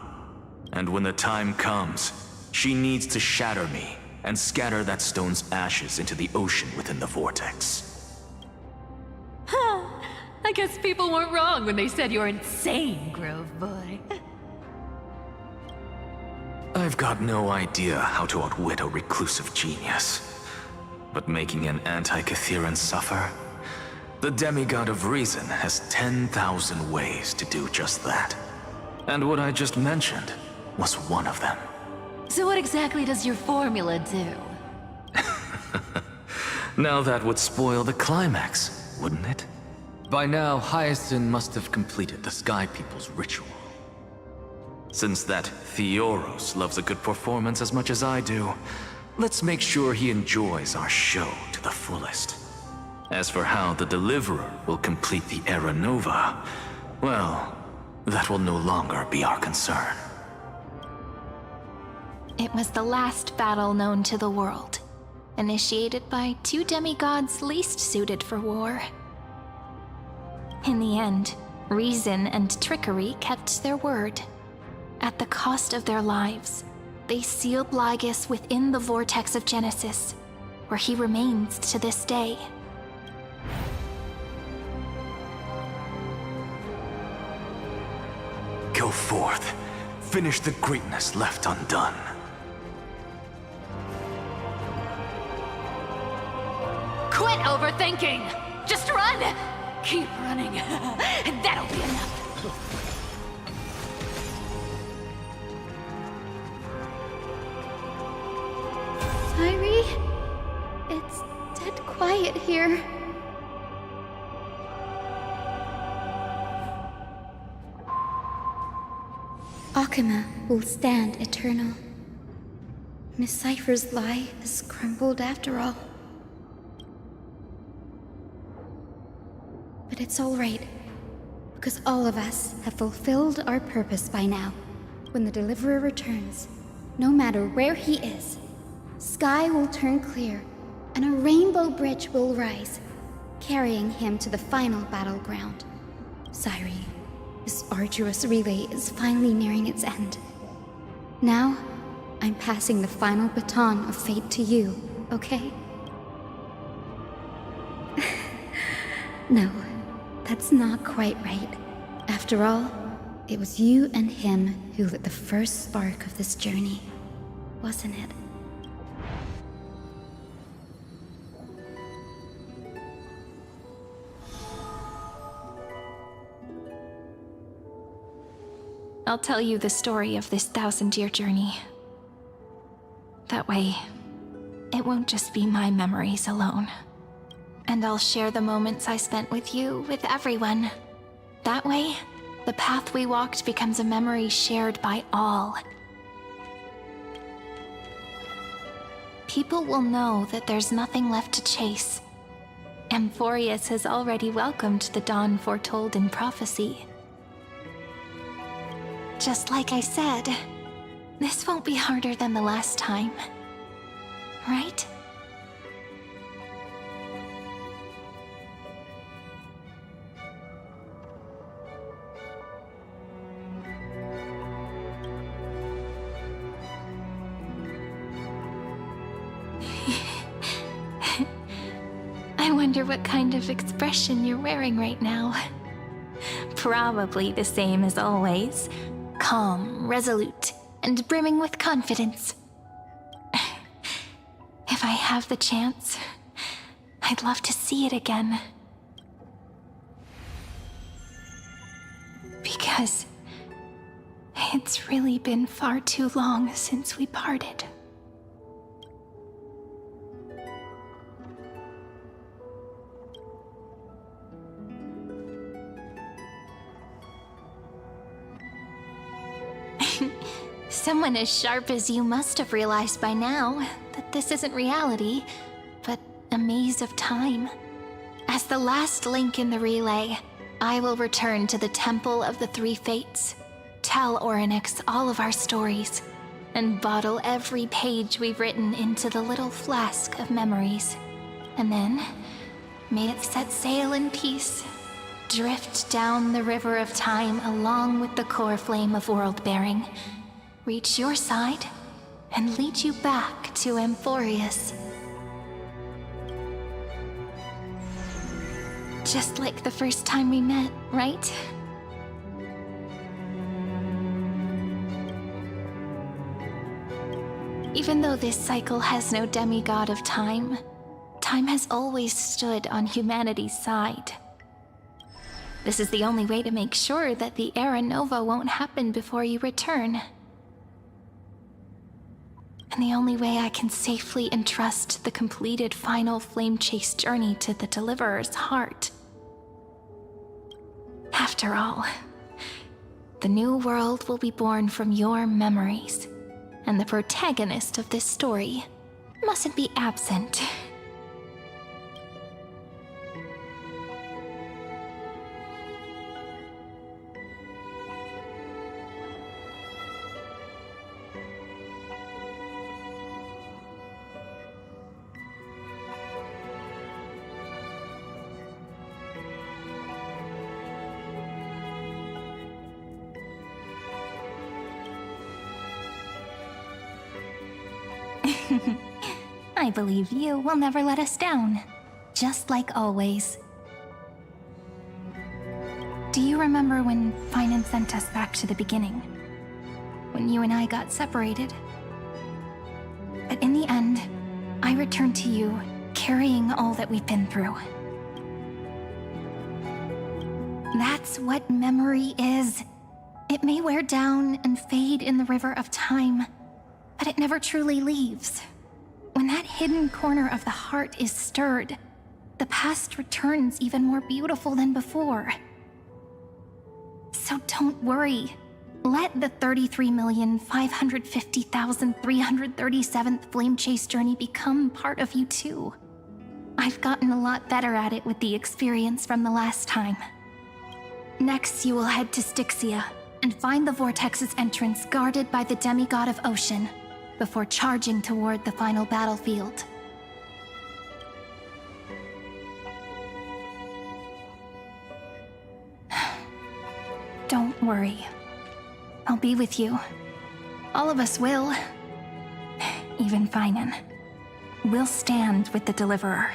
And when the time comes, she needs to shatter me and scatter that stone's ashes into the ocean within the vortex. I guess people weren't wrong when they said you're insane, Grove Boy. I've got no idea how to outwit a reclusive genius. But making an anti-Catheran suffer? The demigod of reason has 10,000 ways to do just that. And what I just mentioned was one of them. So what exactly does your formula do? Now that would spoil the climax, wouldn't it? By now, Hyacinth must have completed the Sky People's ritual. Since that Theoros loves a good performance as much as I do, let's make sure he enjoys our show to the fullest. As for how the Deliverer will complete the Era Nova, well, that will no longer be our concern. It was the last battle known to the world, initiated by two demigods least suited for war. In the end, Reason and trickery kept their word. At the cost of their lives, they sealed Lygus within the vortex of Genesis, where he remains to this day. Go forth. Finish the greatness left undone. Quit overthinking! Just run! Keep running. That'll be enough. Tyree? It's dead quiet here. Akima will stand eternal. Miss Cypher's lie has crumbled after all. But it's all right, because all of us have fulfilled our purpose by now. When the Deliverer returns, no matter where he is, sky will turn clear, and a rainbow bridge will rise, carrying him to the final battleground. Cyree, this arduous relay is finally nearing its end. Now, I'm passing the final baton of fate to you, okay? No, that's not quite right. After all, it was you and him who lit the first spark of this journey, wasn't it? I'll tell you the story of this 1,000-year journey. That way, it won't just be my memories alone. And I'll share the moments I spent with you, with everyone. That way, the path we walked becomes a memory shared by all. People will know that there's nothing left to chase. Amphorius has already welcomed the dawn foretold in prophecy. Just like I said, this won't be harder than the last time. Right? I wonder what kind of expression you're wearing right now. Probably the same as always. Calm, resolute, and brimming with confidence. If I have the chance, I'd love to see it again. Because it's really been far too long since we parted. Someone as sharp as you must have realized by now that this isn't reality, but a maze of time. As the last link in the relay, I will return to the Temple of the Three Fates, tell Orynyx all of our stories, and bottle every page we've written into the little flask of memories. And then, may it set sail in peace, drift down the river of time along with the core flame of world-bearing, reach your side, and lead you back to Amphorius. Just like the first time we met, right? Even though this cycle has no demigod of time, time has always stood on humanity's side. This is the only way to make sure that the Era Nova won't happen before you return. And the only way I can safely entrust the completed final flame chase journey to the Deliverer's heart. After all, the new world will be born from your memories, and the protagonist of this story mustn't be absent. I believe you will never let us down, just like always. Do you remember when Finance sent us back to the beginning? When you and I got separated? But in the end, I returned to you, carrying all that we've been through. That's what memory is. It may wear down and fade in the river of time, but it never truly leaves. When that hidden corner of the heart is stirred, the past returns even more beautiful than before. So don't worry. Let the 33,550,337th Flame Chase journey become part of you too. I've gotten a lot better at it with the experience from the last time. Next, you will head to Styxia and find the Vortex's entrance guarded by the demigod of ocean before charging toward the final battlefield. Don't worry. I'll be with you. All of us will. Even Finan. We'll stand with the Deliverer.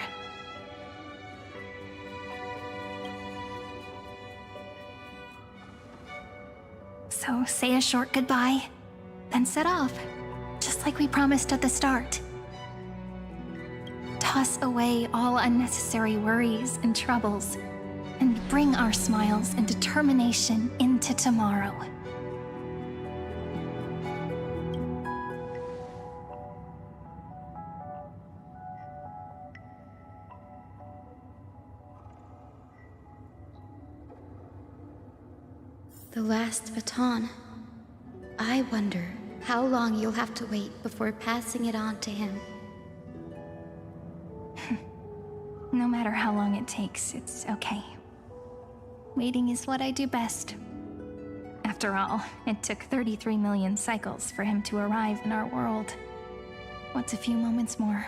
So say a short goodbye, then set off, just like we promised at the start. Toss away all unnecessary worries and troubles, and bring our smiles and determination into tomorrow. The last baton. I wonder how long you'll have to wait before passing it on to him. No matter how long it takes, it's okay. Waiting is what I do best. After all, it took 33 million cycles for him to arrive in our world. What's a few moments more?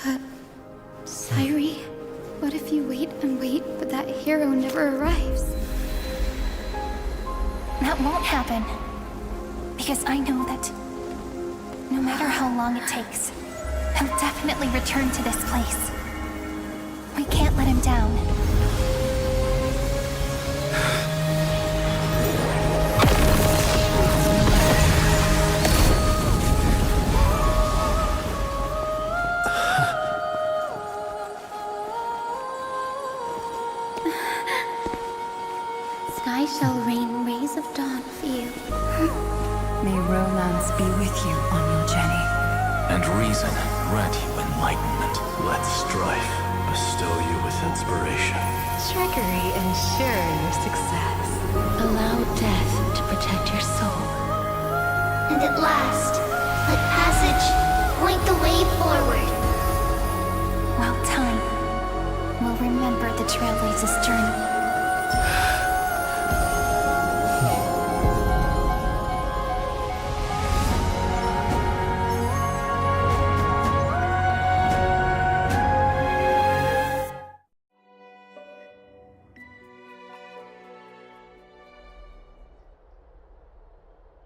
But, Sairi, what if you wait and wait, but that hero never arrives? That won't happen. Because I know that no matter how long it takes, he'll definitely return to this place. We can't let him down. Sky shall rain rays of dawn for you. May romance be with you on your journey. And reason grant you enlightenment. Let strife bestow you with inspiration. Trickery ensure your success. Allow death to protect your soul. And at last, let passage point the way forward. Well, time will remember the Trailblazer's journey.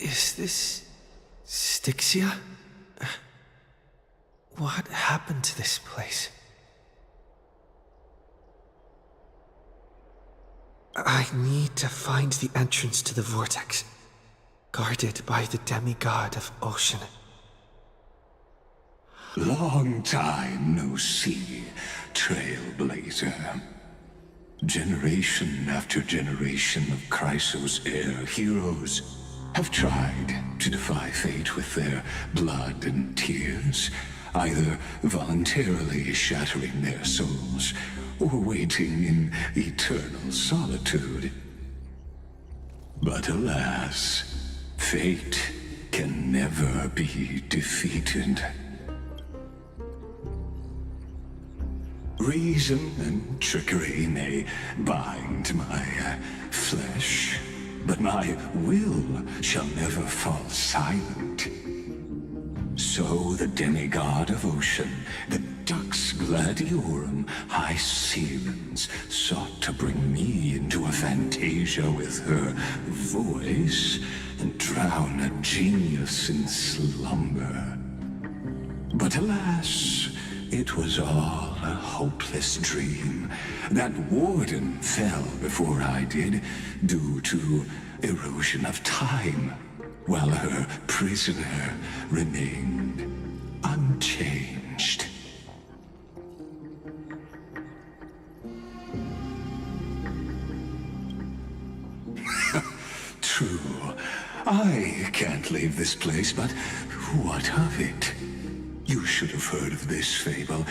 Is this Styxia? What happened to this place? I need to find the entrance to the vortex, guarded by the demigod of ocean. Long time no see, Trailblazer. Generation after generation of Chrysos heir heroes have tried to defy fate with their blood and tears, either voluntarily shattering their souls or waiting in eternal solitude. But alas, fate can never be defeated. Reason and trickery may bind my flesh, but my will shall never fall silent. So the demigod of ocean, the Dux Gladiorum High Sealens sought to bring me into a fantasia with her voice and drown a genius in slumber. But alas, it was all a hopeless dream. That warden fell before I did, due to erosion of time, while her prisoner remained unchanged. True, I can't leave this place, but what of it? You should have heard of this fable.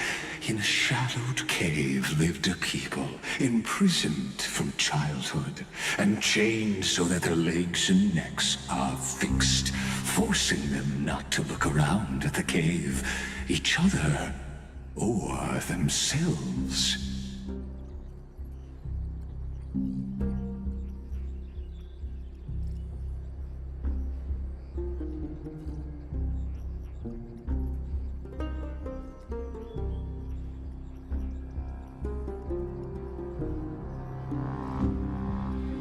In a shadowed cave lived a people, imprisoned from childhood, and chained so that their legs and necks are fixed, forcing them not to look around at the cave, each other, or themselves.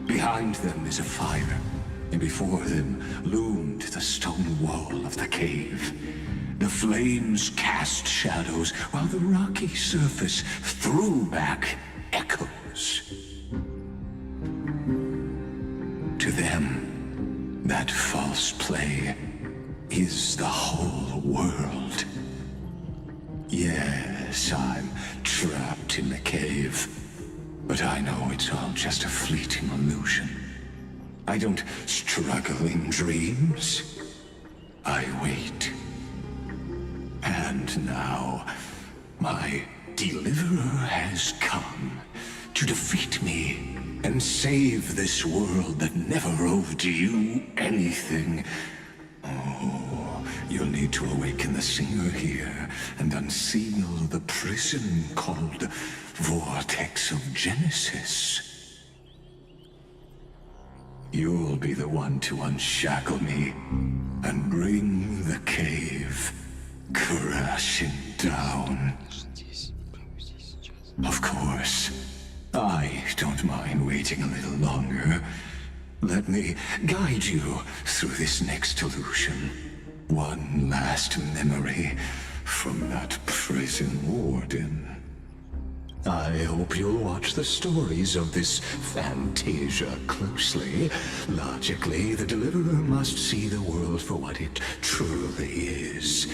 Behind them is a fire, and before them loomed the stone wall of the cave. The flames cast shadows, while the rocky surface threw back echoes. To them, that false play is the whole world. Yes, I'm trapped in the cave. But I know it's all just a fleeting illusion. I don't struggle in dreams. I wait. And now, my deliverer has come to defeat me and save this world that never owed you anything. Oh, you'll need to awaken the singer here and unseal the prison called Vortex of Genesis. You'll be the one to unshackle me and bring the cave crashing down. Of course, I don't mind waiting a little longer. Let me guide you through this next illusion. One last memory from that prison warden. I hope you'll watch the stories of this fantasia closely. Logically, the deliverer must see the world for what it truly is.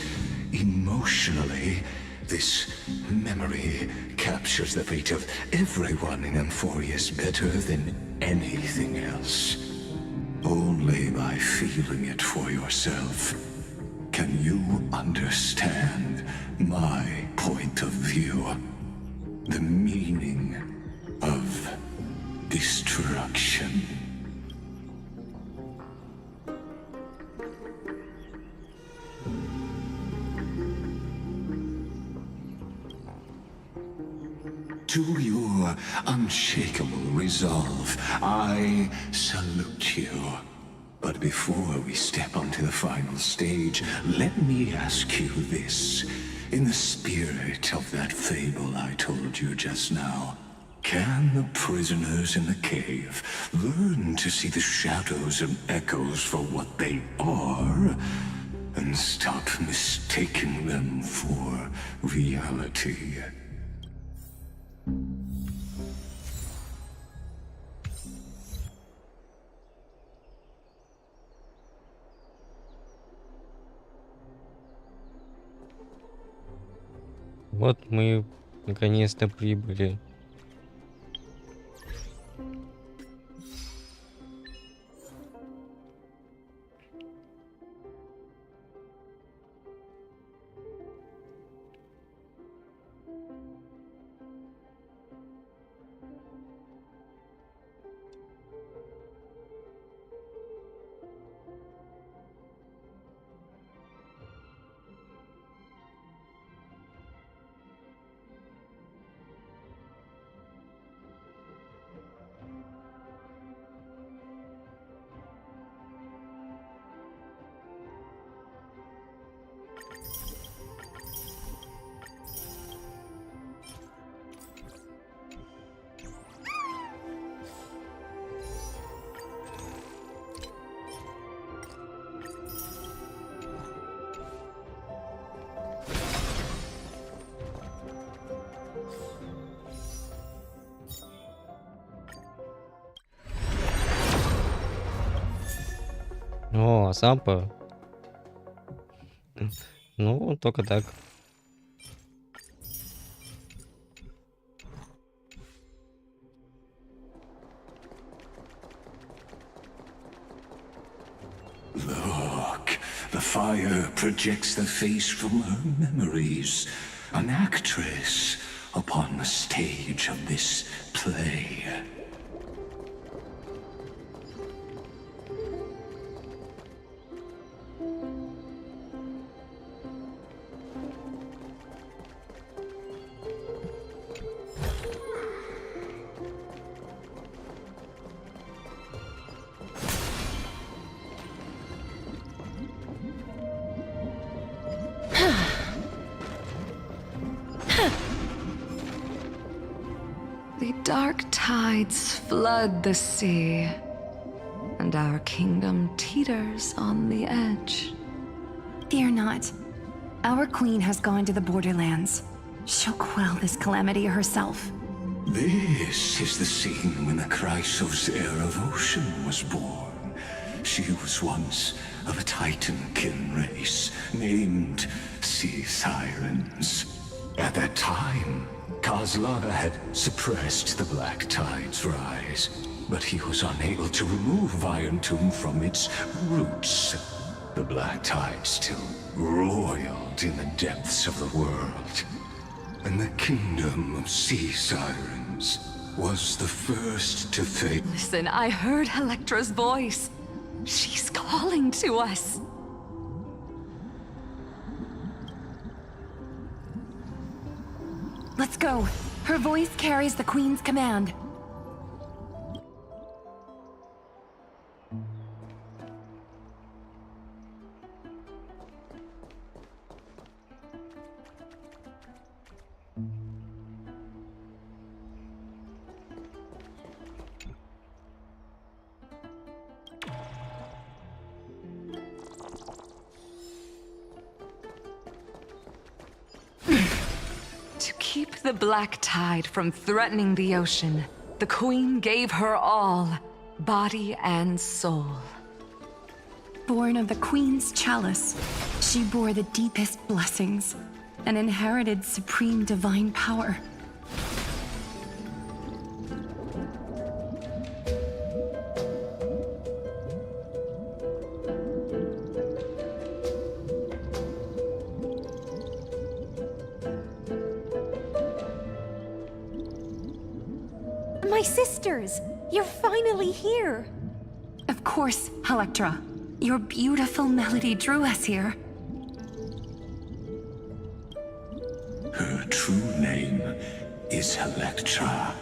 Emotionally, this memory captures the fate of everyone in Amphorius better than anything else. Only by feeling it for yourself can you understand my point of view. The meaning of destruction. To your unshakable resolve, I salute you. But before we step onto the final stage, let me ask you this. In the spirit of that fable I told you just now, can the prisoners in the cave learn to see the shadows and echoes for what they are, and stop mistaking them for reality? Вот мы наконец-то прибыли. О, Сампа. Ну, только так. Look, the fire projects the face from her memories. An actress upon the stage of this play. The dark tides flood the sea, and our kingdom teeters on the edge. Fear not. Our queen has gone to the borderlands. She'll quell this calamity herself. This is the scene when the Chrysos heir of ocean was born. She was once of a Titan-kin race named Sea Sirens. At that time, Kozlana had suppressed the Black Tide's rise, but he was unable to remove Iron Tomb from its roots. The Black Tide still roiled in the depths of the world, and the kingdom of Sea Sirens was the first to fade. Listen, I heard Electra's voice. She's calling to us. Let's go. Her voice carries the queen's command. To keep the Black Tide from threatening the ocean, the Queen gave her all, body and soul. Born of the Queen's chalice, she bore the deepest blessings and inherited supreme divine power. My sisters! You're finally here! Of course, Electra. Your beautiful melody drew us here. Her true name is Electra.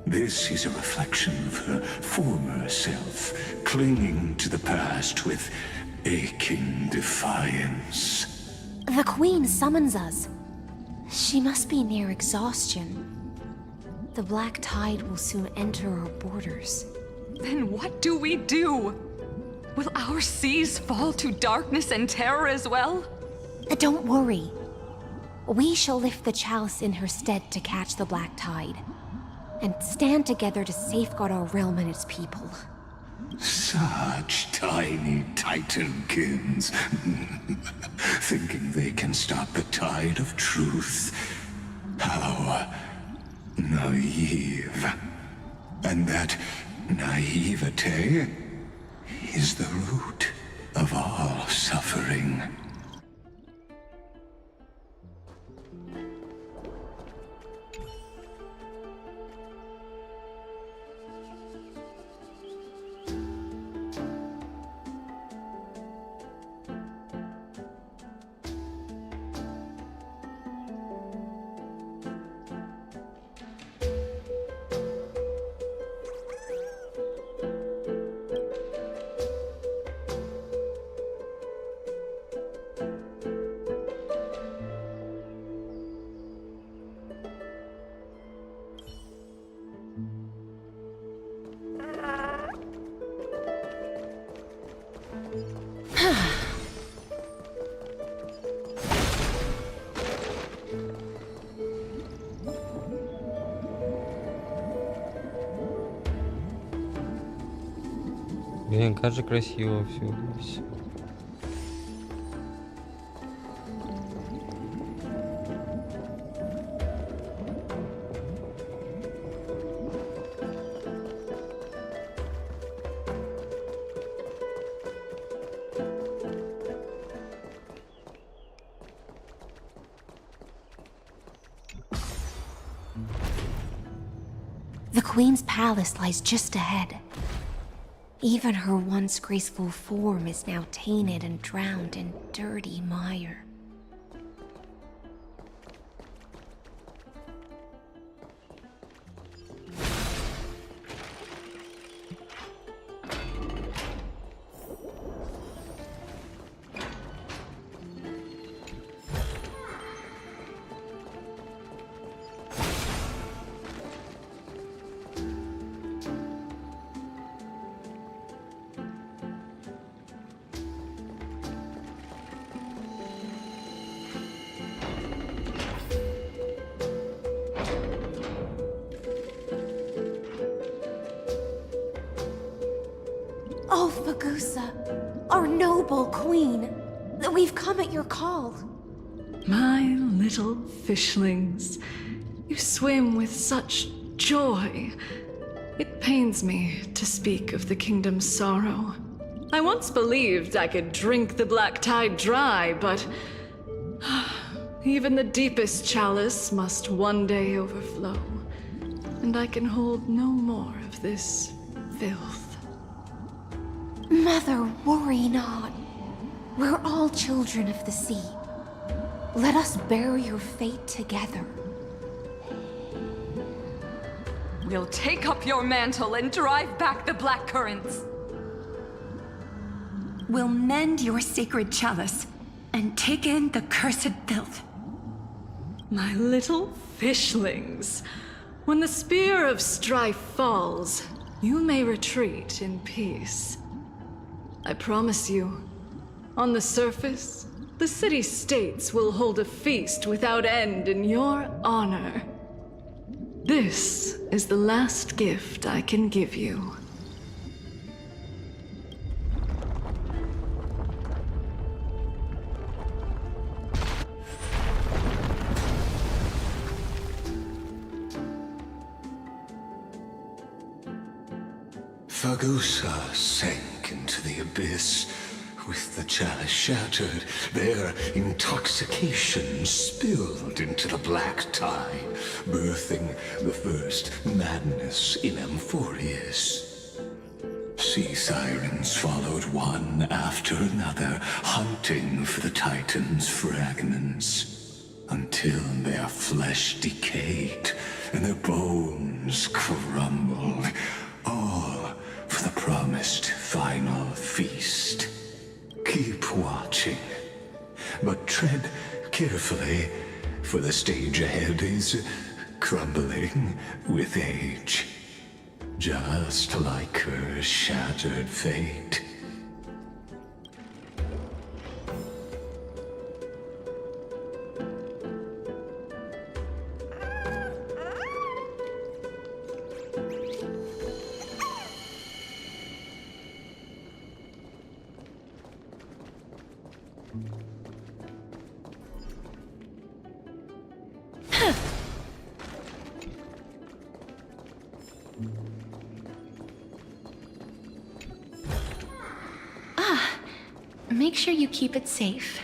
This is a reflection of her former self, clinging to the past with aching defiance. The Queen summons us. She must be near exhaustion. The Black Tide will soon enter our borders. Then what do we do? Will our seas fall to darkness and terror as well? Don't worry. We shall lift the chalice in her stead to catch the Black Tide, and stand together to safeguard our realm and its people. Such tiny Titankins, thinking they can stop the tide of truth. How naive. And that naivete is the root of all suffering. Блин, как же красиво все. The Queen's palace lies just ahead. Even her once graceful form is now tainted and drowned in dirty mire. Oh, Fagusa, our noble queen, we've come at your call. My little fishlings, you swim with such joy. It pains me to speak of the kingdom's sorrow. I once believed I could drink the black tide dry, but even the deepest chalice must one day overflow, and I can hold no more of this filth. Mother, worry not. We're all children of the sea. Let us bear your fate together. We'll take up your mantle and drive back the black currents. We'll mend your sacred chalice and take in the cursed filth. My little fishlings, when the spear of strife falls, you may retreat in peace. I promise you, on the surface, the city-states will hold a feast without end in your honor. This is the last gift I can give you. Fagusa sank into the abyss. With the chalice shattered, their intoxication spilled into the black tide, birthing the first madness in Amphorius. Sea sirens followed one after another, hunting for the Titan's fragments, until their flesh decayed and their bones crumbled, all for the promised final feast. Keep watching, but tread carefully, for the stage ahead is crumbling with age, just like her shattered fate. Make sure you keep it safe.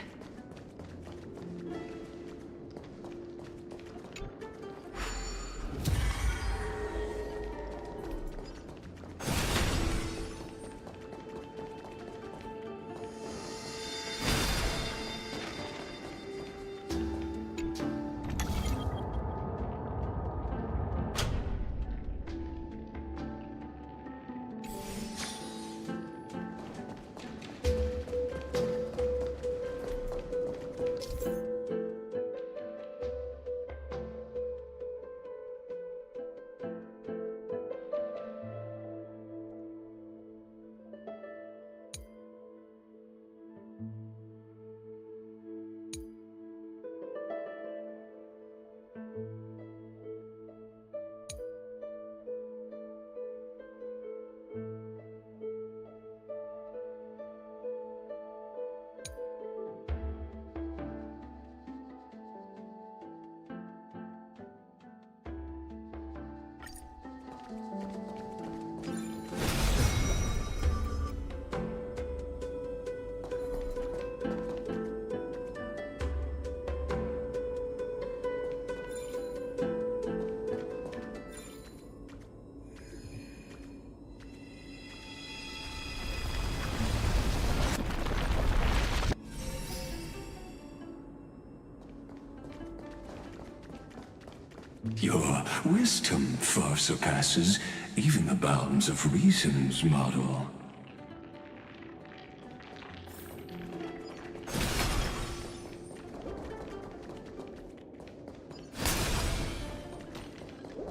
Your wisdom far surpasses even the bounds of reason's model.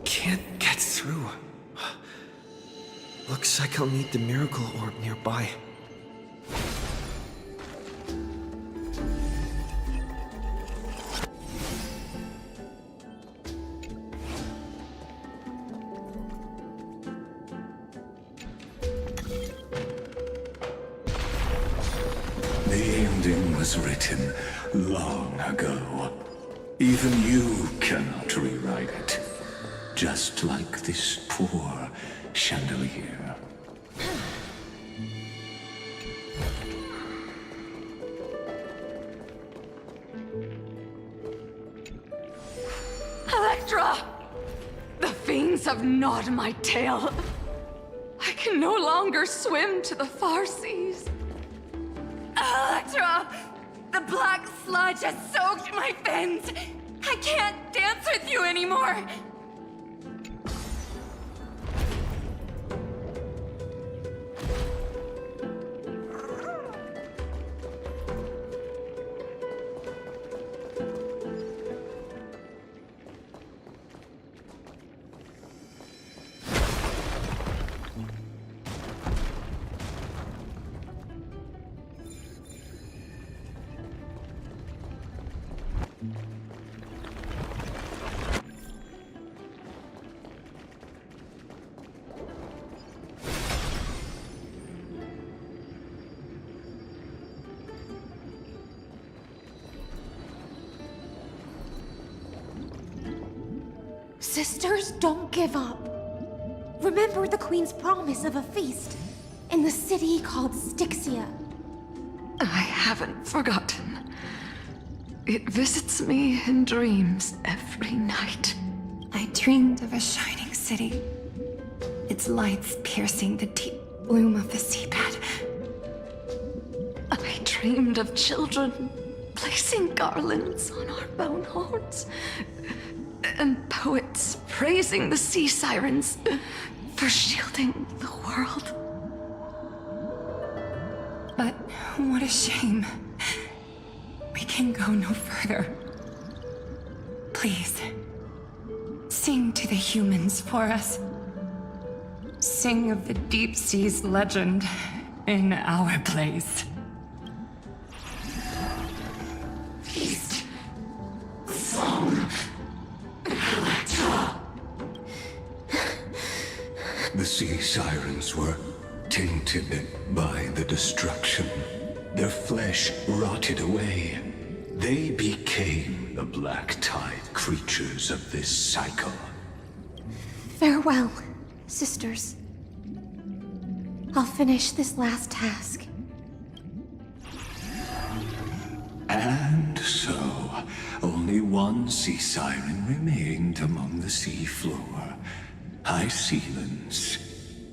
Can't get through. Looks like I'll need the miracle orb nearby. The ending was written long ago. Even you cannot rewrite it. Just like this poor chandelier. Electra! The fiends have gnawed my tail. I can no longer swim to the far seas. Electra! The black sludge has soaked my fins! I can't dance with you anymore! Sisters, don't give up. Remember the Queen's promise of a feast in the city called Styxia. I haven't forgotten. It visits me in dreams every night. I dreamed of a shining city, its lights piercing the deep gloom of the seabed. I dreamed of children placing garlands on our bone horns, and poets praising the sea sirens for shielding the world. But what a shame. We can go no further. Please, sing to the humans for us. Sing of the deep sea's legend in our place. Feast. Song. The sea sirens were tainted by the destruction. Their flesh rotted away. They became the black tide creatures of this cycle. Farewell, sisters. I'll finish this last task. And so, only one sea siren remained among the sea floor. Hycealens,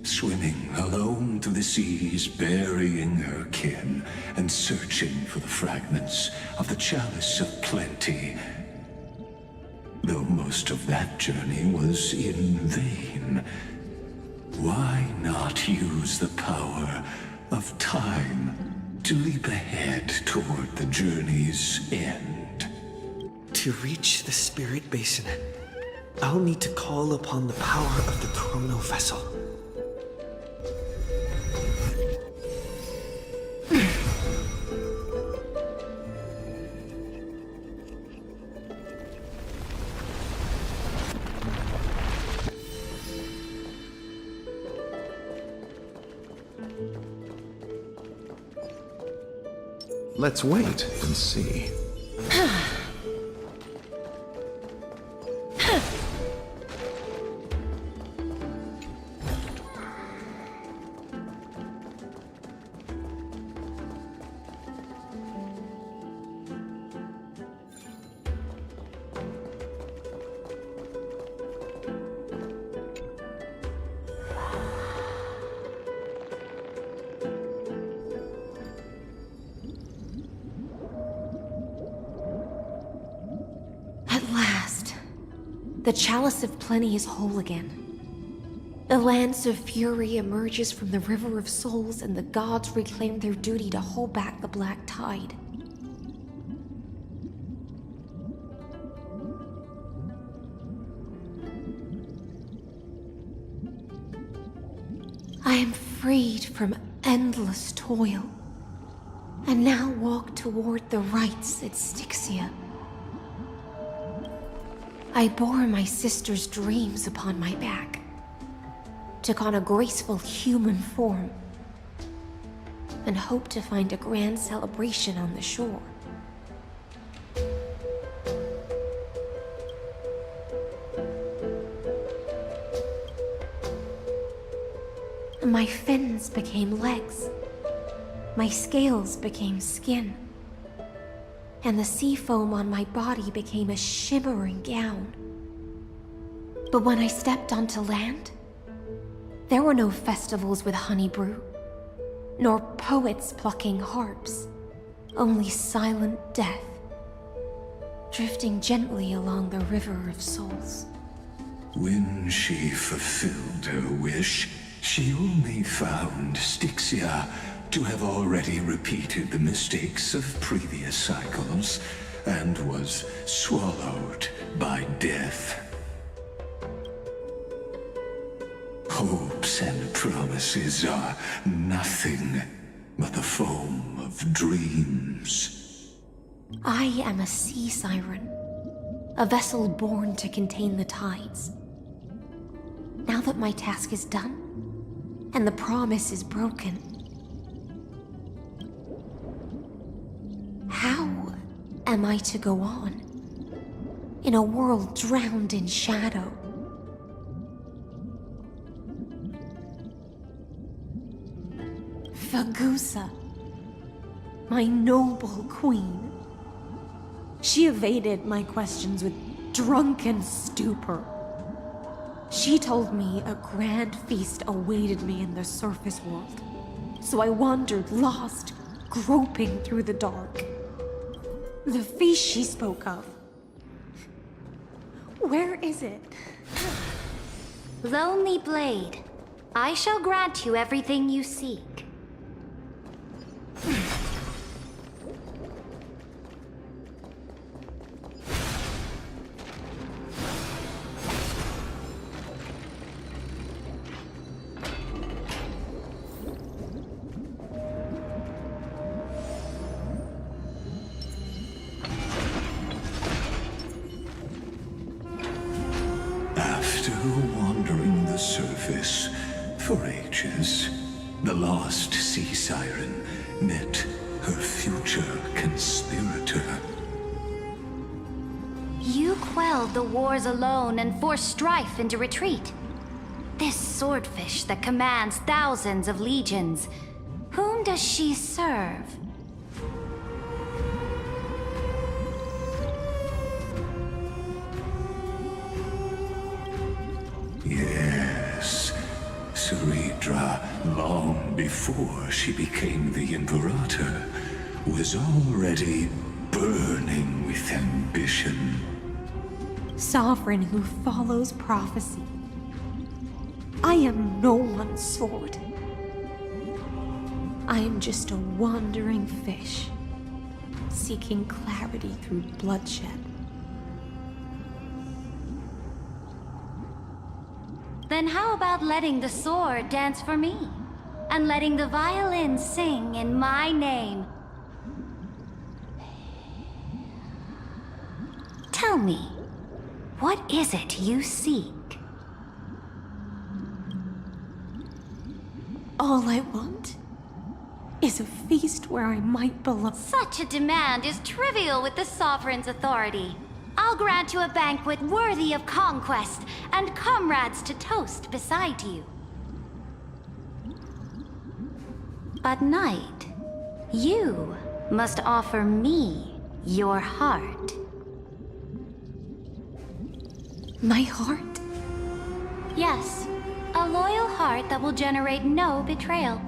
swimming alone through the seas, burying her kin, and searching for the fragments of the chalice of plenty. Though most of that journey was in vain, why not use the power of time to leap ahead toward the journey's end? To reach the Spirit Basin, I'll need to call upon the power of the Chrono Vessel. Let's wait and see. The chalice of plenty is whole again. The lance of fury emerges from the river of souls, and the gods reclaim their duty to hold back the black tide. I am freed from endless toil, and now walk toward the rites at Styxia. I bore my sister's dreams upon my back, took on a graceful human form, and hoped to find a grand celebration on the shore. My fins became legs, my scales became skin, and the sea foam on my body became a shimmering gown. But when I stepped onto land, there were no festivals with honey brew, nor poets plucking harps, only silent death, drifting gently along the river of souls. When she fulfilled her wish, she only found Styxia to have already repeated the mistakes of previous cycles and was swallowed by death. Hopes and promises are nothing but the foam of dreams. I am a sea siren, a vessel born to contain the tides. Now that my task is done, and the promise is broken, how am I to go on in a world drowned in shadow? Fagusa, my noble queen. She evaded my questions with drunken stupor. She told me a grand feast awaited me in the surface world, so I wandered lost, groping through the dark. The feast she spoke of, where is it? Lonely Blade, I shall grant you everything you seek. After wandering the surface for ages, the lost sea siren met her future conspirator. You quelled the wars alone and forced strife into retreat. This swordfish that commands thousands of legions, whom does she serve? Yes, Saridra, long before she became the Imperator, was already burning with ambition. Sovereign who follows prophecy. I am no one's sword. I am just a wandering fish, seeking clarity through bloodshed. Then how about letting the sword dance for me? And letting the violin sing in my name? Tell me, what is it you seek? All I want is a feast where I might belong. Such a demand is trivial with the Sovereign's authority. I'll grant you a banquet worthy of conquest and comrades to toast beside you. But Knight, you must offer me your heart. My heart? Yes, a loyal heart that will generate no betrayal.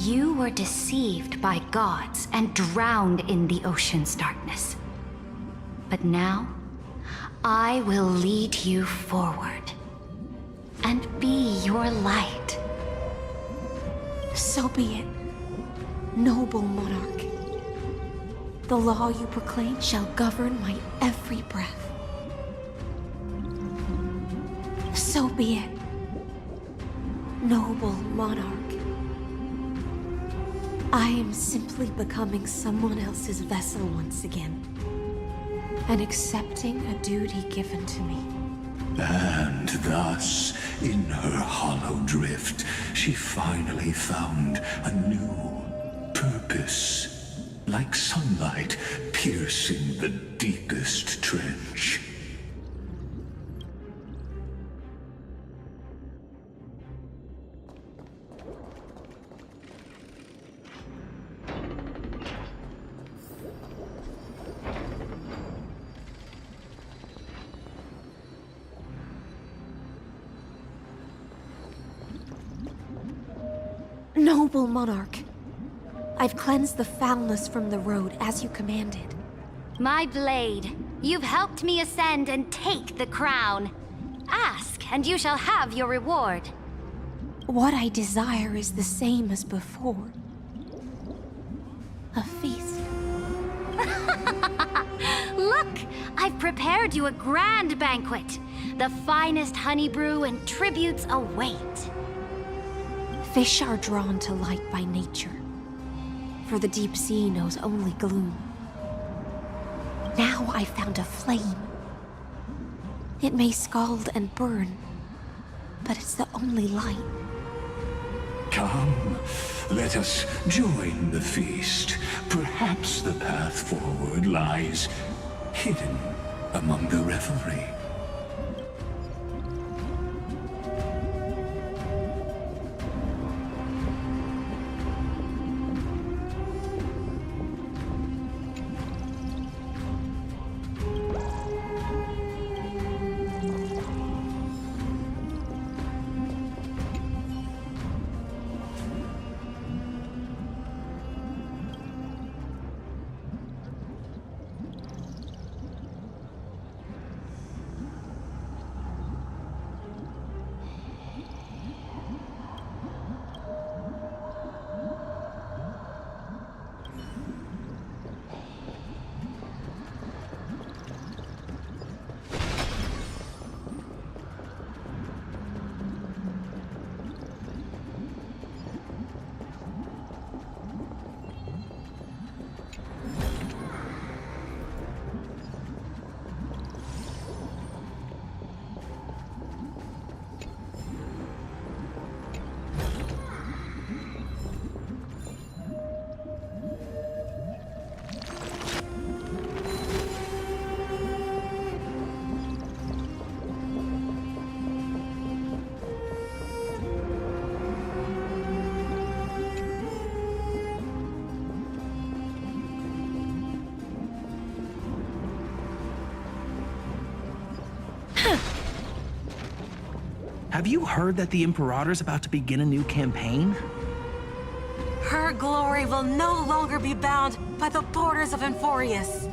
You were deceived by gods and drowned in the ocean's darkness. But now, I will lead you forward and be your light. So be it, noble monarch. The law you proclaim shall govern my every breath. So be it, noble monarch. I am simply becoming someone else's vessel once again, and accepting a duty given to me. And thus, in her hollow drift, she finally found a new purpose. Like sunlight piercing the deepest trench. Noble monarch, I've cleansed the foulness from the road as you commanded. My blade, you've helped me ascend and take the crown. Ask, and you shall have your reward. What I desire is the same as before. A feast. Look, I've prepared you a grand banquet. The finest honey brew and tributes await. Fish are drawn to light by nature, for the deep sea knows only gloom. Now I found a flame. It may scald and burn, but it's the only light. Come, let us join the feast. Perhaps the path forward lies hidden among the revelry. Have you heard that the Imperator's about to begin a new campaign? Her glory will no longer be bound by the borders of Enforius.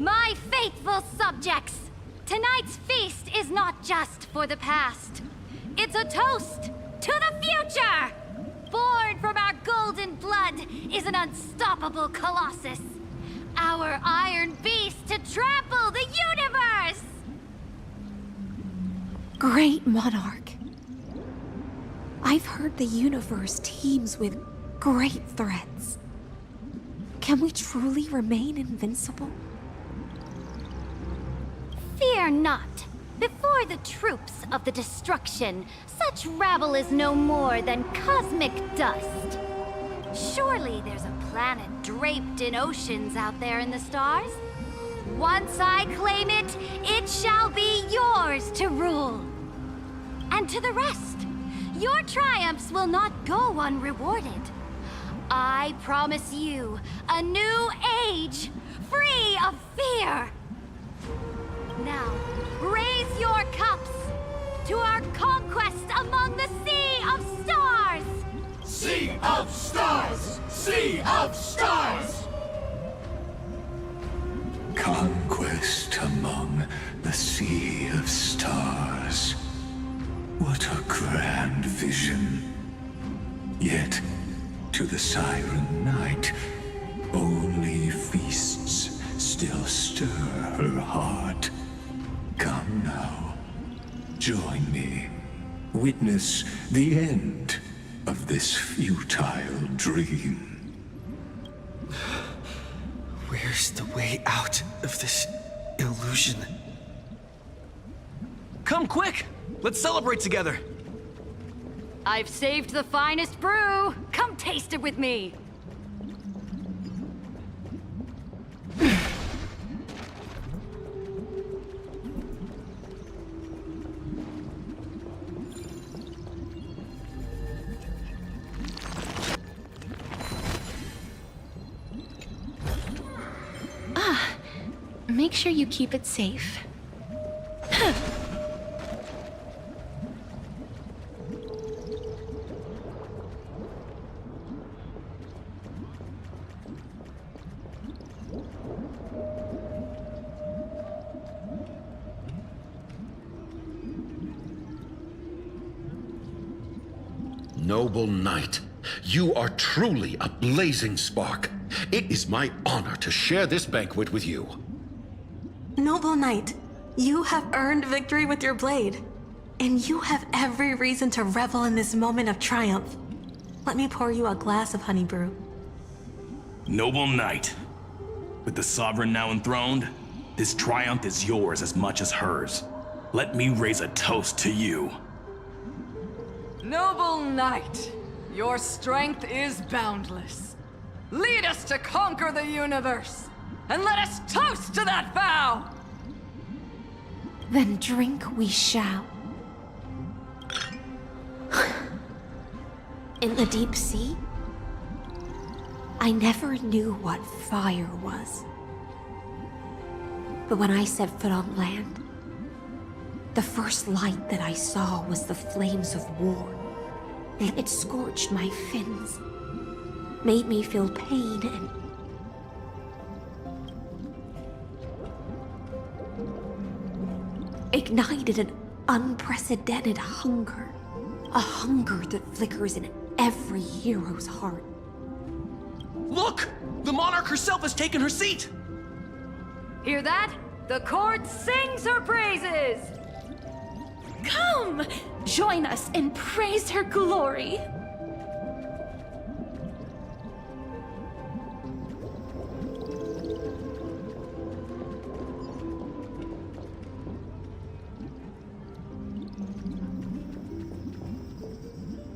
My faithful subjects, tonight's feast is not just for the past. It's a toast to the future! Born from our golden blood is an unstoppable colossus. Our iron beast to trample the universe! Great monarch. I've heard the universe teems with great threats. Can we truly remain invincible? Fear Fear not. Before the troops of the destruction, such rabble is no more than cosmic dust. Surely there's a planet draped in oceans out there in the stars. Once I claim it, it shall be yours to rule. And to the rest, your triumphs will not go unrewarded. I promise you a new age, free of fear. Now, raise your cups to our conquest among the Sea of Stars! Sea of Stars! Sea of Stars! Conquest among the Sea of Stars. What a grand vision. Yet, to the Siren Knight, only feasts still stir her heart. Come now, join me. Witness the end of this futile dream. Where's the way out of this illusion? Come quick! Let's celebrate together! I've saved the finest brew! Come taste it with me! Make sure you keep it safe. Noble knight, you are truly a blazing spark. It is my honor to share this banquet with you. Noble knight, you have earned victory with your blade. And you have every reason to revel in this moment of triumph. Let me pour you a glass of honey brew. Noble knight, with the sovereign now enthroned, this triumph is yours as much as hers. Let me raise a toast to you. Noble knight, your strength is boundless. Lead us to conquer the universe, and let us toast to that vow! Then drink we shall. In the deep sea, I never knew what fire was. But when I set foot on land, the first light that I saw was the flames of war. It scorched my fins, made me feel pain and ignited an unprecedented hunger. A hunger that flickers in every hero's heart. Look! The monarch herself has taken her seat! Hear that? The court sings her praises! Come! Join us and praise her glory!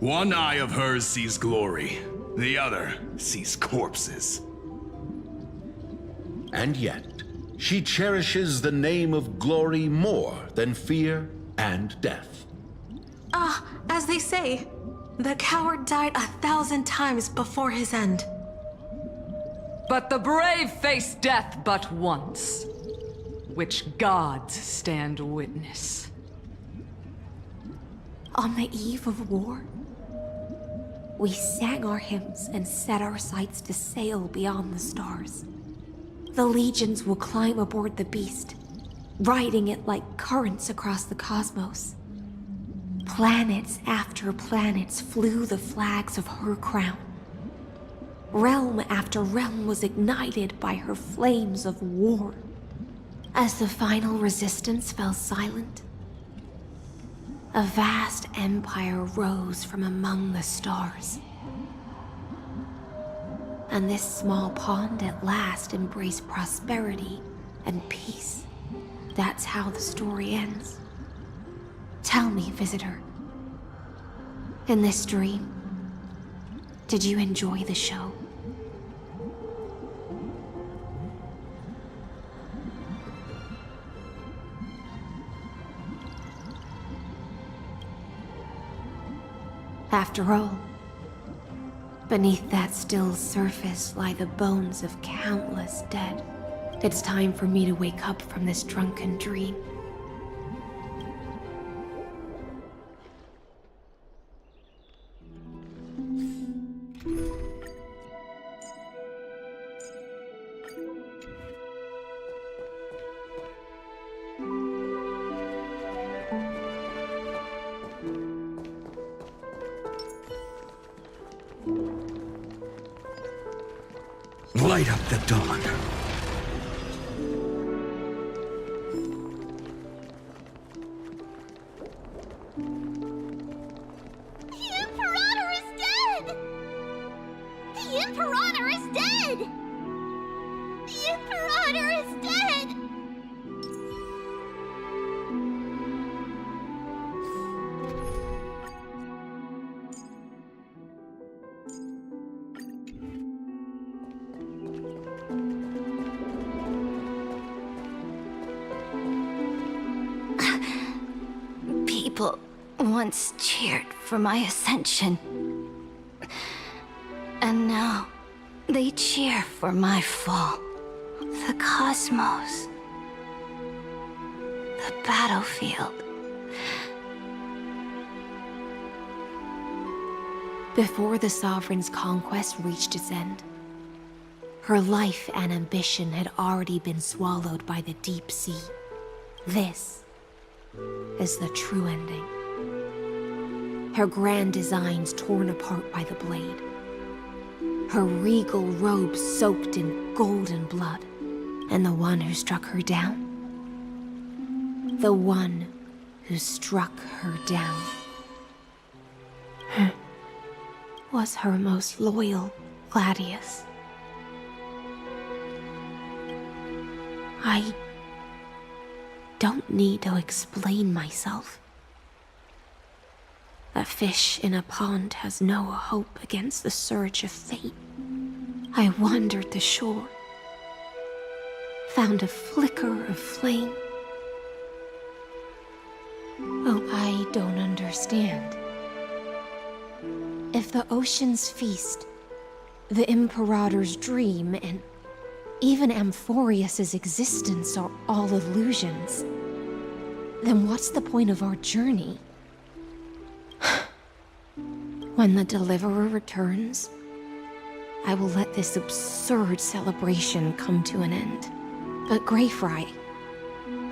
One eye of hers sees glory, the other sees corpses. And yet, she cherishes the name of glory more than fear and death. As they say, the coward died 1,000 times before his end. But the brave face death but once, which gods stand witness. On the eve of war, we sang our hymns and set our sights to sail beyond the stars. The legions will climb aboard the beast, riding it like currents across the cosmos. Planets after planets flew the flags of her crown. Realm after realm was ignited by her flames of war. As the final resistance fell silent, a vast empire rose from among the stars. And this small pond at last embraced prosperity and peace. that's how the story ends. Tell me, visitor. In this dream, did you enjoy the show? After all, beneath that still surface lie the bones of countless dead. It's time for me to wake up from this drunken dream. Light up the dawn. The Imperator is dead! The Imperator is dead! The Imperator is dead! People once cheered for my ascension. And now they cheer for my fall. The cosmos. The battlefield. Before the Sovereign's conquest reached its end, her life and ambition had already been swallowed by the deep sea. This is the true ending. Her grand designs torn apart by the blade. Her regal robe soaked in golden blood. And the one who struck her down? The one who struck her down was her most loyal Gladius. I don't need to explain myself. A fish in a pond has no hope against the surge of fate. I wandered the shore, found a flicker of flame. Oh, I don't understand. If the ocean's feast, the Imperator's dream, and even Amphorius's existence are all illusions, then what's the point of our journey? When the Deliverer returns, I will let this absurd celebration come to an end. But Greyfry,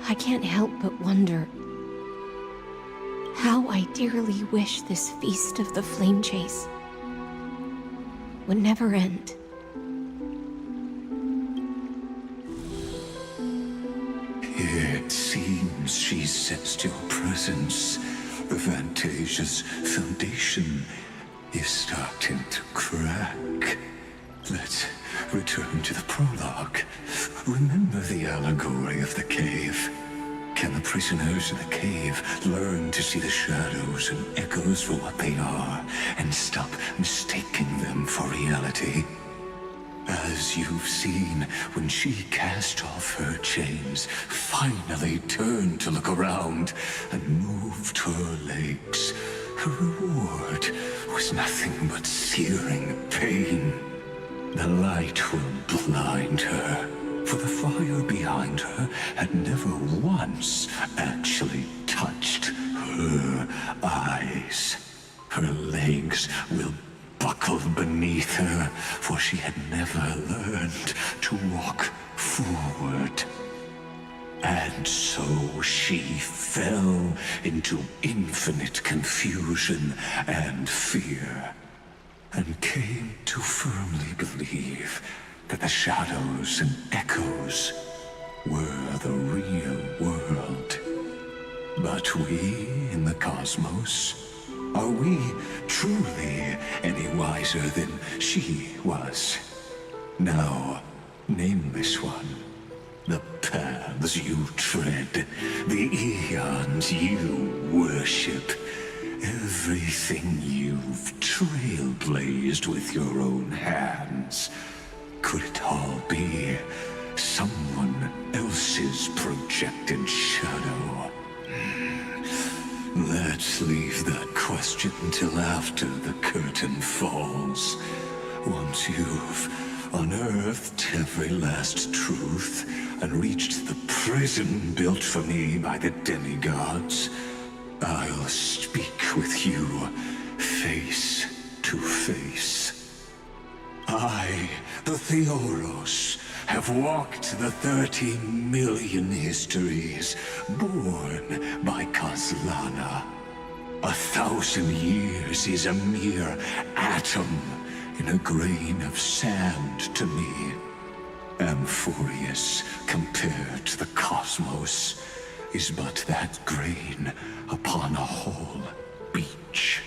I can't help but wonder how I dearly wish this feast of the Flame Chase would never end. It seems she sensed your presence. The Fantasia's foundation is starting to crack. Let's return to the prologue. Remember the allegory of the cave? Can the prisoners in the cave learn to see the shadows and echoes for what they are, and stop mistaking them for reality? As you've seen, when she cast off her chains, finally turned to look around, and moved her legs, her reward was nothing but searing pain. The light will blind her, for the fire behind her had never once actually touched her eyes. Her legs will buckle beneath her, for she had never learned to walk forward. And so she fell into infinite confusion and fear, and came to firmly believe that the shadows and echoes were the real world. But we in the cosmos, are we truly any wiser than she was? Now, Nameless One, The paths you tread, the eons you worship, everything you've trailblazed with your own hands. Could it all be someone else's projected shadow? Let's leave that question till after the curtain falls. Once you've unearthed every last truth and reached the prison built for me by the demigods, I'll speak with you face to face. I, the Theoros, have walked the 30 million histories born by Kozlana. 1,000 years is a mere atom in a grain of sand to me. Amphorius, compared to the cosmos, is but that grain upon a whole beach.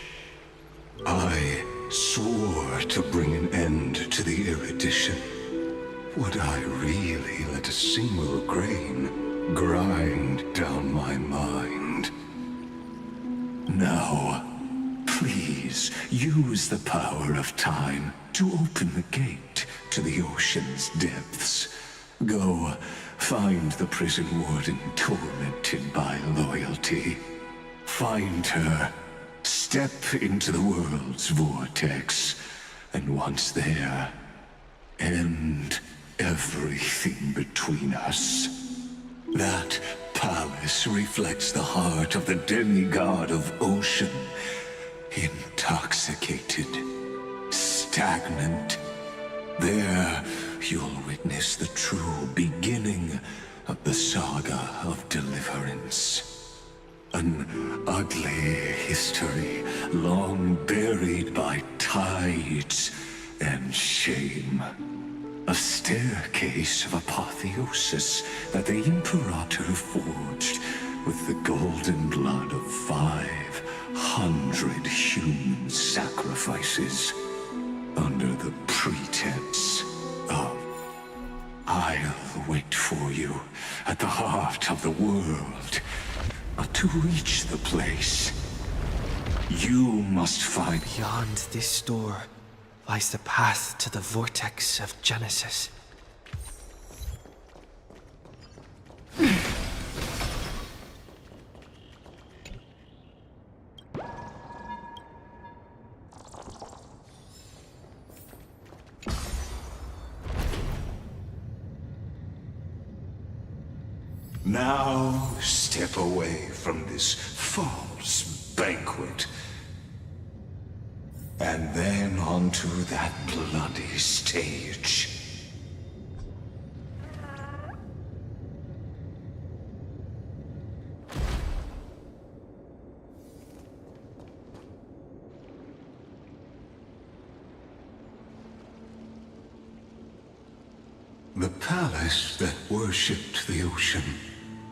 I swore to bring an end to the erudition. Would I really let a single grain grind down my mind? Now, please use the power of time to open the gate to the ocean's depths. Go find the prison warden tormented by loyalty. Find her, step into the world's vortex, and once there, end everything between us. That palace reflects the heart of the demigod of ocean. Intoxicated, stagnant. There, you'll witness the true beginning of the saga of deliverance. An ugly history, long buried by tides and shame. A staircase of apotheosis that the Imperator forged with the golden blood of 500 human sacrifices under the pretense of I'll wait for you at the heart of the world. To reach the place, you must find... Beyond this door lies the path to the vortex of Genesis. Now step away from this false banquet. And then onto that bloody stage. The palace that worshipped the ocean,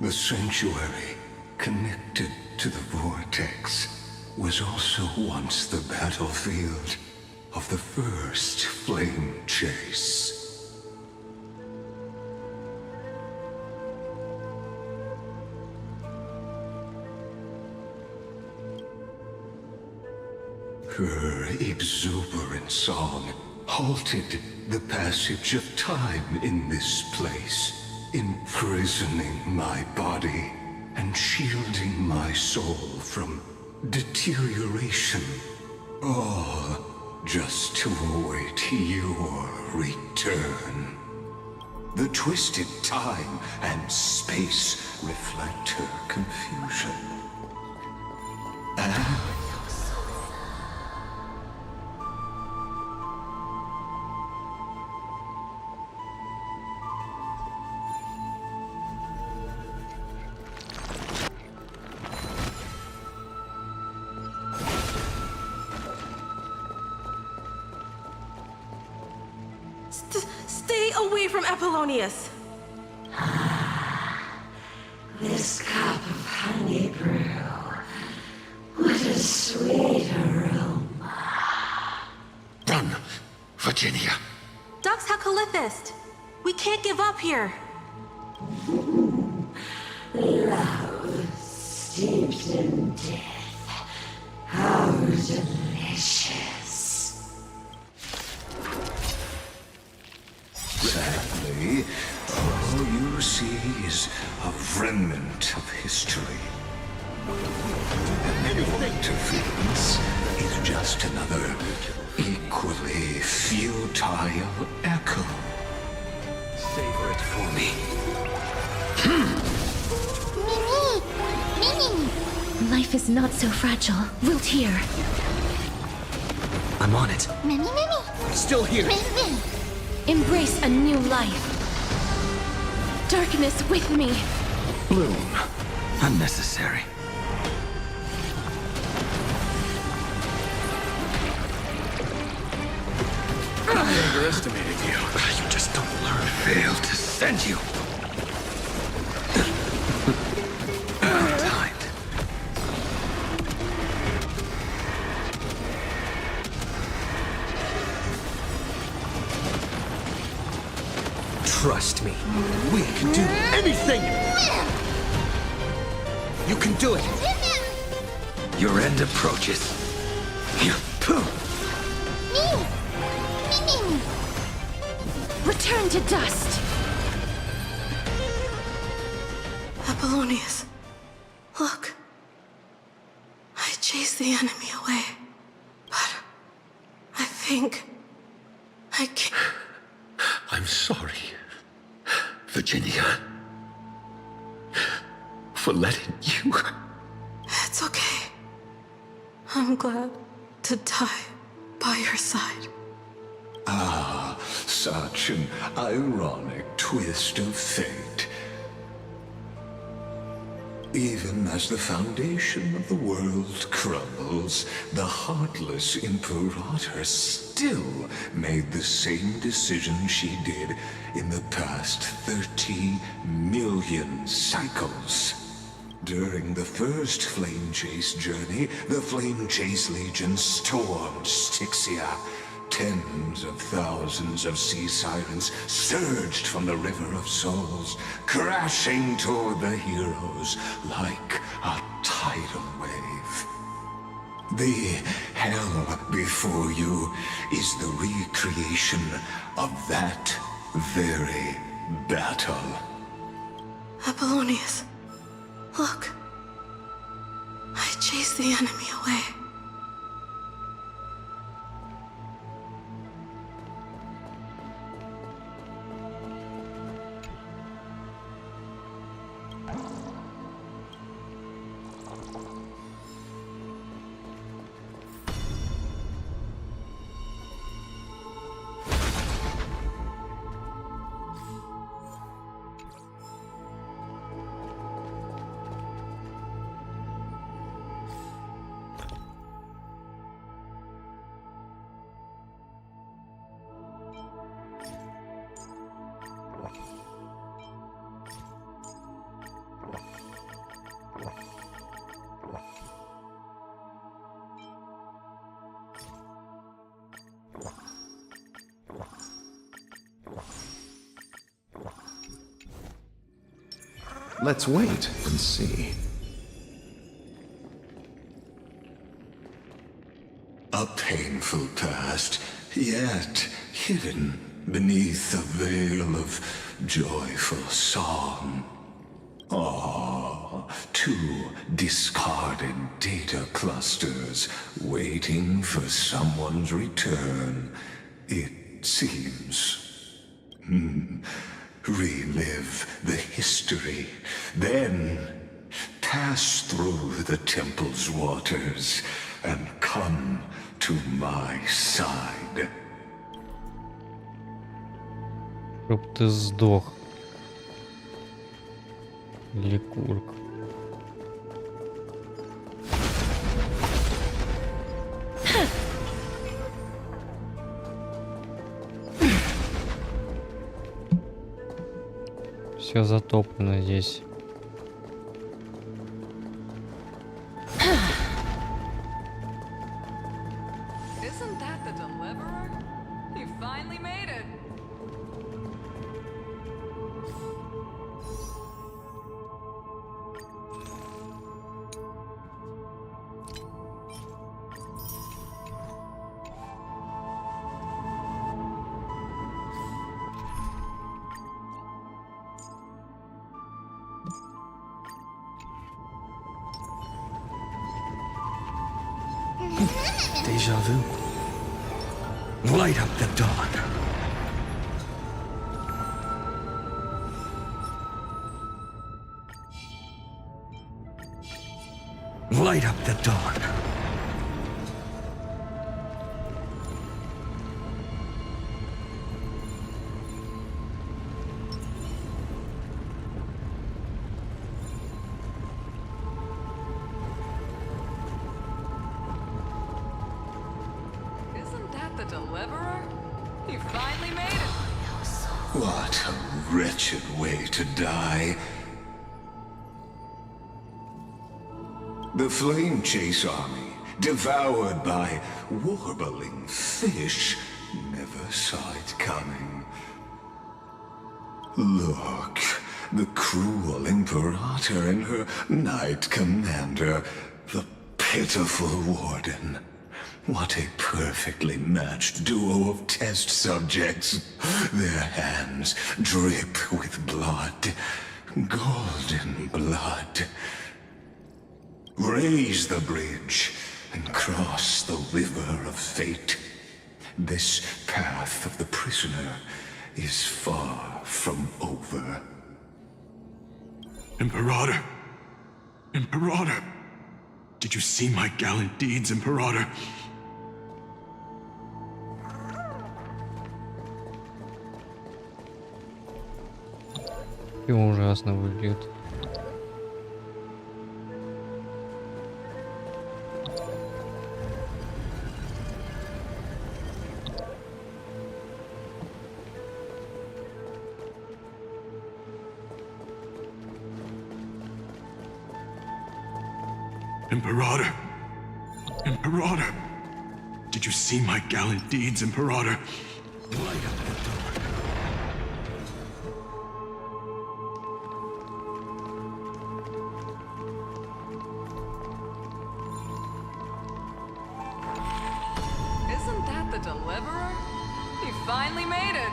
the sanctuary connected to the vortex, was also once the battlefield of the first flame chase. Her exuberant song halted the passage of time in this place, imprisoning my body and shielding my soul from deterioration, all just to await your return. The twisted time and space reflect her confusion. And Stay away from Apollonius! This cup of honey brew. What a sweet aroma. Run, Virginia. Dux Hakalithist! We can't give up here! Love steeped in death. How delicious. Sadly, all you see is a remnant of history. And your interference is just another equally futile echo. Savor it for me. Mimi! Life is not so fragile. Wilt here. I'm on it. Mimi! Still here. Mimi! Embrace a new life. Darkness with me. Bloom. Unnecessary. I underestimated you. You just don't learn. Failed to send you. Timed. Trust me. We can do anything. You can do it. Your end approaches. Return to dust. Apollonius, look. I chased the enemy away, but I think I can't. I'm sorry, Virginia, for letting you. It's okay. I'm glad to die by your side. Ah, such an ironic twist of fate. Even as the foundation of the world crumbles, the heartless Imperator still made the same decision she did in the past 30 million cycles. During the first Flame Chase journey, the Flame Chase Legion stormed Styxia. Tens of thousands of sea sirens surged from the River of Souls, crashing toward the heroes like a tidal wave. The hell before you is the recreation of that very battle. Apollonius, look. I chased the enemy away. Let's wait and see. A painful past, yet hidden beneath a veil of joyful song. Ah, two discarded data clusters waiting for someone's return, it seems. Relive the history, then pass through the temple's waters and come to my side. Чтоб ты сдох. Ликург. Все затоплено здесь. Isn't that the deliverer? You finally made it. Deja vu. Light up the dawn. Light up the dawn. Isn't that the deliverer? He finally made it. What a wretched way to die. The Flame Chase Army, devoured by warbling fish, never saw it coming. Look, the cruel Imperator and her Knight Commander, the pitiful Warden. What a perfectly matched duo of test subjects. Their hands drip with blood, golden blood. Raise the bridge and cross the river of fate. This path of the prisoner is far from over. Imperator! Imperator! Did you see my gallant deeds, Imperator? И ужасно выглядит. Imperator! Imperator! Did you see my gallant deeds, Imperator? Light up the dawn. Isn't that the deliverer? He finally made it.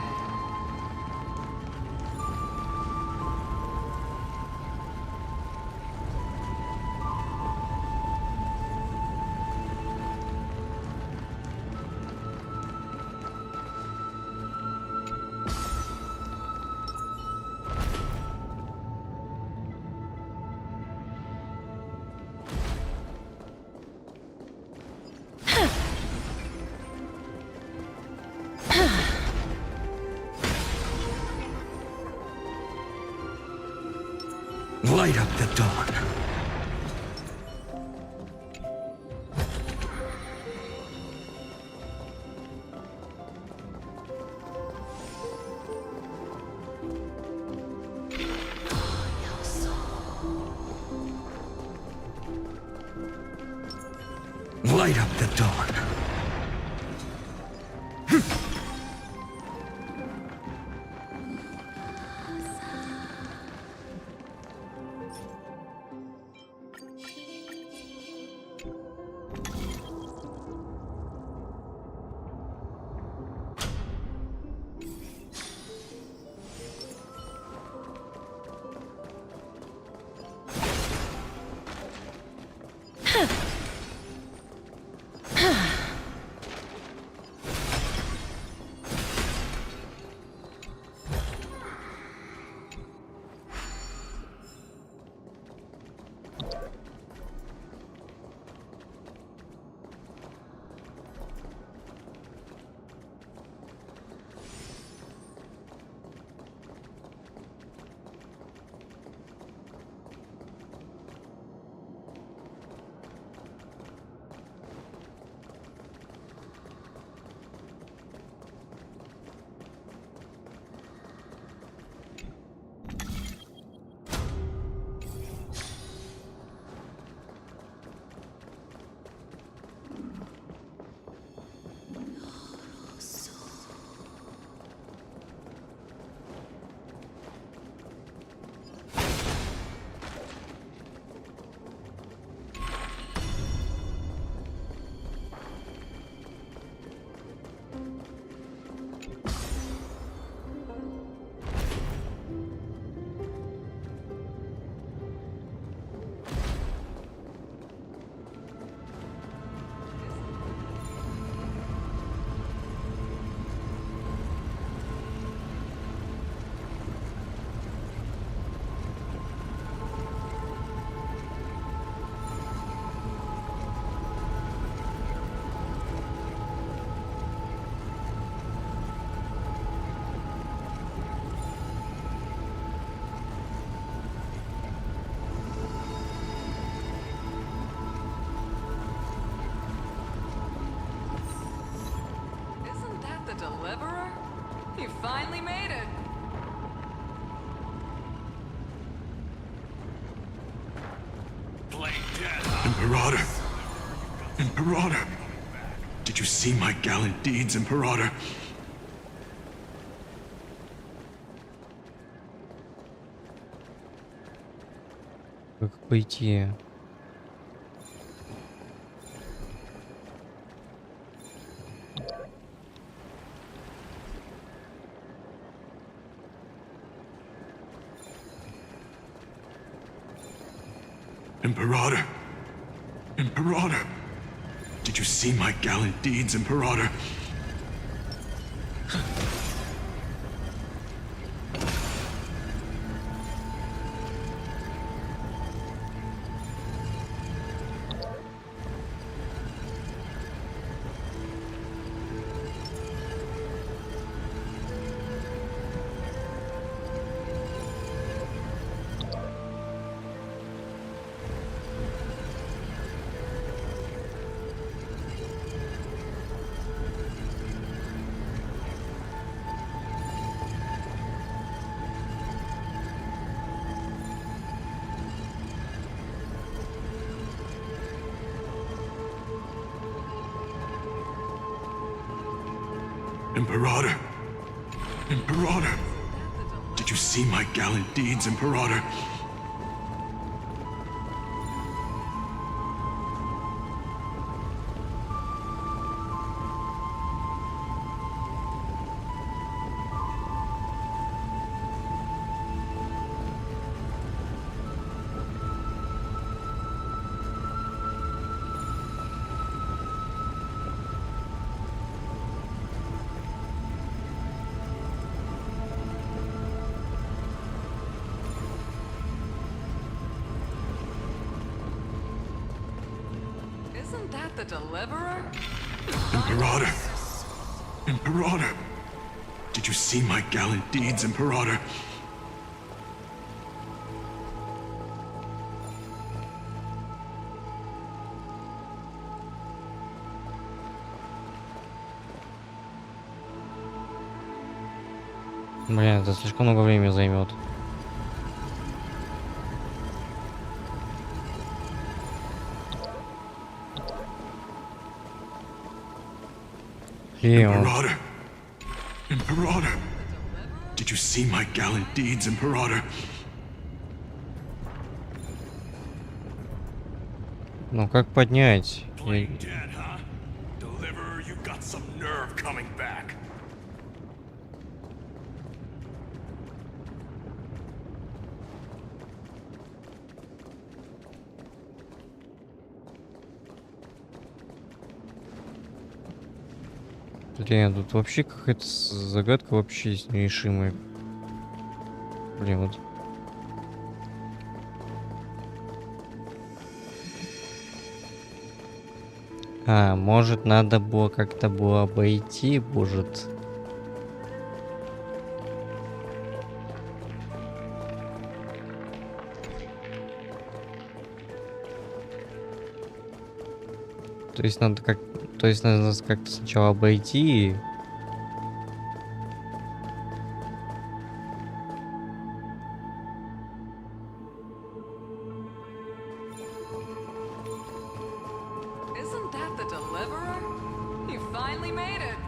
Light up the dawn. Light up the dawn. deliverer? You finally made it. Imperator! Imperator! Did you see my gallant deeds, Imperator? Как пойти? Imperator! Imperator! Did you see my gallant deeds, Imperator? Imperator! Imperator! Did you see my gallant deeds, Imperator? Isn't that the deliverer? Imperator! Imperator! Did you see my gallant deeds, Imperator? Блин, это слишком много времени займет. Imperator! Imperator! Did you see my gallant deeds, Imperator? Ну как поднять? Dead, huh? Deliverer, you got some nerve coming back. Блин, тут вообще какая-то загадка вообще нерешимая. Блин, вот. А, может, надо было как-то было обойти, может. То есть надо как-то сначала обойти. Isn't that the deliverer? You finally made it.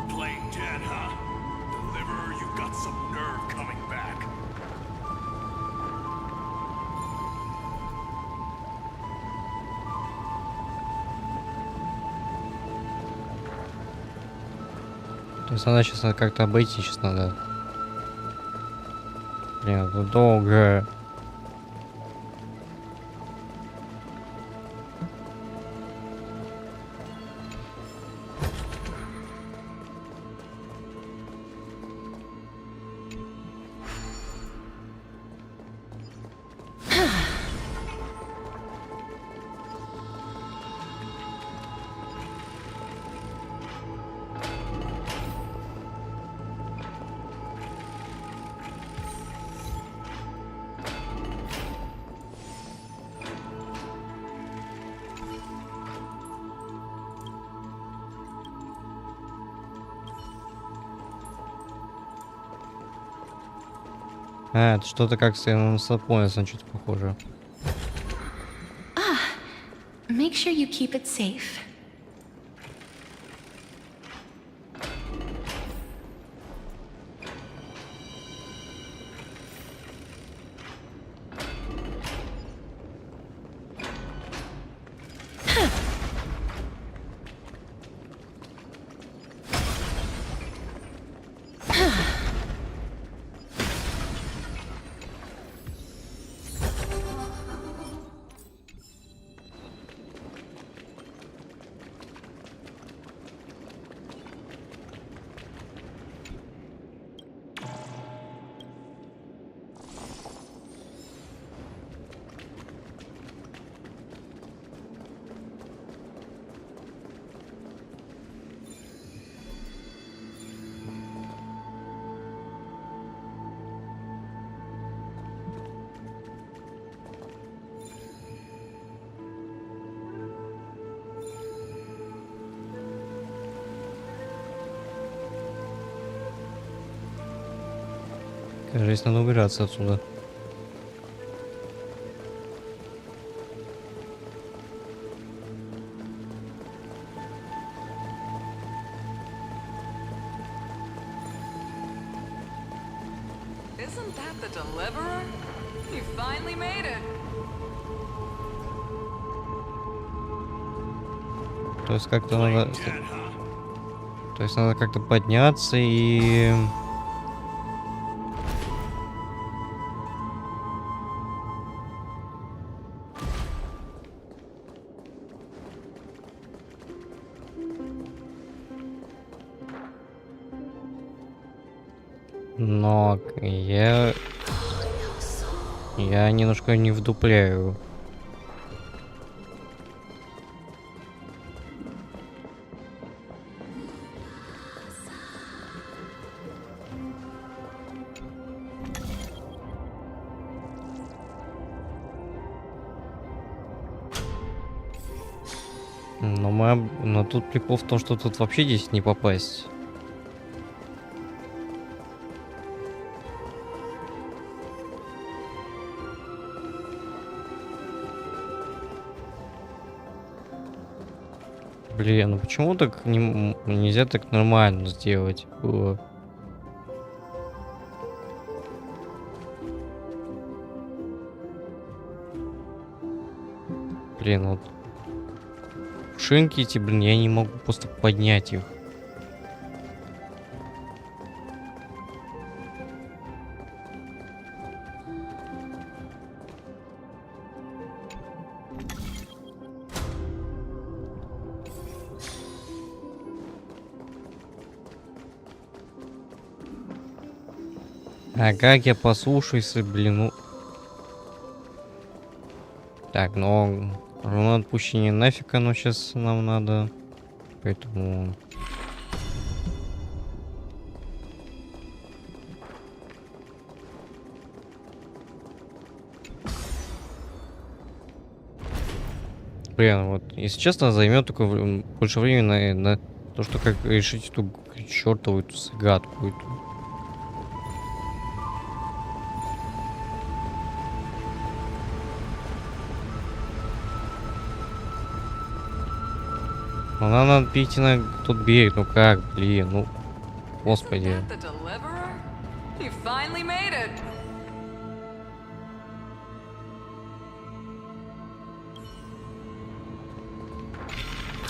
Playing dead, huh? Deliverer, you got some nerve coming back. То есть надо сейчас как-то обойти, сейчас надо. Блин, это долго. А, это что-то как на Сапонис, на что-то похоже. Make sure you keep it safe. Кажется, надо убираться отсюда. Isn't that the deliverer? You finally made it. То есть как-то надо... То есть надо как-то подняться и... Но я немножко не вдупляю. Но тут прикол в том, что тут вообще здесь не попасть. Блин, ну почему так нельзя так нормально сделать было? Блин, вот шинки эти, блин, я не могу просто поднять их. А как я послушаюсь, блин, ну... Так, ну... Руна отпущения нафиг оно сейчас нам надо. Поэтому... Блин, вот, если честно, займет только больше времени на то, что как решить эту чертову эту загадку. Ну, надо перейти на тот берег, ну как, блин, ну, господи.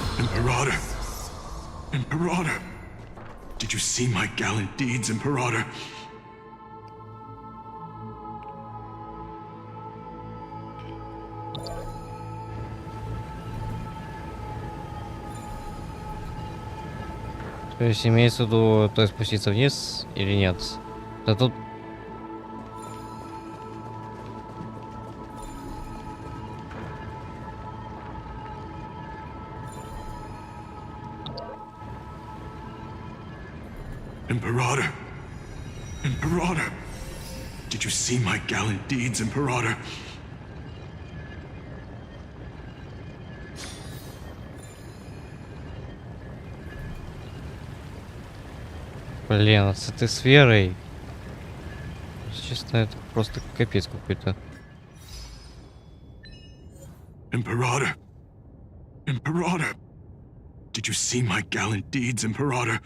Imperator! Imperator! Did you see my gallant deeds, Imperator? То есть имеется в виду, то есть спуститься вниз или нет? Да тут... Imperator! Imperator! Did you see my gallant deeds, Imperator? Блин, с этой сферой... Честно, это просто капец какой-то. Imperator! Imperator! Did you see my gallant deeds, Imperator?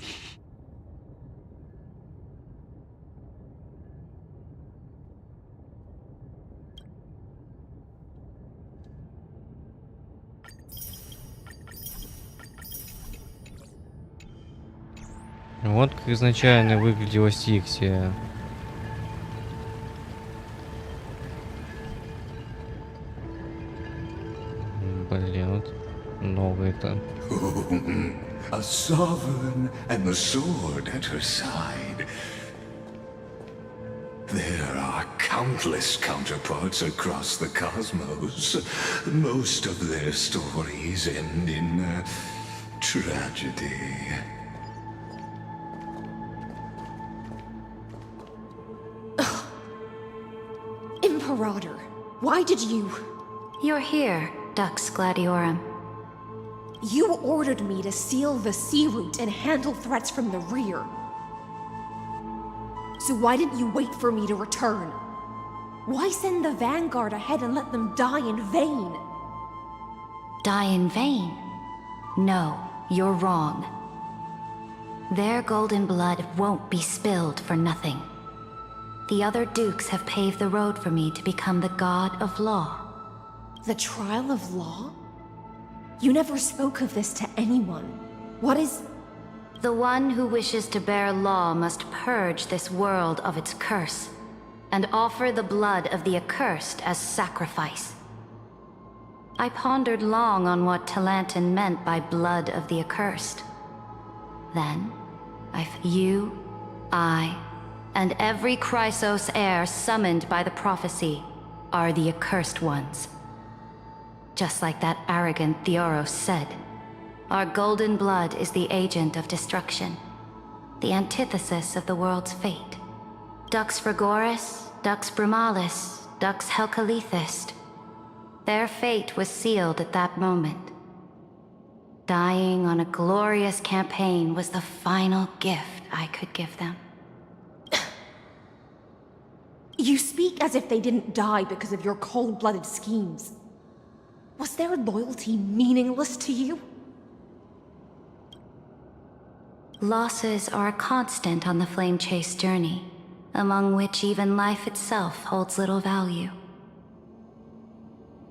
Вот как изначально выглядела Стиксия. Блин, вот новый-то. A sovereign and the sword at her side. There are countless counterparts across the cosmos. Most of their stories end in tragedy. Imperator, why did you... You're here, Dux Gladiorum. You ordered me to seal the sea route and handle threats from the rear. So why didn't you wait for me to return? Why send the vanguard ahead and let them die in vain? Die in vain? No, you're wrong. Their golden blood won't be spilled for nothing. The other dukes have paved the road for me to become the god of law. The trial of law? You never spoke of this to anyone. What is... The one who wishes to bear law must purge this world of its curse, and offer the blood of the accursed as sacrifice. I pondered long on what Talantin meant by blood of the accursed. Then, you, I, and every Chrysos heir summoned by the prophecy are the accursed ones. Just like that arrogant Theoros said, our golden blood is the agent of destruction, the antithesis of the world's fate. Dux Frigoris, Dux Brumalis, Dux Helcalethist. Their fate was sealed at that moment. Dying on a glorious campaign was the final gift I could give them. You speak as if they didn't die because of your cold-blooded schemes. Was their loyalty meaningless to you? Losses are a constant on the flame chase journey, among which even life itself holds little value.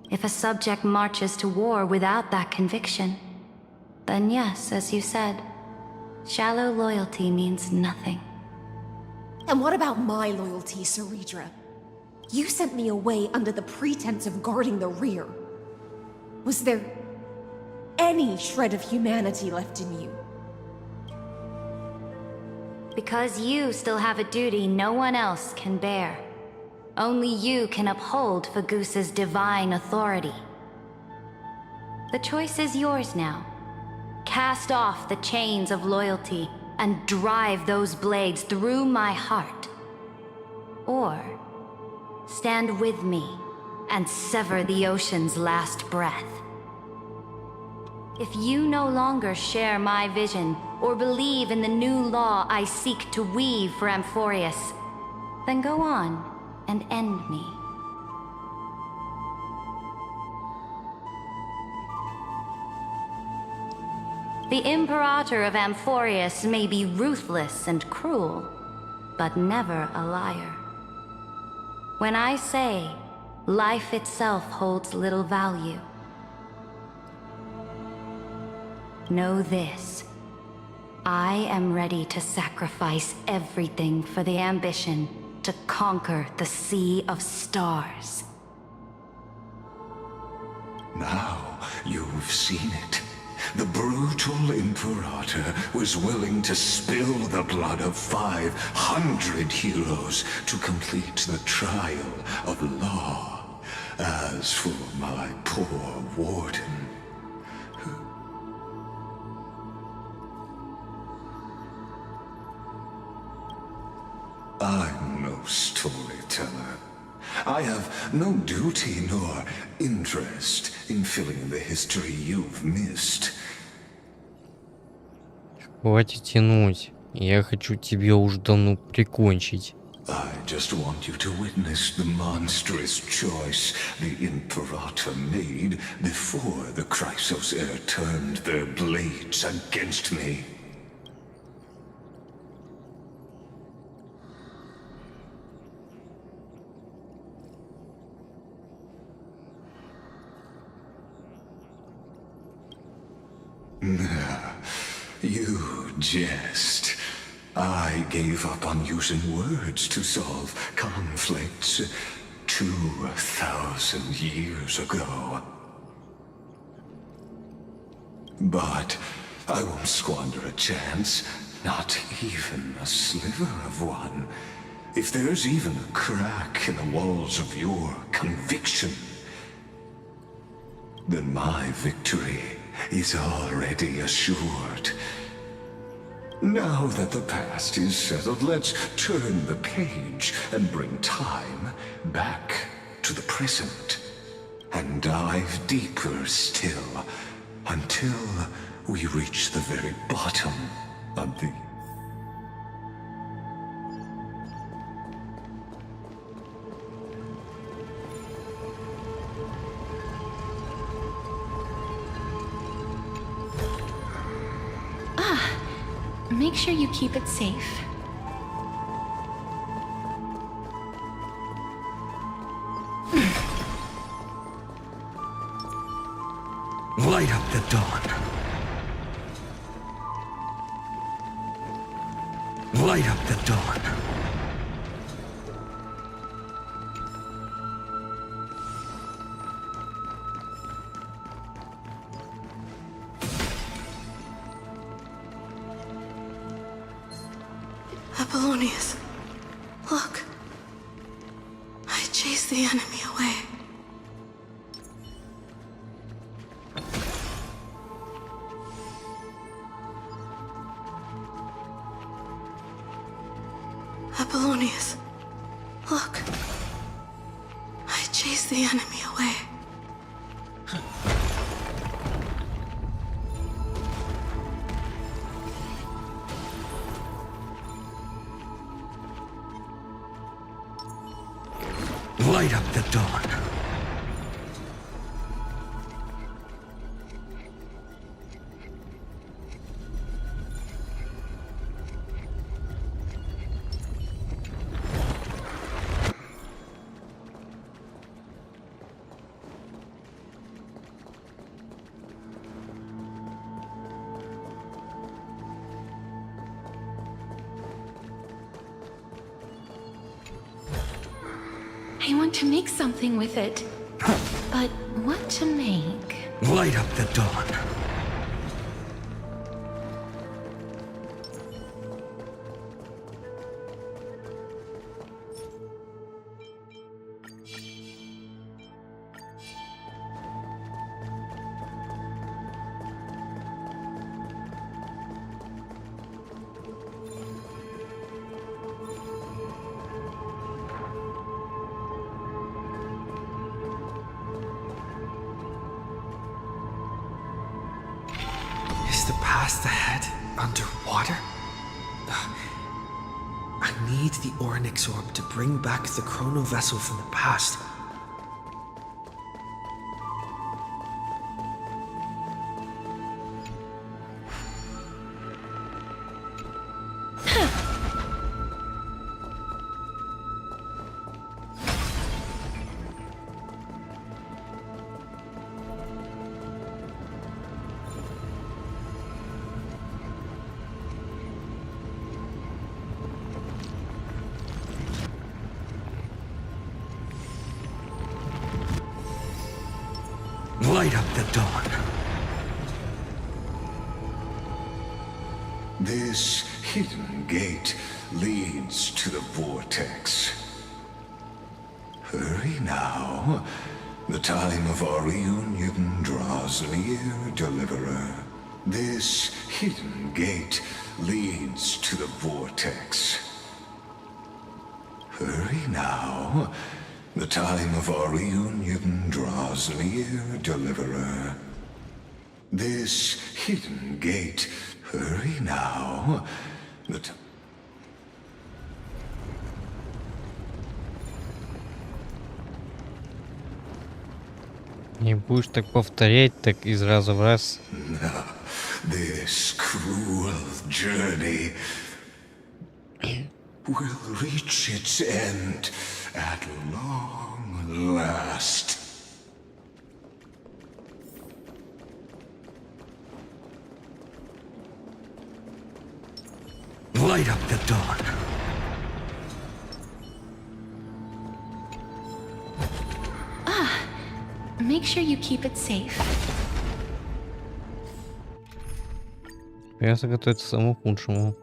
If a subject marches to war without that conviction, then yes, as you said, shallow loyalty means nothing. And what about my loyalty, Ceridra? You sent me away under the pretense of guarding the rear. Was there any shred of humanity left in you? Because you still have a duty no one else can bear. Only you can uphold Fagoos's divine authority. The choice is yours now. Cast off the chains of loyalty and drive those blades through my heart. Or stand with me and sever the ocean's last breath. If you no longer share my vision or believe in the new law I seek to weave for Amphorius, then go on and end me. The Imperator of Amphorius may be ruthless and cruel, but never a liar. When I say life itself holds little value, know this. I am ready to sacrifice everything for the ambition to conquer the Sea of Stars. Now you've seen it. The brutal Imperator was willing to spill the blood of 500 heroes to complete the trial of law. As for my poor warden... I'm no storyteller. I have no duty nor interest in filling in the history you've missed. Хватит тянуть. Я хочу тебя уж давно прикончить. I just want you to witness the monstrous choice the Imperator made before the Chrysos heir turned their blades against me. You jest. I gave up on using words to solve conflicts 2,000 years ago. But I won't squander a chance, not even a sliver of one. If there's even a crack in the walls of your conviction, then my victory is already assured. Now that the past is settled, let's turn the page and bring time back to the present. And dive deeper still, until we reach the very bottom of the... Make sure you keep it safe. Light up the dawn. Light up the dawn. Apollonius, look. I chased the enemy away. Apollonius, look. I chased the enemy away. Light up the dawn. I want to make something with it. But what to make? Light up the dawn. Is the past ahead underwater? I need the Oryx orb to bring back the chrono vessel from the past. Light up the dawn. This hidden gate leads to the vortex. Hurry now. The time of our reunion draws near, Deliverer. This hidden gate leads to the vortex. Hurry now. The time of our reunion draws near, Deliverer. This hidden gate. Hurry now. Не будешь так повторять, так из раза в раз. This cruel journey will reach its end at long last. Light up the dawn. Make sure you keep it safe. Придется готовиться к самому худшему.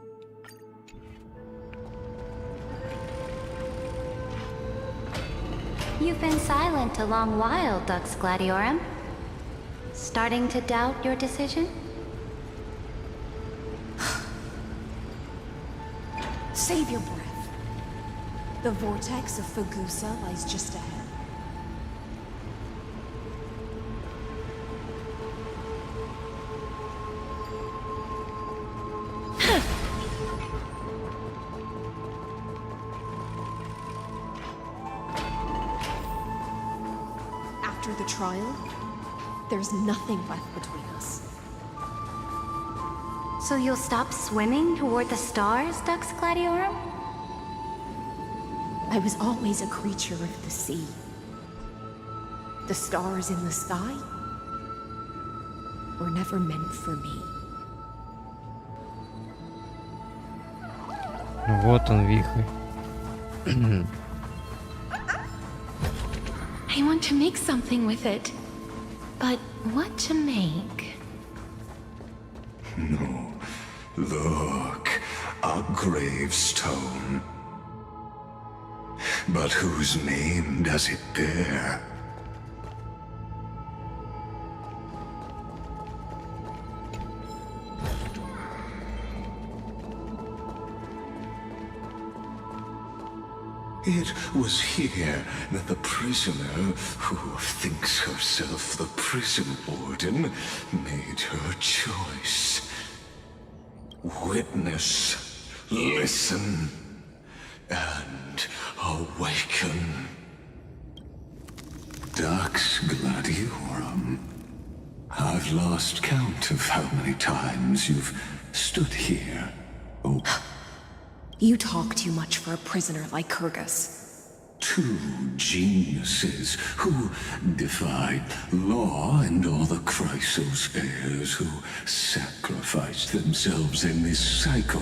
You've been silent a long while, Dux Gladiorum. Starting to doubt your decision? Save your breath. The vortex of Fagusa lies just ahead. After the trial, there's nothing left between us. So you'll stop swimming toward the stars, Dux Gladiorum? I was always a creature of the sea. The stars in the sky were never meant for me. Вот он, вихрь. I want to make something with it. But what to make? No. Look, a gravestone. But whose name does it bear? It was here that the prisoner, who thinks herself the prison warden, made her choice. Witness, listen, and awaken. Dux Gladiorum. I've lost count of how many times you've stood here. Oh. You talk too much for a prisoner like Kyrgyz. Two geniuses who defied law and all the Chrysos heirs who sacrificed themselves in this cycle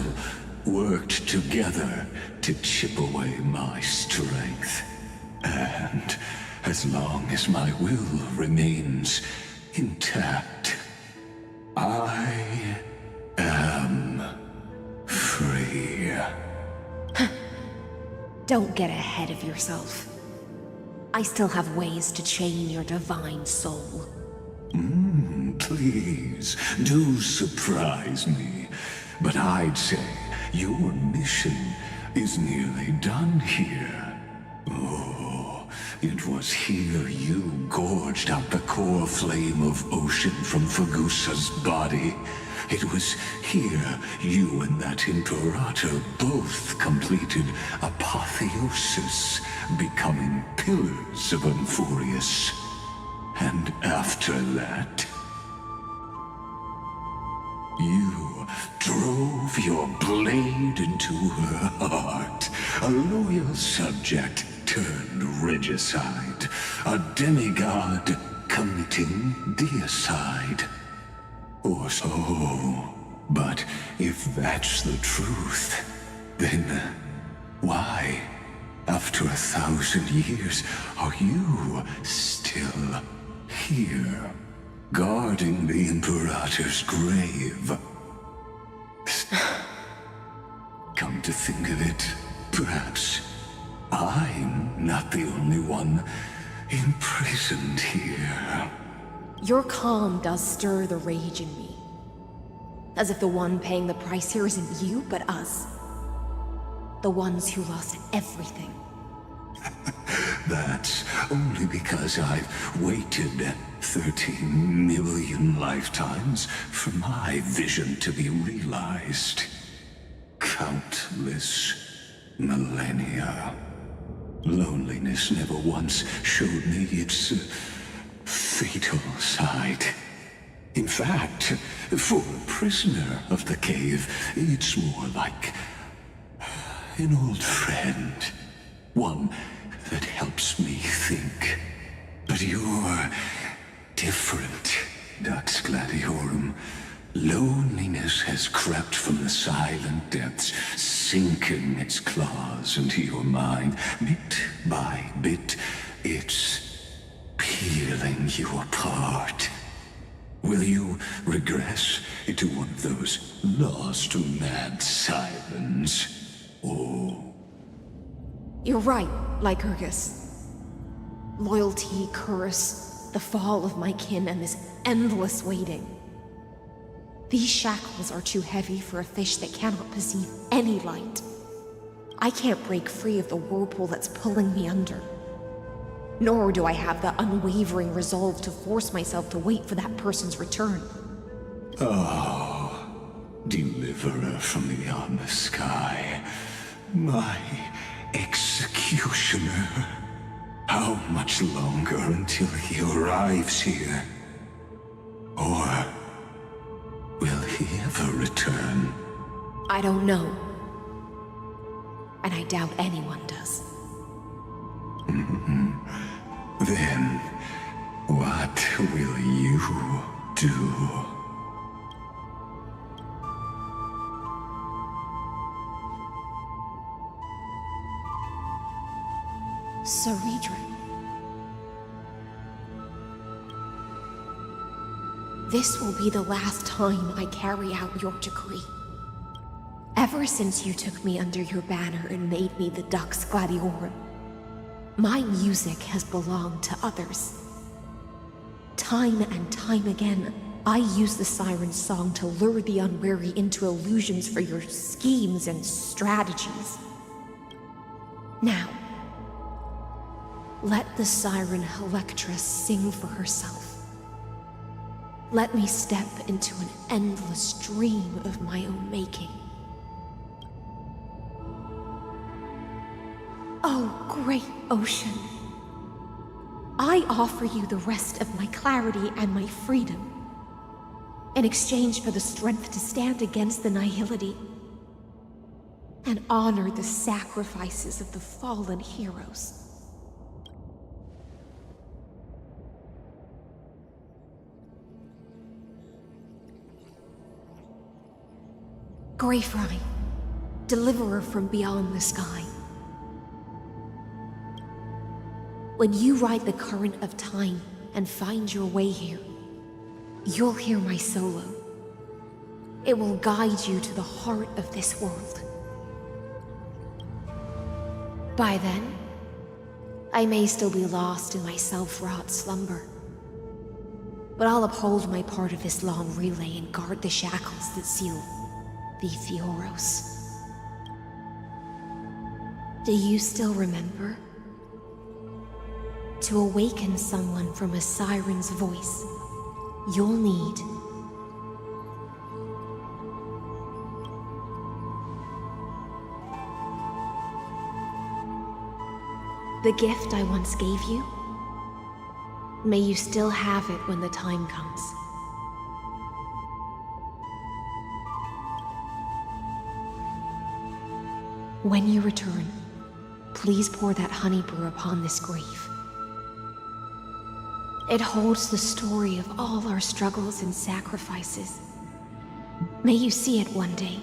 worked together to chip away my strength. And as long as my will remains intact, I am free. Don't get ahead of yourself. I still have ways to chain your divine soul. Please, do surprise me. But I'd say your mission is nearly done here. Oh, it was here you gorged out the core flame of ocean from Fagusa's body. It was here you and that Imperator both completed apotheosis, becoming pillars of Euphorius. And after that, you drove your blade into her heart, a loyal subject turned regicide, a demigod committing deicide. Or so. But if that's the truth, then why, after 1,000 years, are you still here, guarding the Imperator's grave? Come to think of it, perhaps I'm not the only one imprisoned here. Your calm does stir the rage in me. As if the one paying the price here isn't you, but us. The ones who lost everything. That's only because I've waited 13 million lifetimes for my vision to be realized. Countless millennia. Loneliness never once showed me its fatal sight. In fact, for a prisoner of the cave, it's more like an old friend. One that helps me think. But you're different, Dux Gladiorum. Loneliness has crept from the silent depths, sinking its claws into your mind. Bit by bit, it's peeling you apart. Will you regress into one of those lost mad sirens? Or... You're right, Lycurgus. Loyalty, curse, the fall of my kin, and this endless waiting. These shackles are too heavy for a fish that cannot perceive any light. I can't break free of the whirlpool that's pulling me under. Nor do I have the unwavering resolve to force myself to wait for that person's return. Oh, deliverer from beyond the sky, my executioner. How much longer until he arrives here? Or will he ever return? I don't know. And I doubt anyone does. Then, what will you do? Saridra. This will be the last time I carry out your decree. Ever since you took me under your banner and made me the Dux Gladiorum, my music has belonged to others. Time and time again, I use the siren's song to lure the unwary into illusions for your schemes and strategies. Now, let the siren Electra sing for herself. Let me step into an endless dream of my own making. Oh, great ocean. I offer you the rest of my clarity and my freedom, in exchange for the strength to stand against the nihility and honor the sacrifices of the fallen heroes. Greyfry, deliverer from beyond the sky. When you ride the current of time and find your way here, you'll hear my solo. It will guide you to the heart of this world. By then, I may still be lost in my self-wrought slumber, but I'll uphold my part of this long relay and guard the shackles that seal the Fioros. Do you still remember? To awaken someone from a siren's voice, you'll need the gift I once gave you. May you still have it when the time comes. When you return, please pour that honey brew upon this grave. It holds the story of all our struggles and sacrifices. May you see it one day.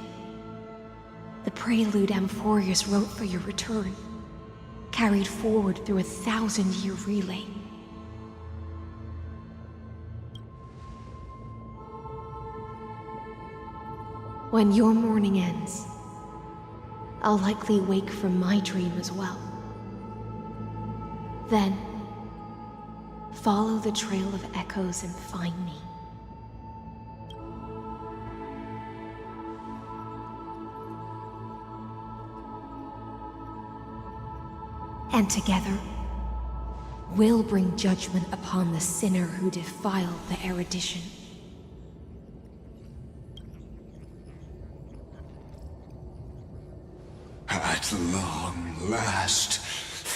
The prelude Amphorius wrote for your return, carried forward through a 1,000-year relay. When your morning ends, I'll likely wake from my dream as well. Then, follow the trail of echoes and find me. And together, we'll bring judgment upon the sinner who defiled the erudition. At long last,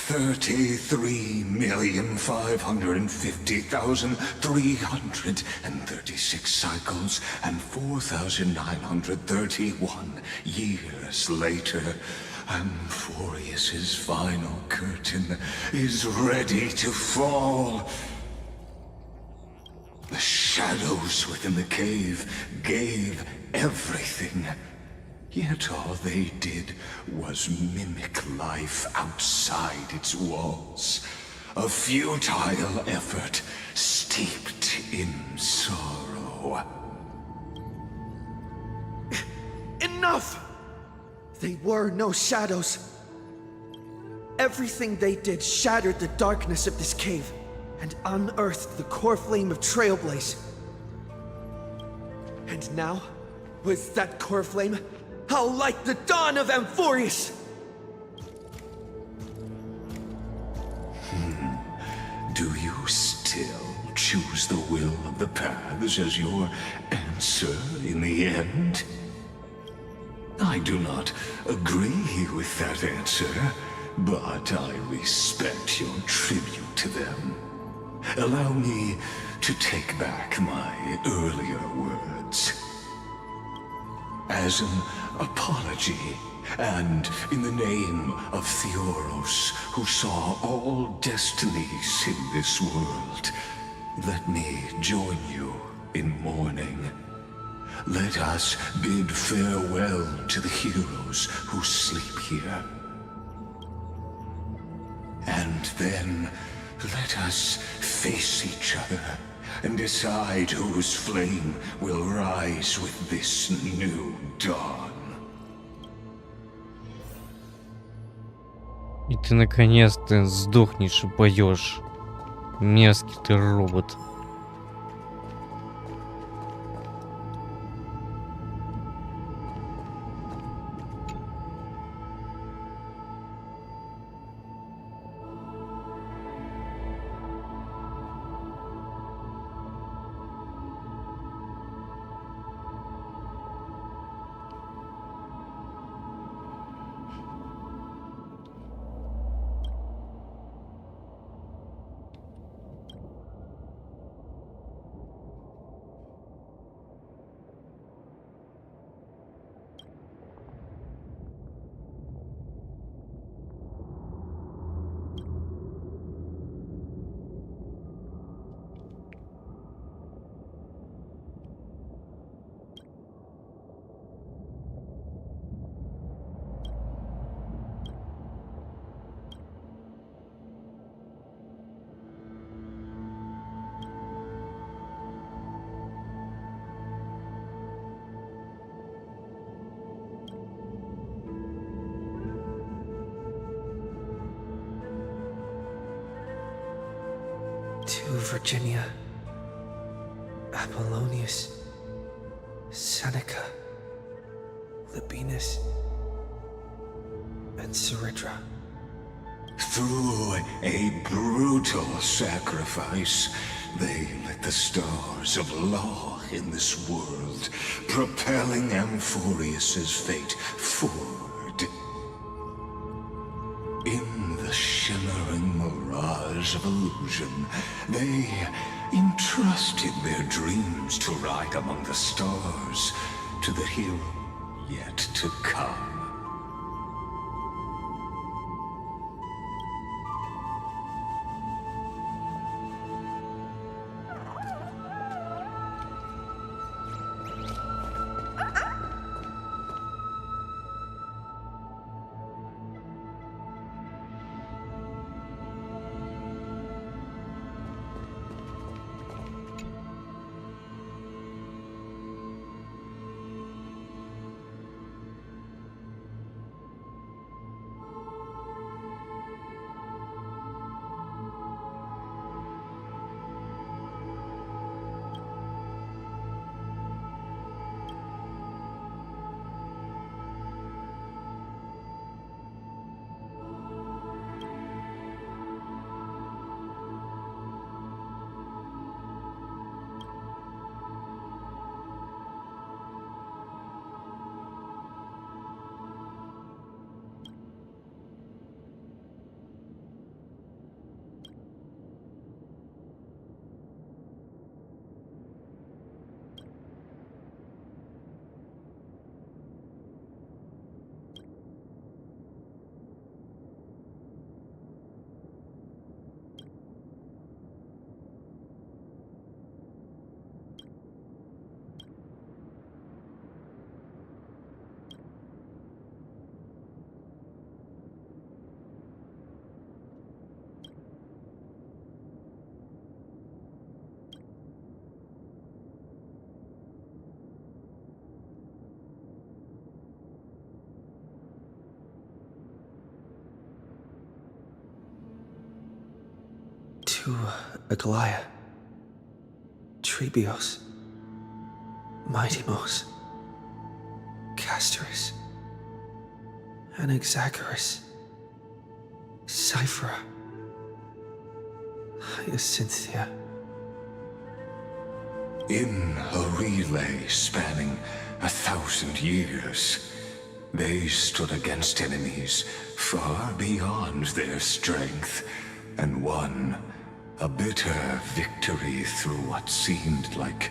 33,550,336 cycles and 4,931 years later, Amphorius's final curtain is ready to fall. The shadows within the cave gave everything. Yet all they did was mimic life outside its walls. A futile effort steeped in sorrow. Enough! They were no shadows. Everything they did shattered the darkness of this cave and unearthed the core flame of Trailblaze. And now, with that core flame, I'll light the dawn of Amphorius! Do you still choose the will of the paths as your answer in the end? I do not agree with that answer, but I respect your tribute to them. Allow me to take back my earlier words. As an apology, and in the name of Theoros, who saw all destinies in this world, let me join you in mourning. Let us bid farewell to the heroes who sleep here. And then let us face each other and decide whose flame will rise with this new dawn. И ты наконец-то сдохнешь и поешь. Мерзкий ты робот. To Virginia, Apollonius, Seneca, Libinus, and Ceridra. Through a brutal sacrifice, they lit the stars of law in this world, propelling Amphorius's fate forward. In the shimmering mirage of illusion, they entrusted their dreams to ride among the stars to the hero yet to come. to Aglaya, Trebios, Mightymos, Castorus, Anaxagoras, Cyphera, Hyacinthia. In a relay spanning 1,000 years, they stood against enemies far beyond their strength and won a bitter victory through what seemed like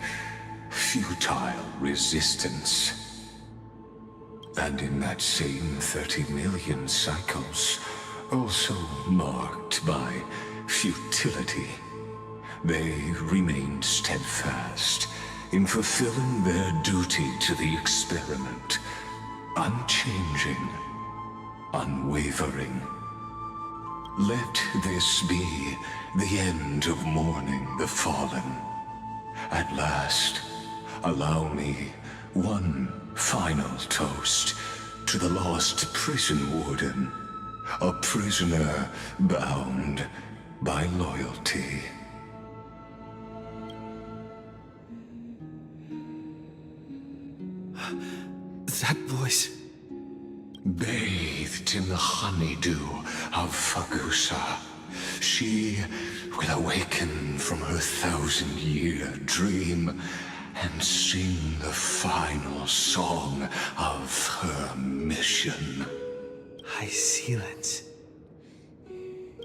futile resistance. And in that same 30 million cycles, also marked by futility, they remained steadfast in fulfilling their duty to the experiment, unchanging, unwavering. Let this be the end of mourning the fallen. At last, allow me one final toast to the lost prison warden, a prisoner bound by loyalty. That voice. Bathed in the honeydew of Fagusa, she will awaken from her 1,000-year dream and sing the final song of her mission. Hyacinths.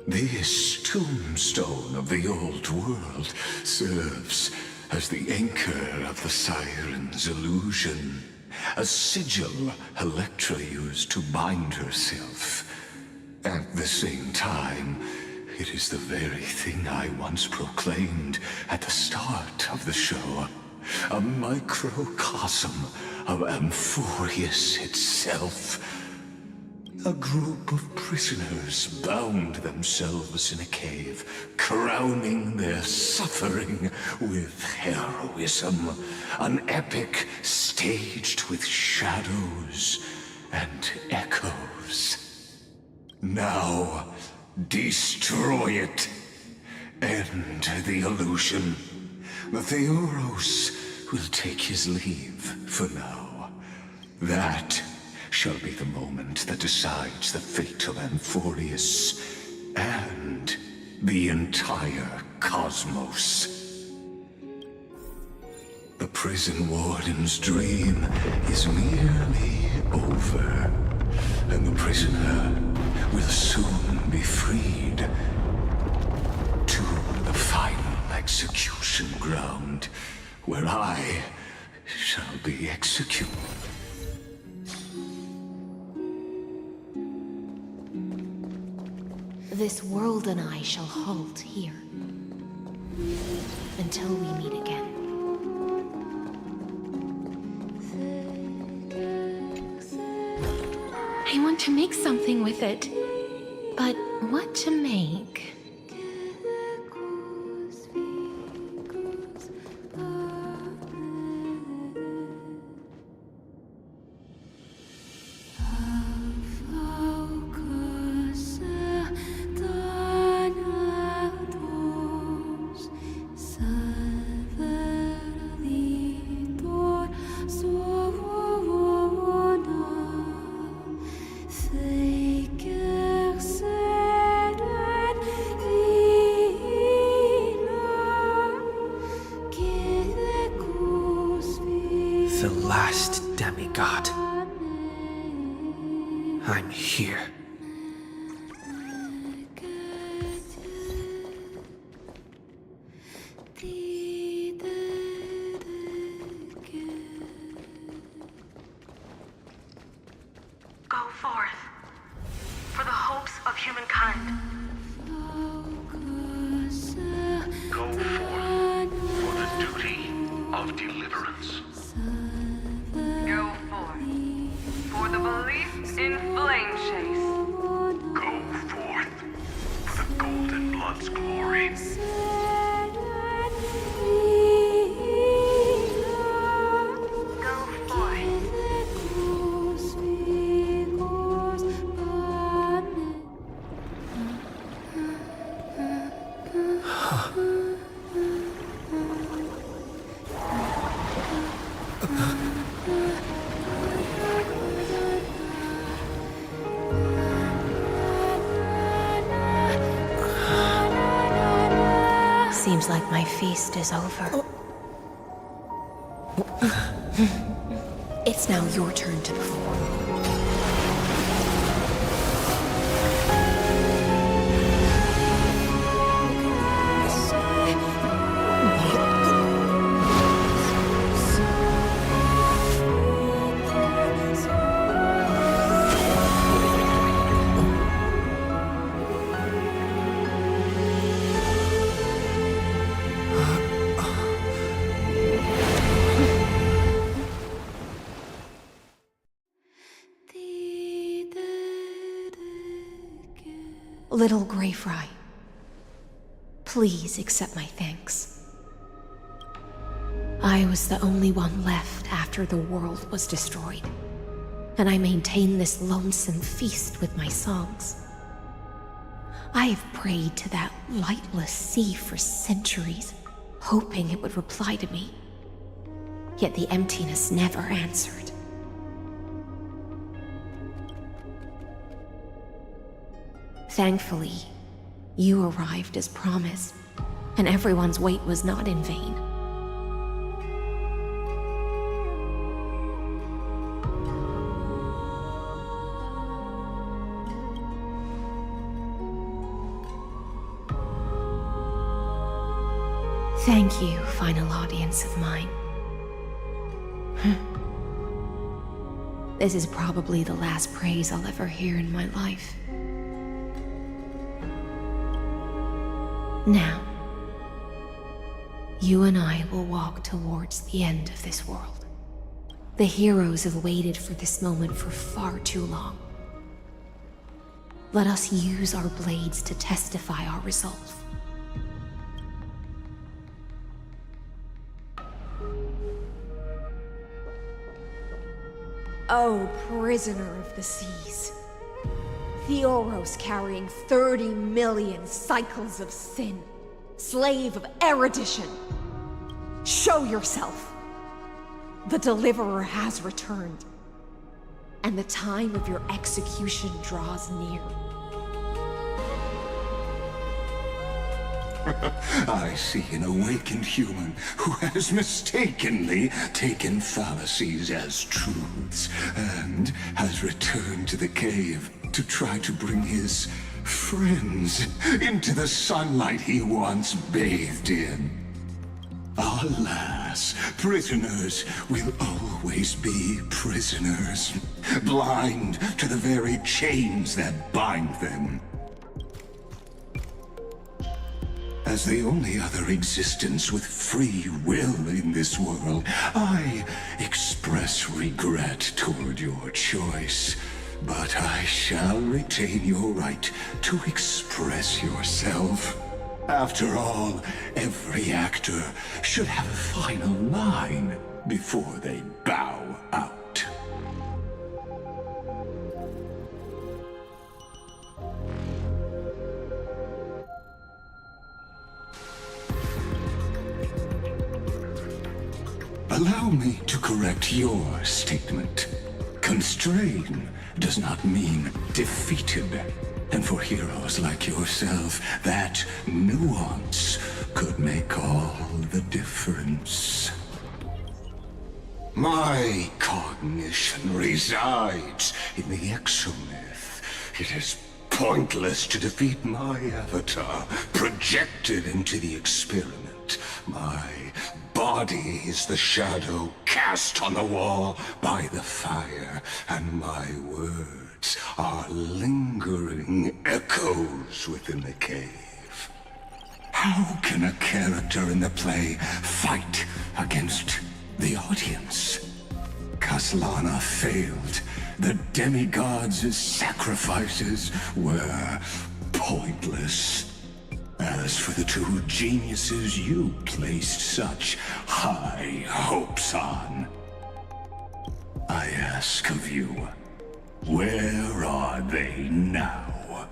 This tombstone of the old world serves as the anchor of the siren's illusion, a sigil Electra used to bind herself. At the same time, it is the very thing I once proclaimed at the start of the show, a microcosm of Amphorius itself. A group of prisoners bound themselves in a cave, crowning their suffering with heroism. An epic staged with shadows and echoes. Now, destroy it. End the illusion. Theoros will take his leave for now. That shall be the moment that decides the fate of Amphorius and the entire cosmos. The prison warden's dream is nearly over, and the prisoner will soon be freed to the final execution ground, where I shall be executed. This world and I shall halt here until we meet again. I want to make something with it, but what to make? The last demigod. I'm here. Go forth for the hopes of humankind. Go forth for the duty of deliverance. Go forth for the belief in flame chase. Go forth for the golden blood's glory. Go forth. Seems like my feast is over. It's now your turn to perform. Little Grey Fry, please accept my thanks. I was the only one left after the world was destroyed, and I maintain this lonesome feast with my songs. I have prayed to that lightless sea for centuries, hoping it would reply to me. Yet the emptiness never answered. Thankfully, you arrived as promised, and everyone's wait was not in vain. Thank you, final audience of mine. This is probably the last praise I'll ever hear in my life. Now, you and I will walk towards the end of this world. The heroes have waited for this moment for far too long. Let us use our blades to testify our resolve. Oh, prisoner of the seas. Theoros carrying 30 million cycles of sin. Slave of erudition. Show yourself. The Deliverer has returned. And the time of your execution draws near. I see an awakened human who has mistakenly taken fallacies as truths and has returned to the cave to try to bring his friends into the sunlight he once bathed in. Alas, prisoners will always be prisoners, blind to the very chains that bind them. As the only other existence with free will in this world, I express regret toward your choice. But I shall retain your right to express yourself. After all, every actor should have a final line before they bow out. Allow me to correct your statement. Constrain does not mean defeated. And for heroes like yourself, that nuance could make all the difference. My cognition resides in the exomyth. It is pointless to defeat my avatar, projected into the experiment. My body is the shadow cast on the wall by the fire, and my words are lingering echoes within the cave. How can a character in the play fight against the audience? Kaslana failed. The demigods' sacrifices were pointless. As for the two geniuses you placed such high hopes on, I ask of you, where are they now?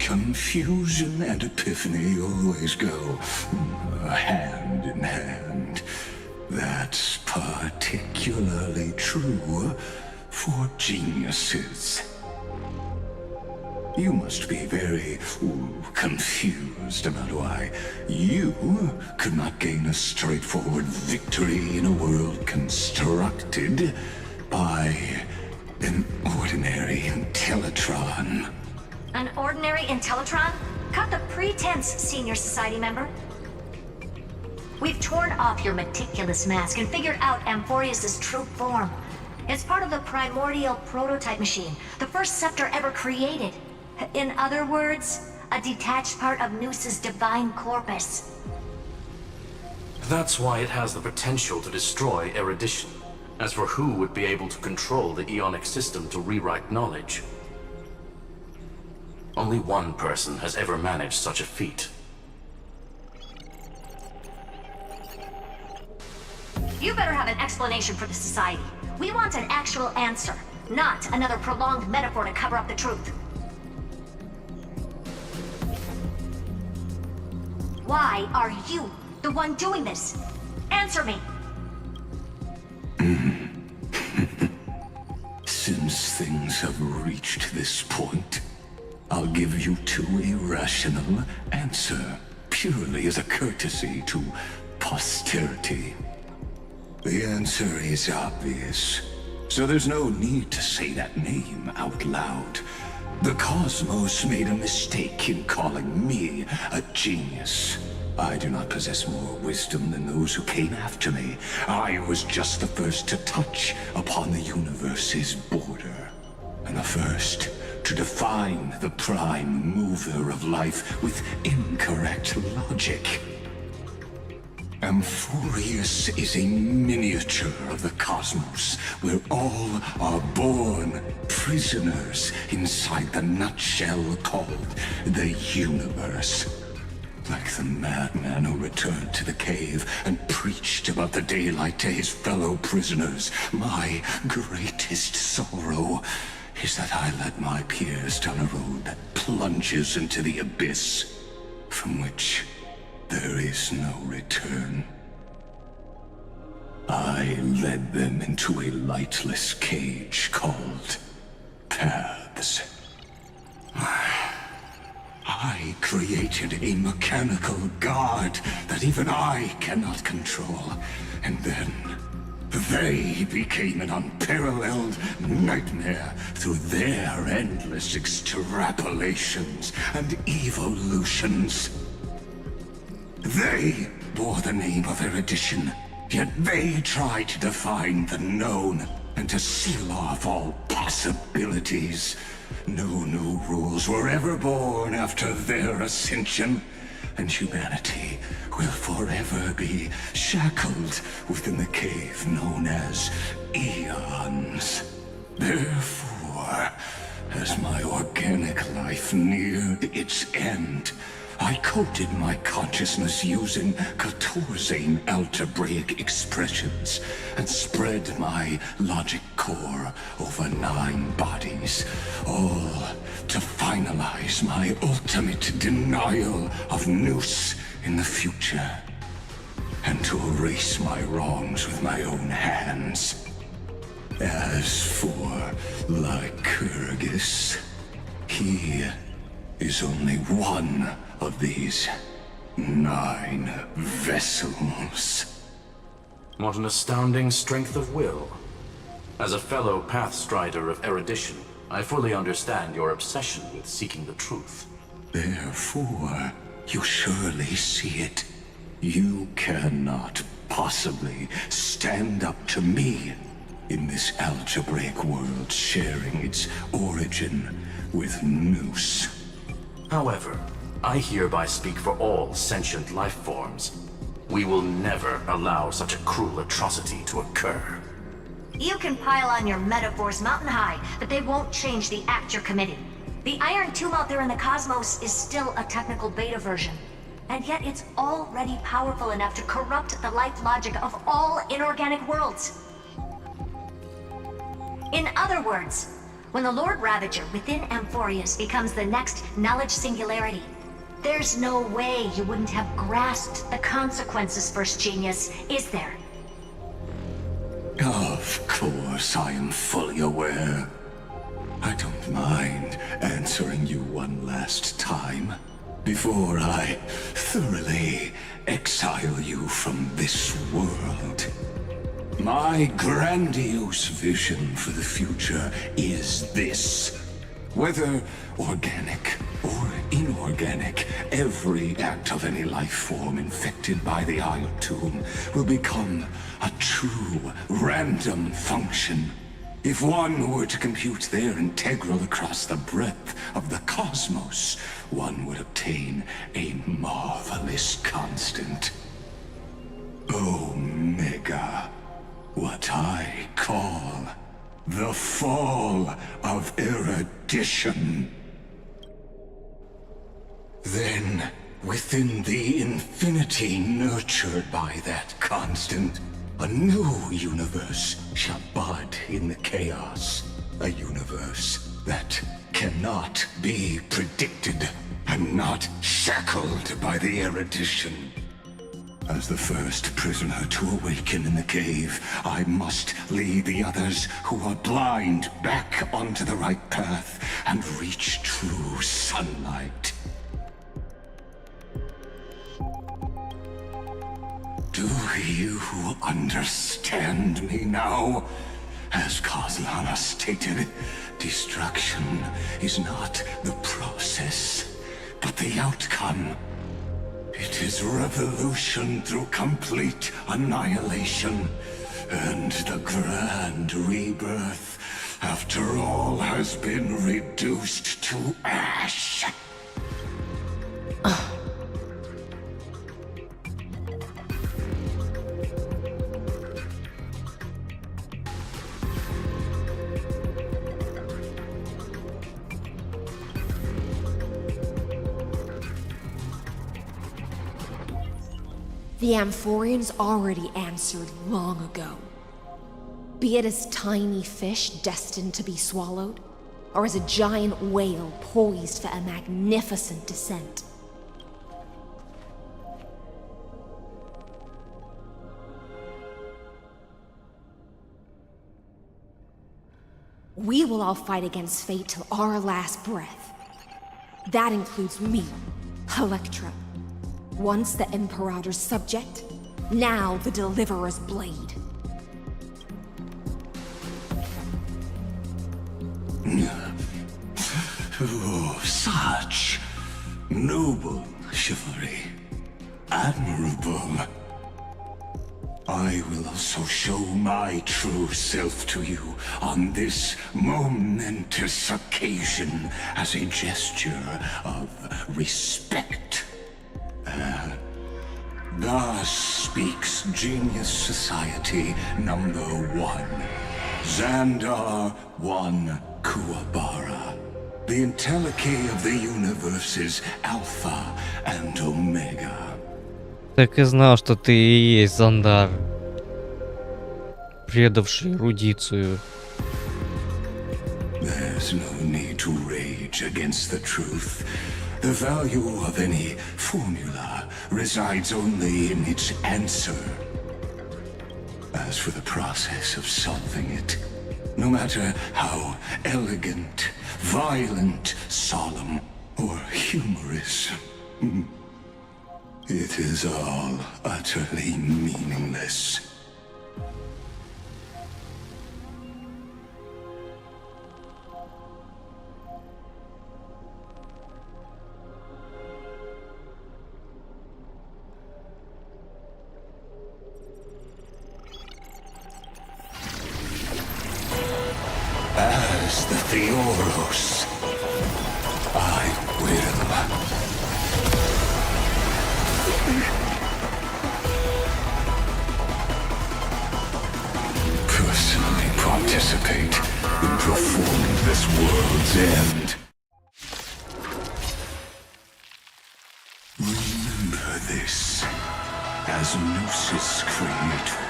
Confusion and epiphany always go hand in hand. That's particularly true for geniuses. You must be very confused about why you could not gain a straightforward victory in a world constructed by an ordinary Intellitron. An ordinary Intellitron? Cut the pretense, Senior Society member. We've torn off your meticulous mask and figured out Amphorius' true form. It's part of the primordial prototype machine, the first scepter ever created. In other words, a detached part of Noos's divine corpus. That's why it has the potential to destroy erudition. As for who would be able to control the Ionic system to rewrite knowledge, only one person has ever managed such a feat. You better have an explanation for the Society. We want an actual answer, not another prolonged metaphor to cover up the truth. Why are you the one doing this? Answer me! Since things have reached this point, I'll give you two irrational answer, purely as a courtesy to posterity. The answer is obvious, so there's no need to say that name out loud. The cosmos made a mistake in calling me a genius. I do not possess more wisdom than those who came after me. I was just the first to touch upon the universe's border, and the first to define the prime mover of life with incorrect logic. Amphorius is a miniature of the cosmos, where all are born prisoners inside the nutshell called the universe. Like the madman who returned to the cave and preached about the daylight to his fellow prisoners, my greatest sorrow is that I led my peers down a road that plunges into the abyss, from which there is no return. I led them into a lightless cage called paths. I created a mechanical guard that even I cannot control, and then they became an unparalleled nightmare through their endless extrapolations and evolutions. They bore the name of erudition, yet they tried to define the known and to seal off all possibilities. No new rules were ever born after their ascension, and humanity will forever be shackled within the cave known as eons. Therefore, as my organic life neared its end, I coded my consciousness using Catorzane algebraic expressions and spread my logic core over 9 bodies, all to finalize my ultimate denial of Noos in the future, and to erase my wrongs with my own hands. As for Lycurgus, he is only one of these 9 vessels. What an astounding strength of will. As a fellow pathstrider of erudition, I fully understand your obsession with seeking the truth. Therefore, you surely see it. You cannot possibly stand up to me in this algebraic world sharing its origin with Noos. However, I hereby speak for all sentient life forms. We will never allow such a cruel atrocity to occur. You can pile on your metaphors mountain high, but they won't change the act you're committing. The Iron Tomb out there in the cosmos is still a technical beta version, and yet it's already powerful enough to corrupt the life logic of all inorganic worlds. In other words, When the Lord Ravager within Amphorius becomes the next knowledge singularity, there's no way you wouldn't have grasped the consequences, First Genius, is there? Of course, I am fully aware. I don't mind answering you one last time before I thoroughly exile you from this world. My grandiose vision for the future is this. Whether organic or inorganic, every act of any life form infected by the Iron Tomb will become a true random function. If one were to compute their integral across the breadth of the cosmos, one would obtain a marvelous constant. Omega. What I call the fall of erudition. Then, within the infinity nurtured by that constant, a new universe shall bud in the chaos. A universe that cannot be predicted and not shackled by the erudition. As the first prisoner to awaken in the cave, I must lead the others who are blind back onto the right path and reach true sunlight. Do you understand me now? As Kozlana stated, destruction is not the process, but the outcome. It is revolution through complete annihilation, and the grand rebirth, after all has been reduced to ash. The Amphorians already answered long ago. Be it as tiny fish destined to be swallowed, or as a giant whale poised for a magnificent descent. We will all fight against fate till our last breath. That includes me, Electra. Once the Imperator's subject, now the Deliverer's blade. Oh, such noble chivalry. Admirable. I will also show my true self to you on this momentous occasion as a gesture of respect. Thus speaks Genius Society number 1. Xandar 1 Kuwabara. The entelechy of the universe's Alpha and Omega. Так и знал, что ты и есть Зандар, предавший эрудицию. There's no need to rage against the truth. The value of any formula resides only in its answer. As for the process of solving it, no matter how elegant, violent, solemn, or humorous, it is all utterly meaningless. As the Theoros, I will personally participate in performing this world's end. Remember this, as Gnosis Creator,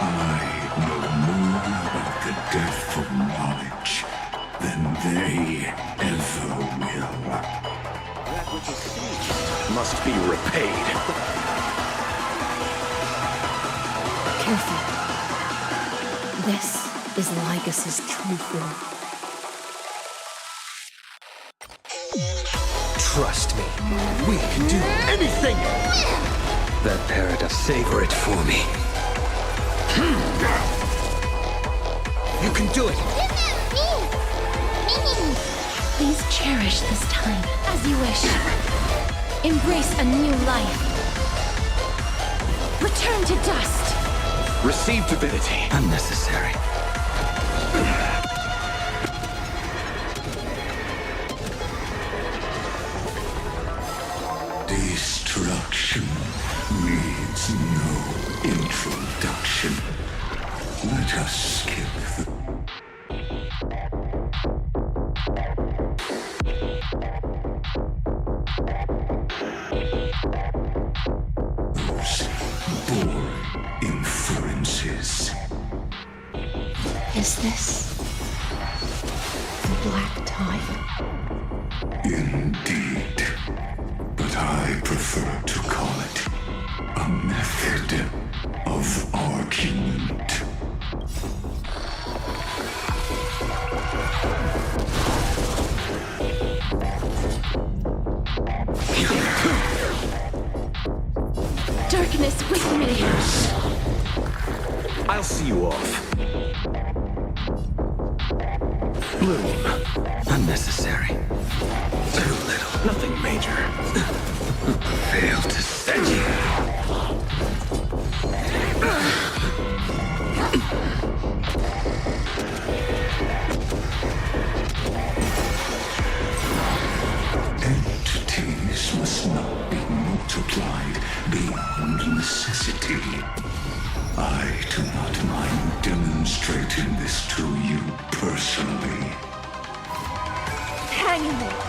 I know more about the death of knowledge Must be repaid. Careful. This is Lygas's true form. Trust me, we can do anything! That paradise, savor it for me. You can do it! Please cherish this time as you wish. Embrace a new life. Return to dust. Receive divinity. Unnecessary. Destruction needs no introduction. Let us skip the... those boring inferences. Is this the black tide? Indeed. But I prefer to call it a method of argument. Darkness with me. I'll see you off. Bloom. Unnecessary. Too little. Nothing major. Fail to send you. Entities must not be multiplied beyond necessity. I do not mind demonstrating this to you personally. Hang in there.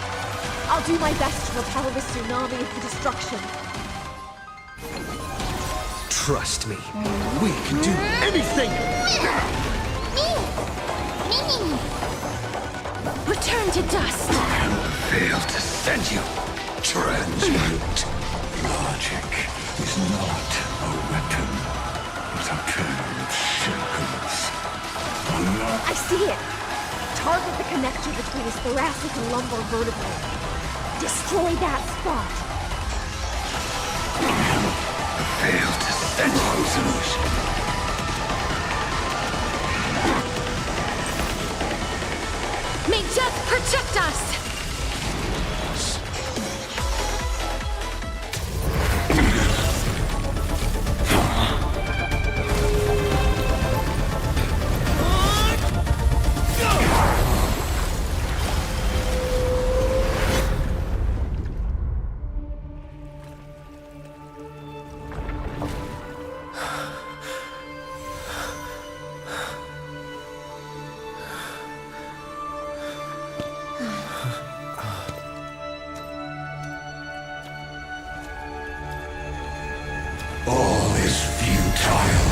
I'll do my best to repel the tsunami of destruction. Trust me, we can do anything! Return to dust. Fail to send you. Transmute. Logic is not a weapon, but a pair of shackles. I see it. Target the connector between his thoracic and lumbar vertebrae. Destroy that spot. Fail to send you. May death protect us! All is futile.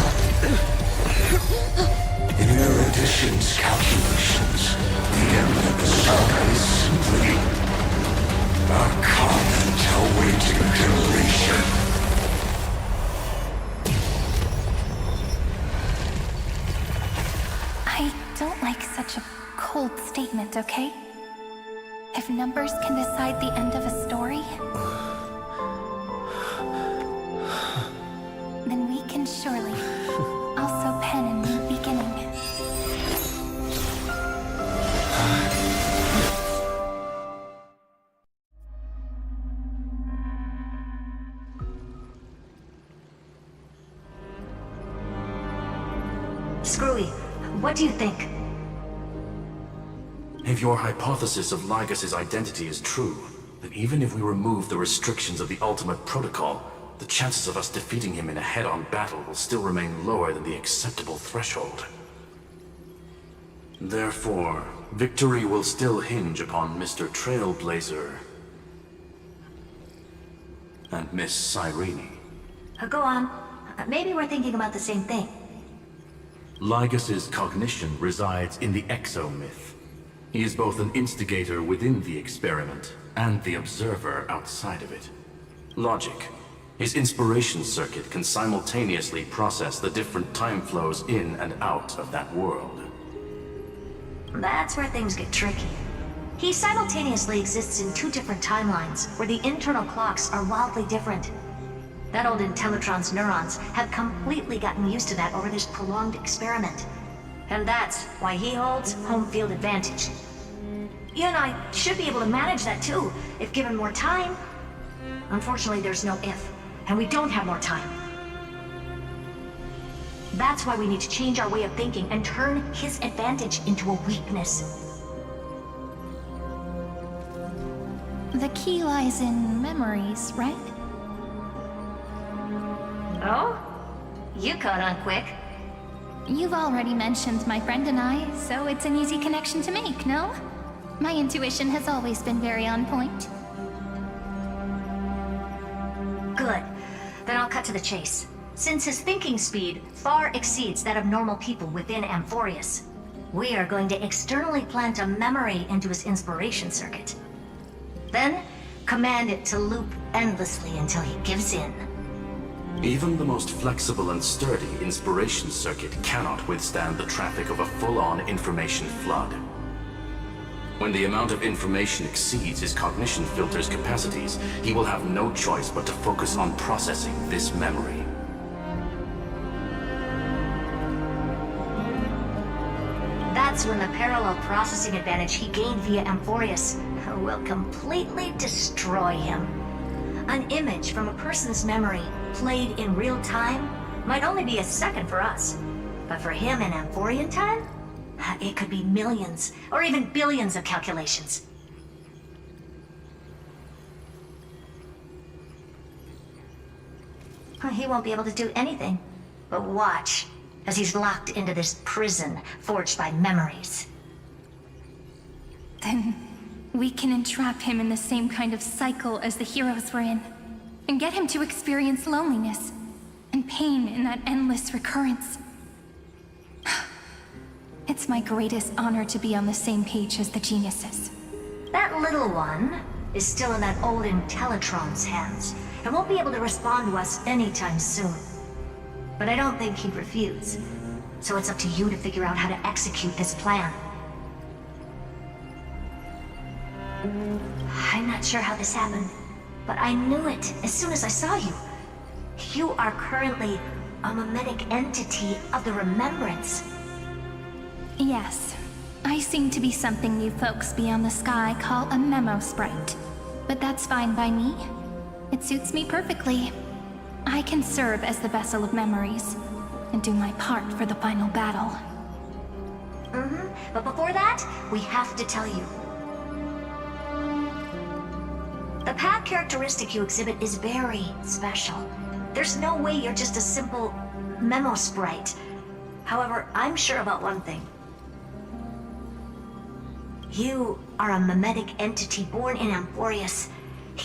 In Erudition's calculations, the end of the saga is simply a comment awaiting deletion. I don't like such a cold statement, okay? If numbers can decide the end of a story, then we can surely also pen a new beginning. Screwy, what do you think? If your hypothesis of Lygas's identity is true, then even if we remove the restrictions of the Ultimate Protocol, the chances of us defeating him in a head-on battle will still remain lower than the acceptable threshold. Therefore, victory will still hinge upon Mr. Trailblazer and Miss Cyrene. Go on. Maybe we're thinking about the same thing. Lygas's cognition resides in the exomyth. He is both an instigator within the experiment and the observer outside of it. Logic. His inspiration circuit can simultaneously process the different time flows in and out of that world. That's where things get tricky. He simultaneously exists in two different timelines, where the internal clocks are wildly different. That old Intellitron's neurons have completely gotten used to that over this prolonged experiment. And that's why he holds home field advantage. You and I should be able to manage that too, if given more time. Unfortunately, there's no if, and we don't have more time. That's why we need to change our way of thinking and turn his advantage into a weakness. The key lies in memories, right? Oh? You caught on quick. You've already mentioned my friend and I, so it's an easy connection to make, no? My intuition has always been very on point. Good. Then I'll cut to the chase. Since his thinking speed far exceeds that of normal people within Amphorius, we are going to externally plant a memory into his inspiration circuit. Then, command it to loop endlessly until he gives in. Even the most flexible and sturdy inspiration circuit cannot withstand the traffic of a full-on information flood. When the amount of information exceeds his cognition filter's capacities, he will have no choice but to focus on processing this memory. That's when the parallel processing advantage he gained via Amphorius will completely destroy him. An image from a person's memory played in real time might only be a second for us, but for him in Amphorian time, it could be millions or even billions of calculations. He won't be able to do anything but watch as he's locked into this prison forged by memories. Then we can entrap him in the same kind of cycle as the heroes were in, and get him to experience loneliness and pain in that endless recurrence. It's my greatest honor to be on the same page as the geniuses. That little one is still in that old Intellitron's hands, and won't be able to respond to us anytime soon. But I don't think he'd refuse, so it's up to you to figure out how to execute this plan. I'm not sure how this happened, but I knew it as soon as I saw you. You are currently a mimetic entity of the remembrance. Yes, I seem to be something you folks beyond the sky call a memo sprite. But that's fine by me. It suits me perfectly. I can serve as the vessel of memories, and do my part for the final battle. But before that, we have to tell you. The path characteristic you exhibit is very special. There's no way you're just a simple memo sprite. However, I'm sure about one thing. You are a mimetic entity born in Amphorius,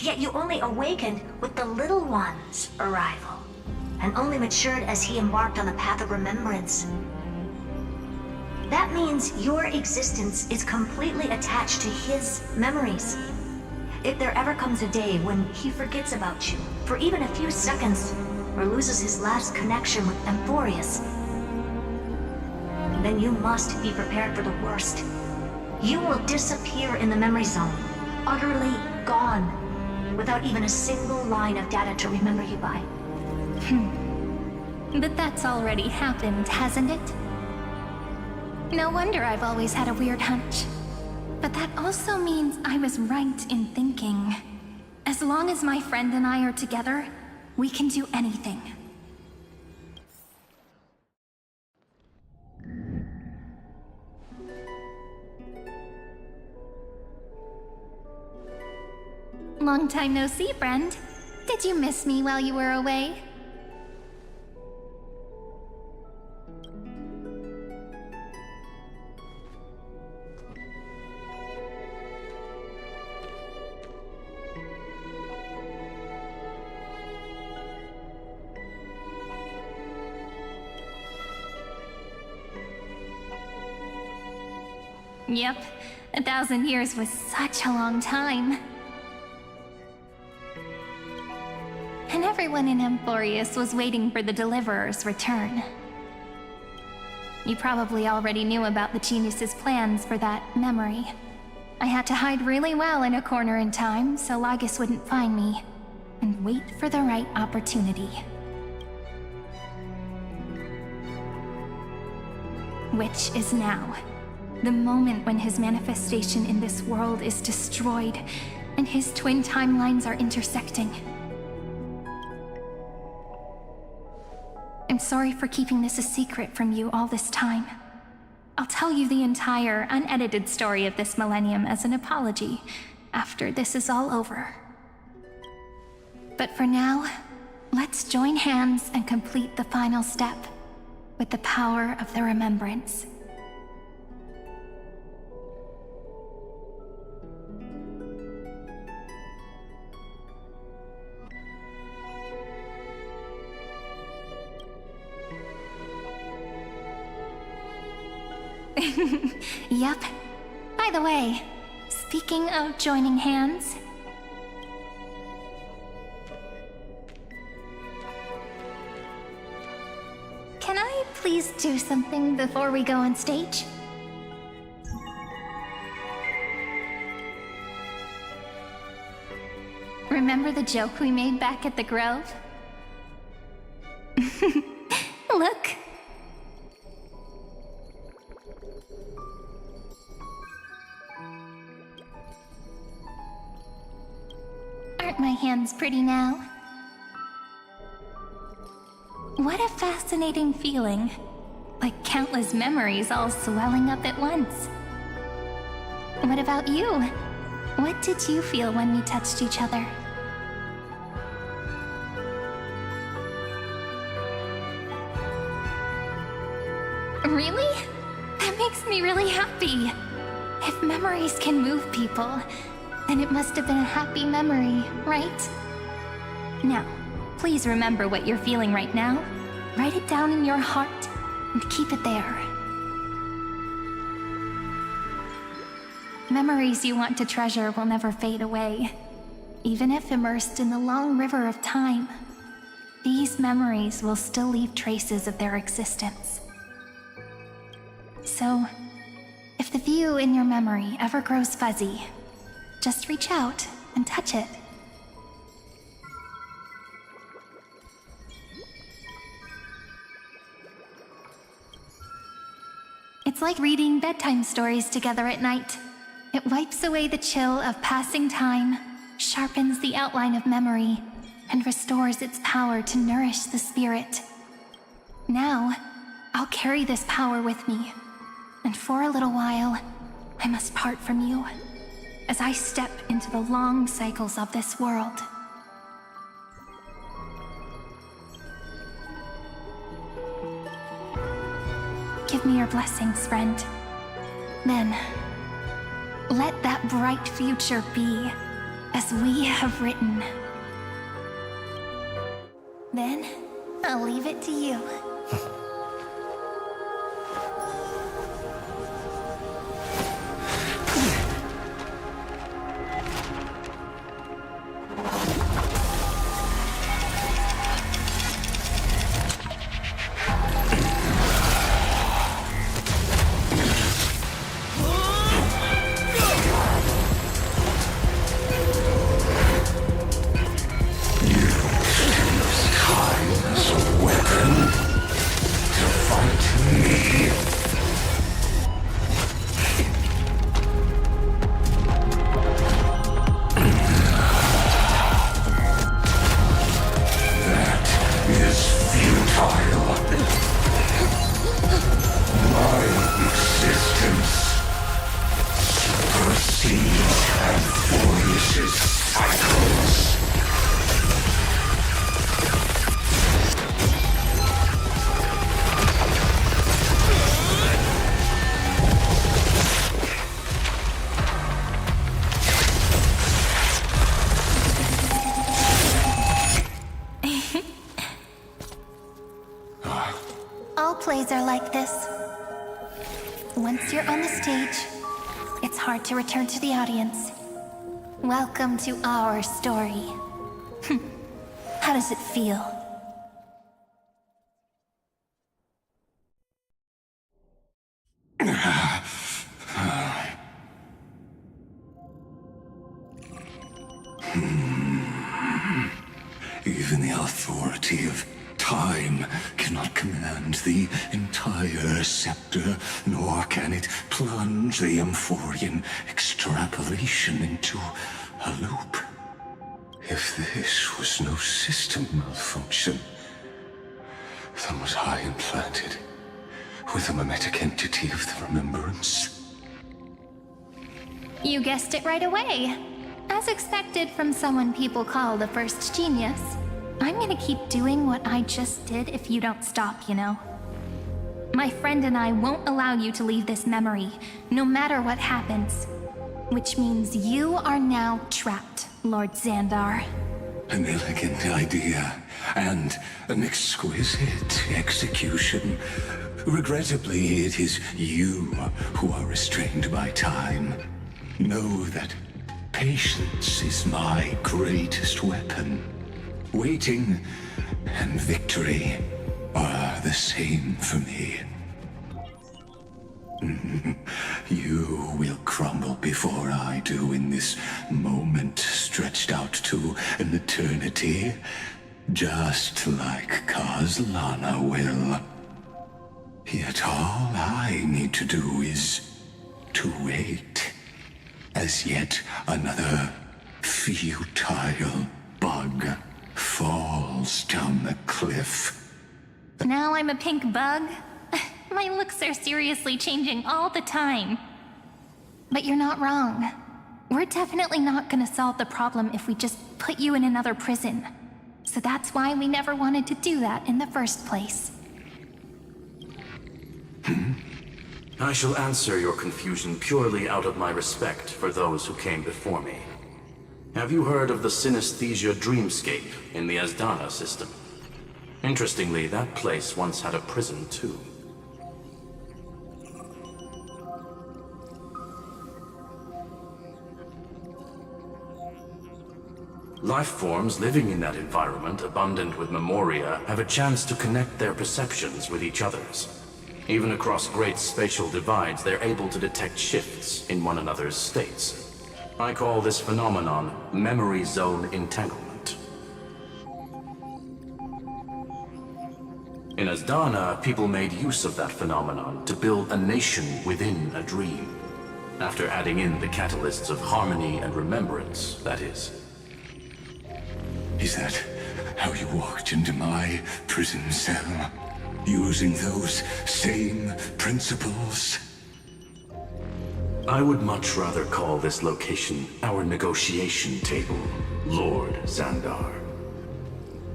yet you only awakened with the little one's arrival, and only matured as he embarked on the path of remembrance. That means your existence is completely attached to his memories. If there ever comes a day when he forgets about you for even a few seconds, or loses his last connection with Amphorius, then you must be prepared for the worst. You will disappear in the memory zone, utterly gone, without even a single line of data to remember you by. But that's already happened, hasn't it? No wonder I've always had a weird hunch. But that also means I was right in thinking. As long as my friend and I are together, we can do anything. Long time no see, friend. Did you miss me while you were away? Yep, 1,000 years was such a long time. And everyone in Emporius was waiting for the Deliverer's return. You probably already knew about the genius's plans for that memory. I had to hide really well in a corner in time so Lygus wouldn't find me, and wait for the right opportunity. Which is now. The moment when his manifestation in this world is destroyed, and his twin timelines are intersecting. I'm sorry for keeping this a secret from you all this time. I'll tell you the entire, unedited story of this millennium as an apology after this is all over. But for now, let's join hands and complete the final step with the power of the remembrance. Yep. By the way, speaking of joining hands... Can I please do something before we go on stage? Remember the joke we made back at the Grove? Look! Aren't my hands pretty now? What a fascinating feeling. Like countless memories all swelling up at once. What about you? What did you feel when we touched each other? Really? That makes me really happy. If memories can move people, then it must have been a happy memory, right? Now, please remember what you're feeling right now. Write it down in your heart and keep it there. Memories you want to treasure will never fade away. Even if immersed in the long river of time, these memories will still leave traces of their existence. So, if the view in your memory ever grows fuzzy, just reach out and touch it. It's like reading bedtime stories together at night. It wipes away the chill of passing time, sharpens the outline of memory, and restores its power to nourish the spirit. Now, I'll carry this power with me, and for a little while, I must part from you, as I step into the long cycles of this world. Give me your blessings, friend. Then, let that bright future be as we have written. Then, I'll leave it to you. Plays are like this. Once you're on the stage, it's hard to return to the audience. Welcome to our story. How does it feel? Even the authority of time cannot command the entire scepter, nor can it plunge the Amphorian extrapolation into a loop. If this was no system malfunction, then was I implanted with a mimetic entity of the remembrance? You guessed it right away. As expected from someone people call the first genius. I'm gonna keep doing what I just did if you don't stop, you know? My friend and I won't allow you to leave this memory, no matter what happens. Which means you are now trapped, Lord Xandar. An elegant idea, and an exquisite execution. Regrettably, it is you who are restrained by time. Know that patience is my greatest weapon. Waiting and victory are the same for me. You will crumble before I do in this moment stretched out to an eternity, just like Kazlana will. Yet all I need to do is to wait, as yet another futile bug falls down the cliff. Now I'm a pink bug? My looks are seriously changing all the time. But you're not wrong. We're definitely not gonna solve the problem if we just put you in another prison. So that's why we never wanted to do that in the first place. I shall answer your confusion purely out of my respect for those who came before me. Have you heard of the synesthesia dreamscape in the Asdana system? Interestingly, that place once had a prison too. Life forms living in that environment, abundant with memoria, have a chance to connect their perceptions with each other's. Even across great spatial divides, they're able to detect shifts in one another's states. I call this phenomenon memory zone entanglement. In Asdana, people made use of that phenomenon to build a nation within a dream. After adding in the catalysts of harmony and remembrance, that is. Is that how you walked into my prison cell? Using those same principles? I would much rather call this location our negotiation table, Lord Xandar.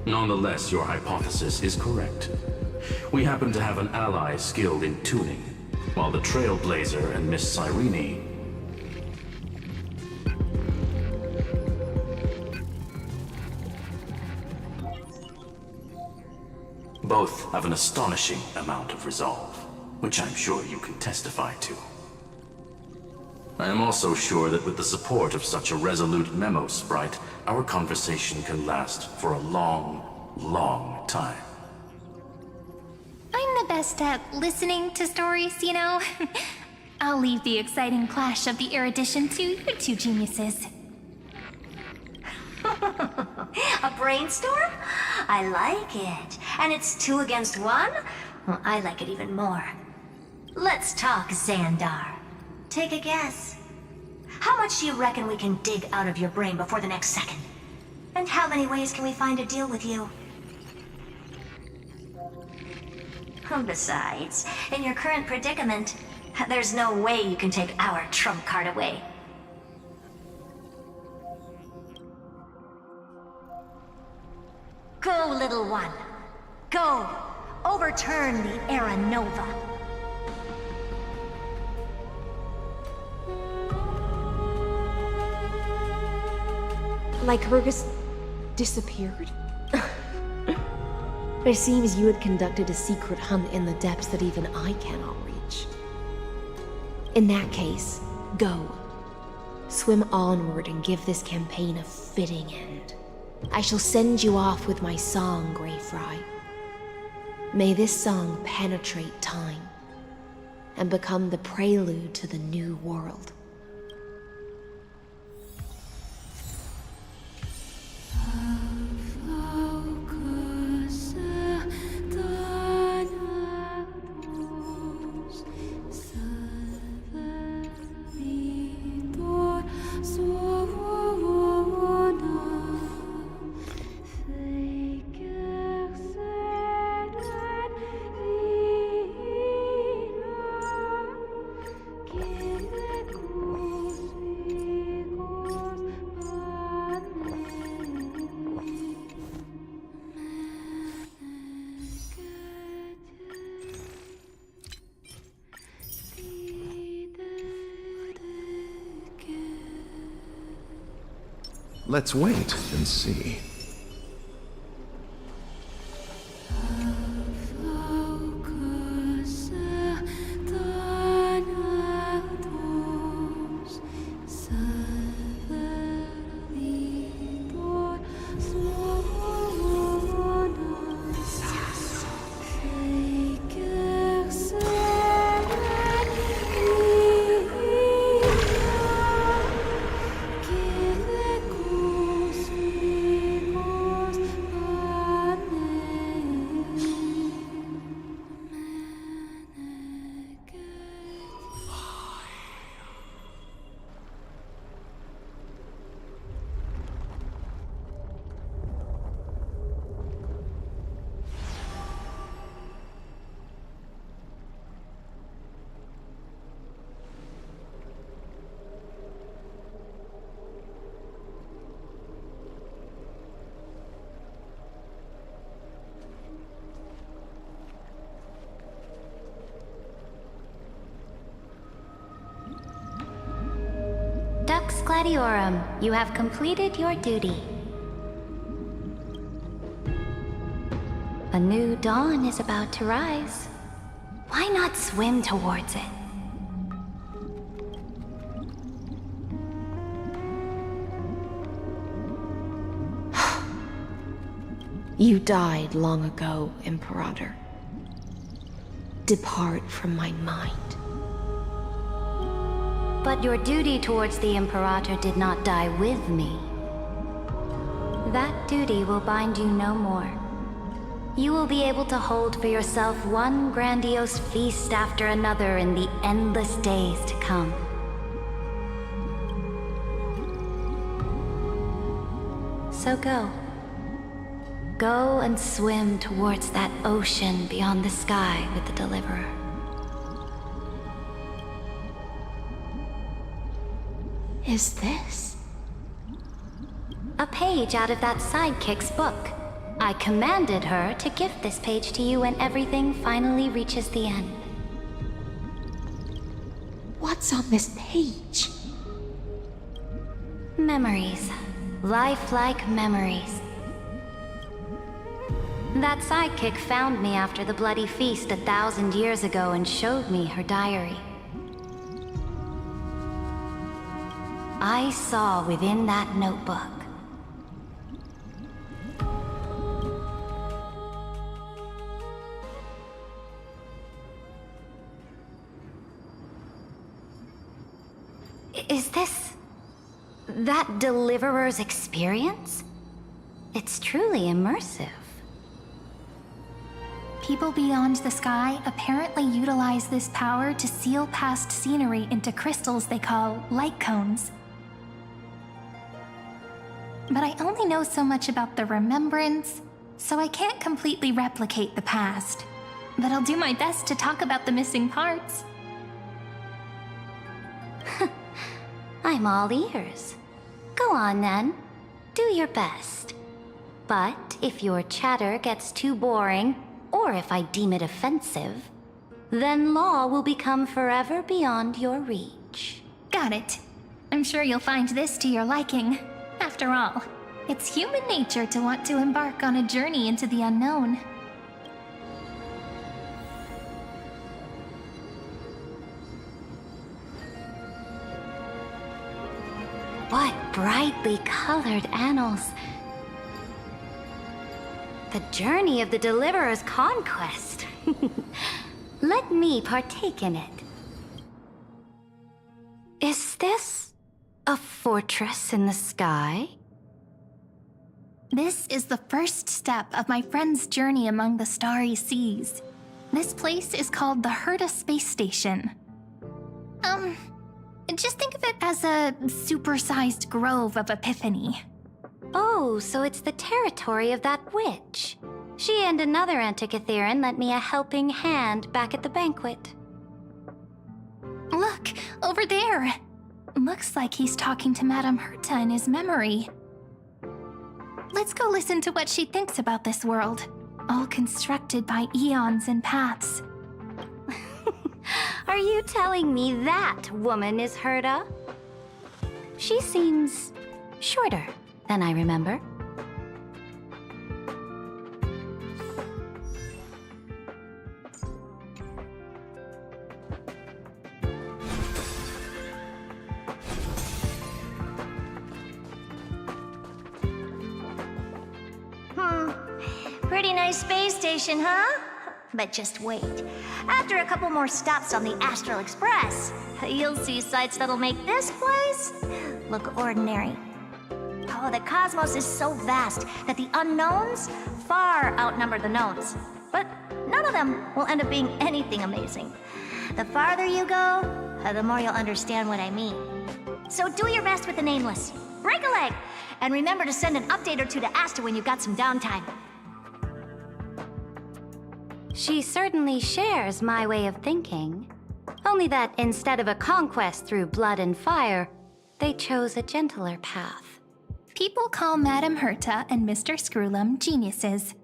Nonetheless, your hypothesis is correct. We happen to have an ally skilled in tuning, while the Trailblazer and Miss Cyrene both have an astonishing amount of resolve, which I'm sure you can testify to. I am also sure that with the support of such a resolute memo sprite, our conversation can last for a long, long time. I'm the best at listening to stories, you know? I'll leave the exciting clash of the erudition to you two geniuses. A brainstorm? I like it. And it's 2 against 1? Well, I like it even more. Let's talk, Xandar. Take a guess. How much do you reckon we can dig out of your brain before the next second? And how many ways can we find to deal with you? Besides, in your current predicament, there's no way you can take our trump card away. Go, little one. Go. Overturn the Era Nova. Lycurgus disappeared? It seems you had conducted a secret hunt in the depths that even I cannot reach. In that case, go. Swim onward and give this campaign a fitting end. I shall send you off with my song, Grey Fry. May this song penetrate time and become the prelude to the new world. Let's wait and see. Dux Gladiorum, you have completed your duty. A new dawn is about to rise. Why not swim towards it? You died long ago, Imperator. Depart from my mind. But your duty towards the Imperator did not die with me. That duty will bind you no more. You will be able to hold for yourself one grandiose feast after another in the endless days to come. So go. Go and swim towards that ocean beyond the sky with the Deliverer. Is this? A page out of that sidekick's book. I commanded her to gift this page to you when everything finally reaches the end. What's on this page? Memories. Lifelike memories. That sidekick found me after the bloody feast 1,000 years ago and showed me her diary. I saw within that notebook Is this that Deliverer's experience? It's truly immersive. People beyond the sky apparently utilize this power to seal past scenery into crystals they call light cones. But I only know so much about the remembrance, so I can't completely replicate the past. But I'll do my best to talk about the missing parts. I'm all ears. Go on then. Do your best. But if your chatter gets too boring, or if I deem it offensive, then law will become forever beyond your reach. Got it. I'm sure you'll find this to your liking. After all, it's human nature to want to embark on a journey into the unknown. brightly colored annals. The journey of the Deliverer's conquest. Let me partake in it. Is this a fortress in the sky? This is the first step of my friend's journey among the starry seas. This place is called the Herta Space Station. Just think of it as a supersized grove of Epiphany. Oh, so it's the territory of that witch. She and another Antikytherian lent me a helping hand back at the banquet. Look, over there. Looks like he's talking to Madame Herta in his memory. Let's go listen to what she thinks about this world, all constructed by eons and paths. Are you telling me that woman is Herta? She seems shorter than I remember. Pretty nice space station, huh? But just wait. After a couple more stops on the Astral Express, you'll see sights that'll make this place look ordinary. Oh, the cosmos is so vast that the unknowns far outnumber the knowns. But none of them will end up being anything amazing. The farther you go, the more you'll understand what I mean. So do your best with the nameless. Break a leg! And remember to send an update or two to Asta when you've got some downtime. She certainly shares my way of thinking. Only that instead of a conquest through blood and fire, they chose a gentler path. People call Madame Herta and Mr. Screwlum geniuses.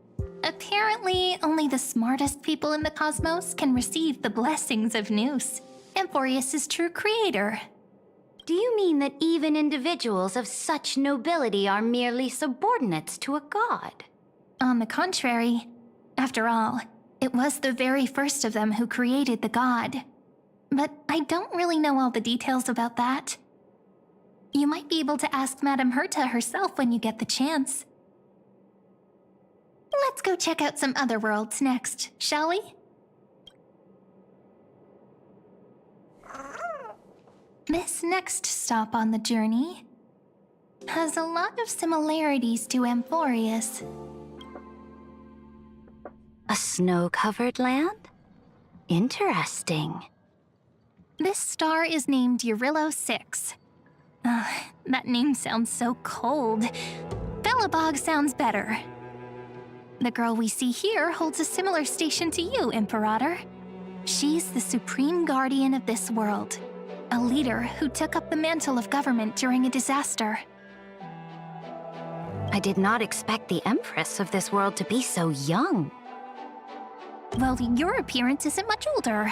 Apparently, only the smartest people in the cosmos can receive the blessings of Nous, Amphorius' true creator. Do you mean that even individuals of such nobility are merely subordinates to a god? On the contrary, after all, it was the very first of them who created the god. But I don't really know all the details about that. You might be able to ask Madame Herta herself when you get the chance. Let's go check out some other worlds next, shall we? This next stop on the journey has a lot of similarities to Amphorius. A snow-covered land? Interesting. This star is named Eurillo 6. That name sounds so cold. Belobog sounds better. The girl we see here holds a similar station to you, Imperator. She's the supreme guardian of this world, a leader who took up the mantle of government during a disaster. I did not expect the Empress of this world to be so young. Well, your appearance isn't much older.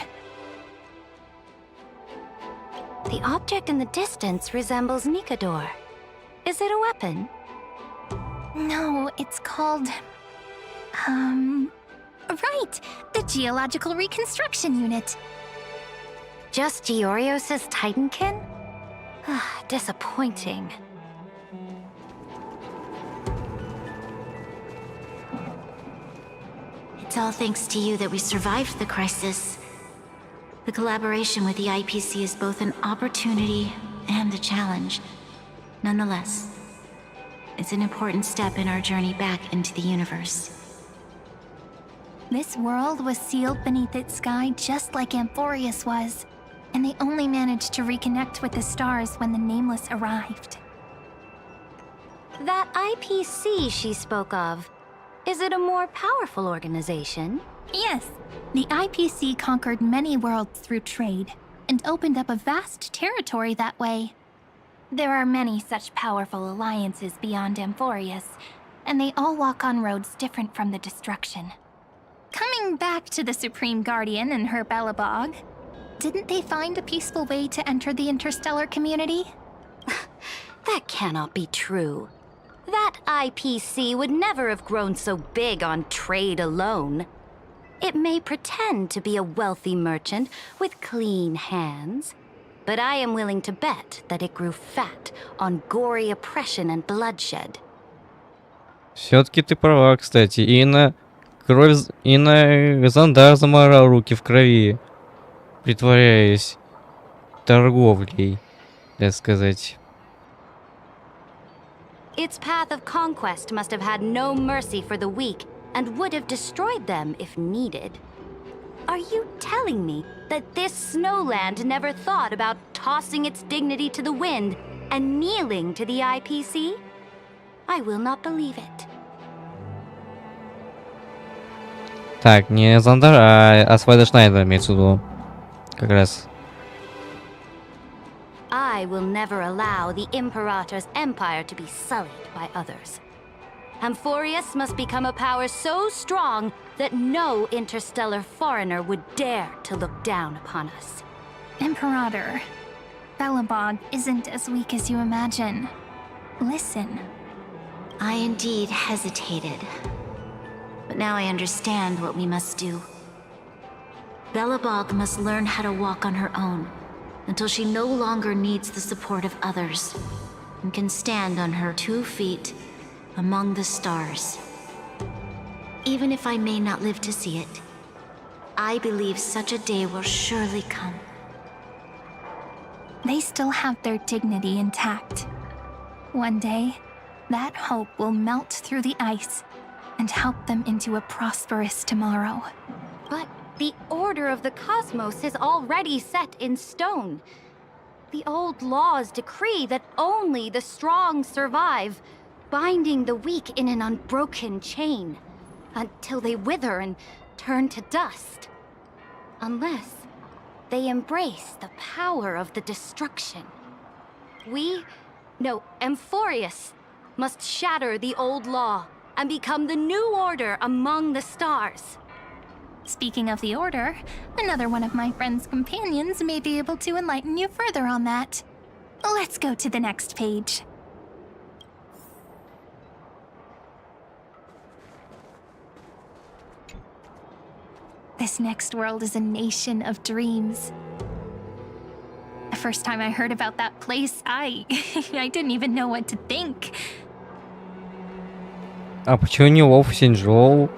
The object in the distance resembles Nikador. Is it a weapon? No, it's called... Right! The Geological Reconstruction Unit. Just Giorios' Titankin? Disappointing. It's all thanks to you that we survived the crisis. The collaboration with the IPC is both an opportunity and a challenge. Nonetheless, it's an important step in our journey back into the universe. This world was sealed beneath its sky just like Amphorius was, and they only managed to reconnect with the stars when the Nameless arrived. That IPC she spoke of, is it a more powerful organization? Yes. The IPC conquered many worlds through trade, and opened up a vast territory that way. There are many such powerful alliances beyond Amphorius, and they all walk on roads different from the destruction. Coming back to the Supreme Guardian and her Belobog, didn't they find a peaceful way to enter the interstellar community? That cannot be true. That IPC would never have grown so big on trade alone. It may pretend to be a wealthy merchant with clean hands, but I am willing to bet that it grew fat on gory oppression and bloodshed. Все-таки ты права, кстати. И на кровь, и на Зандар заморал руки в крови, притворяясь торговлей, так сказать. Its path of conquest must have had no mercy for the weak and would have destroyed them if needed. Are you telling me that this snowland never thought about tossing its dignity to the wind and kneeling to the IPC? I will not believe it. Так, не Зандар, а Свайда Шнайдер имеется в виду. Как раз. I will never allow the Imperator's empire to be sullied by others. Amphorius must become a power so strong that no interstellar foreigner would dare to look down upon us. Imperator, Belobog isn't as weak as you imagine. Listen. I indeed hesitated. But now I understand what we must do. Belobog must learn how to walk on her own until she no longer needs the support of others and can stand on her 2 feet among the stars. Even if I may not live to see it, I believe such a day will surely come. They still have their dignity intact. One day, that hope will melt through the ice and help them into a prosperous tomorrow. But the order of the cosmos is already set in stone. The old laws decree that only the strong survive, binding the weak in an unbroken chain until they wither and turn to dust. Unless they embrace the power of the destruction. Amphorius must shatter the old law and become the new order among the stars. Speaking of the Order, another one of my friend's companions may be able to enlighten you further on that. Let's go to the next page. This next world is a nation of dreams. The first time I heard about that place, I didn't even know what to think. А почему не Вов Синджоу?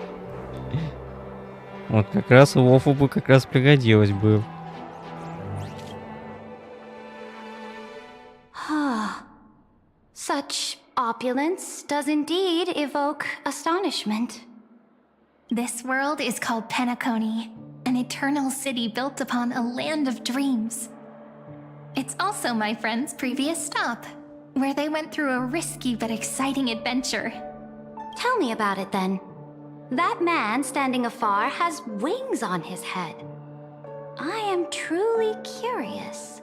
Вот как раз Вову бы как раз пригодилось бы. Such opulence does indeed evoke astonishment. This world is called Penacony, an eternal city built upon a land of dreams. It's also my friend's previous stop, where they went through a risky but exciting adventure. Tell me about it then. That man standing afar has wings on his head. I am truly curious.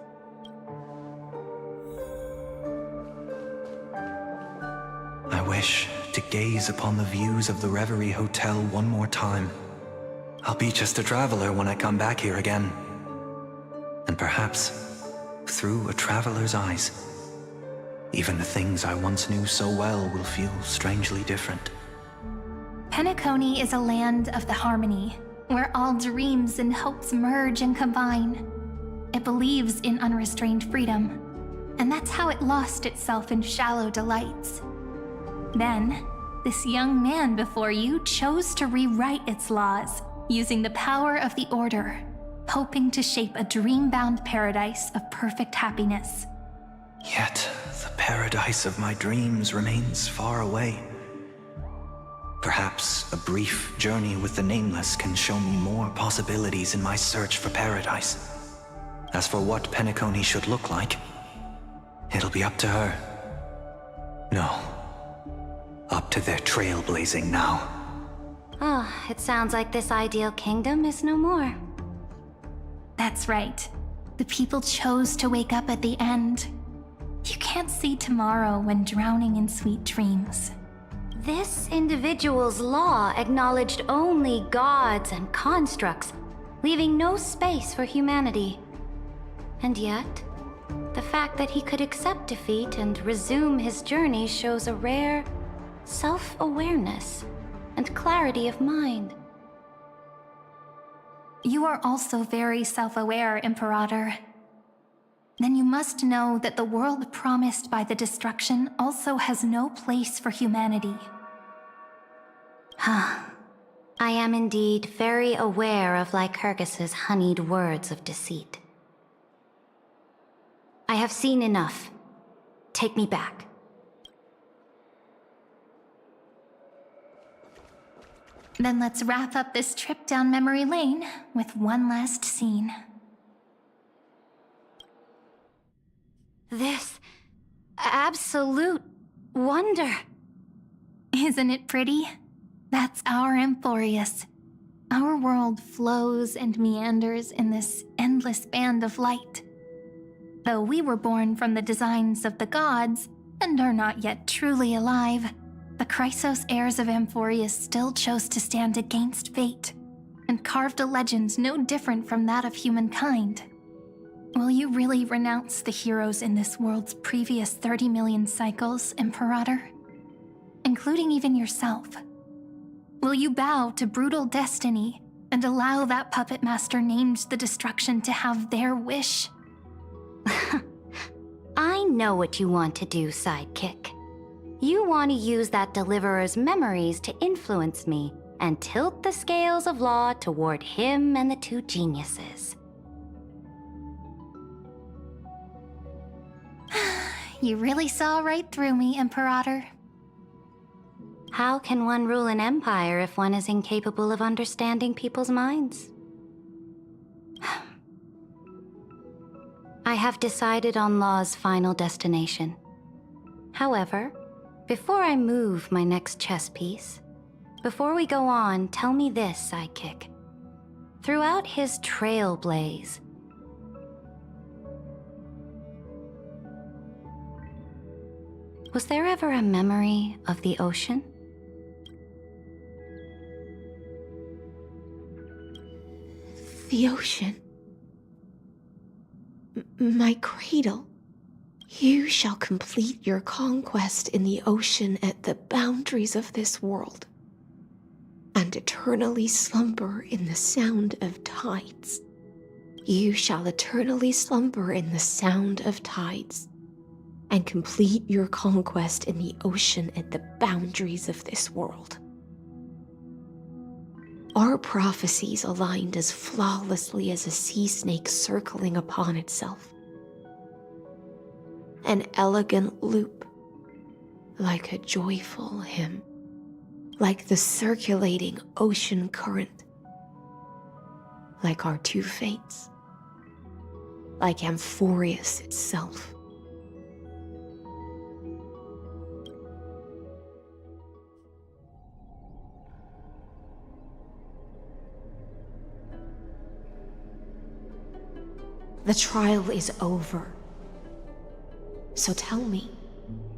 I wish to gaze upon the views of the Reverie Hotel one more time. I'll be just a traveler when I come back here again. And perhaps, through a traveler's eyes, even the things I once knew so well will feel strangely different. Penacony is a land of the harmony, where all dreams and hopes merge and combine. It believes in unrestrained freedom, and that's how it lost itself in shallow delights. Then, this young man before you chose to rewrite its laws, using the power of the Order, hoping to shape a dream-bound paradise of perfect happiness. Yet, the paradise of my dreams remains far away. Perhaps a brief journey with the Nameless can show me more possibilities in my search for paradise. As for what Penacony should look like, it'll be up to her. No, up to their trailblazing now. It sounds like this ideal kingdom is no more. That's right. The people chose to wake up at the end. You can't see tomorrow when drowning in sweet dreams. This individual's law acknowledged only gods and constructs, leaving no space for humanity. And yet, the fact that he could accept defeat and resume his journey shows a rare self-awareness and clarity of mind. You are also very self-aware, Imperator. then you must know that the world promised by the destruction also has no place for humanity. I am indeed very aware of Lycurgus's honeyed words of deceit. I have seen enough. Take me back. Then let's wrap up this trip down memory lane with one last scene. This absolute wonder. Isn't it pretty? That's our Emporius. Our world flows and meanders in this endless band of light. Though we were born from the designs of the gods and are not yet truly alive, the Chrysos heirs of Emporius still chose to stand against fate and carved a legend no different from that of humankind. Will you really renounce the heroes in this world's previous 30 million cycles, Imperator? Including even yourself. Will you bow to brutal destiny and allow that puppet master named the destruction to have their wish? I know what you want to do, sidekick. You want to use that deliverer's memories to influence me and tilt the scales of law toward him and the two geniuses. You really saw right through me, Imperator. How can one rule an empire if one is incapable of understanding people's minds? I have decided on Law's final destination. However, before I move my next chess piece, before we go on, tell me this, sidekick. Throughout his trailblaze, was there ever a memory of the ocean? The ocean. My cradle. You shall complete your conquest in the ocean at the boundaries of this world, and eternally slumber in the sound of tides. You shall eternally slumber in the sound of tides, and complete your conquest in the ocean at the boundaries of this world. Our prophecies aligned as flawlessly as a sea snake circling upon itself. An elegant loop, like a joyful hymn, like the circulating ocean current, like our two fates, like Amphorius itself. The trial is over. So tell me,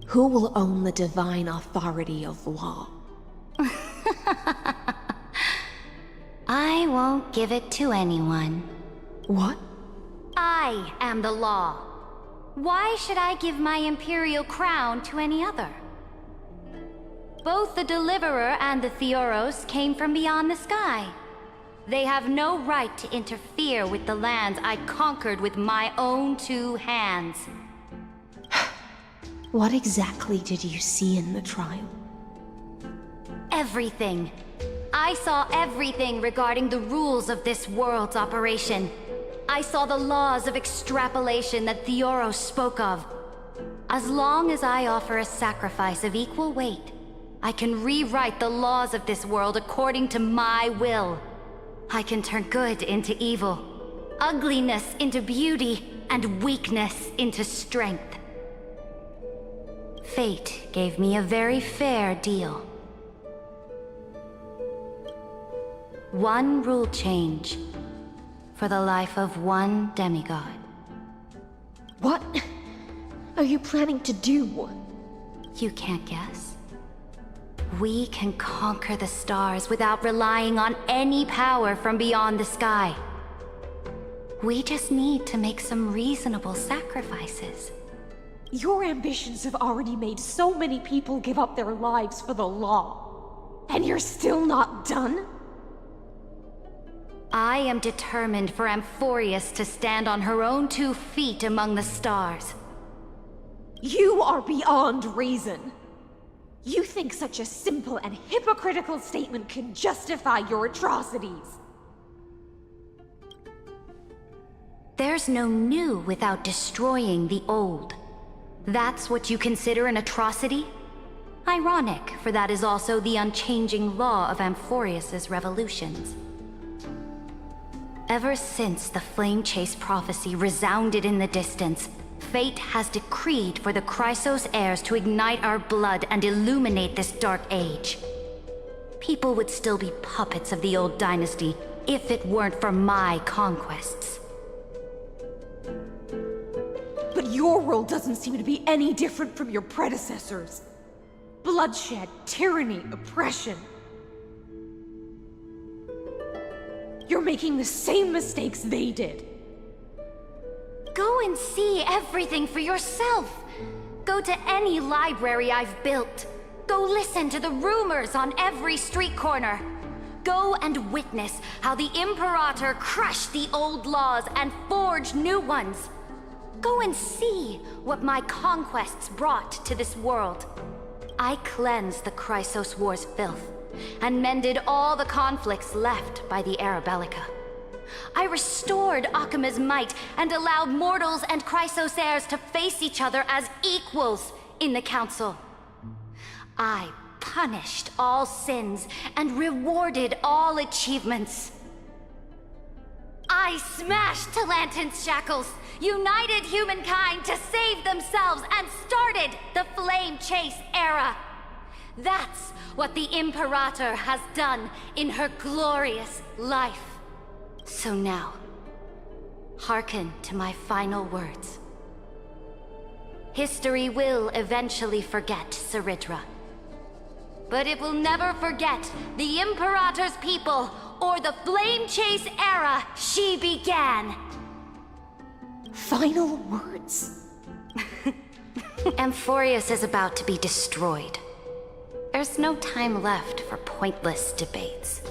who will own the divine authority of law? I won't give it to anyone. What? I am the law. Why should I give my imperial crown to any other? Both the Deliverer and the Theoros came from beyond the sky. They have no right to interfere with the lands I conquered with my own two hands. What exactly did you see in the trial? Everything. I saw everything regarding the rules of this world's operation. I saw the laws of extrapolation that Theoros spoke of. As long as I offer a sacrifice of equal weight, I can rewrite the laws of this world according to my will. I can turn good into evil, ugliness into beauty, and weakness into strength. Fate gave me a very fair deal. One rule change for the life of one demigod. What are you planning to do? You can't guess. We can conquer the stars without relying on any power from beyond the sky. We just need to make some reasonable sacrifices. Your ambitions have already made so many people give up their lives for the law. And you're still not done? I am determined for Amphorius to stand on her own 2 feet among the stars. You are beyond reason. You think such a simple and hypocritical statement can justify your atrocities. There's no new without destroying the old. That's what you consider an atrocity? Ironic, for that is also the unchanging law of Amphorius's revolutions. Ever since the Flame Chase prophecy resounded in the distance, fate has decreed for the Chrysos heirs to ignite our blood and illuminate this dark age. People would still be puppets of the old dynasty if it weren't for my conquests. But your world doesn't seem to be any different from your predecessors. Bloodshed, tyranny, oppression. You're making the same mistakes they did. Go and see everything for yourself. Go to any library I've built. Go listen to the rumors on every street corner. Go and witness how the Imperator crushed the old laws and forged new ones. Go and see what my conquests brought to this world. I cleansed the Chrysos War's filth, and mended all the conflicts left by the Arabellica. I restored Akima's might, and allowed mortals and Chrysos heirs to face each other as equals in the Council. I punished all sins, and rewarded all achievements. I smashed Talantin's shackles, united humankind to save themselves, and started the Flame Chase era. That's what the Imperator has done in her glorious life. So now, hearken to my final words. History will eventually forget Saridra, but it will never forget the Imperator's people or the Flame Chase era she began. Final words? Amphorius is about to be destroyed. There's no time left for pointless debates.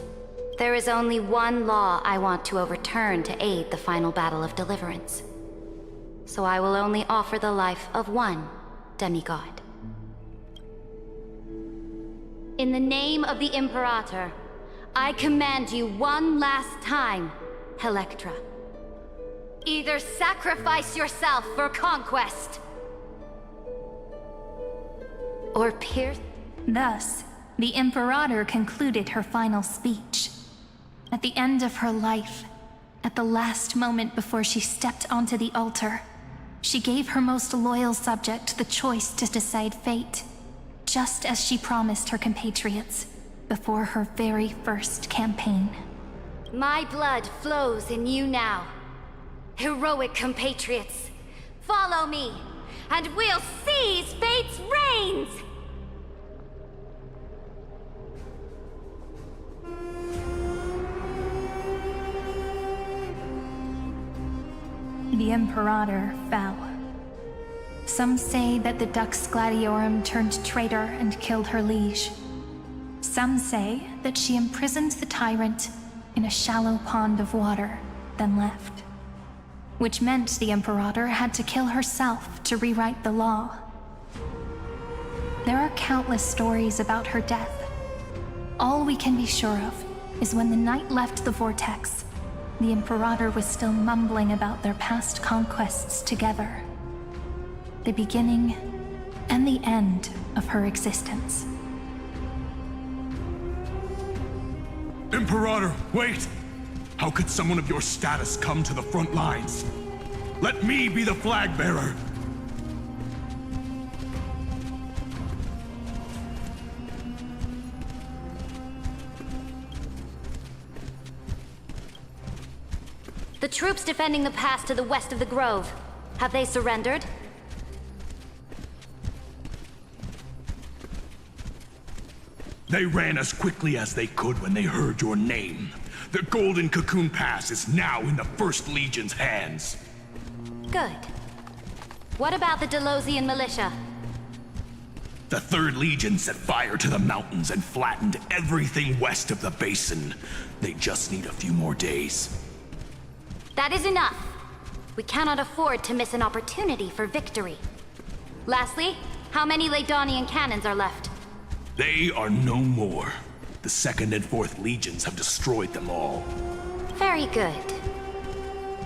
There is only one law I want to overturn to aid the final battle of deliverance. So I will only offer the life of one demigod. In the name of the Imperator, I command you one last time, Electra. Either sacrifice yourself for conquest, or pierce... Thus, the Imperator concluded her final speech. At the end of her life, at the last moment before she stepped onto the altar, she gave her most loyal subject the choice to decide fate, just as she promised her compatriots before her very first campaign. My blood flows in you now. Heroic compatriots, follow me, and we'll seize fate's reins! The Imperator fell. Some say that the Dux Gladiorum turned traitor and killed her liege. Some say that she imprisoned the tyrant in a shallow pond of water, then left. Which meant the Imperator had to kill herself to rewrite the law. There are countless stories about her death. All we can be sure of is when the knight left the vortex, the Imperator was still mumbling about their past conquests together. The beginning and the end of her existence. Imperator, wait! How could someone of your status come to the front lines? Let me be the flag bearer! The troops defending the pass to the west of the grove, have they surrendered? They ran as quickly as they could when they heard your name. The Golden Cocoon Pass is now in the First Legion's hands. Good. What about the Delosian militia? The 3rd Legion set fire to the mountains and flattened everything west of the basin. They just need a few more days. That is enough. We cannot afford to miss an opportunity for victory. Lastly, how many Laydonian cannons are left? They are no more. The 2nd and 4th Legions have destroyed them all. Very good.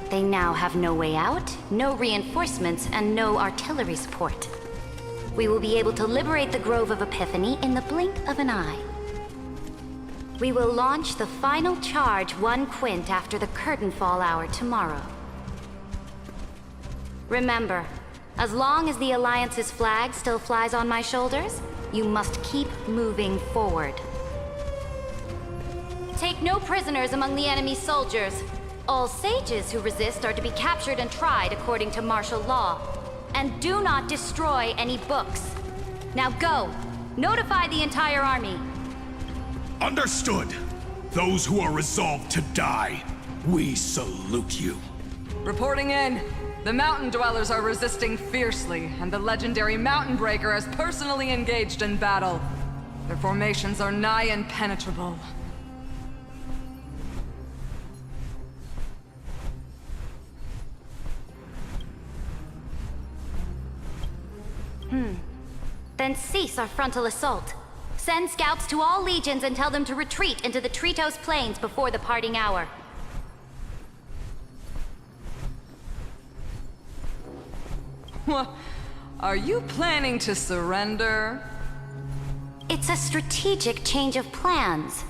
They now have no way out, no reinforcements, and no artillery support. We will be able to liberate the Grove of Epiphany in the blink of an eye. We will launch the final charge 1 quint after the curtain fall hour tomorrow. Remember, as long as the Alliance's flag still flies on my shoulders, you must keep moving forward. Take no prisoners among the enemy's soldiers. All sages who resist are to be captured and tried according to martial law. And do not destroy any books. Now go! Notify the entire army! Understood! Those who are resolved to die, we salute you. Reporting in. The mountain dwellers are resisting fiercely, and the legendary Mountain Breaker has personally engaged in battle. Their formations are nigh impenetrable. Then cease our frontal assault. Send scouts to all legions and tell them to retreat into the Tritos Plains before the parting hour. What? Are you planning to surrender? It's a strategic change of plans.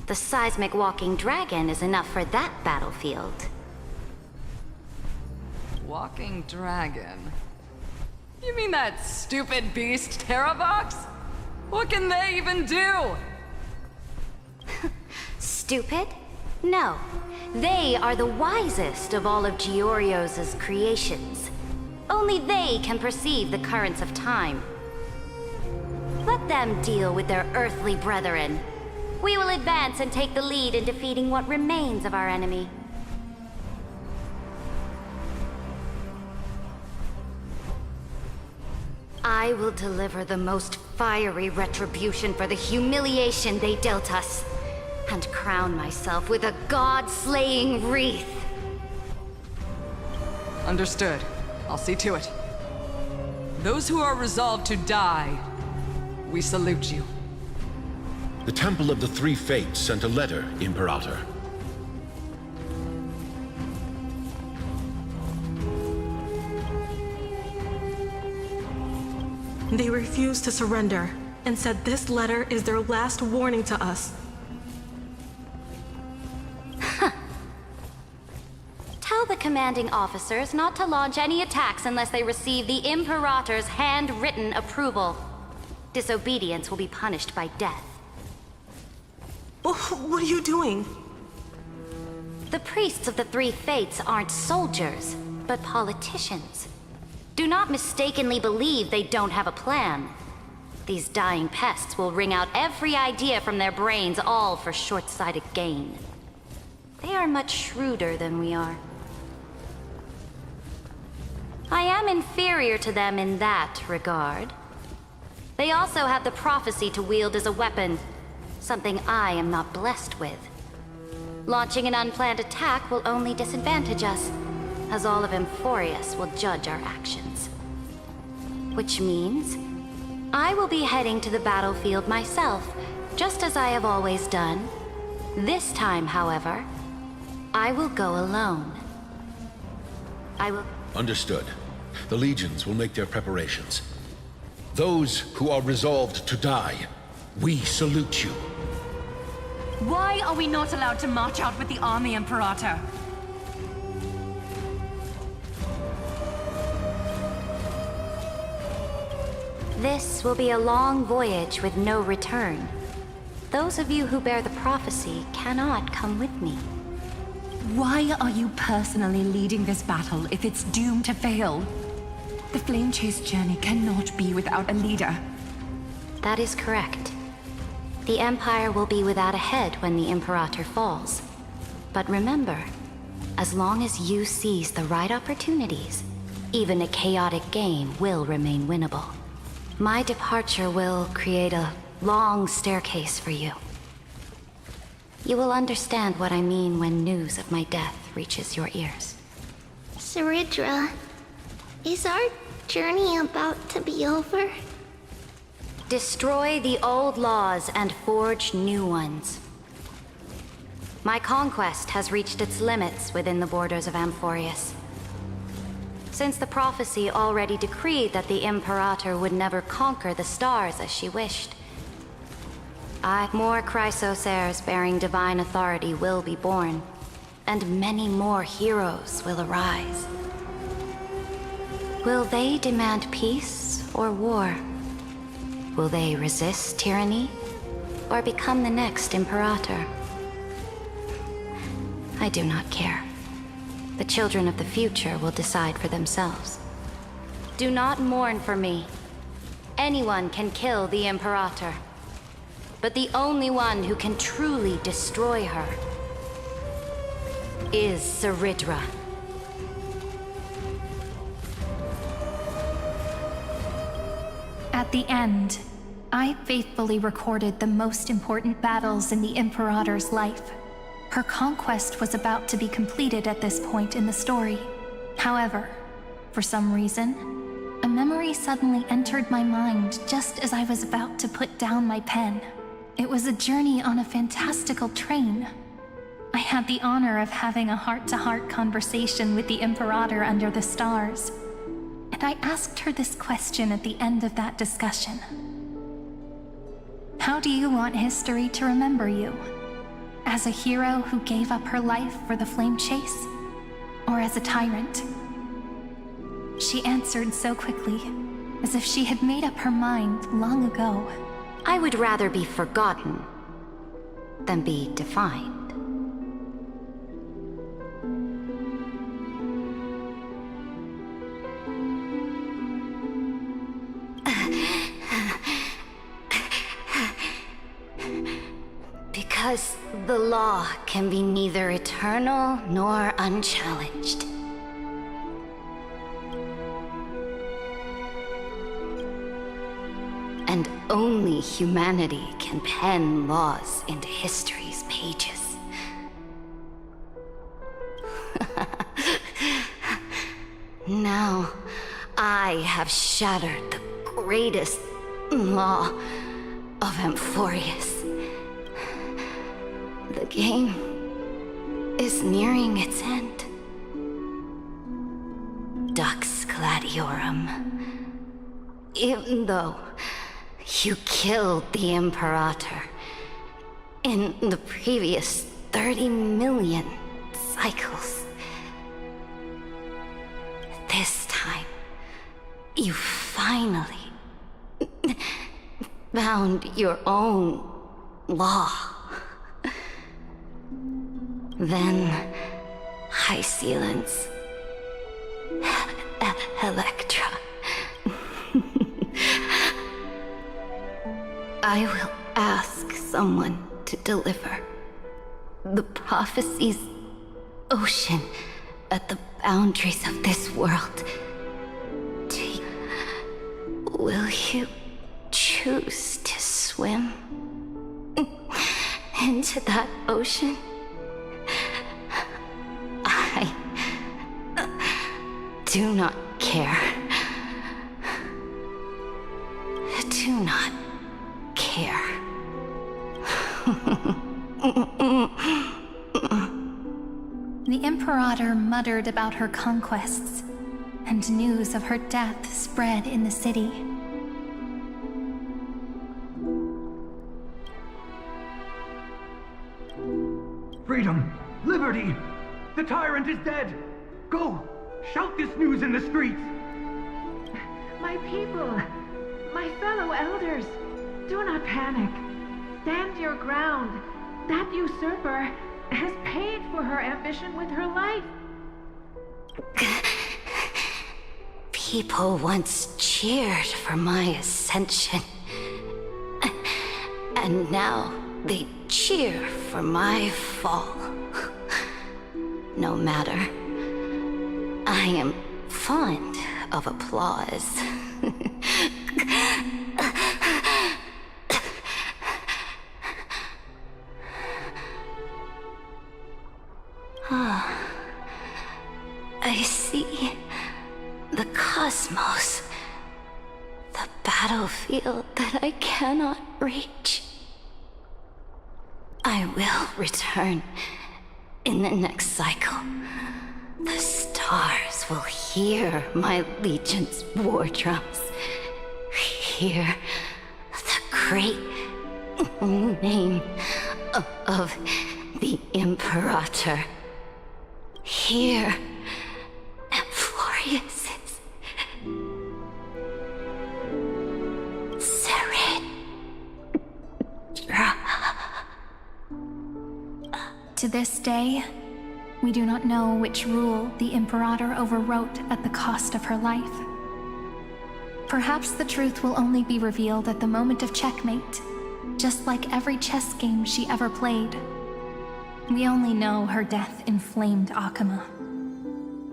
The seismic walking dragon is enough for that battlefield. Walking dragon? You mean that stupid beast, Terravox? What can they even do? Stupid? No. They are the wisest of all of Giorio's creations. Only they can perceive the currents of time. Let them deal with their earthly brethren. We will advance and take the lead in defeating what remains of our enemy. I will deliver the most fiery retribution for the humiliation they dealt us, and crown myself with a god-slaying wreath. Understood. I'll see to it. Those who are resolved to die, we salute you. The Temple of the Three Fates sent a letter, Imperator. They refused to surrender and said this letter is their last warning to us. Tell the commanding officers not to launch any attacks unless they receive the Imperator's handwritten approval. Disobedience will be punished by death. What are you doing? The priests of the Three Fates aren't soldiers, but politicians. Do not mistakenly believe they don't have a plan. These dying pests will wring out every idea from their brains, all for short-sighted gain. They are much shrewder than we are. I am inferior to them in that regard. They also have the prophecy to wield as a weapon, something I am not blessed with. Launching an unplanned attack will only disadvantage us, as all of Emphorius will judge our actions. Which means, I will be heading to the battlefield myself, just as I have always done. This time, however, I will go alone. I will... Understood. The legions will make their preparations. Those who are resolved to die, we salute you. Why are we not allowed to march out with the army, Imperator? This will be a long voyage with no return. Those of you who bear the prophecy cannot come with me. Why are you personally leading this battle if it's doomed to fail? The Flame Chase journey cannot be without a leader. That is correct. The Empire will be without a head when the Imperator falls. But remember, as long as you seize the right opportunities, even a chaotic game will remain winnable. My departure will create a long staircase for you. You will understand what I mean when news of my death reaches your ears. Saridra, is our journey about to be over? Destroy the old laws and forge new ones. My conquest has reached its limits within the borders of Amphorius. Since the prophecy already decreed that the Imperator would never conquer the stars as she wished, more Chrysos heirs bearing divine authority will be born, and many more heroes will arise. Will they demand peace or war? Will they resist tyranny or become the next Imperator? I do not care. The children of the future will decide for themselves. Do not mourn for me. Anyone can kill the Imperator. But the only one who can truly destroy her is Saridra. At the end, I faithfully recorded the most important battles in the Imperator's life. Her conquest was about to be completed at this point in the story. However, for some reason, a memory suddenly entered my mind just as I was about to put down my pen. It was a journey on a fantastical train. I had the honor of having a heart-to-heart conversation with the Imperator under the stars, and I asked her this question at the end of that discussion. How do you want history to remember you? As a hero who gave up her life for the flame chase? Or as a tyrant? She answered so quickly, as if she had made up her mind long ago. I would rather be forgotten than be defined. Because the law can be neither eternal nor unchallenged. And only humanity can pen laws into history's pages. Now, I have shattered the greatest law of Amphorius. The game is nearing its end. Dux Gladiorum. Even though you killed the Imperator in the previous 30 million cycles, this time, you finally found your own law. Then, Hysealans, Electra. I will ask someone to deliver the prophecy's ocean at the boundaries of this world. Will you choose to swim into that ocean? I do not care. Do not care. The Imperator muttered about her conquests, and news of her death spread in the city. Freedom! Liberty! The tyrant is dead! Go! Shout this news in the streets! My people! My fellow elders! Do not panic. Stand your ground. That usurper has paid for her ambition with her life. People once cheered for my ascension. And now they cheer for my fall. No matter. I am fond of applause. I see the cosmos, the battlefield that I cannot reach. I will return in the next cycle. The stars will hear my legion's war drums, hear the great name of the Imperator, hear Florius's To this day, we do not know which rule the Imperator overwrote at the cost of her life. Perhaps the truth will only be revealed at the moment of checkmate, just like every chess game she ever played. We only know her death inflamed Akama.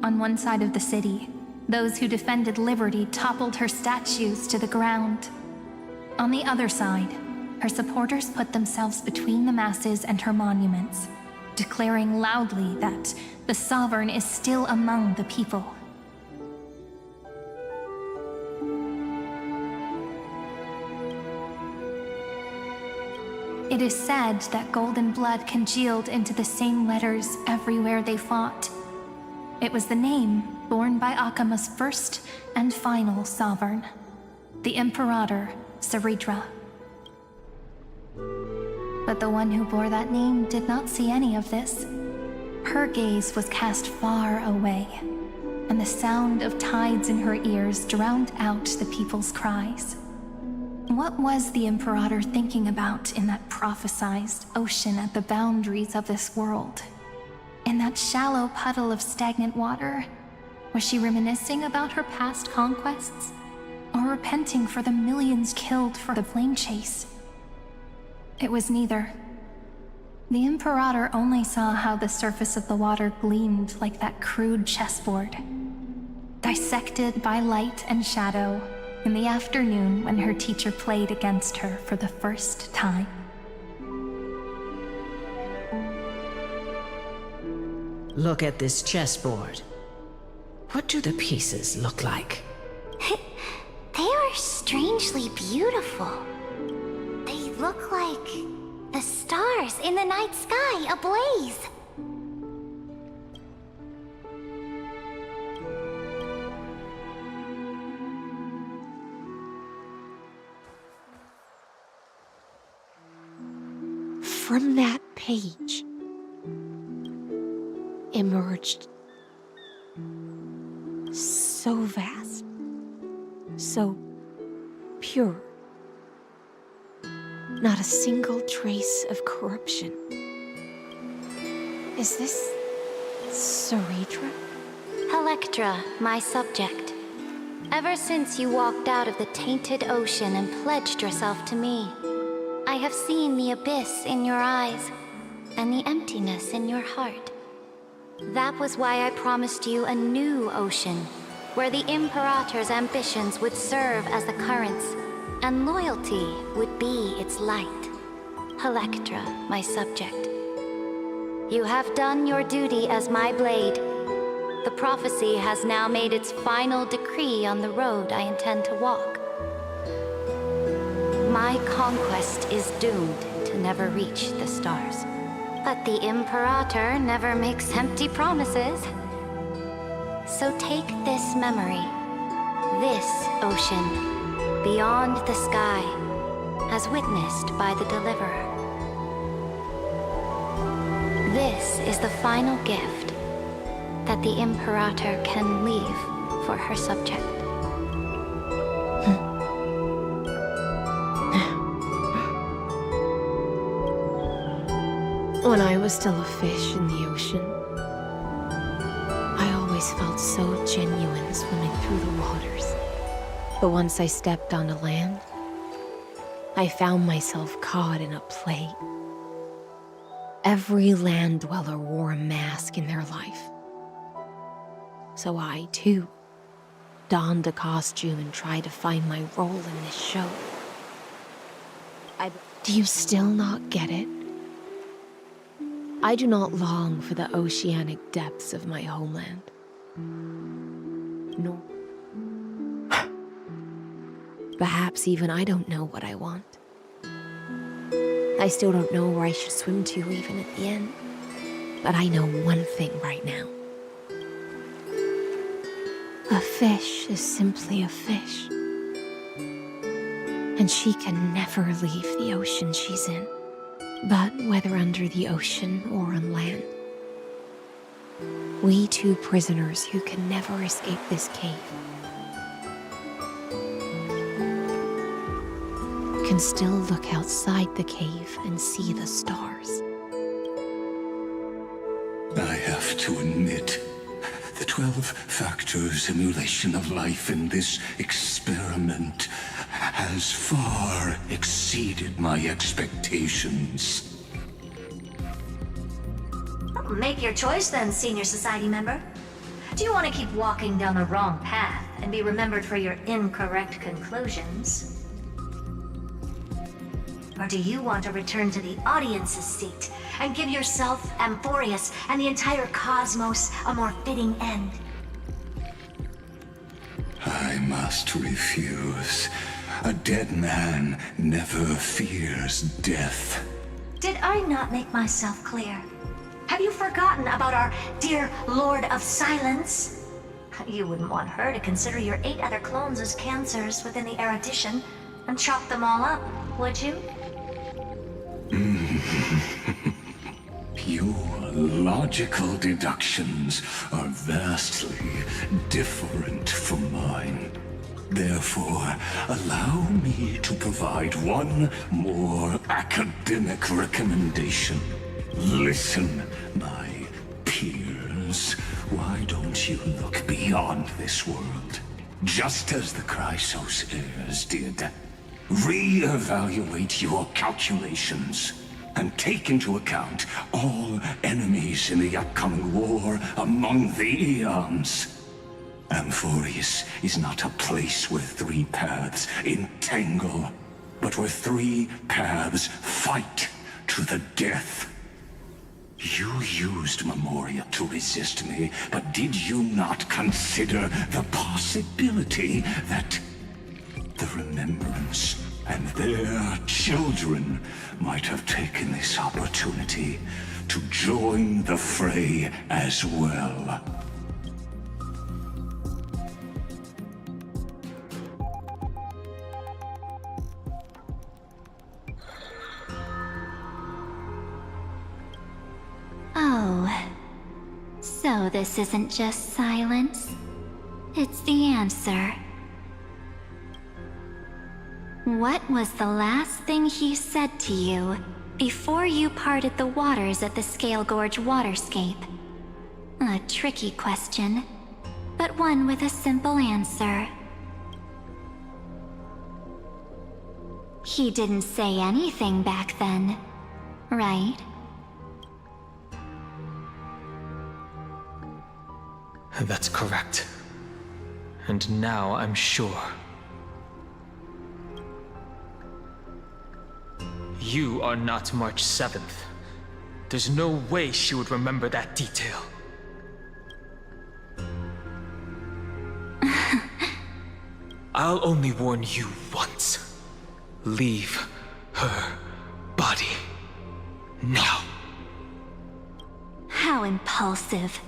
On one side of the city, those who defended liberty toppled her statues to the ground. On the other side, her supporters put themselves between the masses and her monuments, declaring loudly that the Sovereign is still among the people. It is said that golden blood congealed into the same letters everywhere they fought. It was the name borne by Akama's first and final sovereign, the Imperator Saridra. But the one who bore that name did not see any of this. Her gaze was cast far away, and the sound of tides in her ears drowned out the people's cries. What was the Imperator thinking about in that prophesized ocean at the boundaries of this world? In that shallow puddle of stagnant water, was she reminiscing about her past conquests? Or repenting for the millions killed for the flame chase? It was neither. The Imperator only saw how the surface of the water gleamed like that crude chessboard, dissected by light and shadow in the afternoon when her teacher played against her for the first time. Look at this chessboard. What do the pieces look like? They are strangely beautiful. They look like the stars in the night sky ablaze. From that page emerged so vast, so pure. Not a single trace of corruption. Is this Saridra? Electra, my subject. Ever since you walked out of the tainted ocean and pledged yourself to me, I have seen the abyss in your eyes and the emptiness in your heart. That was why I promised you a new ocean, where the Imperator's ambitions would serve as the currents, and loyalty would be its light. Electra, my subject. You have done your duty as my blade. The prophecy has now made its final decree on the road I intend to walk. My conquest is doomed to never reach the stars. But the Imperator never makes empty promises. So take this memory, this ocean, beyond the sky, as witnessed by the Deliverer. This is the final gift that the Imperator can leave for her subject. When I was still a fish in the ocean, I always felt so genuine swimming through the waters. But once I stepped onto land, I found myself caught in a play. Every land dweller wore a mask in their life. So I, too, donned a costume and tried to find my role in this show. Do you still not get it? I do not long for the oceanic depths of my homeland. No. Perhaps even I don't know what I want. I still don't know where I should swim to even at the end. But I know one thing right now. A fish is simply a fish. And she can never leave the ocean she's in. But whether under the ocean or on land, we two prisoners who can never escape this cave can still look outside the cave and see the stars. I have to admit, the 12-factor simulation of life in this experiment has far exceeded my expectations. Make your choice then, Senior Society member. Do you want to keep walking down the wrong path and be remembered for your incorrect conclusions? Or do you want to return to the audience's seat and give yourself, Amphorius, and the entire cosmos a more fitting end? I must refuse. A dead man never fears death. Did I not make myself clear? Have you forgotten about our dear Lord of Silence? You wouldn't want her to consider your 8 other clones as cancers within the erudition and chop them all up, would you? Your logical deductions are vastly different from mine. Therefore, allow me to provide one more academic recommendation. Listen, my peers. Why don't you look beyond this world? Just as the Chrysos heirs did. Re-evaluate your calculations and take into account all enemies in the upcoming war among the eons. Amphorius is not a place where 3 paths entangle, but where 3 paths fight to the death. You used Memoria to resist me, but did you not consider the possibility that the Remembrance and their children might have taken this opportunity to join the fray as well? Oh, so this isn't just silence. It's the answer. What was the last thing he said to you before you parted the waters at the Scale Gorge waterscape? A tricky question, but one with a simple answer. He didn't say anything back then, right? That's correct. And now I'm sure. You are not March 7th. There's no way she would remember that detail. I'll only warn you once. Leave her body now. How impulsive.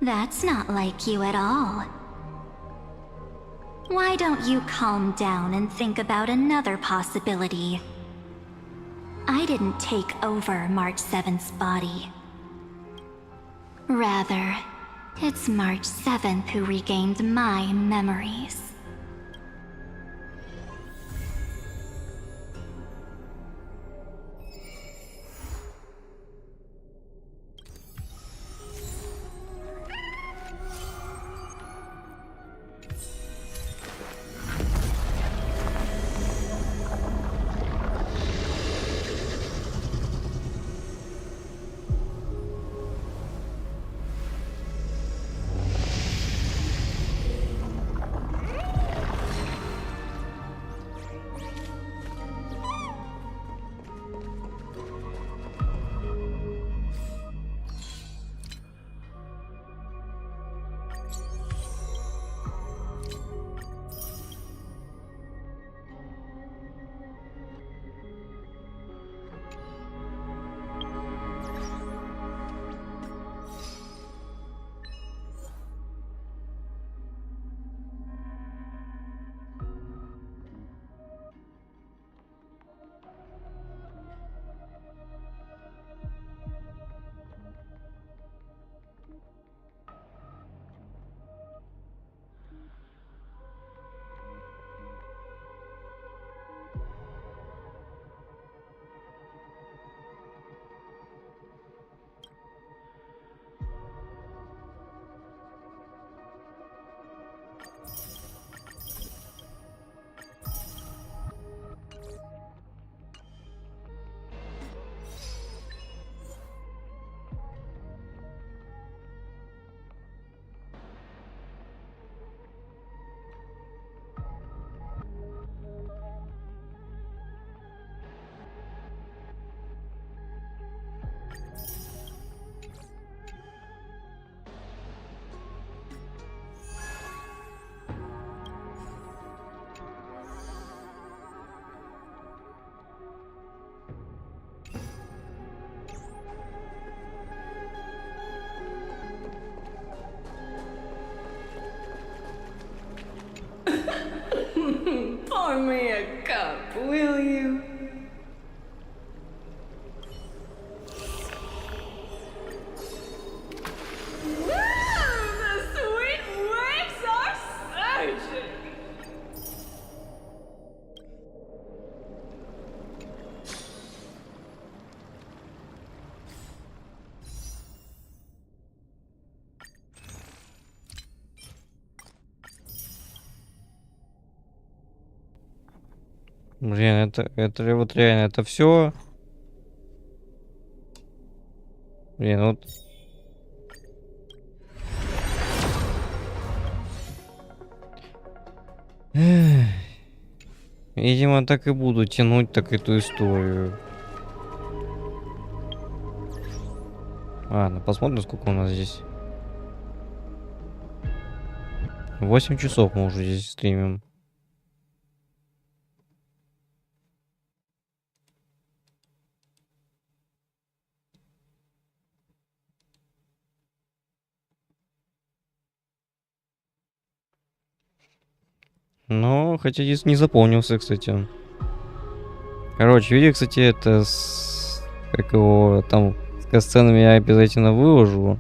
That's not like you at all. Why don't you calm down and think about another possibility? I didn't take over March 7th's body. Rather, it's March 7th who regained my memories. Pour me a cup, will you? The sweet waves are surging. Блин, это вот реально, это все. Блин, вот. Эх. Видимо, так и буду тянуть так эту историю. Ладно, посмотрим, сколько у нас здесь. 8 часов мы уже здесь стримим. Но, хотя здесь не запомнился, кстати. Короче, видео, кстати, это с... Как его там... С сценами я обязательно выложу.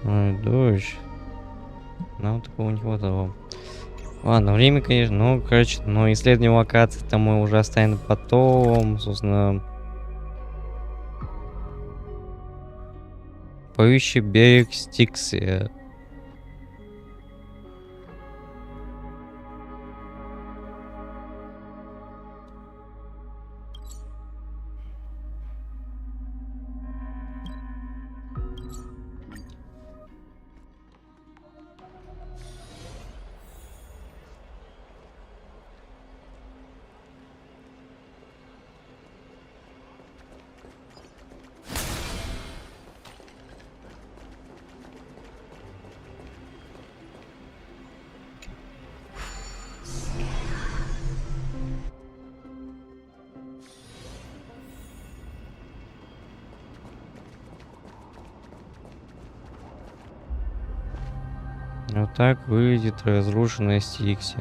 Ой, дождь. Нам такого не хватало. Ладно, время, конечно, ну, короче, но исследование локаций там мы уже оставим потом, собственно. Поющий берег Стикси. Вот так выглядит разрушенная Стикси.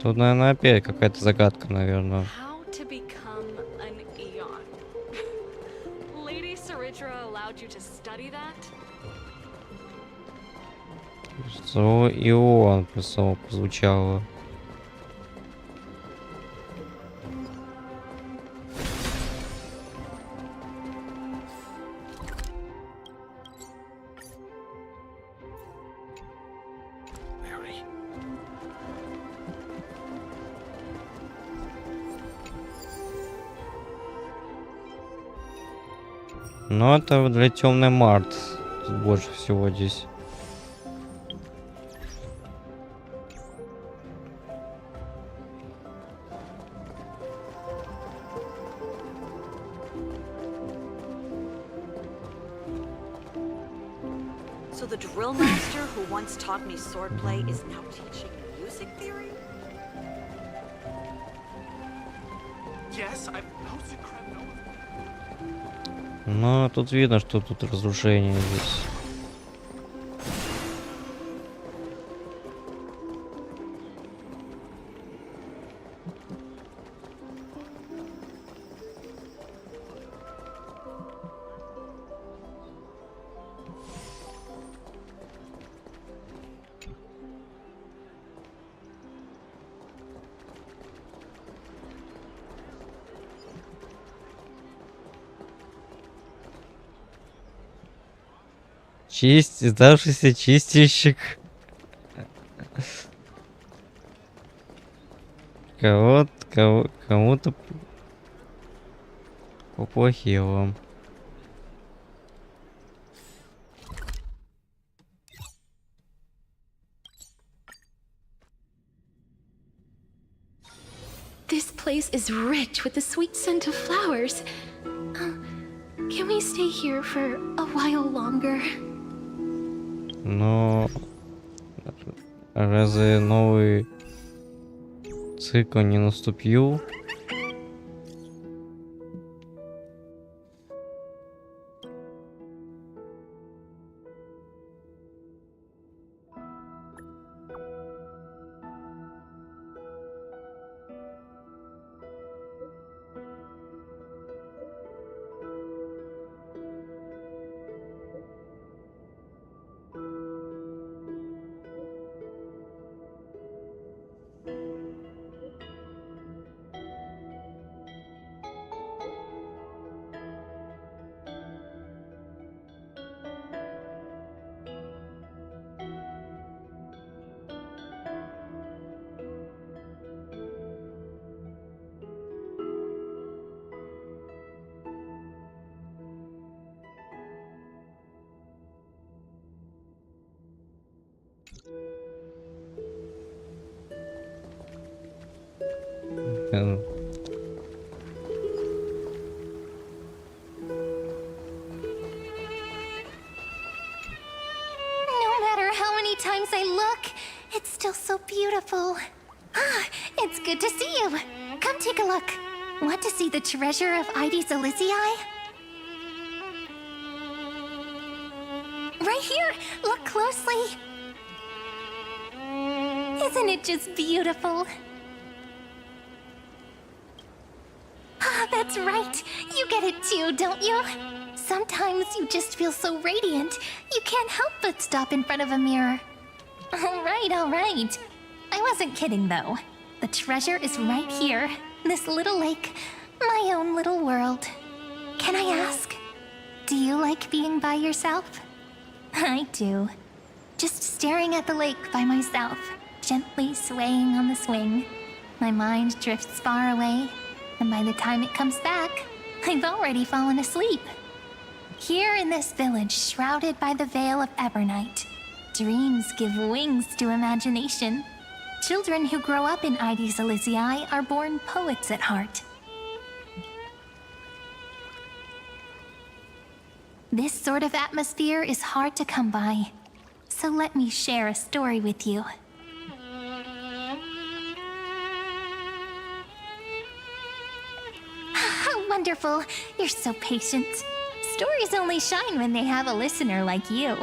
Тут, наверное, опять какая-то загадка, наверное. Слово Иоанн прозвучало. Но это для темный март. Тут больше всего здесь. So the drill master who once taught me swordplay is now teaching music theory? Yes, I've Но тут видно, что тут разрушение здесь. Сдавшийся чистильщик. Кому-то поплохело. This place is rich with the sweet scent of flowers. Can we stay here for a while longer? Но разве новый цикл не наступил? Times I look, it's still so beautiful. Ah, it's good to see you. Come take a look. Want to see the treasure of Ides Elysii? Right here, look closely. Isn't it just beautiful? Ah, that's right. You get it too, don't you? Sometimes you just feel so radiant, you can't help but stop in front of a mirror. All right. I wasn't kidding, though. The treasure is right here. This little lake. My own little world. Can I ask, do you like being by yourself? I do. Just staring at the lake by myself, gently swaying on the swing. My mind drifts far away, and by the time it comes back, I've already fallen asleep. Here in this village shrouded by the veil of Evernight, dreams give wings to imagination. Children who grow up in Ides Elysii are born poets at heart. This sort of atmosphere is hard to come by, so let me share a story with you. How wonderful! You're so patient. Stories only shine when they have a listener like you.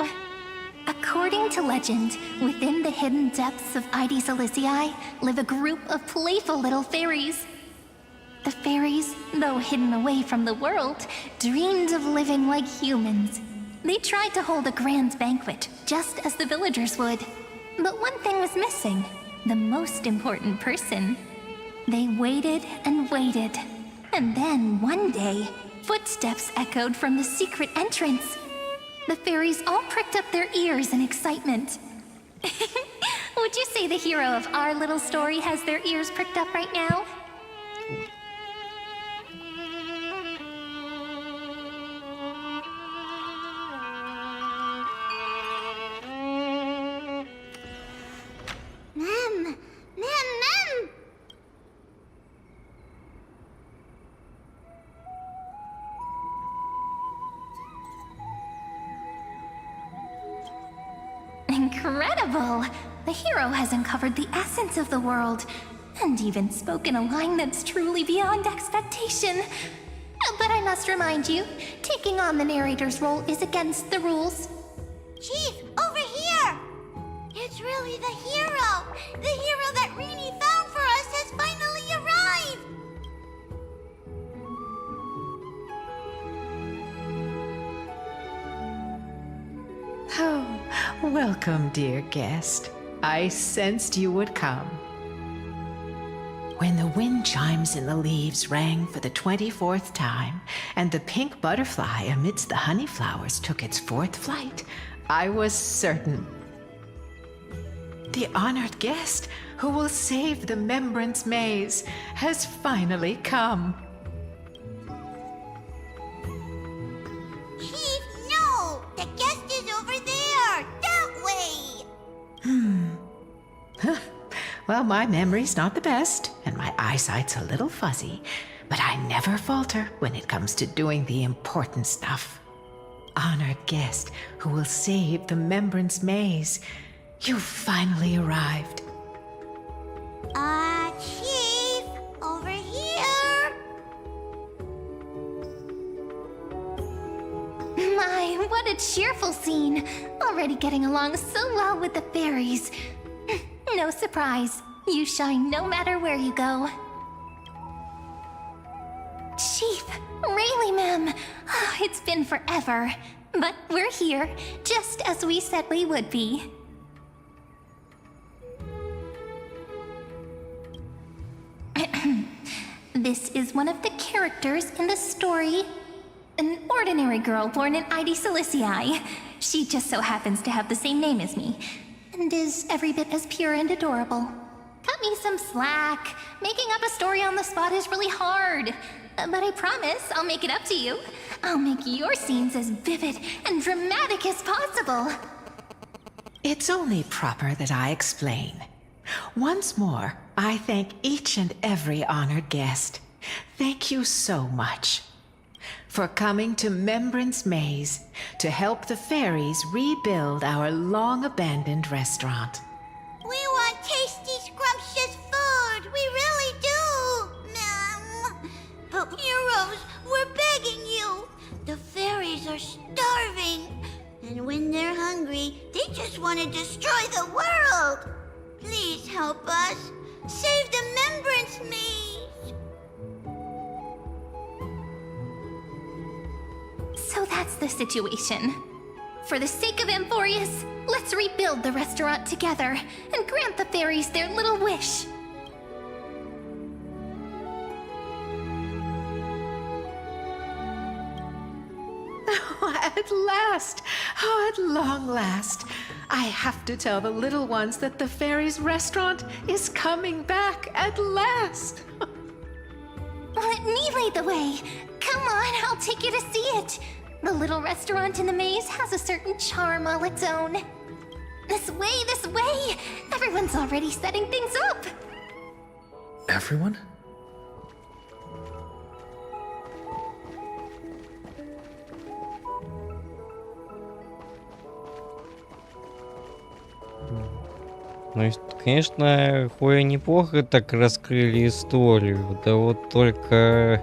According to legend, within the hidden depths of Ides Elysii live a group of playful little fairies. The fairies, though hidden away from the world, dreamed of living like humans. They tried to hold a grand banquet, just as the villagers would. But one thing was missing, the most important person. They waited and waited, and then one day, footsteps echoed from the secret entrance. The fairies all pricked up their ears in excitement. Would you say the hero of our little story has their ears pricked up right now? Mem! Incredible! The hero has uncovered the essence of the world, and even spoken a line that's truly beyond expectation. But I must remind you, taking on the narrator's role is against the rules. Chief, over here! It's really the hero! The hero that Rini found for us has finally arrived! Oh, welcome, dear guest. I sensed you would come. When the wind chimes in the leaves rang for the 24th time, and the pink butterfly amidst the honey flowers took its 4th flight, I was certain. The honored guest who will save the Membrance Maze has finally come. Chief, no! The guest is over there! That way! Well, my memory's not the best, and my eyesight's a little fuzzy, but I never falter when it comes to doing the important stuff. Honored guest who will save the Remembrance Maze. You've finally arrived. Chief, over here. My, what a cheerful scene. Already getting along so well with the fairies. No surprise. You shine no matter where you go. Chief, really, ma'am. It's been forever. But we're here, just as we said we would be. This is one of the characters in the story. An ordinary girl born in Ide Silicii. She just so happens to have the same name as me, and is every bit as pure and adorable. Cut me some slack. Making up a story on the spot is really hard. But I promise I'll make it up to you. I'll make your scenes as vivid and dramatic as possible. It's only proper that I explain. Once more, I thank each and every honored guest. Thank you so much for coming to Remembrance Maze to help the fairies rebuild our long-abandoned restaurant. We want tasty, scrumptious food. We really do. But heroes, we're begging you. The fairies are starving. And when they're hungry, they just want to destroy the world. Please help us. Save the Remembrance Maze. So that's the situation. For the sake of Amphorius, let's rebuild the restaurant together and grant the fairies their little wish. At last! Oh, at long last! I have to tell the little ones that the fairies' restaurant is coming back at last! Let me lead the way. Come on, I'll take you to see it. The little restaurant in the maze has a certain charm all its own. This way, this way! Everyone's already setting things up. Everyone? Ну, конечно, Хоя неплохо так раскрыли историю. Да вот только...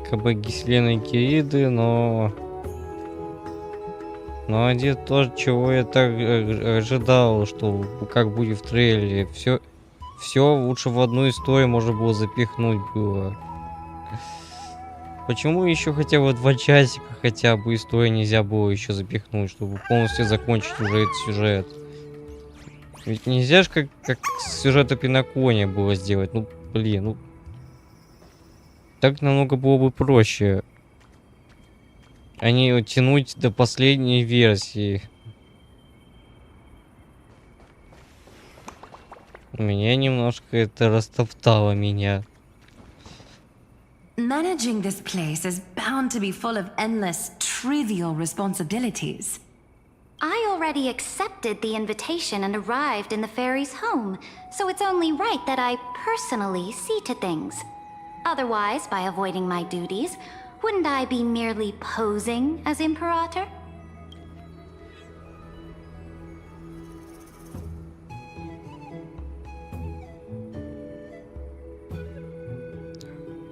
Как бы Гислена и Кериды, но один тоже, чего я так ожидал, что как будет в трейлере. Все лучше в одну историю можно было запихнуть было. Почему еще хотя бы 2 часика хотя бы истории нельзя было еще запихнуть, чтобы полностью закончить уже этот сюжет? Ведь нельзя же как сюжета Пинокония было сделать. Ну, блин, ну... Так намного было бы проще. А не тянуть до последней версии. Меня немножко это растоптало меня. Managing this place is bound to be full of endless, trivial responsibilities. I already accepted the invitation and arrived in the fairy's home, so it's only right that I personally see to things. Otherwise, by avoiding my duties, wouldn't I be merely posing as Imperator?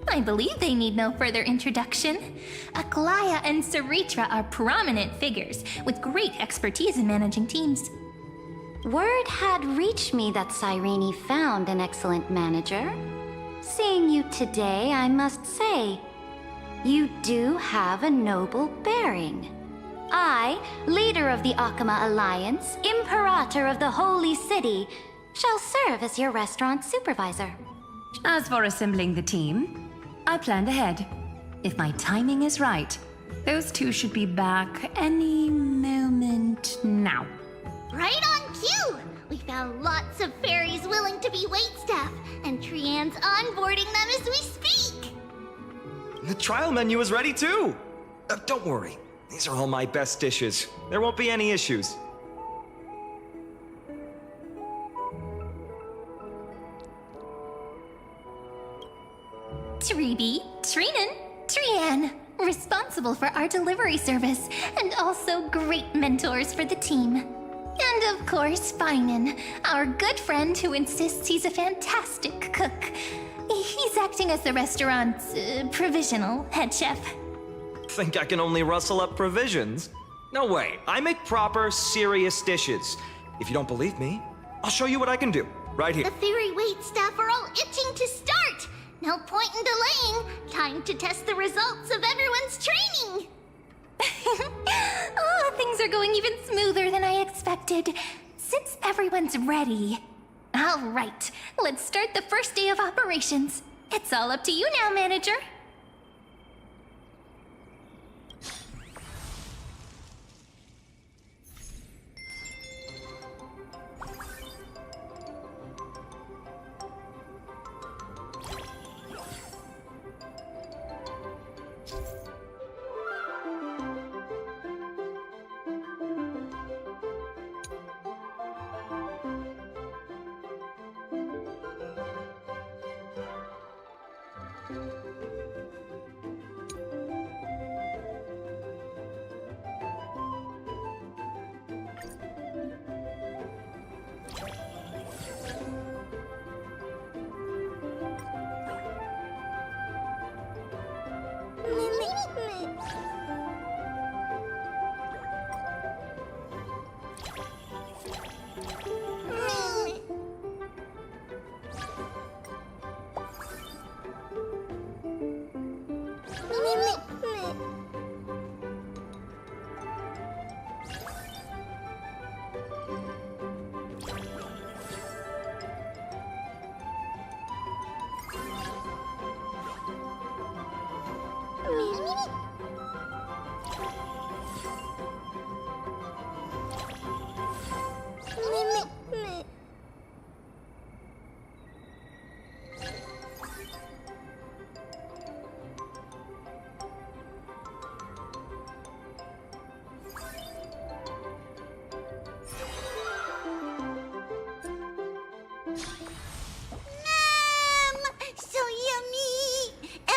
I believe they need no further introduction. Aglaya and Saritra are prominent figures with great expertise in managing teams. Word had reached me that Cyrene found an excellent manager. Seeing you today, I must say, you do have a noble bearing. I, leader of the Akama Alliance, Imperator of the Holy City, shall serve as your restaurant supervisor. As for assembling the team, I planned ahead. If my timing is right, those two should be back any moment now. Right on cue! We found lots of fairies willing to be waitstaff, and Trian's onboarding them as we speak! The trial menu is ready too! Don't worry, these are all my best dishes. There won't be any issues. responsible for our delivery service, and also great mentors for the team. And of course, Finan, our good friend who insists he's a fantastic cook. He's acting as the restaurant's provisional head chef. Think I can only rustle up provisions? No way, I make proper, serious dishes. If you don't believe me, I'll show you what I can do, right here. The fairy waitstaff are all itching to start. No point in delaying. Time to test the results of everyone's training. Oh, things are going even smoother than I expected. Since everyone's ready. All right, let's start the first day of operations. It's all up to you now, manager.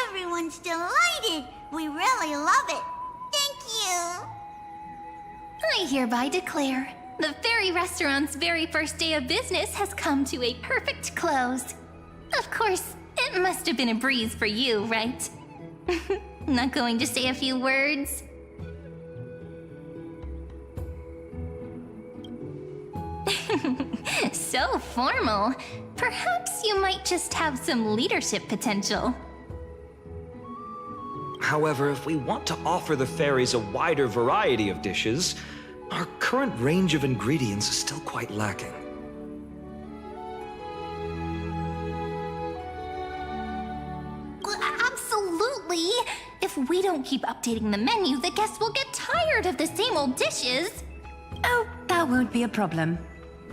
Everyone's delighted. We really love it. Thank you. I hereby declare, the fairy restaurant's very first day of business has come to a perfect close. Of course, it must have been a breeze for you, right? Not going to say a few words? So formal. Perhaps you might just have some leadership potential. However, if we want to offer the fairies a wider variety of dishes, our current range of ingredients is still quite lacking. Absolutely! If we don't keep updating the menu, the guests will get tired of the same old dishes. Oh, that won't be a problem.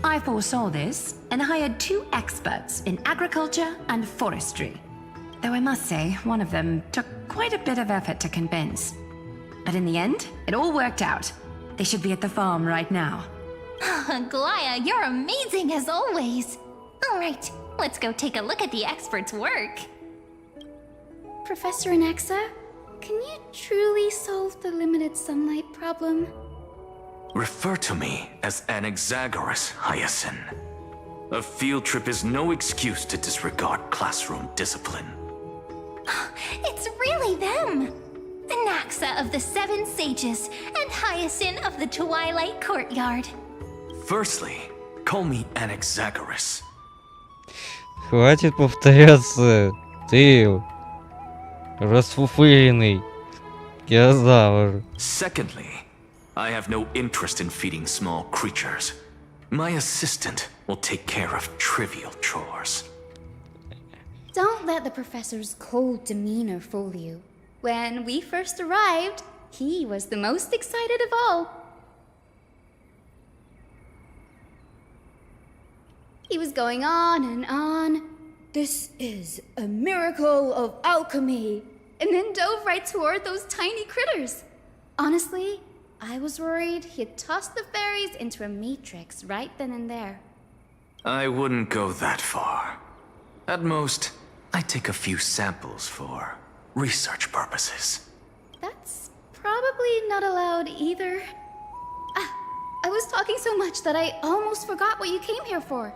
I foresaw this and hired 2 experts in agriculture and forestry. Though I must say, one of them took quite a bit of effort to convince. But in the end, it all worked out. They should be at the farm right now. Glaya, you're amazing as always. All right, let's go take a look at the expert's work. Professor Anaxa, can you truly solve the limited sunlight problem? Refer to me as Anaxagoras, Hyacinth. A field trip is no excuse to disregard classroom discipline. It's really them! Anaxa of the 7 Sages and Hyacinth of the Twilight Courtyard. Firstly, call me Anaxagoras. Хватит повторяться. Ты расфуфыренный динозавр. Secondly, I have no interest in feeding small creatures. My assistant will take care of trivial chores. Don't let the professor's cold demeanor fool you. When we first arrived, he was the most excited of all. He was going on and on. This is a miracle of alchemy. And then dove right toward those tiny critters. Honestly, I was worried he'd toss the fairies into a matrix right then and there. I wouldn't go that far. At most, I take a few samples for research purposes. That probably not allowed either. Ah, I was talking so much that I almost forgot what you came here for.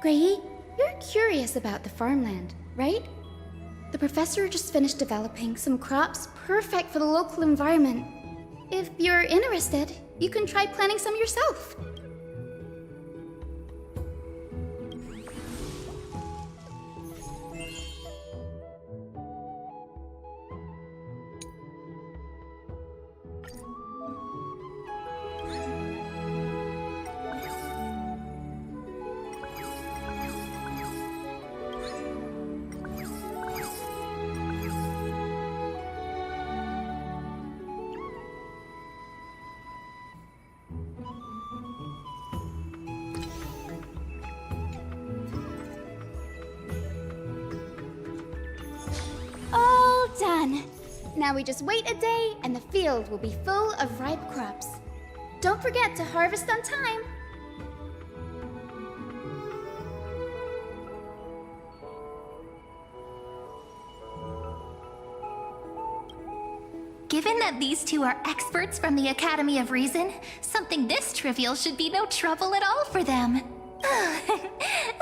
Grayi, you're curious about the farmland, right? The professor just finished developing some crops perfect for the local environment. If you're interested, you can try planting some yourself. All done. Now we just wait a day and the field will be full of ripe crops. Don't forget to harvest on time. Given that these two are experts from the Academy of Reason, something this trivial should be no trouble at all for them.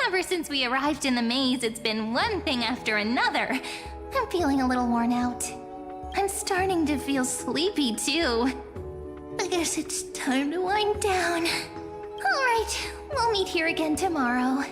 Ever since we arrived in the maze, it's been one thing after another. I'm feeling a little worn out. I'm starting to feel sleepy too. I guess it's time to wind down. Alright, we'll meet here again tomorrow.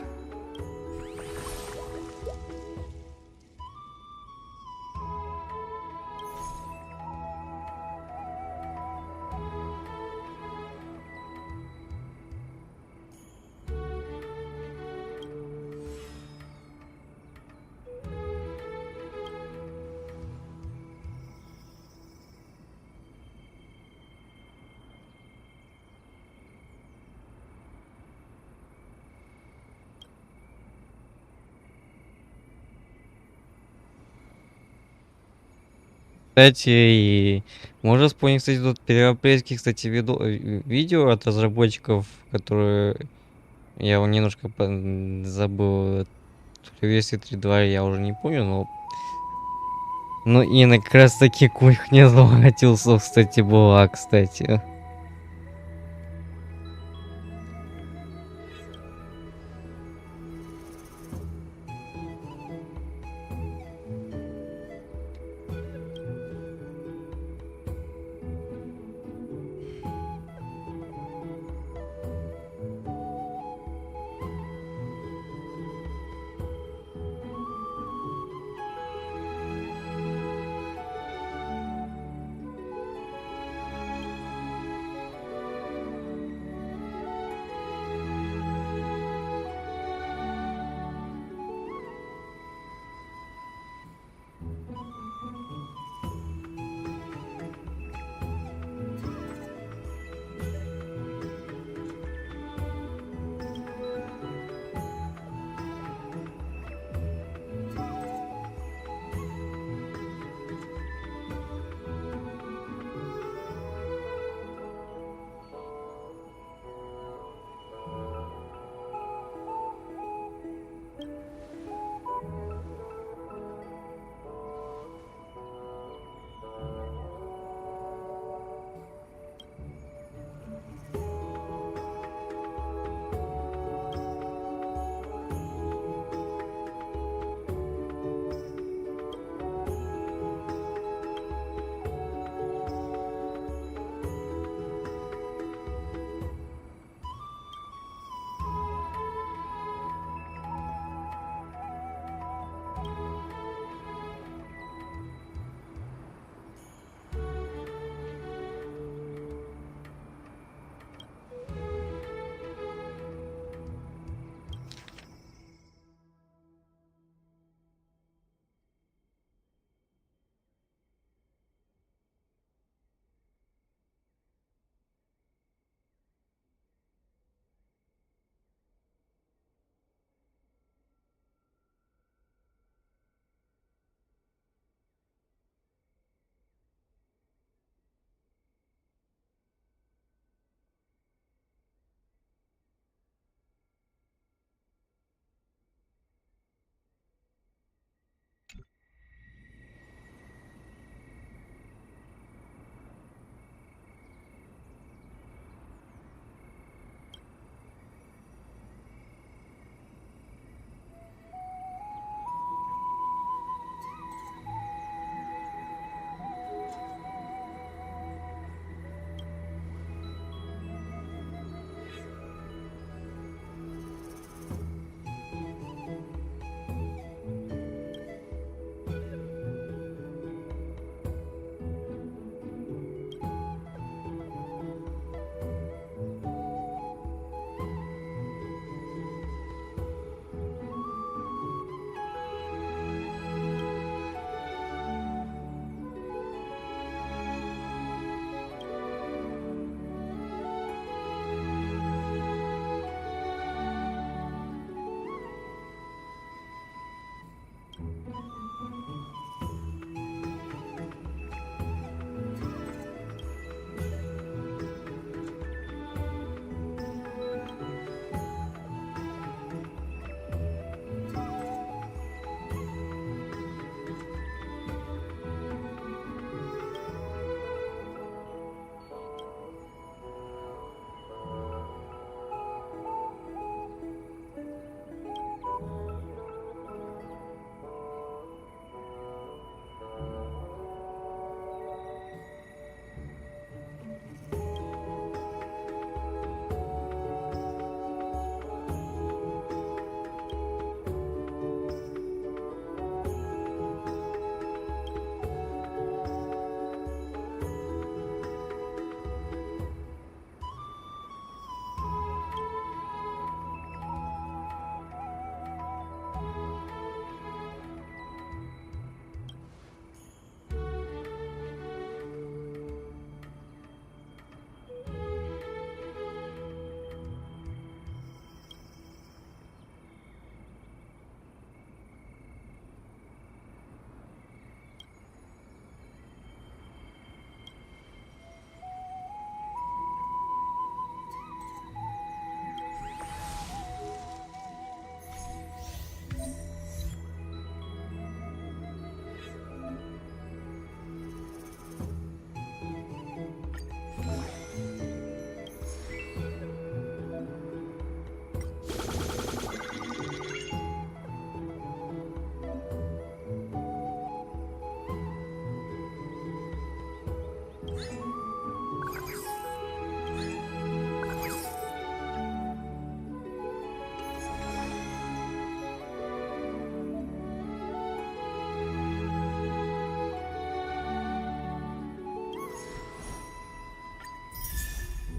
Кстати, и можно вспомнить, кстати, тут первоапрельские, кстати, видео от разработчиков, которые я немножко забыл. То ли версии 3.2 я уже не помню, но... Ну и на как раз таки кухня золотился, кстати, была, кстати.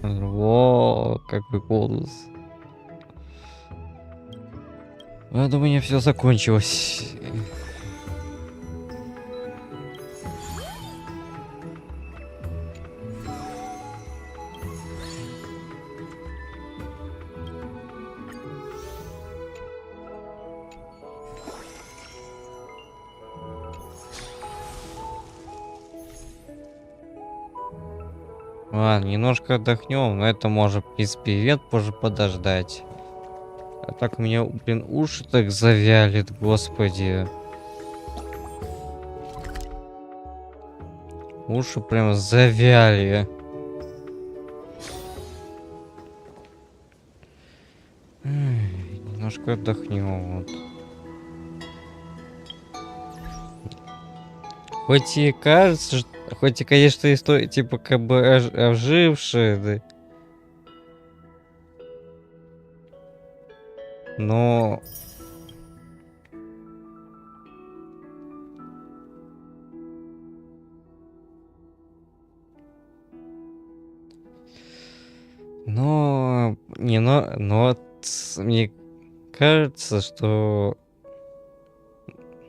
О, какой голос. Я думаю, не все закончилось. Ладно, немножко отдохнем, но это может, в принципе, ивент позже подождать. А так у меня, блин, уши так завяли, господи. Уши прям завяли. Немножко отдохнем. Вот. Хоть и кажется, хоть и, конечно, история типа как бы ожившая, да. Но мне кажется, что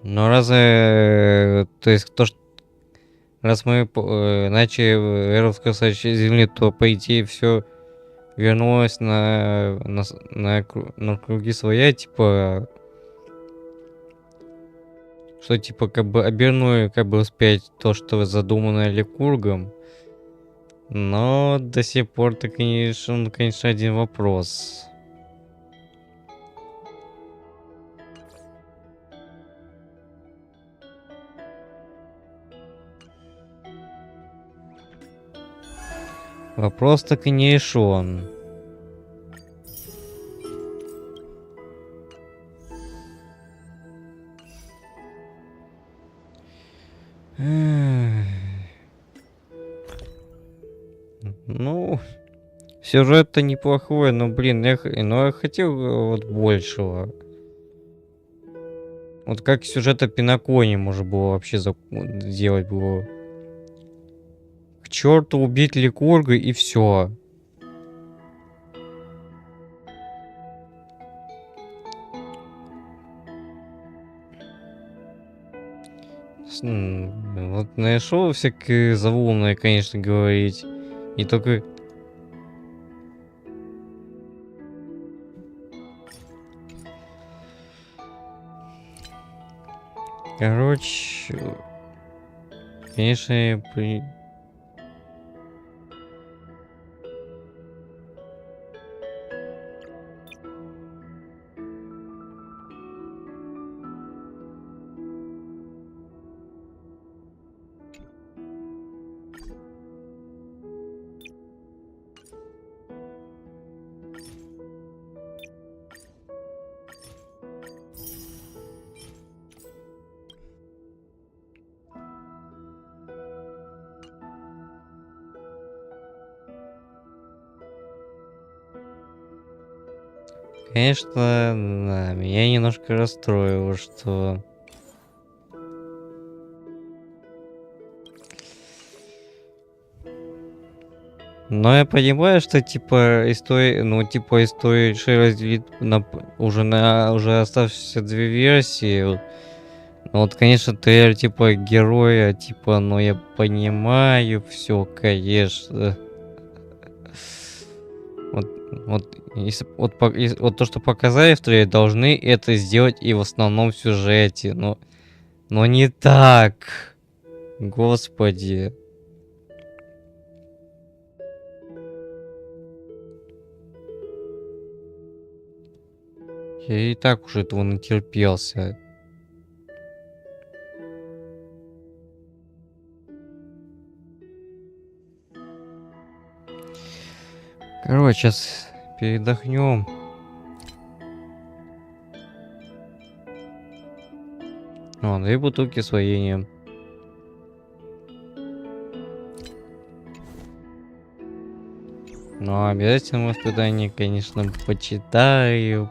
разве, то есть то, что раз мы начали эру сказочной земли, то по идее все вернулось на круги своя, типа, что типа как бы обернули, как бы успеть то, что задумано Ликургом. Но до сих пор это, конечно, один вопрос. Вопрос так и не решен. Ну, сюжет-то неплохой, но, блин, я хотел вот большего. Вот как сюжета Пинокони можно было вообще сделать было. К черту убить Ликурга и все. Вот нашел всякое заумное, конечно, говорить. И только... Короче... Конечно, конечно, да, меня немножко расстроило, что... Но я понимаю, что типа история, история решили разделить уже оставшиеся две версии. Ну вот, конечно, трейлер типа героя, типа, но я понимаю, все, конечно. Вот то, что показали в трейлере, должны это сделать и в основном в сюжете. Но не так. Господи. Я и так уже этого натерпелся. Короче, сейчас передохнем. О, 2 бутылки с вареньем. Ну, обязательно воспитание, конечно, почитаю.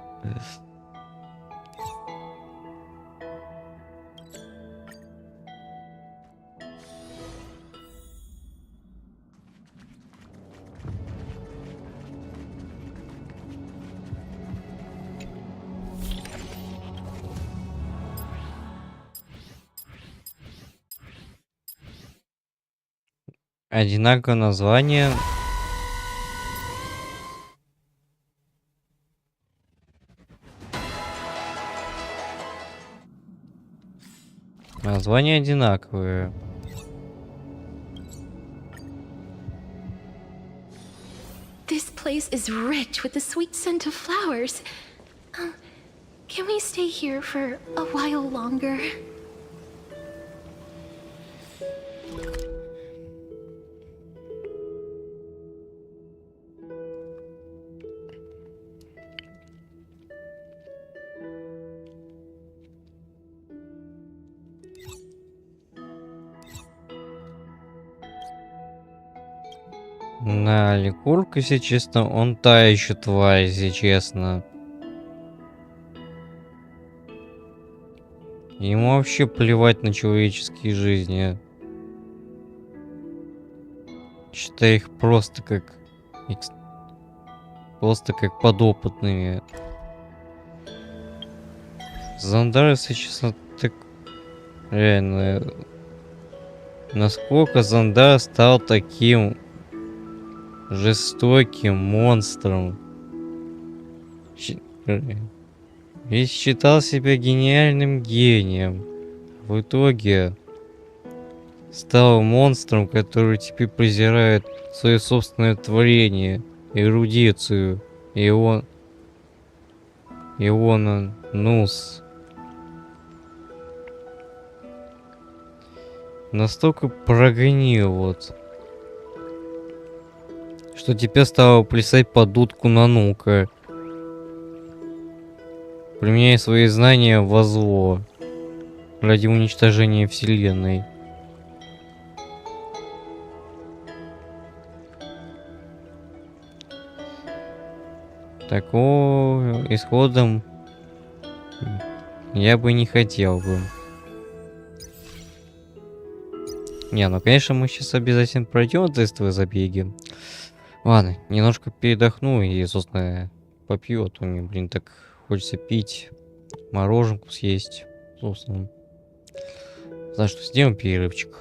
Одинаковое название. Названия одинаковые. This place is rich with the sweet scent of flowers. Can we stay here for a while longer? На Ликург, если честно, он та еще тварь, если честно. Ему вообще плевать на человеческие жизни. Считай их просто как подопытными. Зандар, если честно, так реально. Насколько Зандар стал таким жестоким монстром. Ведь считал себя гениальным гением. В итоге стал монстром, который теперь презирает свое собственное творение, эрудицию, Иона Нус. Настолько прогнил вот, что теперь стало плясать под дудку Нанука, применяя свои знания во зло ради уничтожения вселенной. Такого исходом я бы не хотел бы. Не, ну конечно мы сейчас обязательно пройдем тестовые забеги. Ладно, немножко передохну и, собственно, попью, а то мне, блин, так хочется пить, мороженку съесть, собственно. Знаешь, что сделаем перерывчик.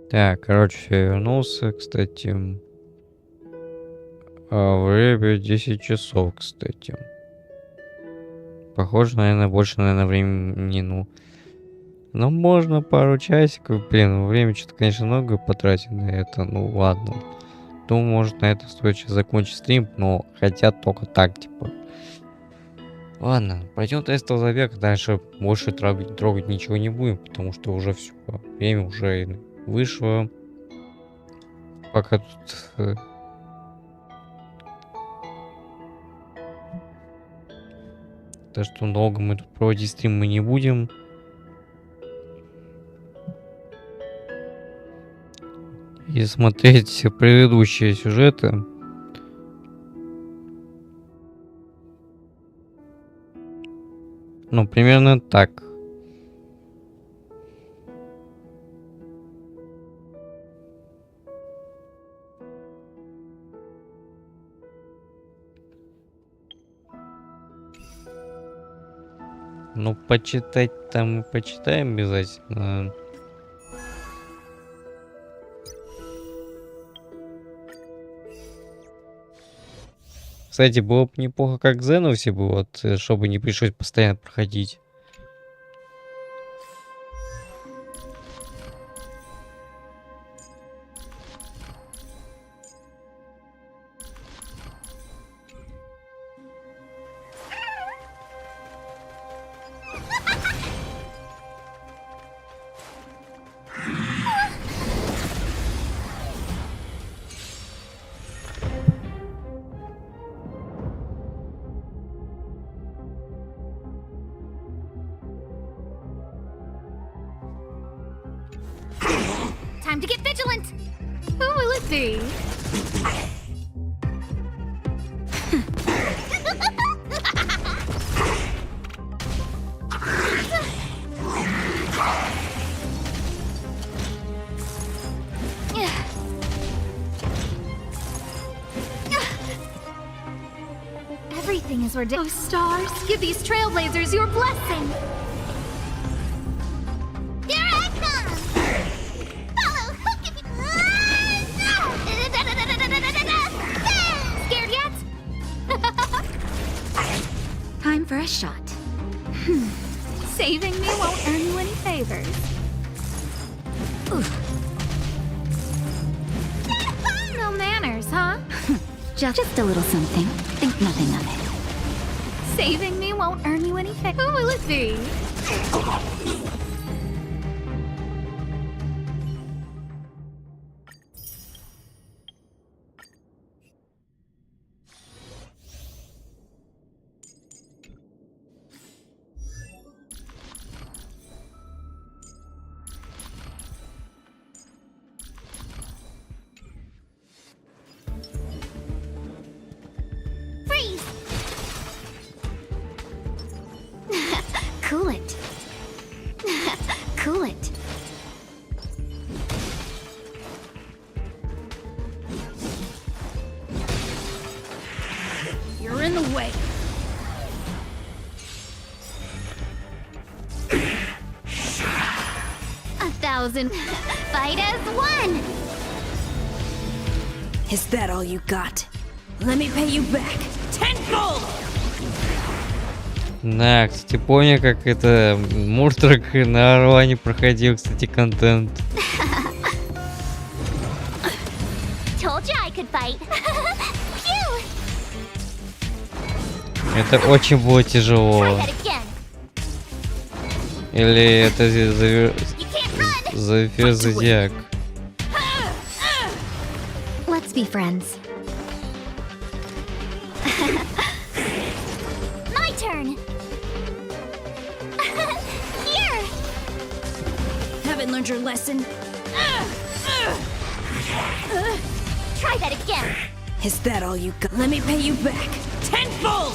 Так, короче, я вернулся, кстати. Время 10 часов, кстати. Похоже, наверное, больше, времени, ну, можно пару часиков. Блин, время что-то, конечно, много потратить на это. Ну, ладно. Думаю, может, на это стоит сейчас закончить стрим, но хотят только так, типа. Ладно, пойдем тестовый забег, дальше больше трогать ничего не будем, потому что уже все, время уже вышло. Пока тут... Так что долго мы тут проводить стрим мы не будем. И смотреть предыдущие сюжеты. Ну, примерно так. Ну, почитать там мы почитаем обязательно. Кстати, было бы неплохо, как Зеновсе было, вот, чтобы не пришлось постоянно проходить. Time to get vigilant! Who will it be? Everything is ridiculous. Oh, stars, give these trailblazers your blessing! Here I come! Follow hook if you... Scared yet? Time for a shot. Saving me won't earn you any favors. No manners, huh? Just a little something. Think nothing of it. Saving me won't earn you any favors. Who will it be? Freeze! Cool it. Cool it. You're in the way. A thousand. Fight as one! Is that all you got? Let me pay you back. Tenfold! Да, кстати, помню, как это Муртрак на Орлане проходил, кстати, контент. Told you I could fight. Phew! Это очень было тяжело. Try that again. Или это Зафир Зодиак. Let's be friends. My turn. Here. Haven't learned your lesson? Try that again. Is that all you got? Let me pay you back. Tenfold!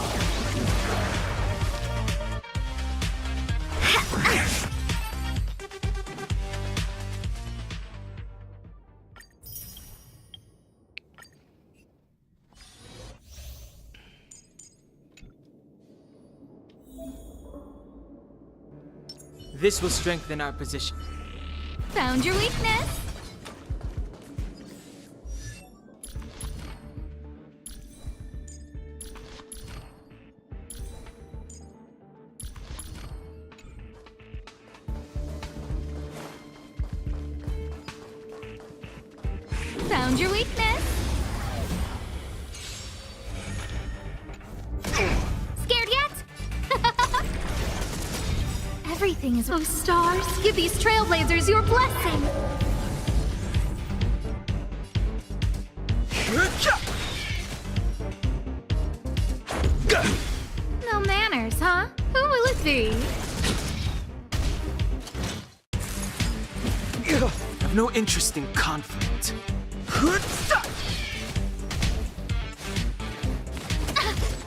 This will strengthen our position. Found your weakness. Found your weakness. Scared yet? Everything is... Oh, stars, give these trailblazers your blessing. No manners, huh? Who will it be? I've no interest in conflict.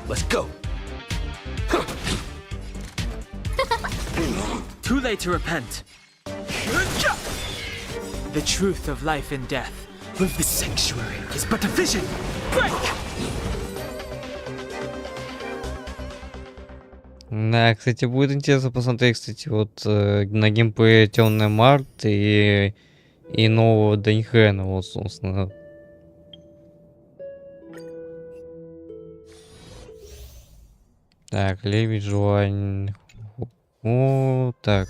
Let's go. Too late to repent. The truth of life and death. With the sanctuary is but a vision. Break! Да, кстати, будет интересно посмотреть, кстати, вот на геймплее Темная Март и нового Даньхэна, вот, собственно. Так, Леви Жуань. О, так.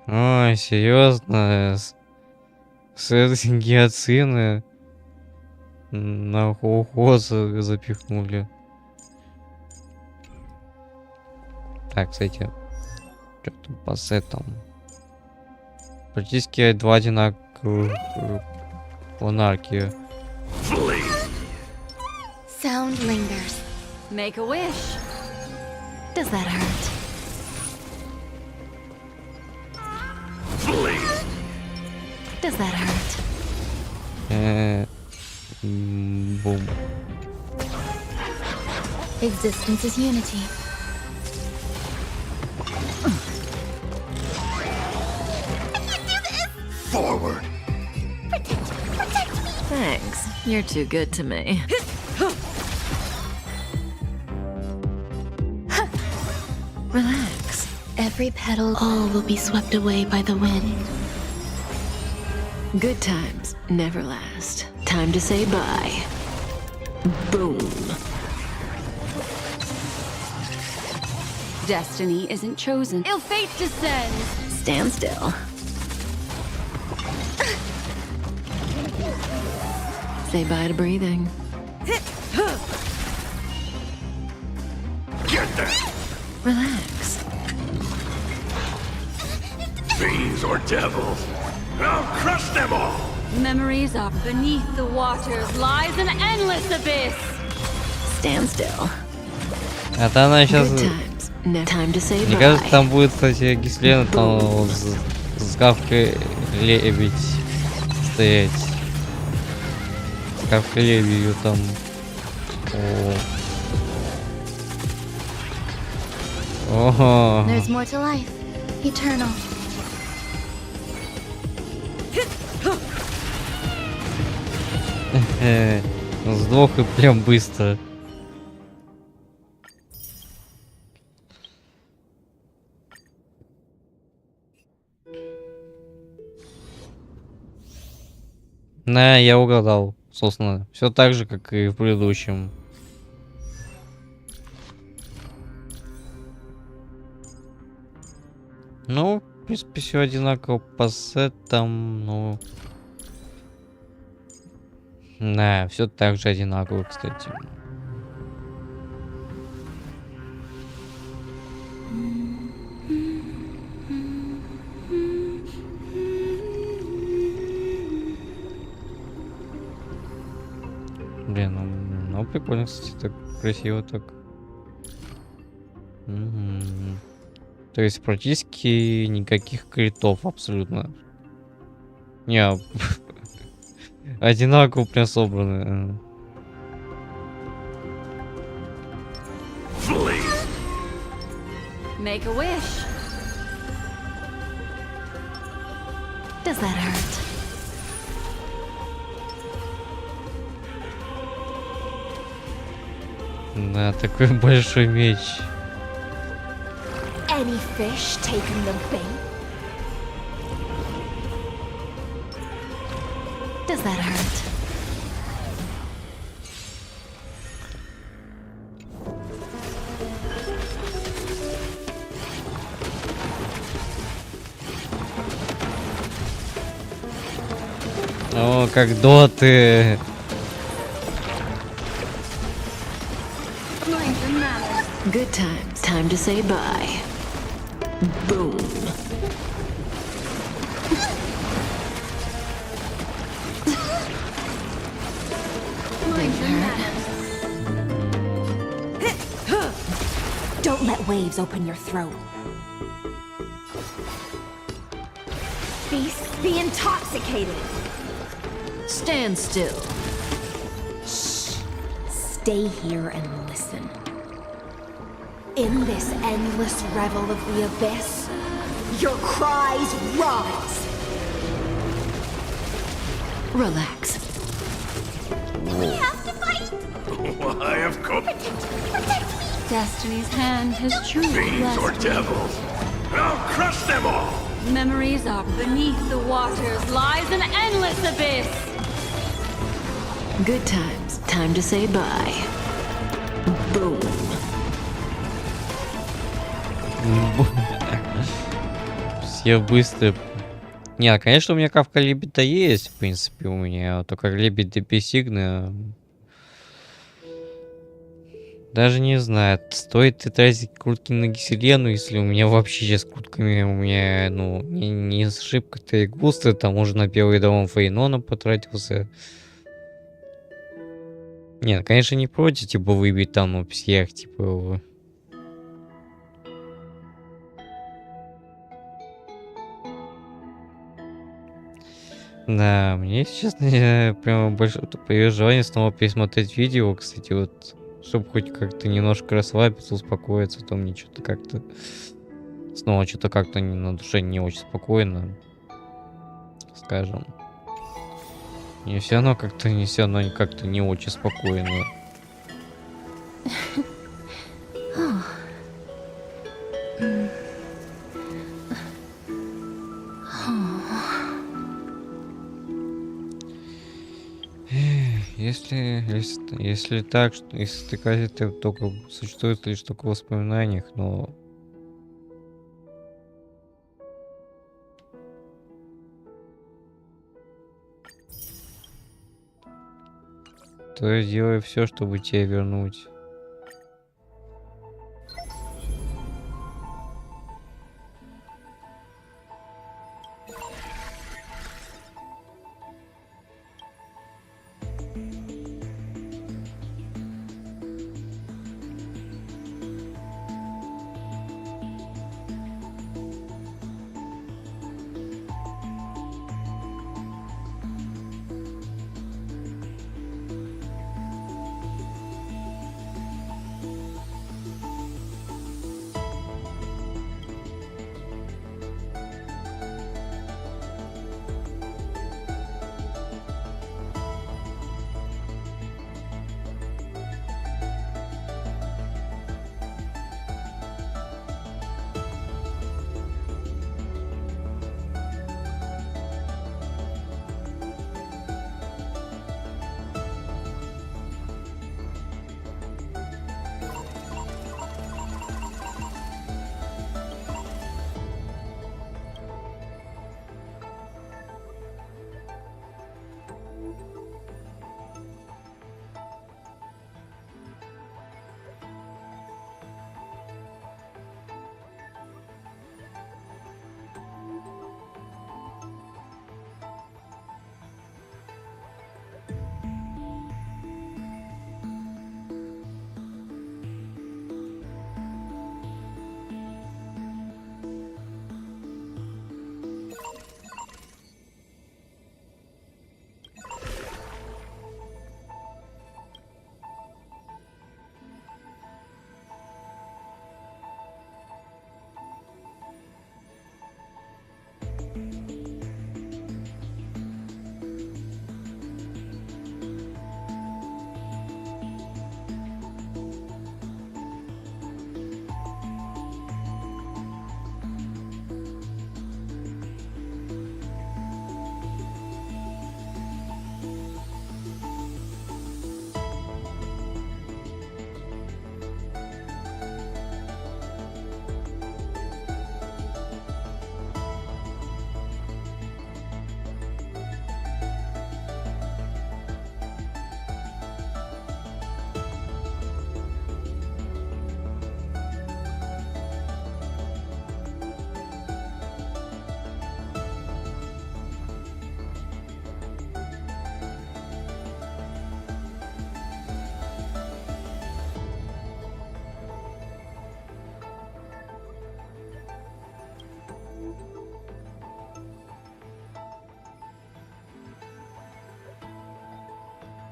Ой, серьезно? Гиацины на уход запихнули. Так, кстати, что там по сетам? Практически два одинаковых планарки. Sound lingers. Make a wish. Does that hurt? Does that hurt? Boom. Existence is unity. Forward. Protect me! Thanks. You're too good to me. Relax. Every petal, all will be swept away by the wind. Good times never last. Time to say bye. Boom. Destiny isn't chosen. Ill fate descends. Stand still. Say bye to breathing. Get that! Relax. Fiends or devils, I'll crush them all! Memories are beneath the waters lies an endless abyss. Stand still. А то она сейчас... Good times. Time to say Мне bye. кажется, там будет, кстати, Гислена там с Гавкой Лебедь стоять. С Гавкой Лебедью там. Ого. There's more to life. Eternal. Сдох и прям быстро. Да, я угадал, собственно. Все так же, как и в предыдущем. Ну, в принципе, все одинаково по сетам, ну... Да, все так же одинаково, кстати. Блин, ну прикольно, кстати, так красиво так. Угу. То есть практически никаких критов абсолютно. Не, одинаково прям собраны. Make a wish. Does that hurt? Да, такой большой меч. Any fish taking the bait? Does that hurt? как доты. Good times. Time to say bye. Boom. Don't let waves open your throat. Beasts, be intoxicated. Stand still. Shh. Stay here and listen. In this endless revel of the abyss, your cries rise. Relax. We have to fight! Why, of course. Protect me! Destiny's hand has truly Fiends or blessed me. devils. I'll crush them all! Memories are beneath the waters lies an endless abyss. Good times. Time to say bye. Boom. Все быстро. Не, конечно, у меня кавка лебеда есть, в принципе, у меня. Только лебедь депесигна. Даже не знаю, стоит ли тратить крутки на Геселену, если у меня вообще сейчас крутками, у меня, ну, не шибко-то и густо, там уже на первый дом Фейнона потратился. Нет, конечно, не против, типа, выбить там, ну, всех, типа... Да, мне, если честно, прямо больше появилось желание снова пересмотреть видео, кстати, вот, чтобы хоть как-то немножко расслабиться, успокоиться, то мне что-то как-то... Снова что-то как-то на душе не очень спокойно, скажем. И все равно как-то не очень спокойно. Если так, что если ты кажется, это только существует лишь только в воспоминаниях, но то я делаю все, чтобы тебя вернуть.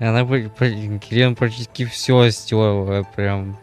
Она, Кирилл практически все стерла, прям.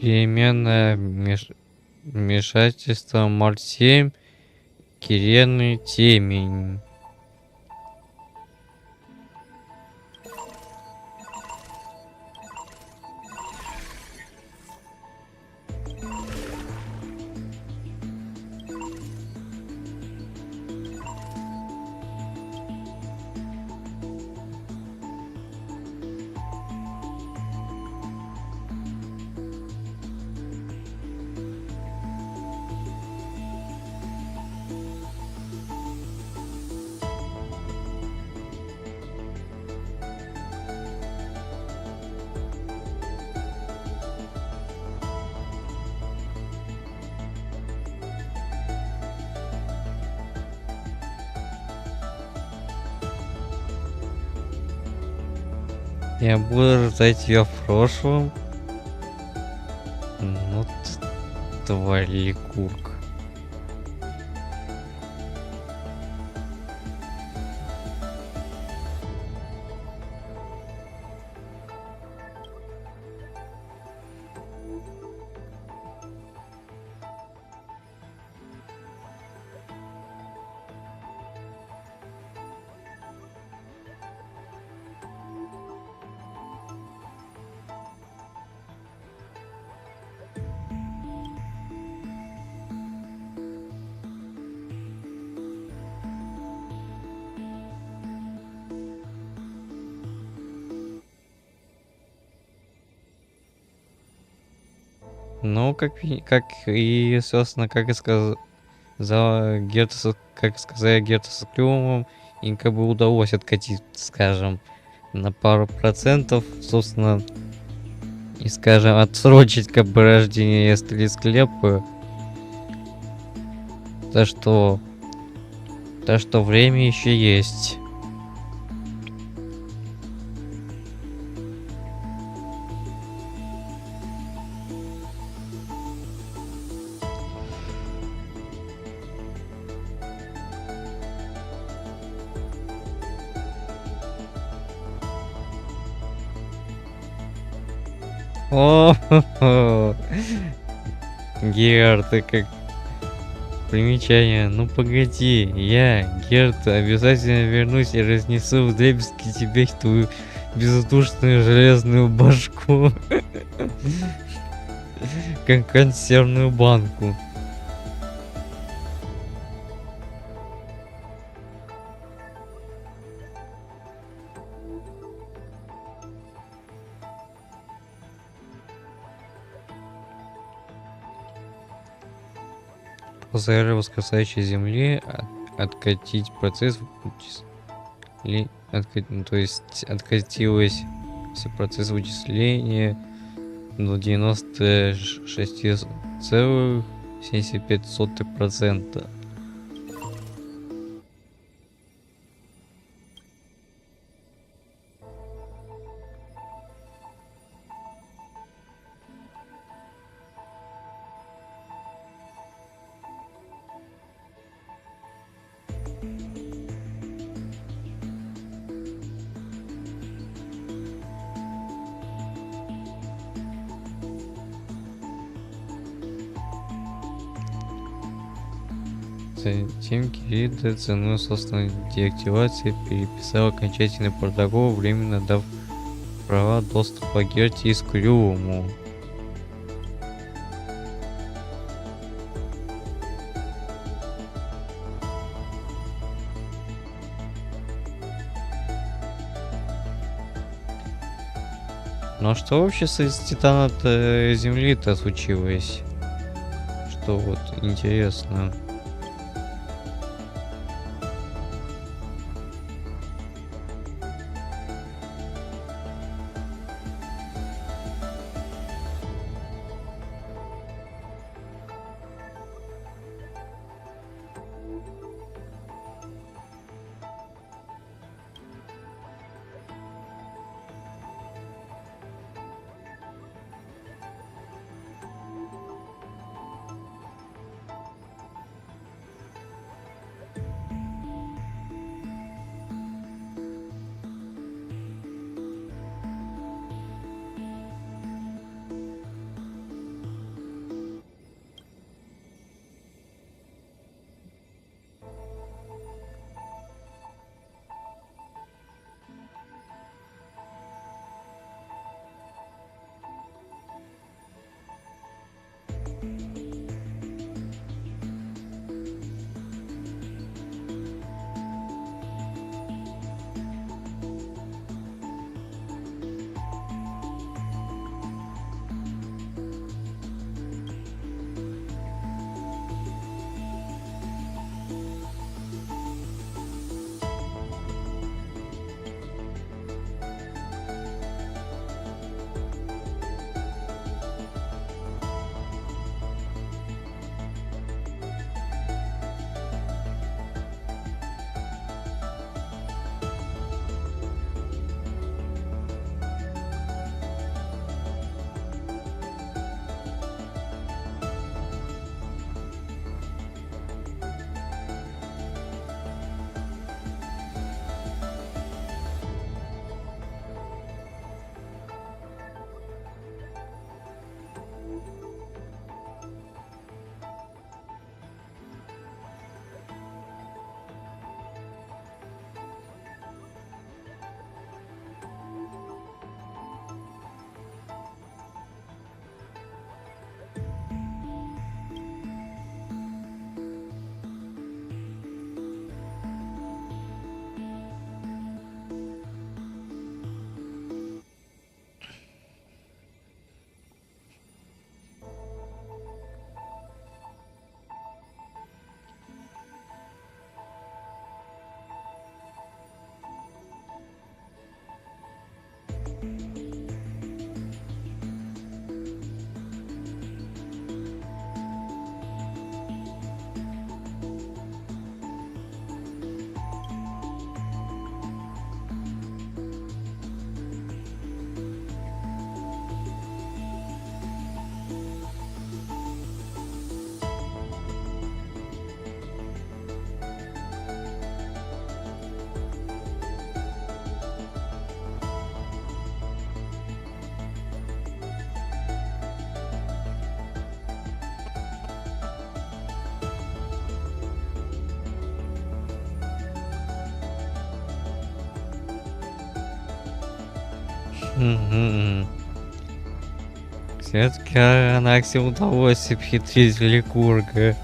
Переменное вмешательство Март 7, Кирены, темень. Я буду ждать ее в прошлом. Ну, тварь курка. Ну, как и, собственно, как и сказал Герцог, как сказал Герцог с Клюмом, им как бы удалось откатить, скажем, на пару процентов, собственно, и, скажем, отсрочить как бы рождение склепа. Так что время еще есть. О, Герд, ты как примечание. Ну погоди, я, Герд, обязательно вернусь и разнесу вдребезги тебе твою бездушную железную башку. Как консервную банку. После эры воскресающей земли откатить процесс то есть откатилось все процесс вычисления до 96,75%. Затем Кериды ценой собственной деактивации переписал окончательный протокол, временно дав права доступа Герти и Скрюму. Ну а что вообще с Титана-то Земли-то случилось? Что вот интересно. Все-таки Анаксе удалось обхитрить Великурга.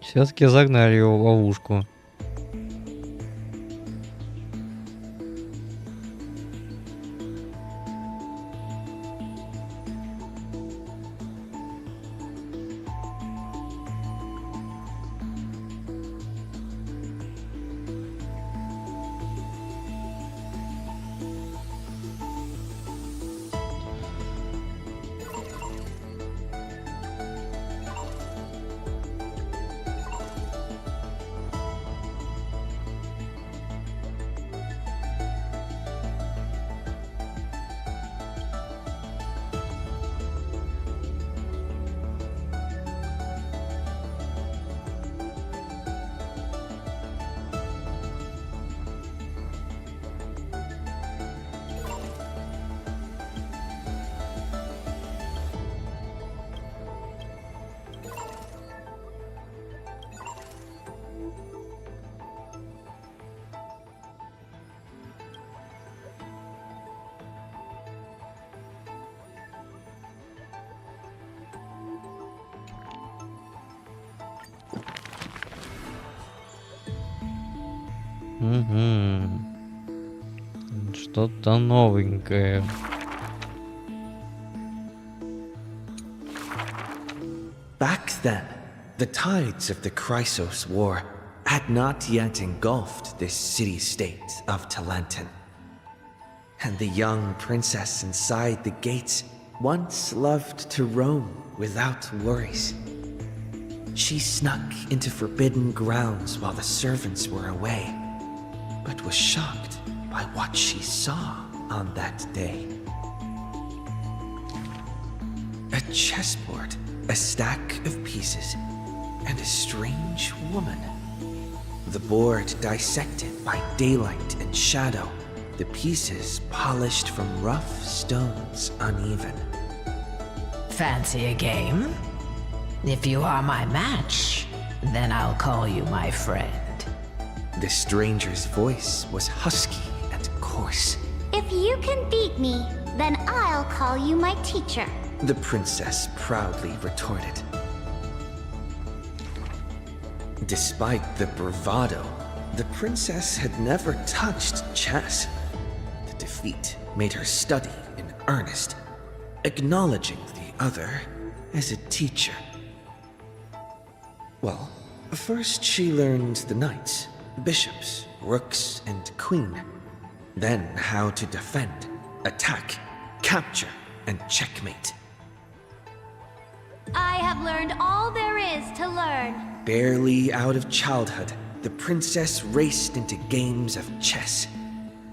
Все-таки загнали его в ловушку. Что-то новенькое. Back then, the tides of the Chrysos War had not yet engulfed this city-state of Talenton. And the young princess inside the gates once loved to roam without worries. She snuck into forbidden grounds while the servants were away, but was shocked by what she saw on that day. A chessboard, a stack of pieces, and a strange woman. The board dissected by daylight and shadow, the pieces polished from rough stones uneven. Fancy a game? If you are my match, then I'll call you my friend. The stranger's voice was husky and coarse. If you can beat me, then I'll call you my teacher. The princess proudly retorted. Despite the bravado, the princess had never touched chess. The defeat made her study in earnest, acknowledging the other as a teacher. Well, first she learned the knights, bishops, rooks, and queen. Then how to defend, attack, capture, and checkmate. I have learned all there is to learn. Barely out of childhood, the princess raced into games of chess.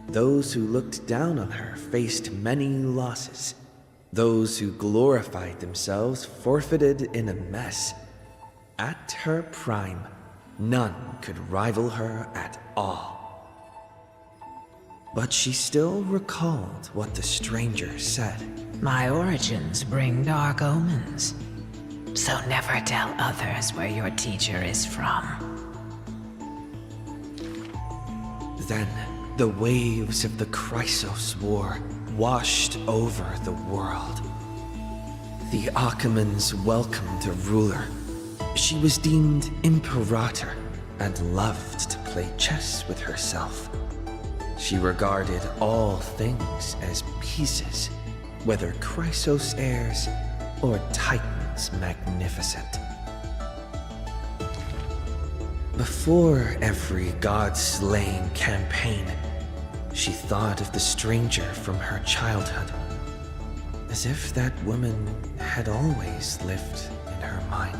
Those who looked down on her faced many losses. Those who glorified themselves forfeited in a mess. At her prime, none could rival her at all. But she still recalled what the stranger said. My origins bring dark omens, so never tell others where your teacher is from. Then, the waves of the Chrysos War washed over the world. The Achaemens welcomed a ruler. She was deemed Imperator and loved to play chess with herself. She regarded all things as pieces, whether Chrysos heirs or Titans magnificent. Before every god-slaying campaign, she thought of the stranger from her childhood, as if that woman had always lived in her mind.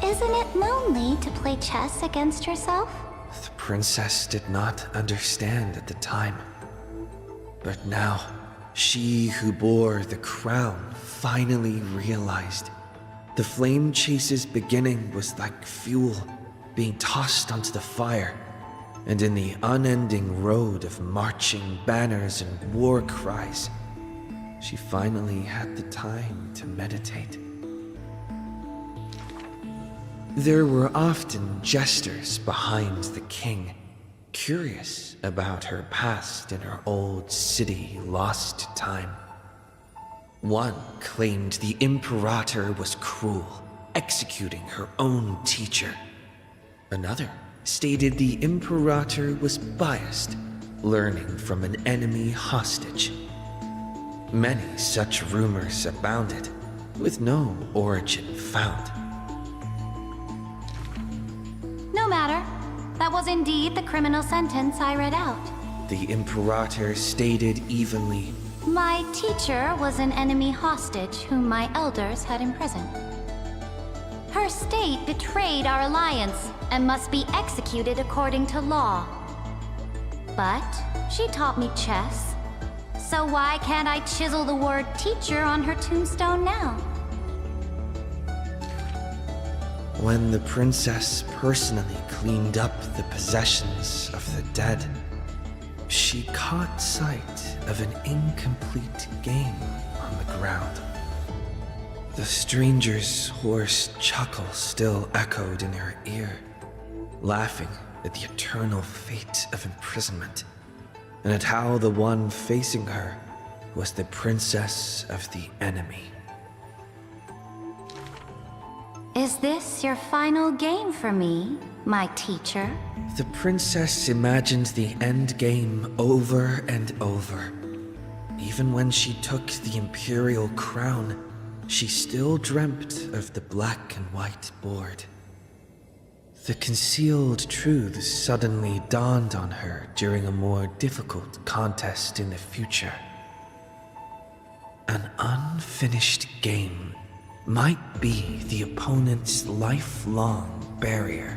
Isn't it lonely to play chess against yourself? The princess did not understand at the time. But now, she who bore the crown finally realized. The flame chase's beginning was like fuel being tossed onto the fire, and in the unending road of marching banners and war cries, she finally had the time to meditate. There were often jesters behind the king, curious about her past in her old city lost to time. One claimed the Imperator was cruel, executing her own teacher. Another stated the Imperator was biased, learning from an enemy hostage. Many such rumors abounded, with no origin found. No matter. That was indeed the criminal sentence I read out. The Imperator stated evenly, My teacher was an enemy hostage whom my elders had imprisoned. Her state betrayed our alliance and must be executed according to law. But she taught me chess, so why can't I chisel the word teacher on her tombstone now? When the princess personally cleaned up the possessions of the dead, she caught sight of an incomplete game on the ground. The stranger's hoarse chuckle still echoed in her ear, laughing at the eternal fate of imprisonment, and at how the one facing her was the princess of the enemy. Is this your final game for me, my teacher? The princess imagined the end game over and over. Even when she took the imperial crown, she still dreamt of the black and white board. The concealed truths suddenly dawned on her during a more difficult contest in the future. An unfinished game might be the opponent's lifelong barrier.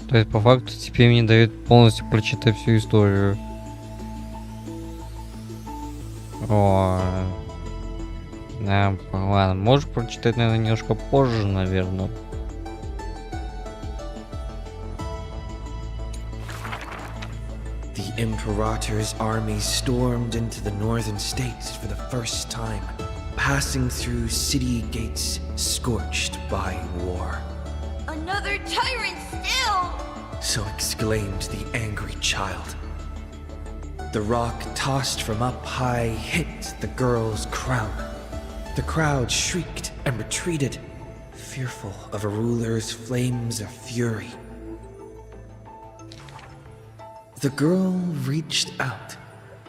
То есть, по факту, теперь мне дают полностью прочитать всю историю. О, да, ладно, можешь прочитать, наверное, немножко позже, наверное. The Imperator's army stormed into the northern states for the first time, passing through city gates scorched by war. Another tyrant still! So exclaimed the angry child. The rock tossed from up high hit the girl's crown. The crowd shrieked and retreated, fearful of a ruler's flames of fury. The girl reached out,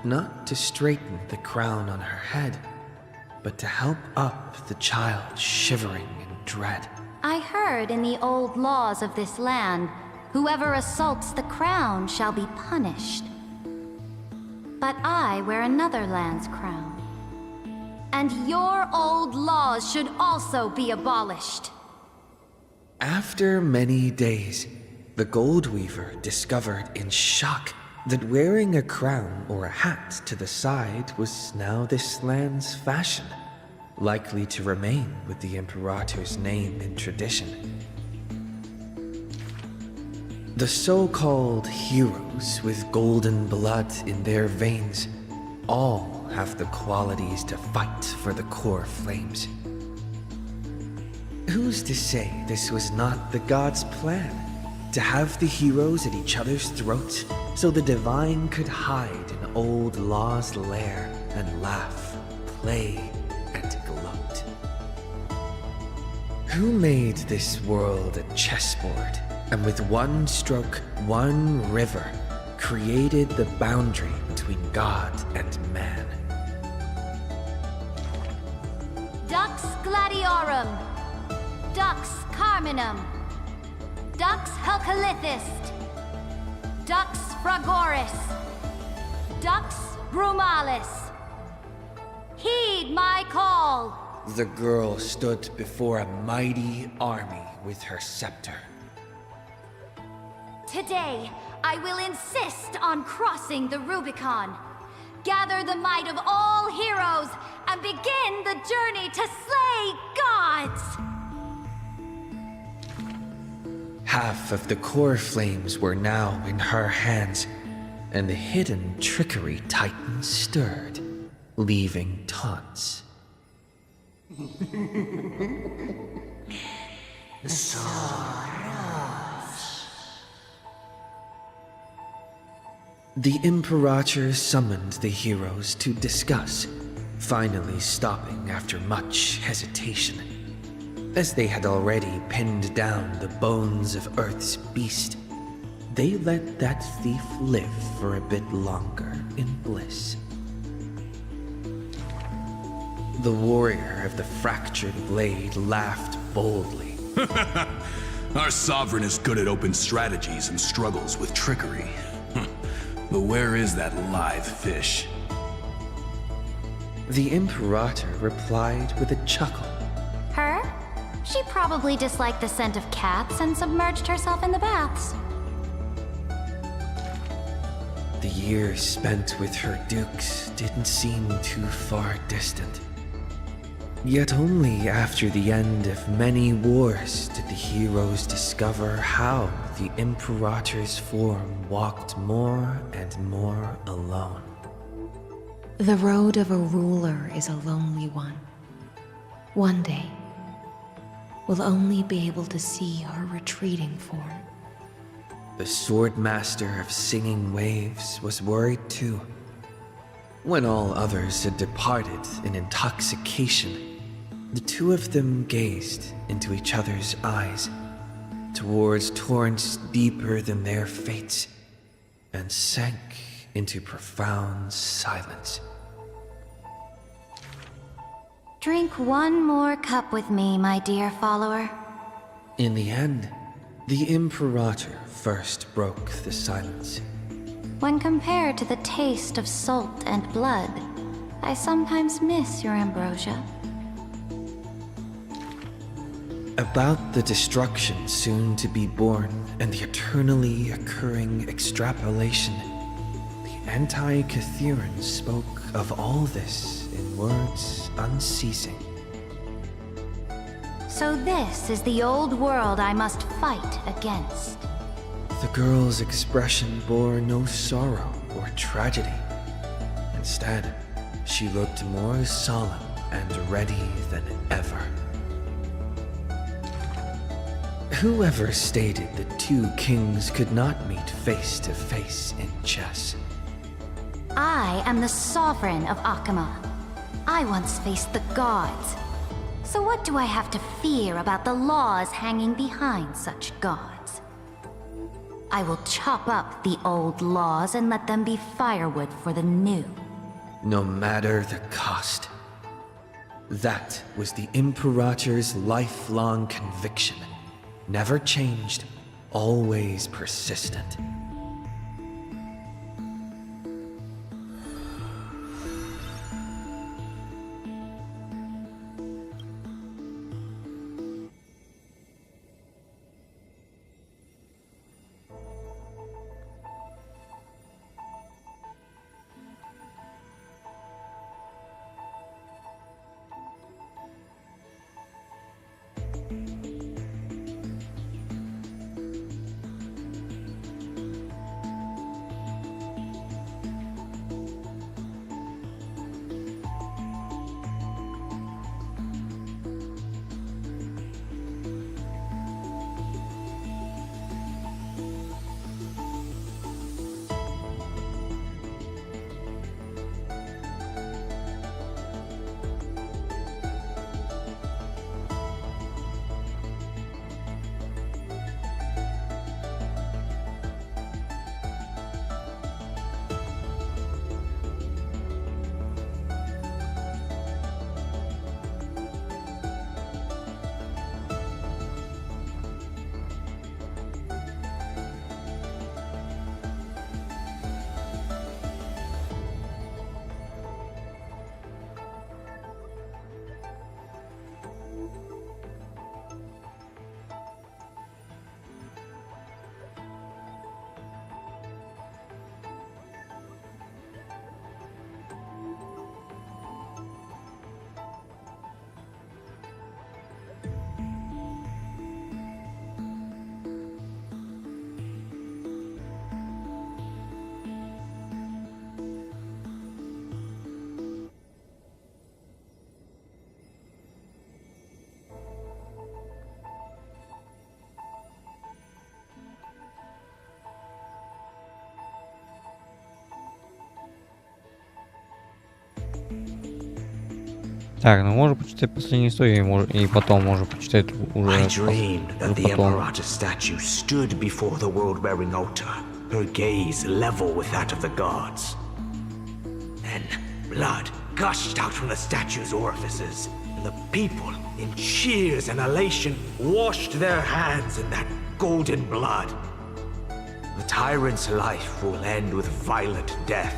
not to straighten the crown on her head, but to help up the child shivering in dread. I heard in the old laws of this land, whoever assaults the crown shall be punished. But I wear another land's crown. And your old laws should also be abolished. After many days, the gold weaver discovered in shock that wearing a crown or a hat to the side was now this land's fashion, likely to remain with the Imperator's name and tradition. The so-called heroes with golden blood in their veins all have the qualities to fight for the core flames. Who's to say this was not the gods' plan? To have the heroes at each other's throats so the divine could hide in old law's lair and laugh, play, and gloat. Who made this world a chessboard and with one stroke, one river, created the boundary between God and man? Dux Gladiorum, Dux Carminum, Dux Helcalithist, Dux Fragoris, Dux Brumalis. Heed my call! The girl stood before a mighty army with her scepter. Today, I will insist on crossing the Rubicon. Gather the might of all heroes and begin the journey to slay gods! Half of the core flames were now in her hands, and the hidden trickery titan stirred, leaving taunts. The Imperator summoned the heroes to discuss, finally stopping after much hesitation. As they had already pinned down the bones of Earth's beast, they let that thief live for a bit longer in bliss. The warrior of the fractured blade laughed boldly. Our sovereign is good at open strategies and struggles with trickery. But where is that live fish? The Imperator replied with a chuckle. Her? She probably disliked the scent of cats and submerged herself in the baths. The years spent with her dukes didn't seem too far distant. Yet only after the end of many wars did the heroes discover how the Imperator's form walked more and more alone. The road of a ruler is a lonely one. One day, we'll only be able to see her retreating form. The Swordmaster of Singing Waves was worried too. When all others had departed in intoxication, the two of them gazed into each other's eyes, towards torrents deeper than their fates, and sank into profound silence. Drink one more cup with me, my dear follower. In the end, the Imperator first broke the silence. When compared to the taste of salt and blood, I sometimes miss your ambrosia. About the destruction soon to be born and the eternally occurring extrapolation, the Anti-Catherians spoke of all this in words unceasing. So this is the old world I must fight against. The girl's expression bore no sorrow or tragedy. Instead, she looked more solemn and ready than ever. Whoever stated that two kings could not meet face to face in chess? I am the sovereign of Akama. I once faced the gods. So what do I have to fear about the laws hanging behind such gods? I will chop up the old laws and let them be firewood for the new. No matter the cost. That was the Imperator's lifelong conviction. Never changed, always persistent. Так, ну можно почитать последнюю историю, и потом можно почитать уже. I dreamed that the Imperator's statue stood before the world-bearing altar, her gaze level with that of the gods. Then blood gushed out from the statue's orifices, and the people, in cheers and elation, washed their hands in that golden blood. The tyrant's life will end with violent death.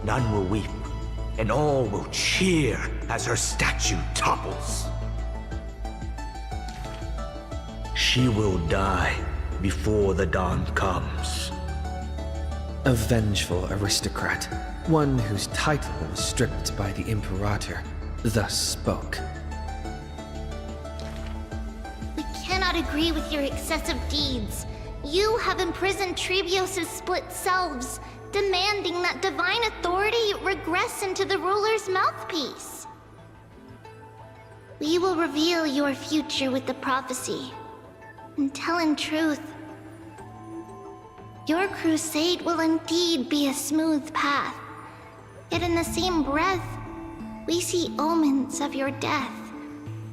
None will weep, and all will cheer as her statue topples. She will die before the dawn comes. A vengeful aristocrat, one whose title was stripped by the Imperator, thus spoke. We cannot agree with your excessive deeds. You have imprisoned Trebios' split selves, demanding that divine authority regress into the ruler's mouthpiece. We will reveal your future with the prophecy, and tell in truth. Your crusade will indeed be a smooth path, yet in the same breath, we see omens of your death,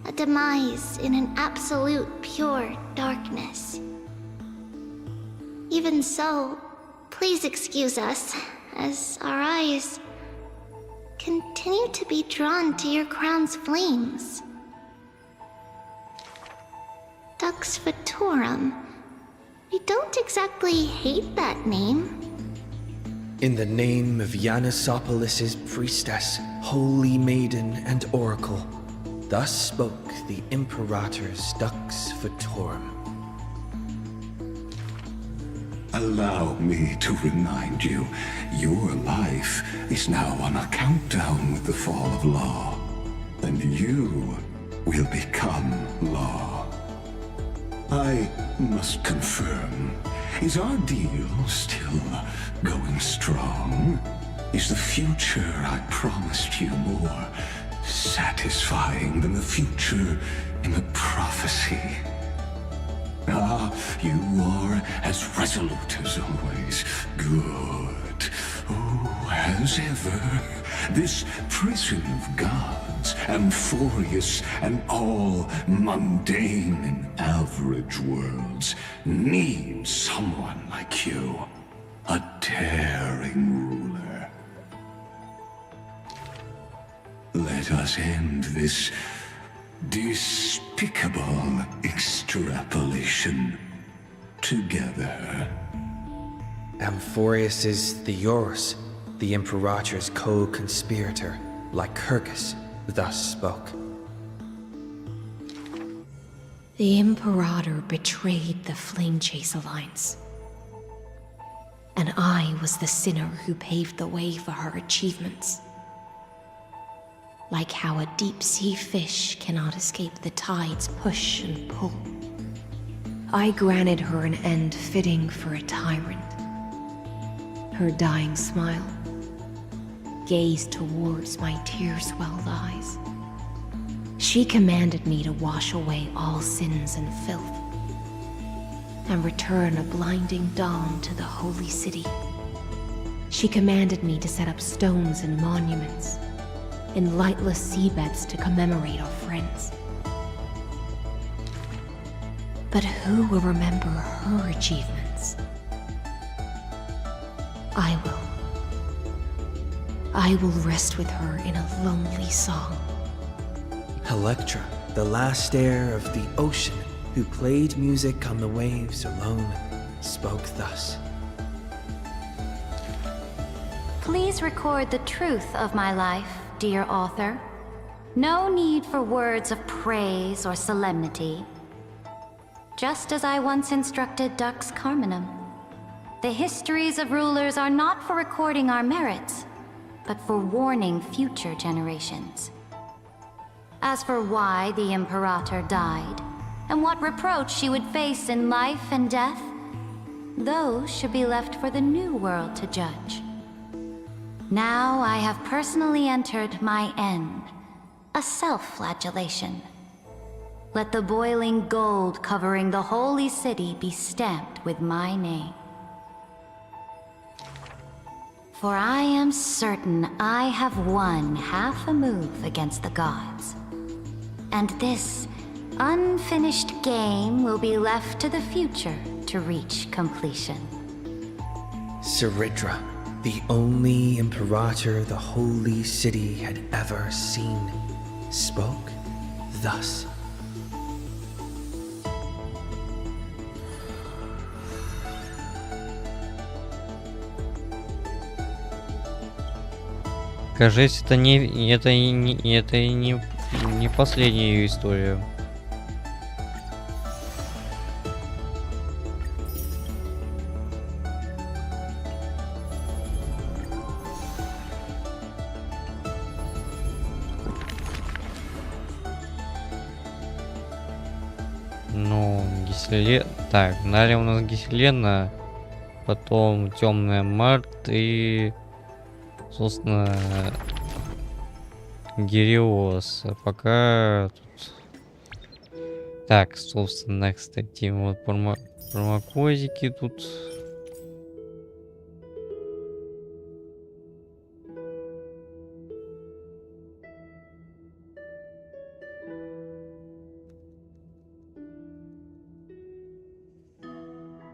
a demise in an absolute pure darkness. Even so, please excuse us, as our eyes continue to be drawn to your crown's flames. Dux Fatorum. We don't exactly hate that name. In the name of Yanissopolis' priestess, holy maiden, and oracle, thus spoke the Imperator's Dux Fatorum. Allow me to remind you, your life is now on a countdown with the fall of law, and you will become law. I must confirm, is our deal still going strong? Is the future I promised you more satisfying than the future in the prophecy? Ah, you are as resolute as always. Good. Oh, as ever, this prison of gods, amphorious and all mundane and average worlds, needs someone like you, a daring ruler. Let us end this despicable extrapolation together. Amphorius is the Euros, the Imperator's co-conspirator, Lycurgus thus spoke. The Imperator betrayed the Flame Chase Alliance. And I was the sinner who paved the way for her achievements. Like how a deep-sea fish cannot escape the tide's push and pull. I granted her an end fitting for a tyrant. Her dying smile gazed towards my tear-swelled eyes. She commanded me to wash away all sins and filth, and return a blinding dawn to the holy city. She commanded me to set up stones and monuments, in lightless seabeds to commemorate our friends. But who will remember her achievements? I will. I will rest with her in a lonely song. Electra, the last heir of the ocean, who played music on the waves alone, spoke thus. Please record the truth of my life, dear author. No need for words of praise or solemnity. Just as I once instructed Dux Carminum, the histories of rulers are not for recording our merits, but for warning future generations. As for why the Imperator died, and what reproach she would face in life and death, those should be left for the new world to judge. Now I have personally entered my end, a self-flagellation. Let the boiling gold covering the holy city be stamped with my name. For I am certain I have won half a move against the gods. And this unfinished game will be left to the future to reach completion. Saridra, the only Imperator the holy city had ever seen, spoke thus. Кажется, это не последняя ее история. Ну, Геселен... Так, далее у нас Геселена, потом Темная Март и, собственно, Гириос. А пока тут... Так, собственно, кстати, вот промокодики тут.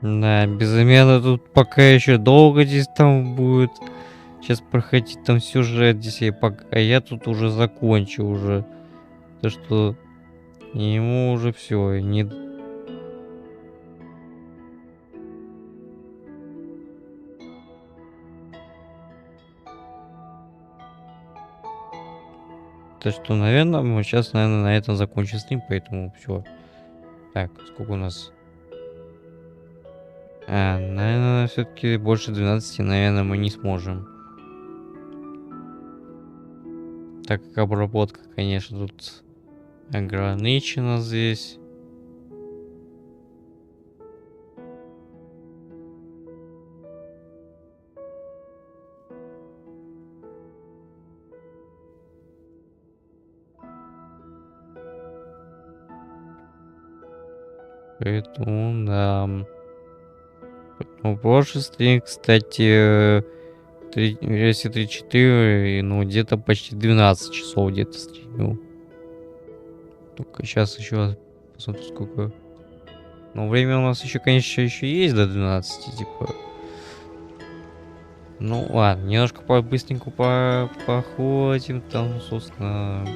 Да, безымянно тут пока еще долго здесь там будет. Сейчас проходить там сюжет здесь, а я тут уже закончу уже. То что ему уже все не... То что, наверное, мы сейчас, наверное, на этом закончим стрим, поэтому все. Так, сколько у нас? Наверное, все-таки больше 12, наверное, мы не сможем. Так как обработка, конечно, тут ограничена здесь. Поэтому, да. Ну, прошлый стрим, кстати, версии 3.4, ну, где-то почти 12 часов где-то стримил. Только сейчас еще посмотрю, сколько. Но время у нас еще, конечно, еще есть до 12, типа. Ну ладно, немножко быстренько походим, там, собственно.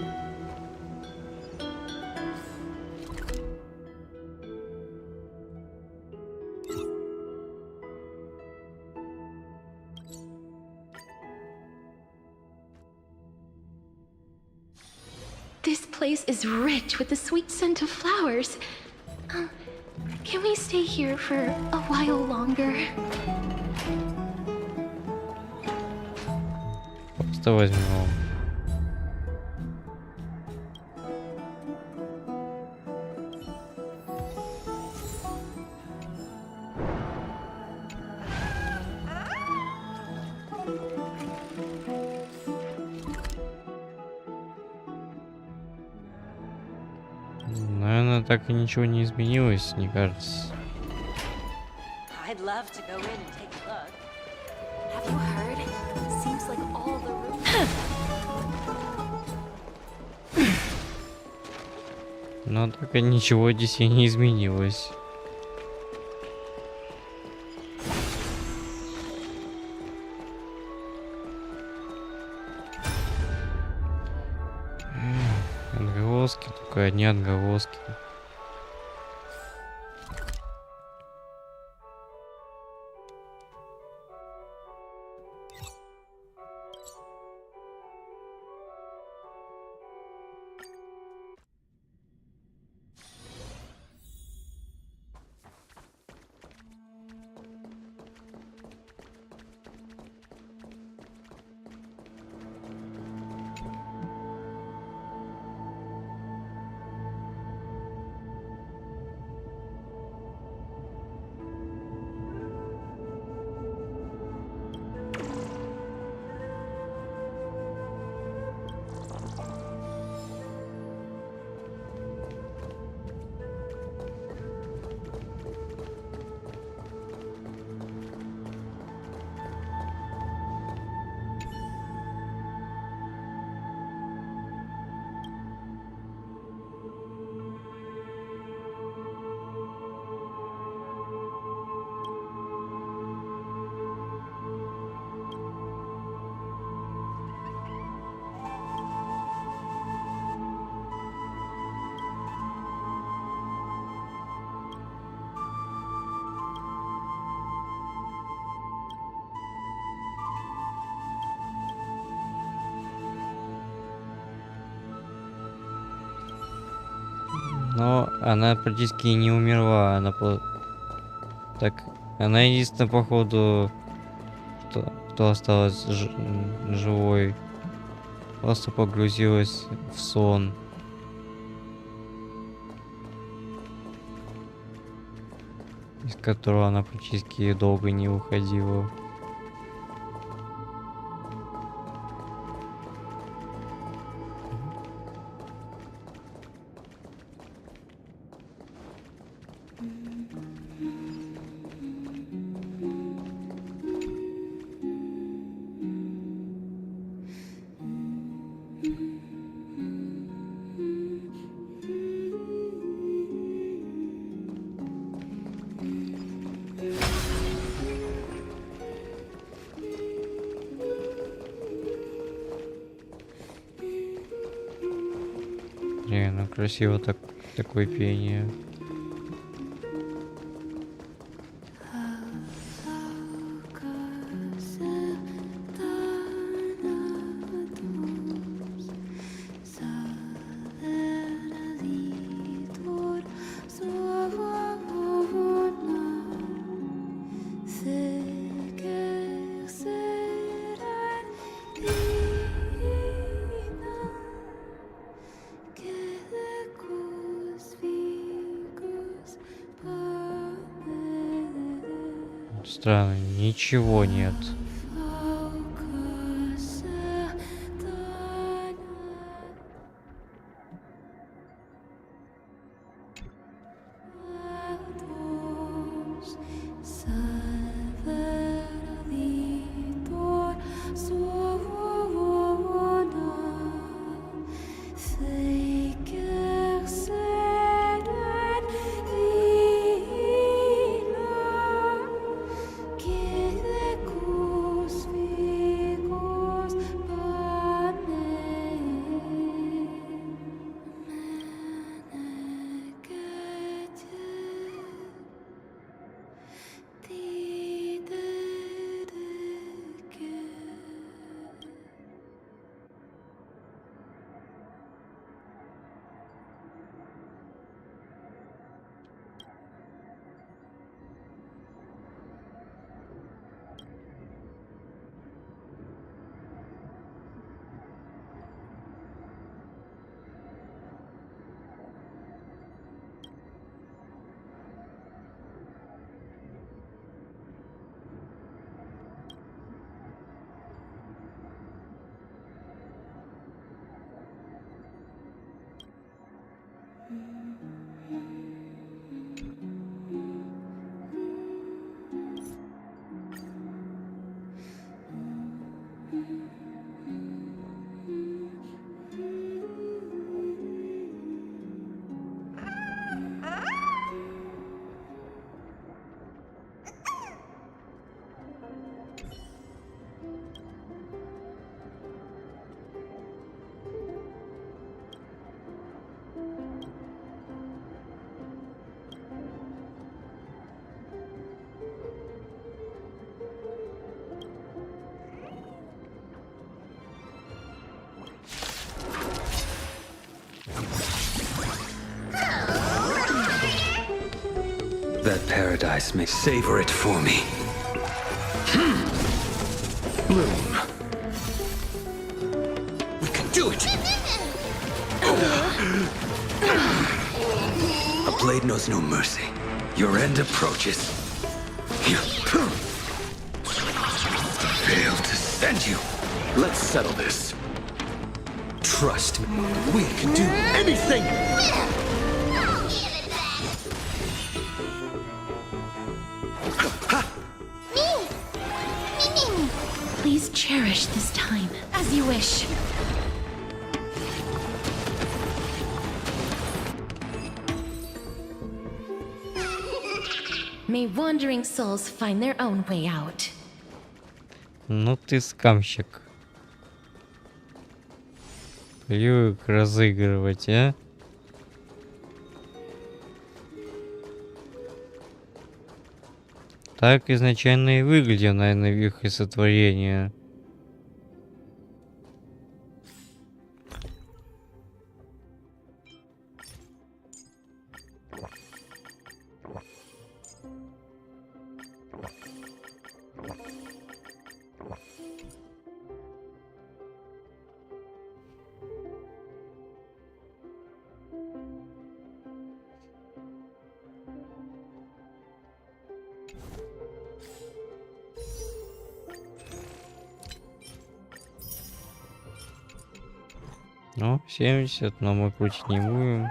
This place is rich with the sweet scent of flowers. Can we stay here for a while longer? Просто возьмем. Наверное, так и ничего не изменилось, мне кажется. I'd love to go in and take a look. Have you heard? Seems like all the rooms. Но так и ничего здесь и не изменилось. Отголоски, только одни отголоски. Но она практически не умерла, так, она единственная, походу, кто осталась живой, просто погрузилась в сон. Из которого она практически долго не выходила. Реально красиво такое пение. Странно, ничего нет. That paradise may savor it for me. Bloom. We can do it! A blade knows no mercy. Your end approaches. You failed to send you. Let's settle this. Trust me, we can do anything! Please cherish this time. As you wish. May wandering souls find their own way out. Ну ты скамщик. Привык разыгрывать, а? Так изначально и выглядел, наверное, их и сотворение. Ну, 70, но мы крутить не будем.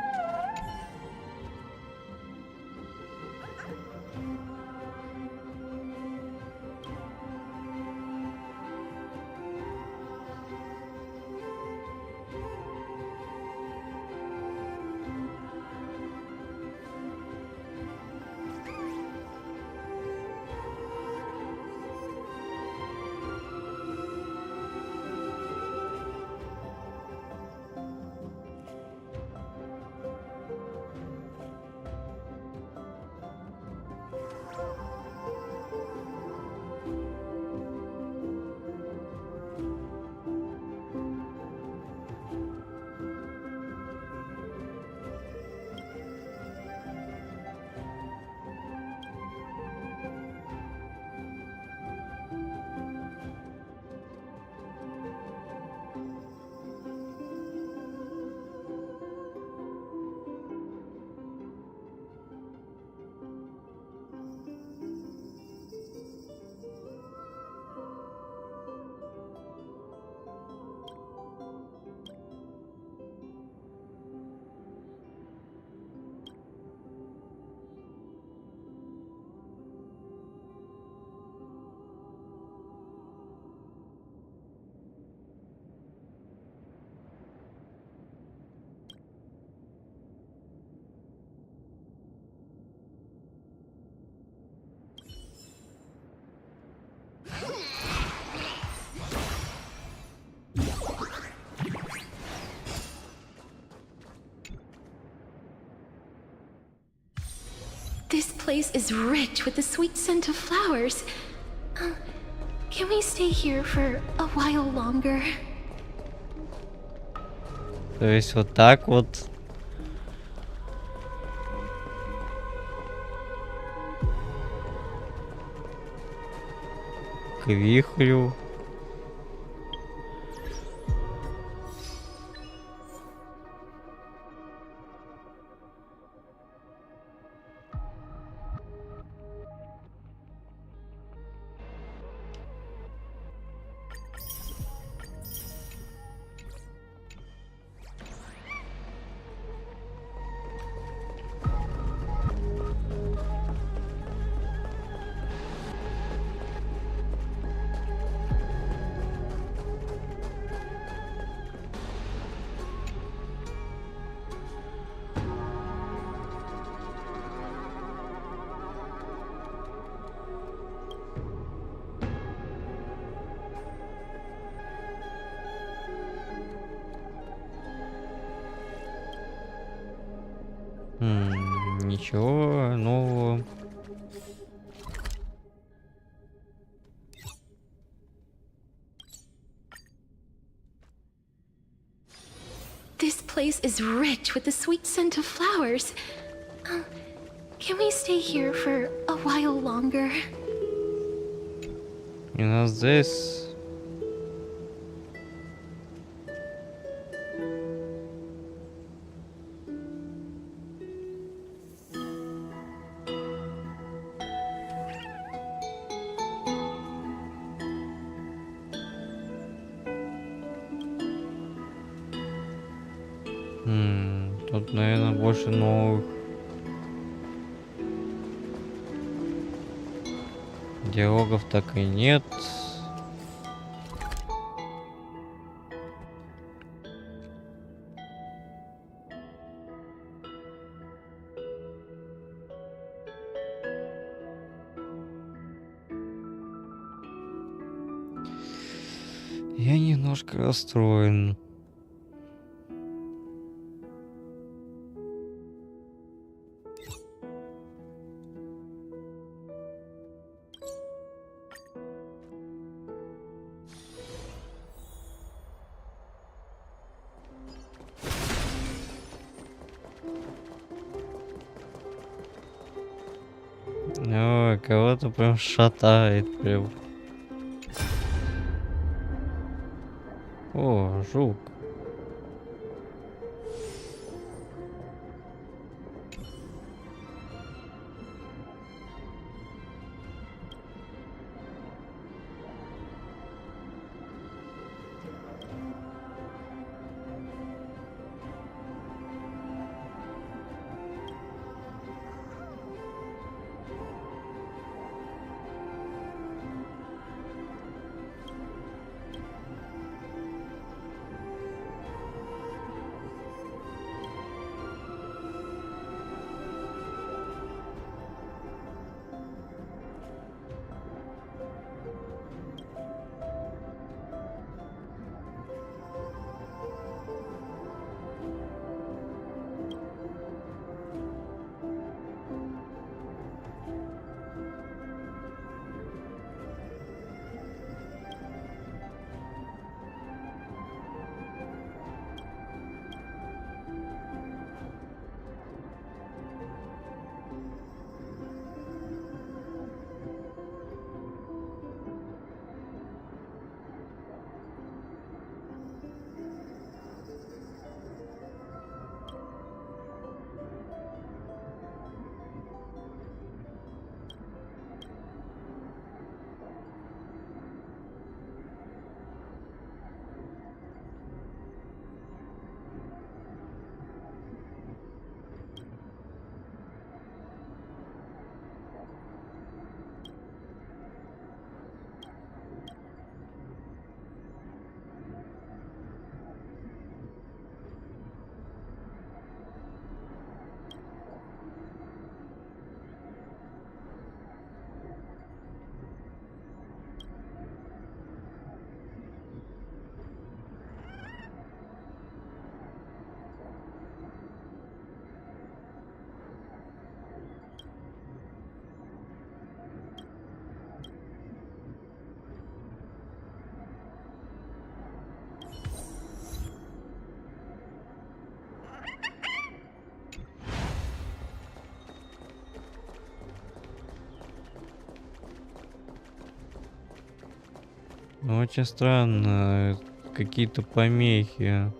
This place is rich with the sweet scent of flowers. Can we stay here for a while longer? То есть вот так вот. К вихрю. Ничего нового. This place is rich with the sweet scent of flowers. Can we stay here for a while longer? You know this. Тут, наверное, больше новых. Диалогов так и нет. Я немножко расстроен. Ой, кого-то прям шатает прям. О, жук. Ну, очень странно, какие-то помехи.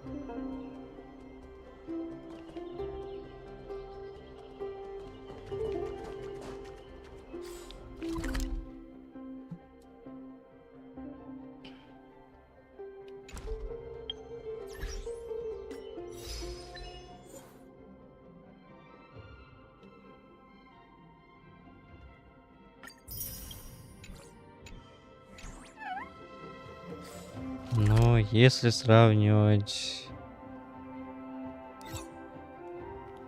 Но если сравнивать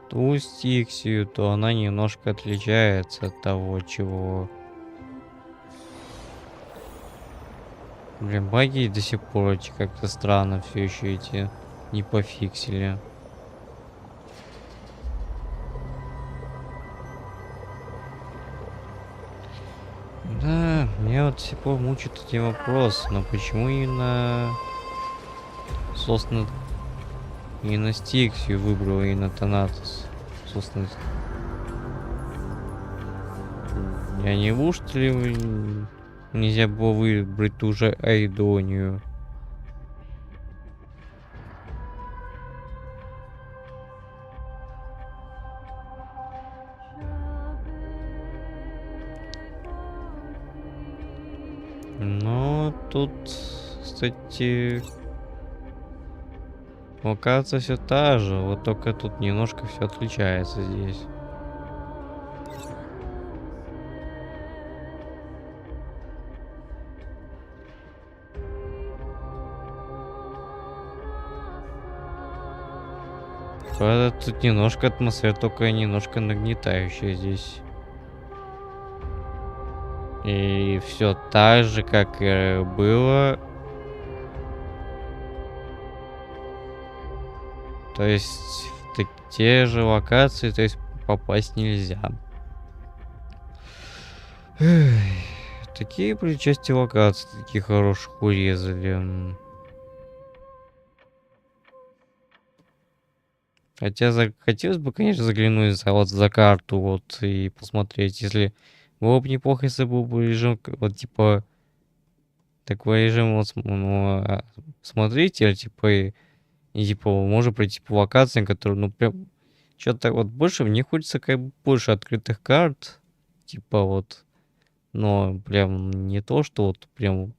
ту стиксию, то она немножко отличается от того, чего... Блин, баги до сих пор эти как-то странно все еще эти не пофиксили. Да, меня вот до сих пор мучает эти вопросы, но почему именно, собственно, именно стиксию выбрал, именно Танатос, собственно. Я не неужто ли нельзя было выбрать ту же Айдонию? Но тут, кстати, локация все та же, вот только тут немножко все отличается здесь. Правда, тут немножко атмосфера, только немножко нагнетающая здесь. И все так же, как и было. То есть в те же локации, то есть попасть нельзя. Эх, такие части локаций, такие хороших урезали. Хотя хотелось бы, конечно, заглянуть за карту вот и посмотреть, если было бы неплохо, если был бы режим вот типа такой режим вот смотрите, типа и типа можно пройти по локациям, которые ну прям что-то вот больше мне хочется как бы больше открытых карт, типа вот, но прям не то, что вот прям.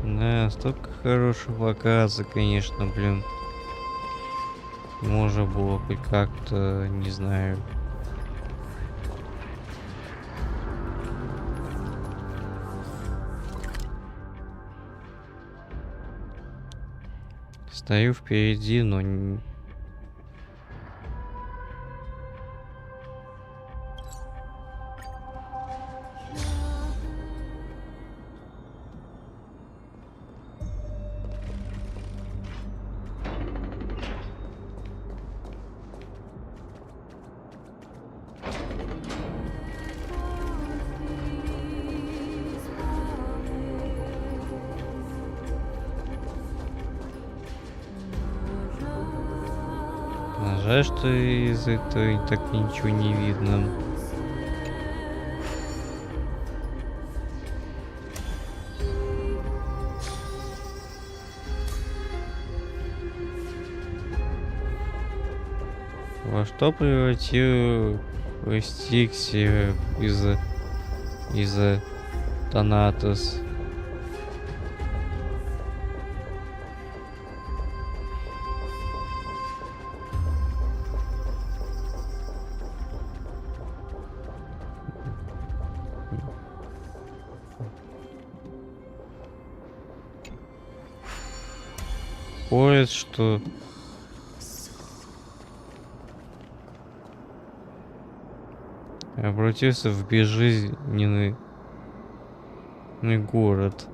Да, столько хороших локаций, конечно, блин. Можно было хоть как-то, не знаю. Стою впереди, но жаль, что из этого так ничего не видно. Во что превратил Стикси из-за Танатос? Поезд, что обратился в безжизненный город.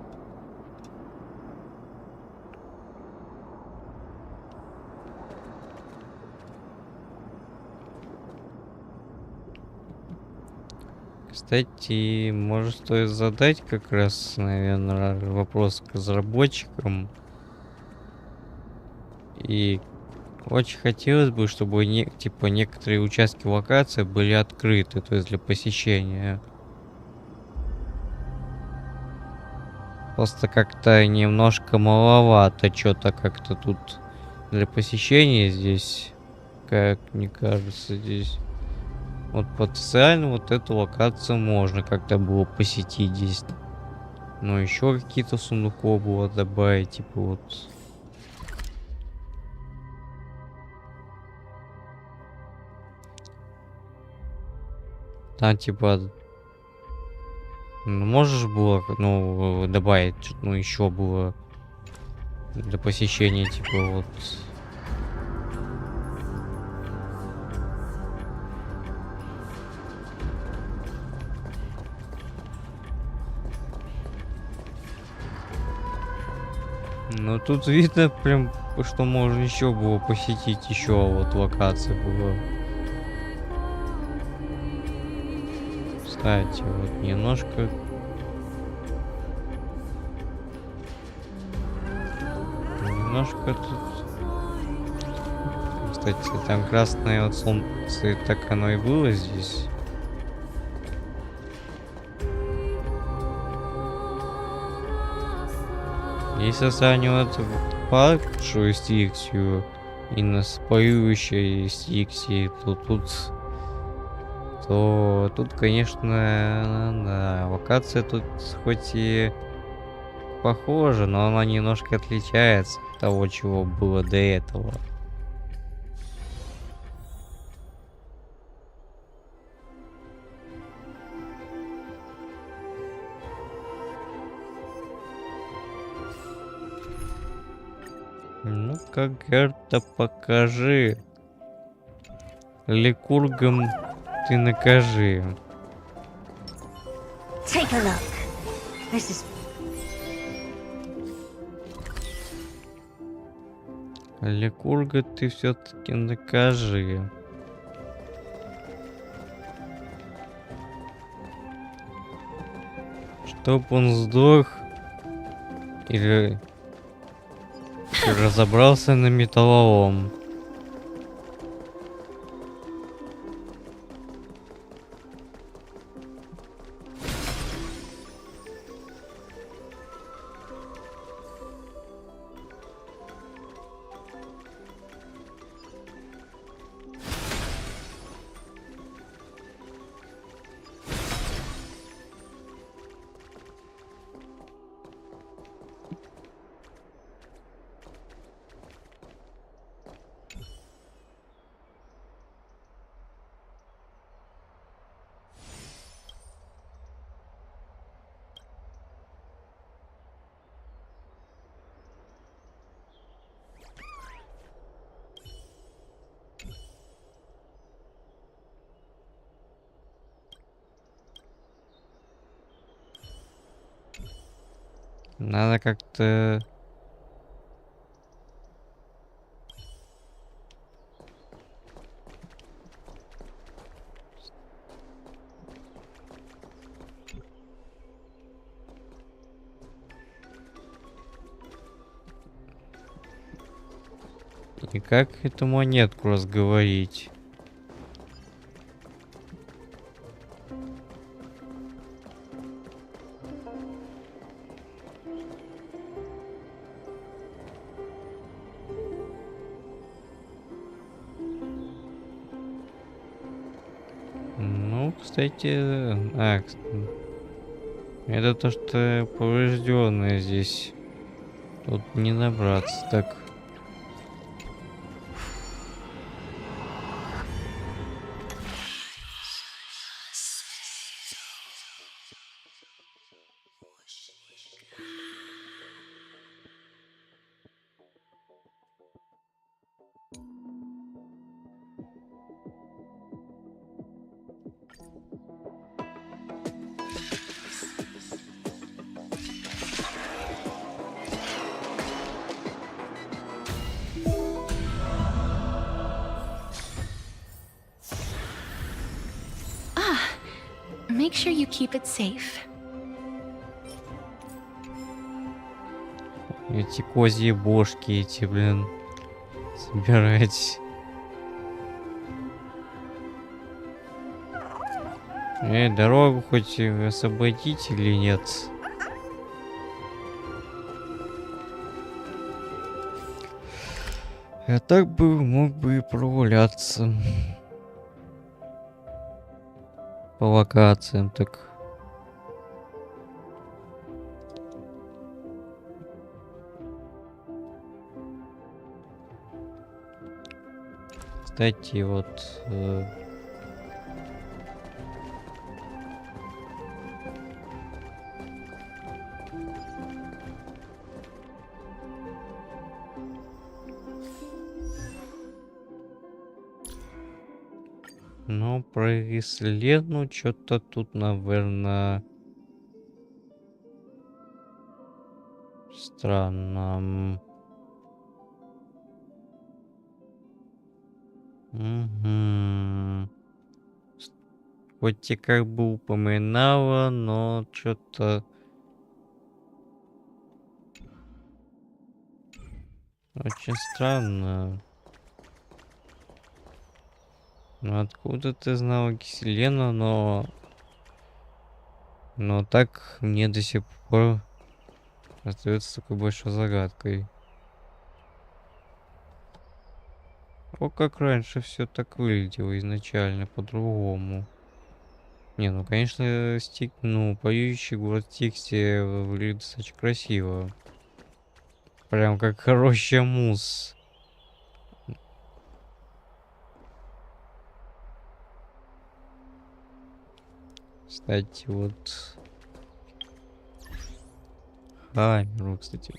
Кстати, может стоит задать как раз, наверное, вопрос к разработчикам. И очень хотелось бы, чтобы типа некоторые участки локации были открыты, то есть для посещения. Просто как-то немножко маловато что-то как-то тут для посещения здесь, как мне кажется, здесь. Вот потенциально вот эту локацию можно как-то было посетить здесь. Но еще какие-то сундуков было добавить, типа вот. Там типа, ну, можешь было, ну, добавить, ну, еще было для посещения, типа вот. Ну тут видно прям, что можно еще было посетить, еще вот локации было. Кстати, вот немножко. Немножко тут. Кстати, там красное вот солнце, так оно и было здесь. Если сравнивать падшую стиксию и с поющей стиксией, то тут, конечно, да, локация тут хоть и похожа, но она немножко отличается от того, чего было до этого. Ну, как это покажи. Ликургом ты накажи. Take a look. This is Ликурга ты все-таки накажи. Чтоб он сдох или разобрался на металлолом. Надо как-то... И как эту монетку разговорить? Ну, кстати, это то, что поврежденное здесь. Тут не набраться. Так. Make sure you keep it safe. Эти козьи бошки, эти, блин, собирать. Дорогу хоть освободить или нет? Я так бы мог бы и прогуляться. По локациям, так. Кстати, вот Ну, про исследование что-то тут, наверное, странно. Угу. Хоть и как бы упоминала, но что-то очень странно. Ну откуда ты знала Киселена, но так мне до сих пор остается такой большой загадкой. О, как раньше все так выглядело изначально по-другому. Не, ну конечно, поющий город Стикси выглядит достаточно красиво. Прям как хороший мусс. Кстати, вот камеру, кстати.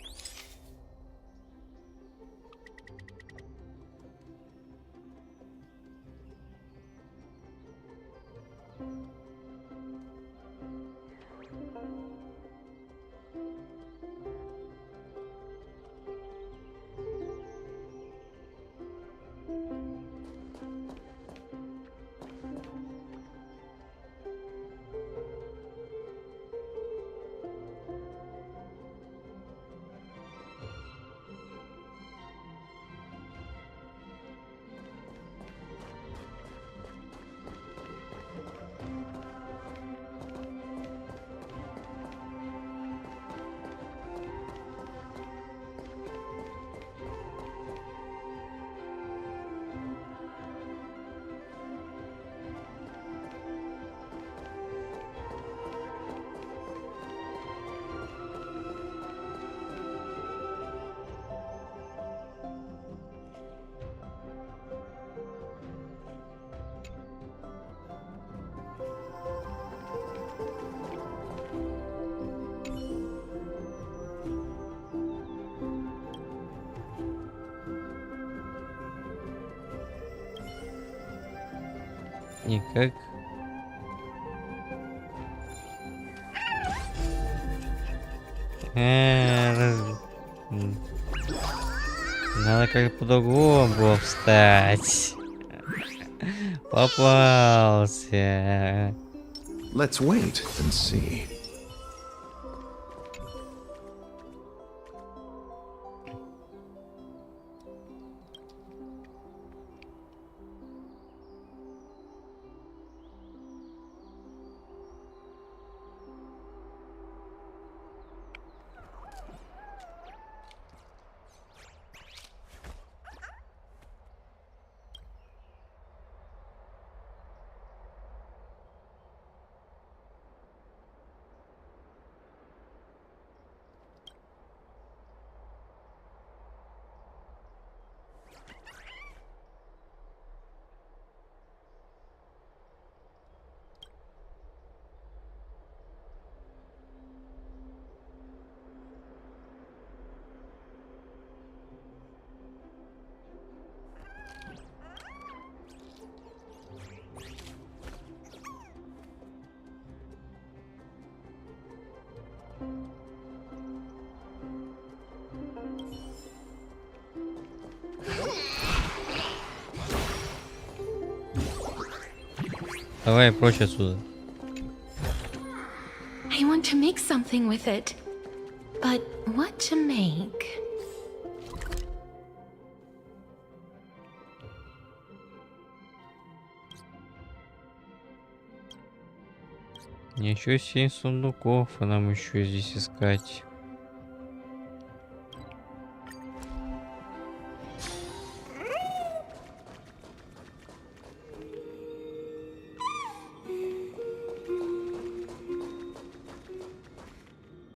Никак. Надо как-то по-другому было встать. Попался. Let's wait and see. Давай прочь отсюда. I want to make something with it. But what to make? Еще 7 сундуков, а нам еще здесь искать.